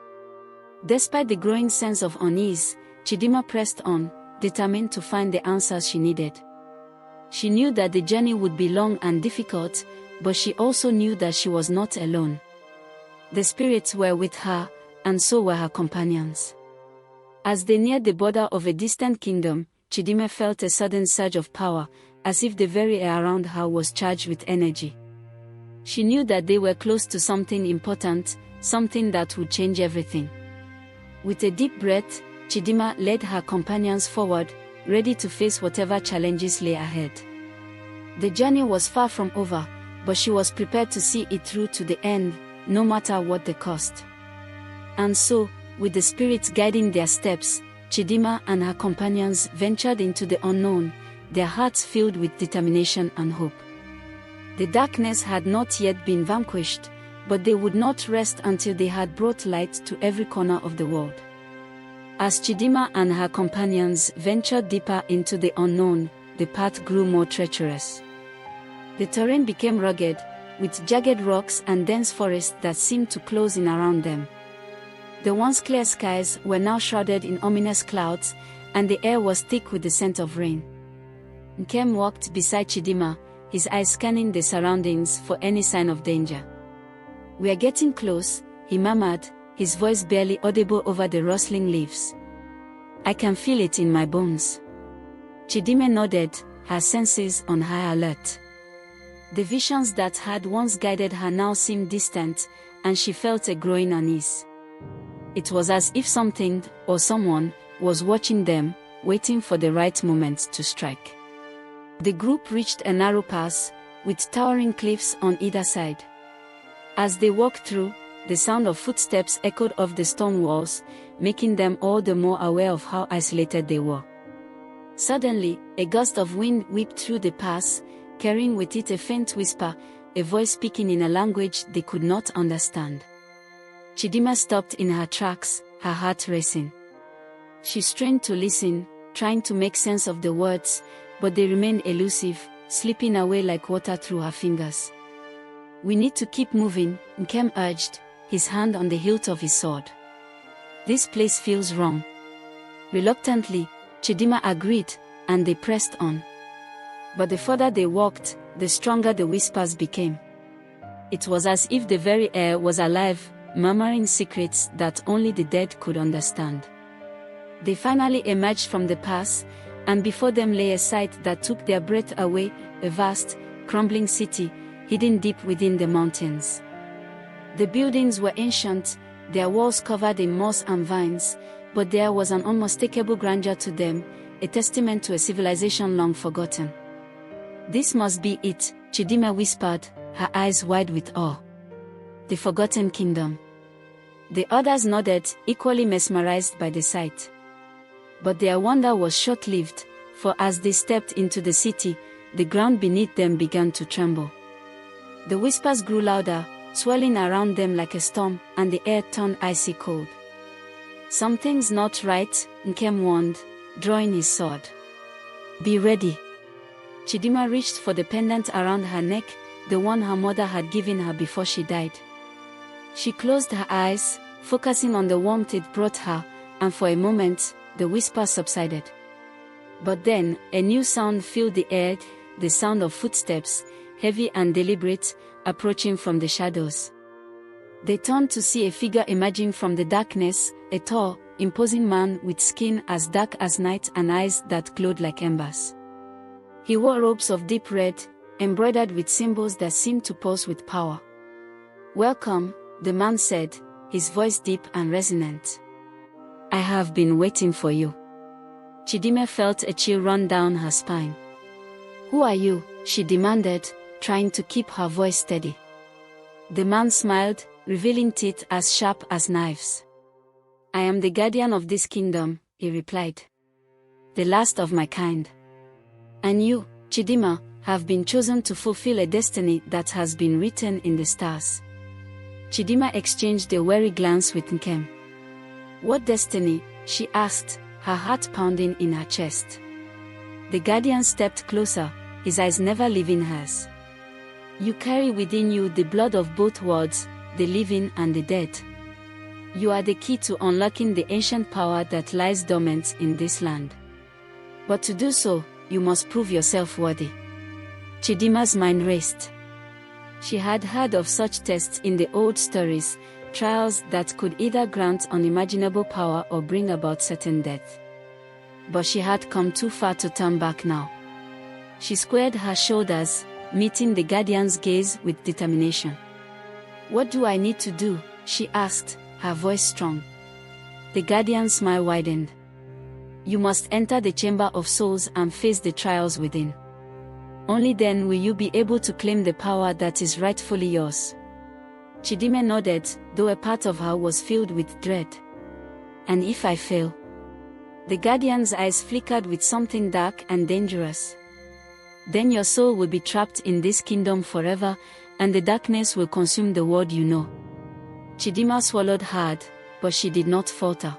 [SPEAKER 1] Despite the growing sense of unease, Chidimma pressed on, determined to find the answers she needed. She knew that the journey would be long and difficult, but she also knew that she was not alone. The spirits were with her, and so were her companions. As they neared the border of a distant kingdom, Chidimma felt a sudden surge of power, as if the very air around her was charged with energy. She knew that they were close to something important, something that would change everything. With a deep breath, Chidimma led her companions forward, ready to face whatever challenges lay ahead. The journey was far from over, but she was prepared to see it through to the end, no matter what the cost. And so, with the spirits guiding their steps, Chidimma and her companions ventured into the unknown, their hearts filled with determination and hope. The darkness had not yet been vanquished, but they would not rest until they had brought light to every corner of the world. As Chidimma and her companions ventured deeper into the unknown, the path grew more treacherous. The terrain became rugged, with jagged rocks and dense forests that seemed to close in around them. The once clear skies were now shrouded in ominous clouds, and the air was thick with the scent of rain. Nkem walked beside Chidimma, his eyes scanning the surroundings for any sign of danger. "We are getting close," he murmured, his voice barely audible over the rustling leaves. "I can feel it in my bones." Chidimma nodded, her senses on high alert. The visions that had once guided her now seemed distant, and she felt a growing unease. It was as if something, or someone, was watching them, waiting for the right moment to strike. The group reached a narrow pass, with towering cliffs on either side. As they walked through, the sound of footsteps echoed off the stone walls, making them all the more aware of how isolated they were. Suddenly, a gust of wind whipped through the pass, carrying with it a faint whisper, a voice speaking in a language they could not understand. Chidimma stopped in her tracks, her heart racing. She strained to listen, trying to make sense of the words, but they remained elusive, slipping away like water through her fingers. "We need to keep moving," Nkem urged, his hand on the hilt of his sword. "This place feels wrong." Reluctantly, Chidimma agreed, and they pressed on. But the further they walked, the stronger the whispers became. It was as if the very air was alive, murmuring secrets that only the dead could understand. They finally emerged from the pass, and before them lay a sight that took their breath away, a vast, crumbling city, hidden deep within the mountains. The buildings were ancient, their walls covered in moss and vines, but there was an unmistakable grandeur to them, a testament to a civilization long forgotten. "This must be it," Chidimma whispered, her eyes wide with awe. "The Forgotten Kingdom." The others nodded, equally mesmerized by the sight. But their wonder was short-lived, for as they stepped into the city, the ground beneath them began to tremble. The whispers grew louder, swirling around them like a storm, and the air turned icy cold. "Something's not right," Nkem warned, drawing his sword. "Be ready." Chidimma reached for the pendant around her neck, the one her mother had given her before she died. She closed her eyes, focusing on the warmth it brought her, and for a moment, the whisper subsided. But then, a new sound filled the air, the sound of footsteps, heavy and deliberate, approaching from the shadows. They turned to see a figure emerging from the darkness, a tall, imposing man with skin as dark as night and eyes that glowed like embers. He wore robes of deep red, embroidered with symbols that seemed to pulse with power. "Welcome," the man said, his voice deep and resonant. "I have been waiting for you." Chidimma felt a chill run down her spine. "Who are you?" she demanded, trying to keep her voice steady. The man smiled, revealing teeth as sharp as knives. "I am the guardian of this kingdom," he replied. "The last of my kind. And you, Chidimma, have been chosen to fulfill a destiny that has been written in the stars." Chidimma exchanged a wary glance with Nkem. "What destiny?" she asked, her heart pounding in her chest. The guardian stepped closer, his eyes never leaving hers. "You carry within you the blood of both worlds, the living and the dead. You are the key to unlocking the ancient power that lies dormant in this land. But to do so, you must prove yourself worthy." Chidimma's mind raced. She had heard of such tests in the old stories, trials that could either grant unimaginable power or bring about certain death. But she had come too far to turn back now. She squared her shoulders, meeting the guardian's gaze with determination. "What do I need to do?" she asked, her voice strong. The guardian's smile widened. "You must enter the chamber of souls and face the trials within. Only then will you be able to claim the power that is rightfully yours." Chidimma nodded, though a part of her was filled with dread. "And if I fail?" The guardian's eyes flickered with something dark and dangerous. "Then your soul will be trapped in this kingdom forever, and the darkness will consume the world you know." Chidimma swallowed hard, but she did not falter.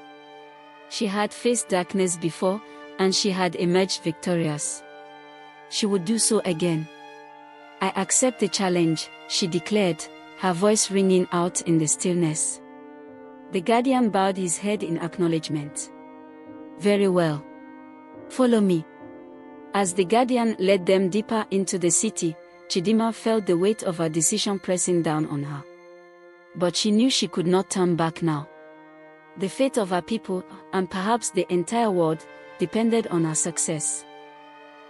[SPEAKER 1] She had faced darkness before, and she had emerged victorious. She would do so again. "I accept the challenge," she declared, her voice ringing out in the stillness. The guardian bowed his head in acknowledgement. Very well. Follow me. As the guardian led them deeper into the city, Chidimma felt the weight of her decision pressing down on her. But she knew she could not turn back now. The fate of her people, and perhaps the entire world, depended on her success.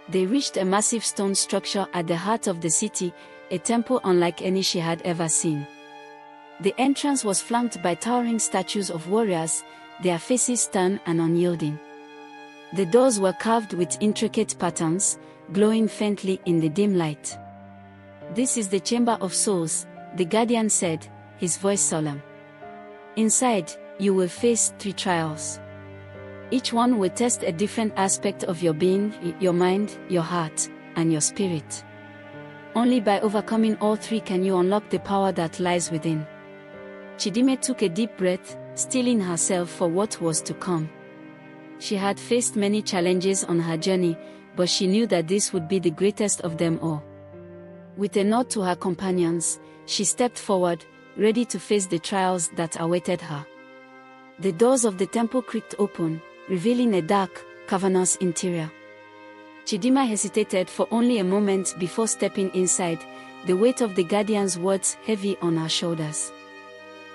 [SPEAKER 1] They reached a massive stone structure at the heart of the city, a temple unlike any she had ever seen. The entrance was flanked by towering statues of warriors, their faces stern and unyielding. The doors were carved with intricate patterns, glowing faintly in the dim light. "This is the Chamber of Souls," the guardian said, his voice solemn. "Inside, you will face 3 trials. Each one will test a different aspect of your being, your mind, your heart, and your spirit. Only by overcoming all 3 can you unlock the power that lies within." Chidimma took a deep breath, steeling herself for what was to come. She had faced many challenges on her journey, but she knew that this would be the greatest of them all. With a nod to her companions, she stepped forward, ready to face the trials that awaited her. The doors of the temple creaked open, revealing a dark, cavernous interior. Chidimma hesitated for only a moment before stepping inside, the weight of the guardian's words heavy on her shoulders.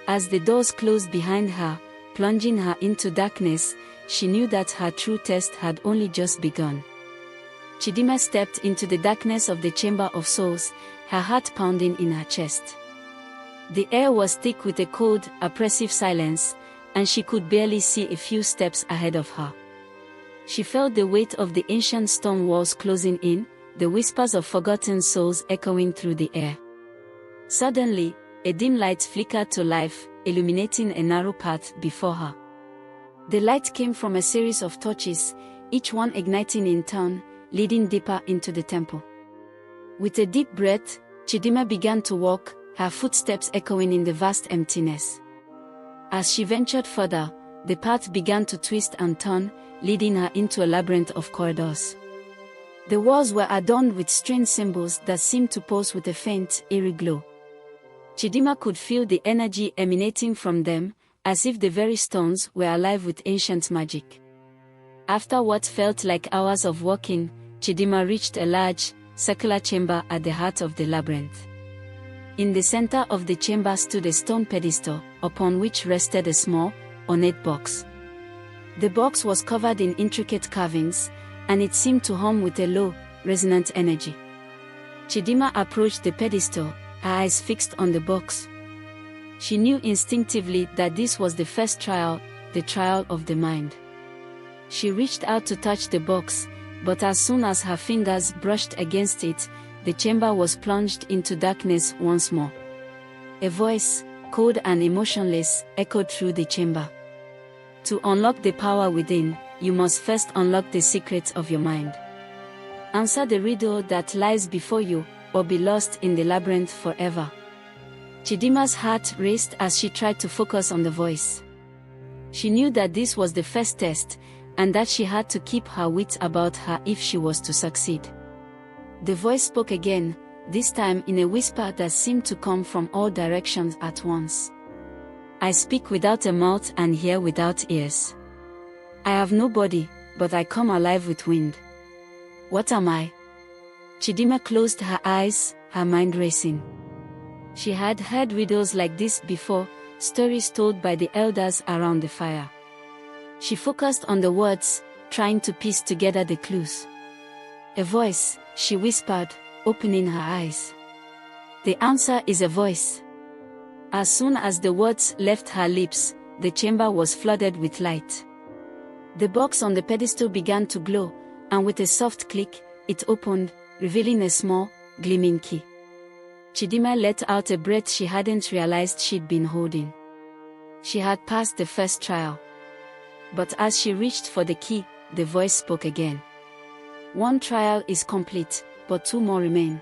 [SPEAKER 1] As the doors closed behind her, plunging her into darkness, she knew that her true test had only just begun. Chidimma stepped into the darkness of the Chamber of Souls, her heart pounding in her chest. The air was thick with a cold, oppressive silence, and she could barely see a few steps ahead of her. She felt the weight of the ancient stone walls closing in, the whispers of forgotten souls echoing through the air. Suddenly, a dim light flickered to life, illuminating a narrow path before her. The light came from a series of torches, each one igniting in turn, leading deeper into the temple. With a deep breath, Chidimma began to walk, her footsteps echoing in the vast emptiness. As she ventured further, the path began to twist and turn, leading her into a labyrinth of corridors. The walls were adorned with strange symbols that seemed to pulse with a faint, eerie glow. Chidimma could feel the energy emanating from them, as if the very stones were alive with ancient magic. After what felt like hours of walking, Chidimma reached a large, circular chamber at the heart of the labyrinth. In the center of the chamber stood a stone pedestal, upon which rested a small, ornate box. The box was covered in intricate carvings, and it seemed to hum with a low, resonant energy. Chidimma approached the pedestal, her eyes fixed on the box. She knew instinctively that this was the first trial, the trial of the mind. She reached out to touch the box, but as soon as her fingers brushed against it, the chamber was plunged into darkness once more. A voice, cold and emotionless, echoed through the chamber. To unlock the power within, you must first unlock the secrets of your mind. Answer the riddle that lies before you, or be lost in the labyrinth forever. Chidimma's heart raced as she tried to focus on the voice. She knew that this was the first test, and that she had to keep her wits about her if she was to succeed. The voice spoke again, this time in a whisper that seemed to come from all directions at once. "I speak without a mouth and hear without ears. I have no body, but I come alive with wind. What am I?" Chidimma closed her eyes, her mind racing. She had heard riddles like this before, stories told by the elders around the fire. She focused on the words, trying to piece together the clues. "A voice," she whispered, opening her eyes. "The answer is a voice." As soon as the words left her lips, the chamber was flooded with light. The box on the pedestal began to glow, and with a soft click, it opened, revealing a small, gleaming key. Chidimma let out a breath she hadn't realized she'd been holding. She had passed the first trial. But as she reached for the key, the voice spoke again. "One trial is complete, but 2 more remain.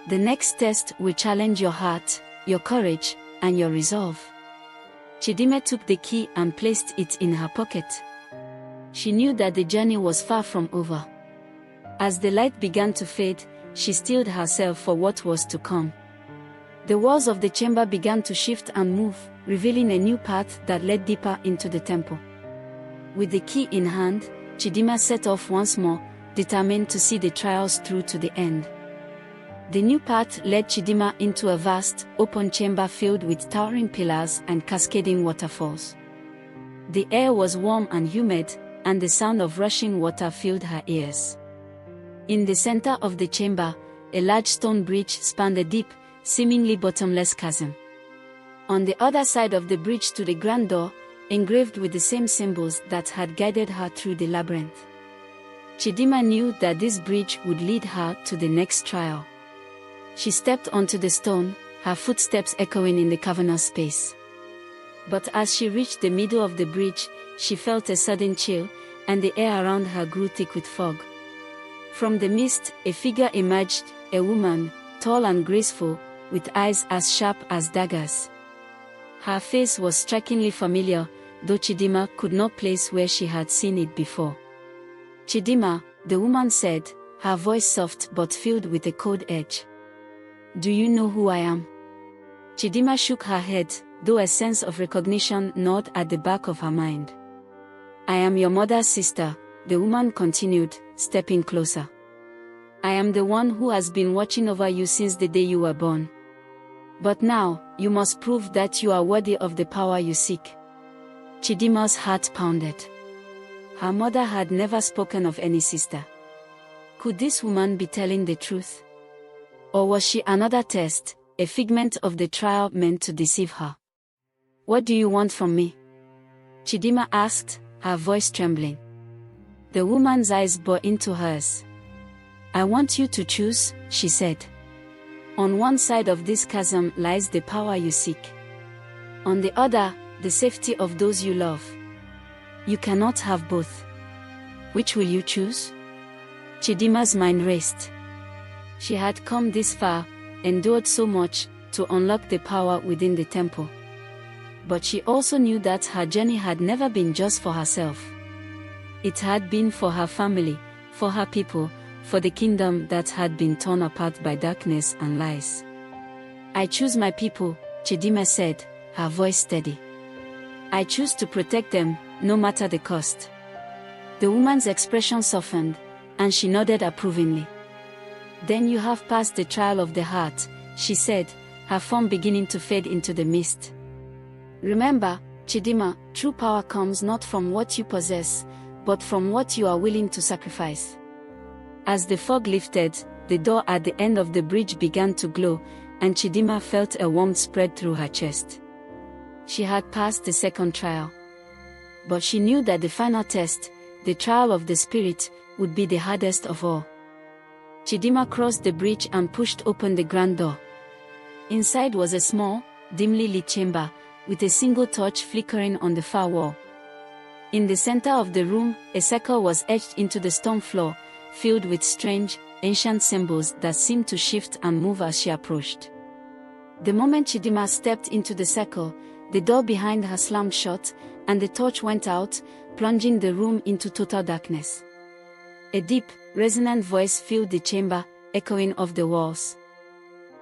[SPEAKER 1] The next test will challenge your heart, your courage, and your resolve." Chidimma took the key and placed it in her pocket. She knew that the journey was far from over. As the light began to fade, she steeled herself for what was to come. The walls of the chamber began to shift and move, revealing a new path that led deeper into the temple. With the key in hand, Chidimma set off once more, determined to see the trials through to the end. The new path led Chidimma into a vast, open chamber filled with towering pillars and cascading waterfalls. The air was warm and humid, and the sound of rushing water filled her ears. In the center of the chamber, a large stone bridge spanned a deep, seemingly bottomless chasm. On the other side of the bridge stood a grand door, engraved with the same symbols that had guided her through the labyrinth. Chidimma knew that this bridge would lead her to the next trial. She stepped onto the stone, her footsteps echoing in the cavernous space. But as she reached the middle of the bridge, she felt a sudden chill, and the air around her grew thick with fog. From the mist, a figure emerged, a woman, tall and graceful, with eyes as sharp as daggers. Her face was strikingly familiar, though Chidimma could not place where she had seen it before. "Chidimma," the woman said, her voice soft but filled with a cold edge. "Do you know who I am?" Chidimma shook her head, though a sense of recognition gnawed at the back of her mind. "I am your mother's sister," the woman continued, stepping closer. "I am the one who has been watching over you since the day you were born. But now, you must prove that you are worthy of the power you seek." Chidimma's heart pounded. Her mother had never spoken of any sister. Could this woman be telling the truth? Or was she another test, a figment of the trial meant to deceive her? "What do you want from me?" Chidimma asked, her voice trembling. The woman's eyes bored into hers. "I want you to choose," she said. "On one side of this chasm lies the power you seek. On the other, the safety of those you love. You cannot have both. Which will you choose?" Chidimma's mind raced. She had come this far, endured so much, to unlock the power within the temple. But she also knew that her journey had never been just for herself. It had been for her family, for her people, for the kingdom that had been torn apart by darkness and lies. "I choose my people," Chidimma said, her voice steady. "I choose to protect them, no matter the cost." The woman's expression softened, and she nodded approvingly. "Then you have passed the trial of the heart," she said, her form beginning to fade into the mist. "Remember, Chidimma, true power comes not from what you possess, but from what you are willing to sacrifice." As the fog lifted, the door at the end of the bridge began to glow, and Chidimma felt a warmth spread through her chest. She had passed the second trial. But she knew that the final test, the trial of the spirit, would be the hardest of all. Chidimma crossed the bridge and pushed open the grand door. Inside was a small, dimly lit chamber, with a single torch flickering on the far wall. In the center of the room, a circle was etched into the stone floor, filled with strange, ancient symbols that seemed to shift and move as she approached. The moment Chidimma stepped into the circle, the door behind her slammed shut, and the torch went out, plunging the room into total darkness. A deep, resonant voice filled the chamber, echoing off the walls.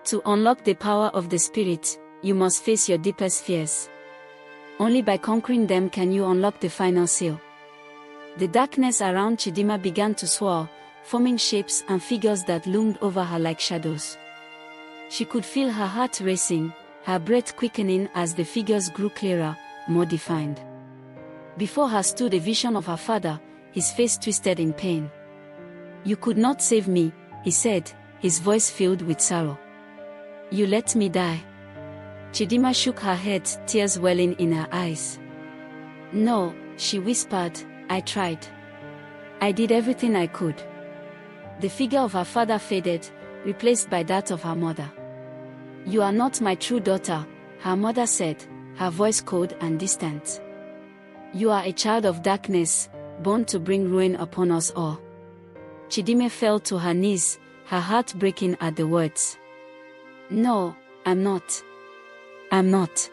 [SPEAKER 1] "To unlock the power of the spirit, you must face your deepest fears. Only by conquering them can you unlock the final seal." The darkness around Chidimma began to swirl, forming shapes and figures that loomed over her like shadows. She could feel her heart racing, her breath quickening as the figures grew clearer, more defined. Before her stood a vision of her father, his face twisted in pain. "You could not save me," he said, his voice filled with sorrow. "You let me die." Chidimma shook her head, tears welling in her eyes. "No," she whispered, "I tried. I did everything I could." The figure of her father faded, replaced by that of her mother. "You are not my true daughter," her mother said, her voice cold and distant. "You are a child of darkness, born to bring ruin upon us all." Chidimma fell to her knees, her heart breaking at the words. "No, I'm not. I'm not."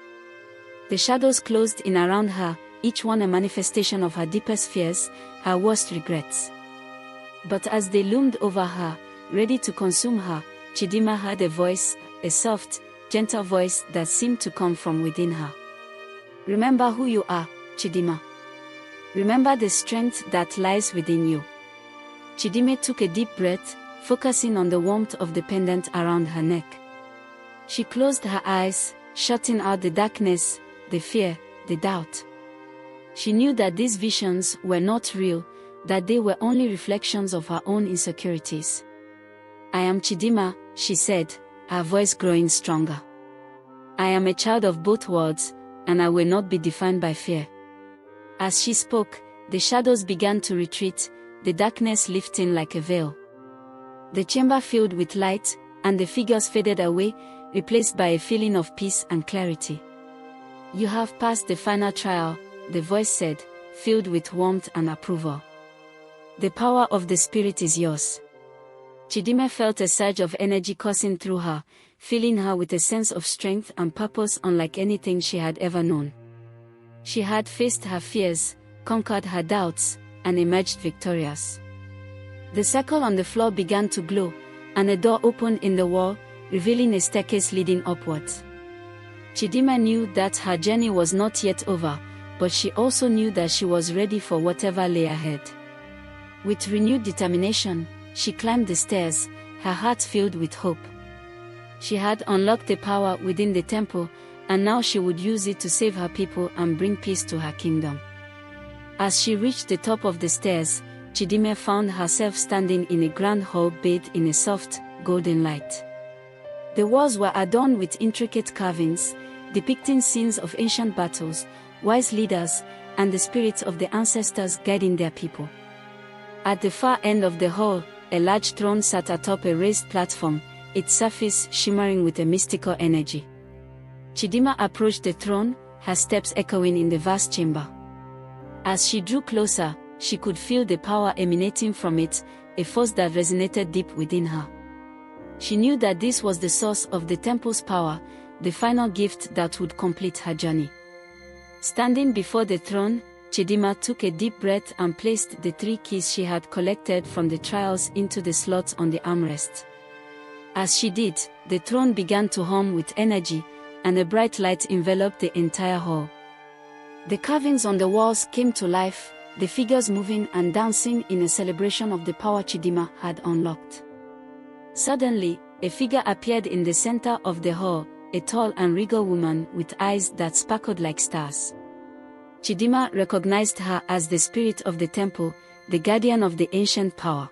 [SPEAKER 1] The shadows closed in around her, each one a manifestation of her deepest fears, her worst regrets. But as they loomed over her, ready to consume her, Chidimma heard a voice, a soft, gentle voice that seemed to come from within her. Remember who you are, Chidimma. Remember the strength that lies within you. Chidimma took a deep breath, focusing on the warmth of the pendant around her neck. She closed her eyes, shutting out the darkness, the fear, the doubt. She knew that these visions were not real, that they were only reflections of her own insecurities. I am Chidimma, she said, her voice growing stronger. I am a child of both worlds, and I will not be defined by fear. As she spoke, the shadows began to retreat, the darkness lifting like a veil. The chamber filled with light, and the figures faded away, replaced by a feeling of peace and clarity. You have passed the final trial, the voice said, filled with warmth and approval. The power of the spirit is yours. Chidimma felt a surge of energy coursing through her, filling her with a sense of strength and purpose unlike anything she had ever known. She had faced her fears, conquered her doubts, and emerged victorious. The circle on the floor began to glow, and a door opened in the wall, revealing a staircase leading upwards. Chidimma knew that her journey was not yet over, but she also knew that she was ready for whatever lay ahead. With renewed determination, she climbed the stairs, her heart filled with hope. She had unlocked the power within the temple, and now she would use it to save her people and bring peace to her kingdom. As she reached the top of the stairs, Chidimma found herself standing in a grand hall bathed in a soft, golden light. The walls were adorned with intricate carvings, depicting scenes of ancient battles, wise leaders, and the spirits of the ancestors guiding their people. At the far end of the hall, a large throne sat atop a raised platform, its surface shimmering with a mystical energy. Chidimma approached the throne, her steps echoing in the vast chamber. As she drew closer, she could feel the power emanating from it, a force that resonated deep within her. She knew that this was the source of the temple's power, the final gift that would complete her journey. Standing before the throne, Chidimma took a deep breath and placed the 3 keys she had collected from the trials into the slots on the armrest. As she did, the throne began to hum with energy, and a bright light enveloped the entire hall. The carvings on the walls came to life, the figures moving and dancing in a celebration of the power Chidimma had unlocked. Suddenly, a figure appeared in the center of the hall, a tall and regal woman with eyes that sparkled like stars. Chidimma recognized her as the spirit of the temple, the guardian of the ancient power.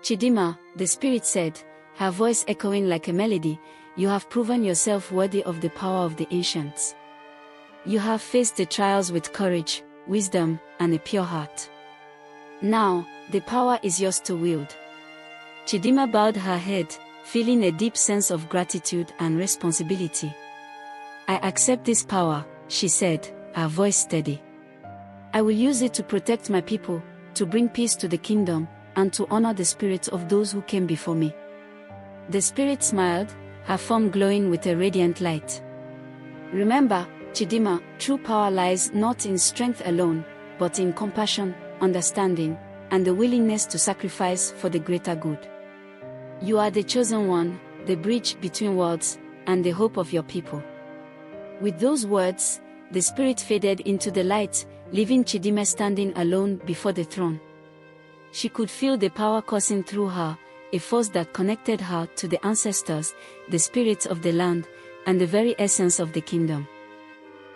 [SPEAKER 1] Chidimma, the spirit said, her voice echoing like a melody, you have proven yourself worthy of the power of the ancients. You have faced the trials with courage, wisdom, and a pure heart. Now, the power is yours to wield. Chidimma bowed her head, feeling a deep sense of gratitude and responsibility. I accept this power, she said, her voice steady. I will use it to protect my people, to bring peace to the kingdom, and to honor the spirits of those who came before me. The spirit smiled, her form glowing with a radiant light. Remember, Chidimma, true power lies not in strength alone, but in compassion, understanding, and the willingness to sacrifice for the greater good. You are the chosen one, the bridge between worlds, and the hope of your people. With those words, the spirit faded into the light, leaving Chidimma standing alone before the throne. She could feel the power coursing through her, a force that connected her to the ancestors, the spirits of the land, and the very essence of the kingdom.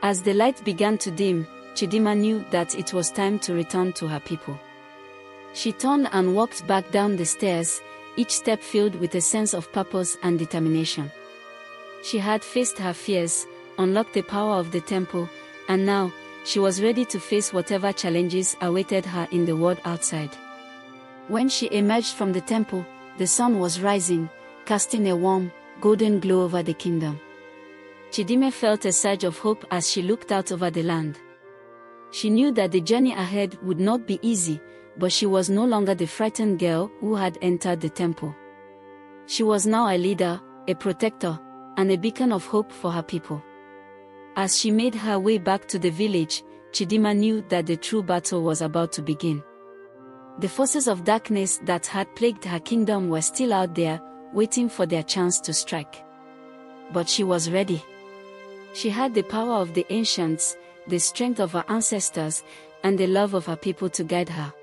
[SPEAKER 1] As the light began to dim, Chidimma knew that it was time to return to her people. She turned and walked back down the stairs, each step filled with a sense of purpose and determination. She had faced her fears, unlocked the power of the temple, and now, she was ready to face whatever challenges awaited her in the world outside. When she emerged from the temple, the sun was rising, casting a warm, golden glow over the kingdom. Chidimma felt a surge of hope as she looked out over the land. She knew that the journey ahead would not be easy, but she was no longer the frightened girl who had entered the temple. She was now a leader, a protector, and a beacon of hope for her people. As she made her way back to the village, Chidimma knew that the true battle was about to begin. The forces of darkness that had plagued her kingdom were still out there, waiting for their chance to strike. but she was ready. She had the power of the ancients, the strength of her ancestors, and the love of her people to guide her.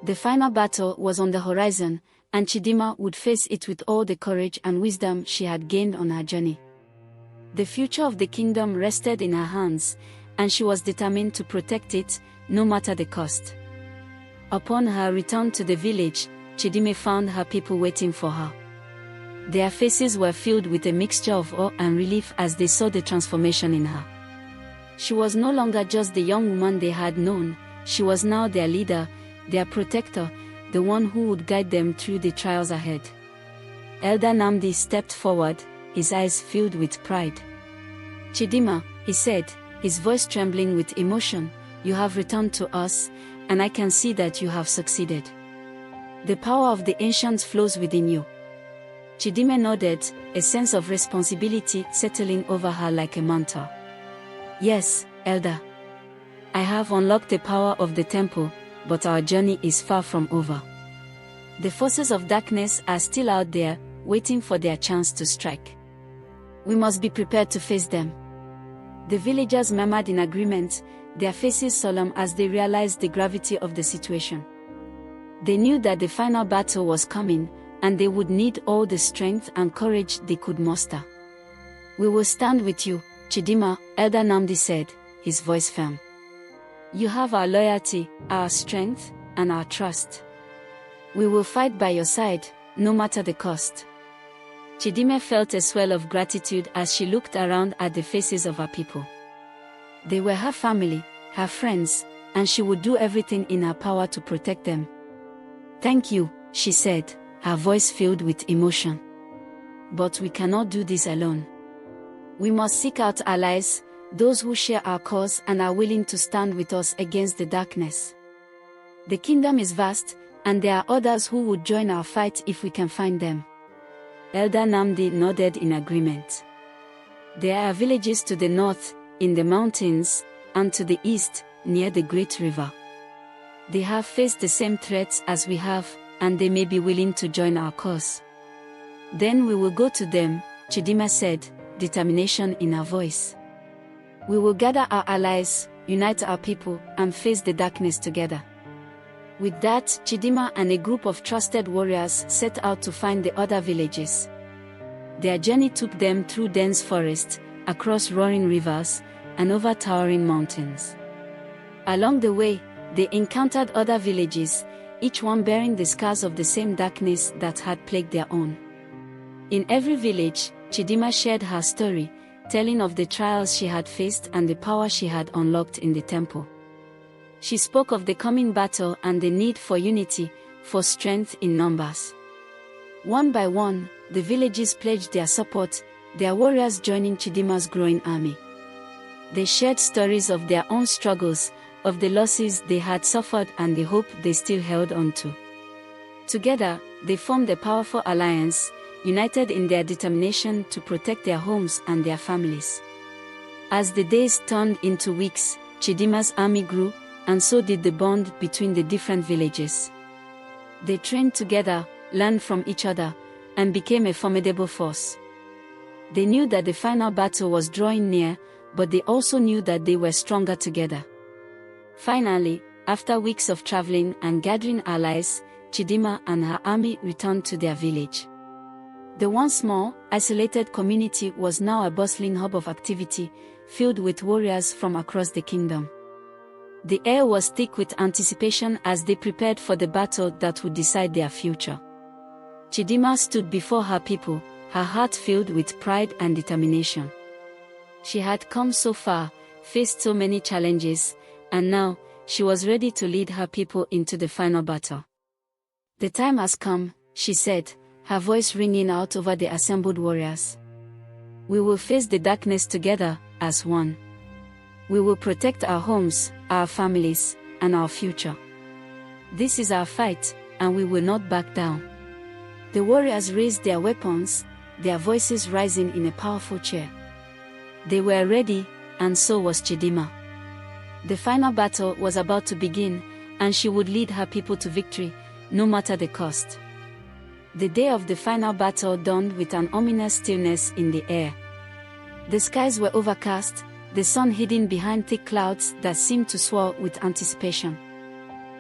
[SPEAKER 1] The final battle was on the horizon, and Chidimma would face it with all the courage and wisdom she had gained on her journey. The future of the kingdom rested in her hands, and she was determined to protect it, no matter the cost. Upon her return to the village, Chidimma found her people waiting for her. Their faces were filled with a mixture of awe and relief as they saw the transformation in her. She was no longer just the young woman they had known, she was now their leader, their protector, the one who would guide them through the trials ahead. Elder Namdi stepped forward, his eyes filled with pride. "Chidimma," he said, his voice trembling with emotion, "you have returned to us, and I can see that you have succeeded. The power of the ancients flows within you." Chidimma nodded, a sense of responsibility settling over her like a mantle. "Yes, Elder. I have unlocked the power of the temple, but our journey is far from over. The forces of darkness are still out there, waiting for their chance to strike. We must be prepared to face them." The villagers murmured in agreement, their faces solemn as they realized the gravity of the situation. They knew that the final battle was coming, and they would need all the strength and courage they could muster. "We will stand with you, Chidimma," Elder Namdi said, his voice firm. "You have our loyalty, our strength, and our trust. We will fight by your side, no matter the cost." Chidimma felt a swell of gratitude as she looked around at the faces of her people. They were her family, her friends, and she would do everything in her power to protect them. "Thank you," she said, her voice filled with emotion. "But we cannot do this alone. We must seek out allies, those who share our cause and are willing to stand with us against the darkness. The kingdom is vast, and there are others who would join our fight if we can find them." Elder Namdi nodded in agreement. "There are villages to the north, in the mountains, and to the east, near the great river. They have faced the same threats as we have, and they may be willing to join our cause. Then we will go to them," Chidimma said, determination in her voice. "We will gather our allies, unite our people, and face the darkness together." With that, Chidimma and a group of trusted warriors set out to find the other villages. Their journey took them through dense forests, across roaring rivers, and over towering mountains. Along the way, they encountered other villages, each one bearing the scars of the same darkness that had plagued their own. In every village, Chidimma shared her story, telling of the trials she had faced and the power she had unlocked in the temple. She spoke of the coming battle and the need for unity, for strength in numbers. One by one, the villages pledged their support, their warriors joining Chidimma's growing army. They shared stories of their own struggles, of the losses they had suffered and the hope they still held on to. Together, they formed a powerful alliance, united in their determination to protect their homes and their families. As the days turned into weeks, Chidimma's army grew, and so did the bond between the different villages. They trained together, learned from each other, and became a formidable force. They knew that the final battle was drawing near, but they also knew that they were stronger together. Finally, after weeks of traveling and gathering allies, Chidimma and her army returned to their village. The once small, isolated community was now a bustling hub of activity, filled with warriors from across the kingdom. The air was thick with anticipation as they prepared for the battle that would decide their future. Chidimma stood before her people, her heart filled with pride and determination. She had come so far, faced so many challenges, and now, she was ready to lead her people into the final battle. "The time has come," she said, her voice ringing out over the assembled warriors. "We will face the darkness together, as one. We will protect our homes, our families, and our future. This is our fight, and we will not back down." The warriors raised their weapons, their voices rising in a powerful cheer. They were ready, and so was Chidimma. The final battle was about to begin, and she would lead her people to victory, no matter the cost. The day of the final battle dawned with an ominous stillness in the air. The skies were overcast, the sun hidden behind thick clouds that seemed to swirl with anticipation.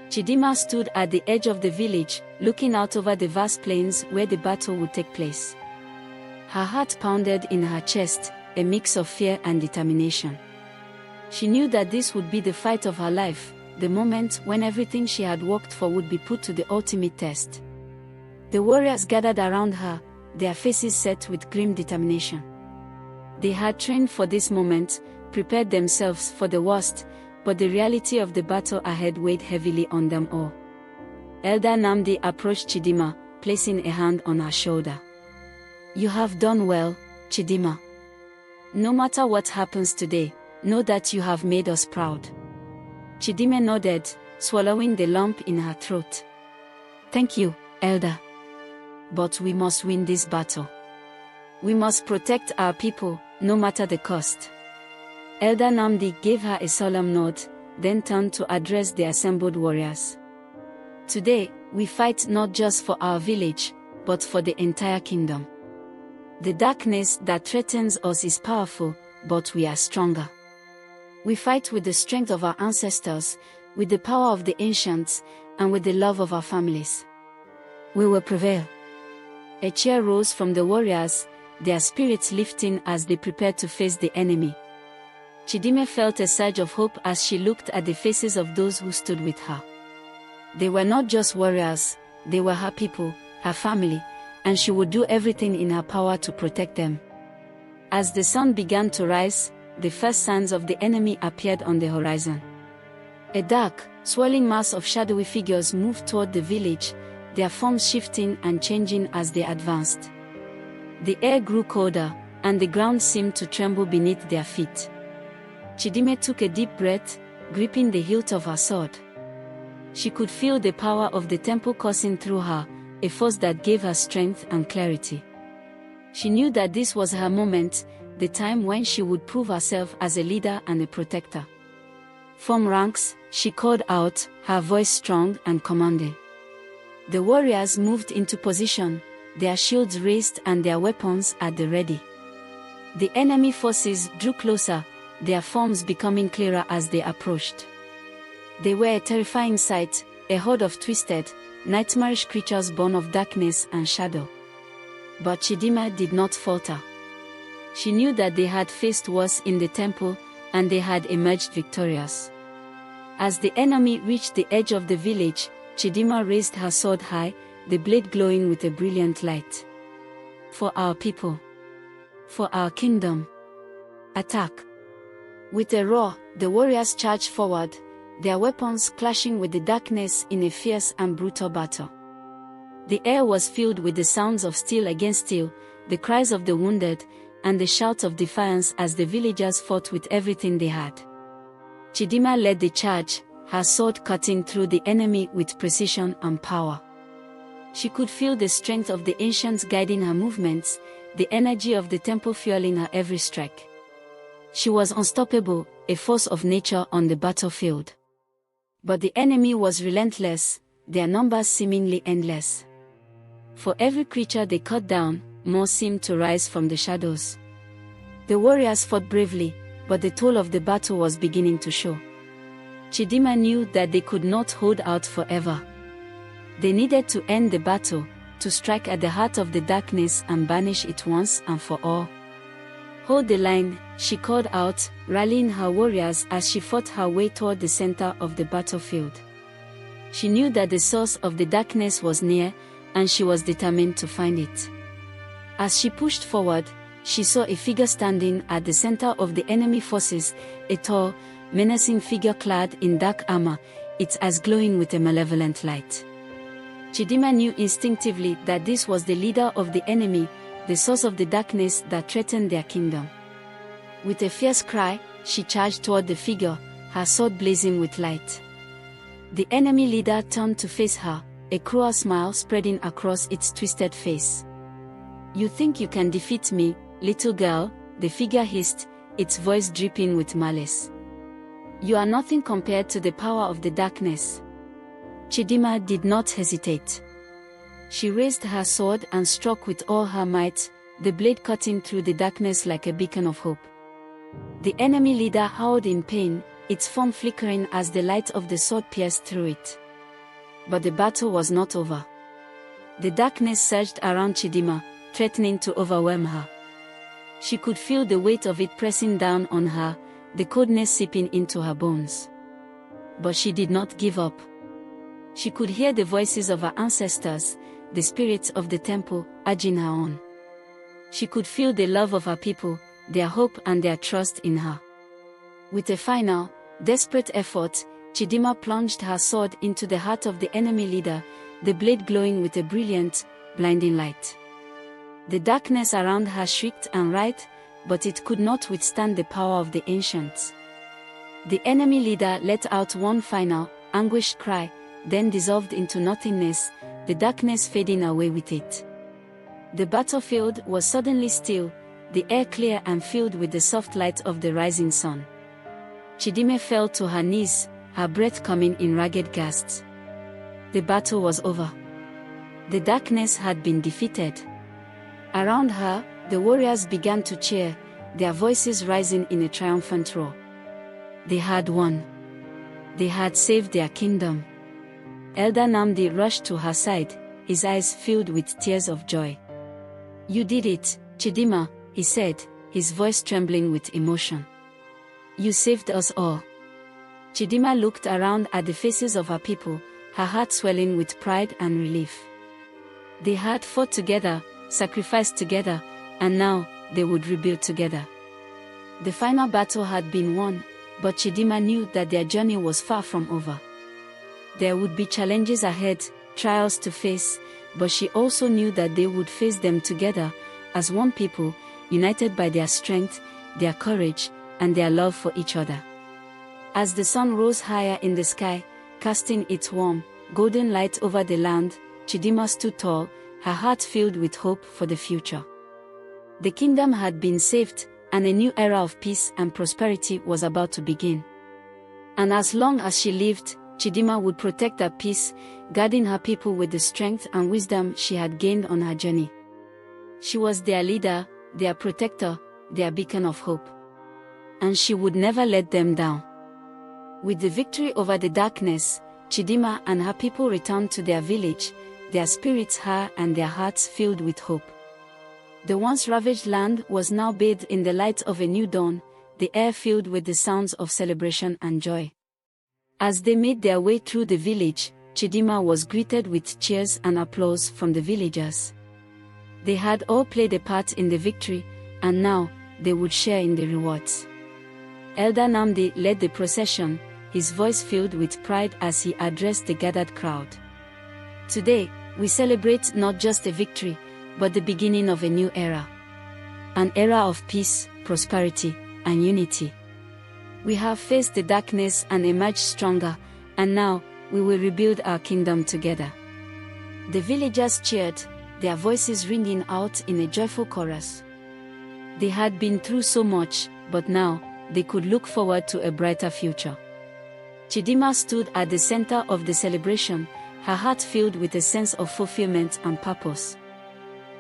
[SPEAKER 1] Chidimma stood at the edge of the village, looking out over the vast plains where the battle would take place. Her heart pounded in her chest, a mix of fear and determination. She knew that this would be the fight of her life, the moment when everything she had worked for would be put to the ultimate test. The warriors gathered around her, their faces set with grim determination. They had trained for this moment, prepared themselves for the worst, but the reality of the battle ahead weighed heavily on them all. Elder Namdi approached Chidimma, placing a hand on her shoulder. "You have done well, Chidimma. No matter what happens today, know that you have made us proud." Chidimma nodded, swallowing the lump in her throat. "Thank you, Elder. But we must win this battle. We must protect our people, no matter the cost." Elder Namdi gave her a solemn nod, then turned to address the assembled warriors. "Today, we fight not just for our village, but for the entire kingdom. The darkness that threatens us is powerful, but we are stronger. We fight with the strength of our ancestors, with the power of the ancients, and with the love of our families. We will prevail." A cheer rose from the warriors, their spirits lifting as they prepared to face the enemy. Chidimma felt a surge of hope as she looked at the faces of those who stood with her. They were not just warriors, they were her people, her family, and she would do everything in her power to protect them. As the sun began to rise, the first signs of the enemy appeared on the horizon. A dark, swirling mass of shadowy figures moved toward the village, their forms shifting and changing as they advanced. The air grew colder, and the ground seemed to tremble beneath their feet. Chidimma took a deep breath, gripping the hilt of her sword. She could feel the power of the temple coursing through her, a force that gave her strength and clarity. She knew that this was her moment, the time when she would prove herself as a leader and a protector. "Form ranks," she called out, her voice strong and commanding. The warriors moved into position, their shields raised and their weapons at the ready. The enemy forces drew closer, their forms becoming clearer as they approached. They were a terrifying sight, a horde of twisted, nightmarish creatures born of darkness and shadow. But Chidimma did not falter. She knew that they had faced worse in the temple, and they had emerged victorious. As the enemy reached the edge of the village, Chidimma raised her sword high, the blade glowing with a brilliant light. "For our people. For our kingdom. Attack." With a roar, the warriors charged forward, their weapons clashing with the darkness in a fierce and brutal battle. The air was filled with the sounds of steel against steel, the cries of the wounded, and the shouts of defiance as the villagers fought with everything they had. Chidimma led the charge, her sword cutting through the enemy with precision and power. She could feel the strength of the ancients guiding her movements, the energy of the temple fueling her every strike. She was unstoppable, a force of nature on the battlefield. But the enemy was relentless, their numbers seemingly endless. For every creature they cut down, more seemed to rise from the shadows. The warriors fought bravely, but the toll of the battle was beginning to show. Chidimma knew that they could not hold out forever. They needed to end the battle, to strike at the heart of the darkness and banish it once and for all. "Hold the line," she called out, rallying her warriors as she fought her way toward the center of the battlefield. She knew that the source of the darkness was near, and she was determined to find it. As she pushed forward, she saw a figure standing at the center of the enemy forces, a tall, menacing figure clad in dark armor, its eyes glowing with a malevolent light. Chidimma knew instinctively that this was the leader of the enemy, the source of the darkness that threatened their kingdom. With a fierce cry, she charged toward the figure, her sword blazing with light. The enemy leader turned to face her, a cruel smile spreading across its twisted face. "You think you can defeat me, little girl?" the figure hissed, its voice dripping with malice. "You are nothing compared to the power of the darkness." Chidimma did not hesitate. She raised her sword and struck with all her might, the blade cutting through the darkness like a beacon of hope. The enemy leader howled in pain, its form flickering as the light of the sword pierced through it. But the battle was not over. The darkness surged around Chidimma, threatening to overwhelm her. She could feel the weight of it pressing down on her, the coldness seeping into her bones. But she did not give up. She could hear the voices of her ancestors, the spirits of the temple, urging her on. She could feel the love of her people, their hope and their trust in her. With a final, desperate effort, Chidimma plunged her sword into the heart of the enemy leader, the blade glowing with a brilliant, blinding light. The darkness around her shrieked and writhed, but it could not withstand the power of the ancients. The enemy leader let out one final, anguished cry, then dissolved into nothingness, the darkness fading away with it. The battlefield was suddenly still, the air clear and filled with the soft light of the rising sun. Chidimma fell to her knees, her breath coming in ragged gasps. The battle was over. The darkness had been defeated. Around her, the warriors began to cheer, their voices rising in a triumphant roar. They had won. They had saved their kingdom. Elder Namdi rushed to her side, his eyes filled with tears of joy. "You did it, Chidimma," he said, his voice trembling with emotion. "You saved us all." Chidimma looked around at the faces of her people, her heart swelling with pride and relief. They had fought together, sacrificed together, and now, they would rebuild together. The final battle had been won, but Chidimma knew that their journey was far from over. There would be challenges ahead, trials to face, but she also knew that they would face them together, as one people, united by their strength, their courage, and their love for each other. As the sun rose higher in the sky, casting its warm, golden light over the land, Chidimma stood tall, her heart filled with hope for the future. The kingdom had been saved, and a new era of peace and prosperity was about to begin. And as long as she lived, Chidimma would protect that peace, guarding her people with the strength and wisdom she had gained on her journey. She was their leader, their protector, their beacon of hope. And she would never let them down. With the victory over the darkness, Chidimma and her people returned to their village, their spirits high and their hearts filled with hope. The once ravaged land was now bathed in the light of a new dawn, the air filled with the sounds of celebration and joy. As they made their way through the village, Chidimma was greeted with cheers and applause from the villagers. They had all played a part in the victory, and now, they would share in the rewards. Elder Namdi led the procession, his voice filled with pride as he addressed the gathered crowd. "Today, we celebrate not just a victory, but the beginning of a new era. An era of peace, prosperity, and unity. We have faced the darkness and emerged stronger, and now, we will rebuild our kingdom together." The villagers cheered, their voices ringing out in a joyful chorus. They had been through so much, but now, they could look forward to a brighter future. Chidimma stood at the center of the celebration, her heart filled with a sense of fulfillment and purpose.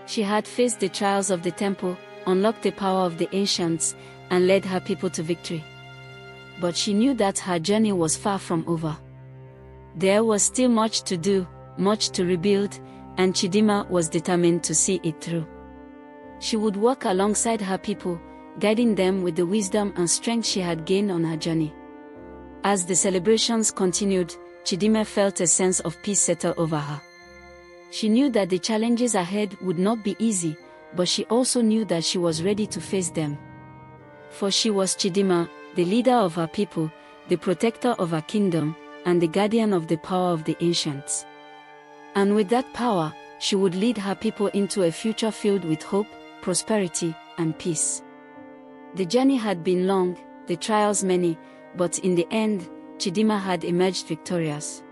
[SPEAKER 1] She had faced the trials of the temple, unlocked the power of the ancients, and led her people to victory. But she knew that her journey was far from over. There was still much to do, much to rebuild, and Chidimma was determined to see it through. She would walk alongside her people, guiding them with the wisdom and strength she had gained on her journey. As the celebrations continued, Chidimma felt a sense of peace settle over her. She knew that the challenges ahead would not be easy, but she also knew that she was ready to face them. For she was Chidimma, the leader of her people, the protector of her kingdom, and the guardian of the power of the ancients. And with that power, she would lead her people into a future filled with hope, prosperity, and peace. The journey had been long, the trials many, but in the end, Chidimma had emerged victorious.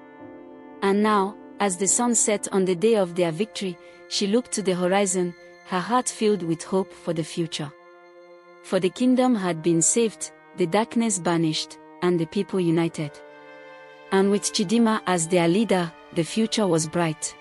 [SPEAKER 1] And now, as the sun set on the day of their victory, she looked to the horizon, her heart filled with hope for the future. For the kingdom had been saved, the darkness banished, and the people united. And with Chidimma as their leader, the future was bright.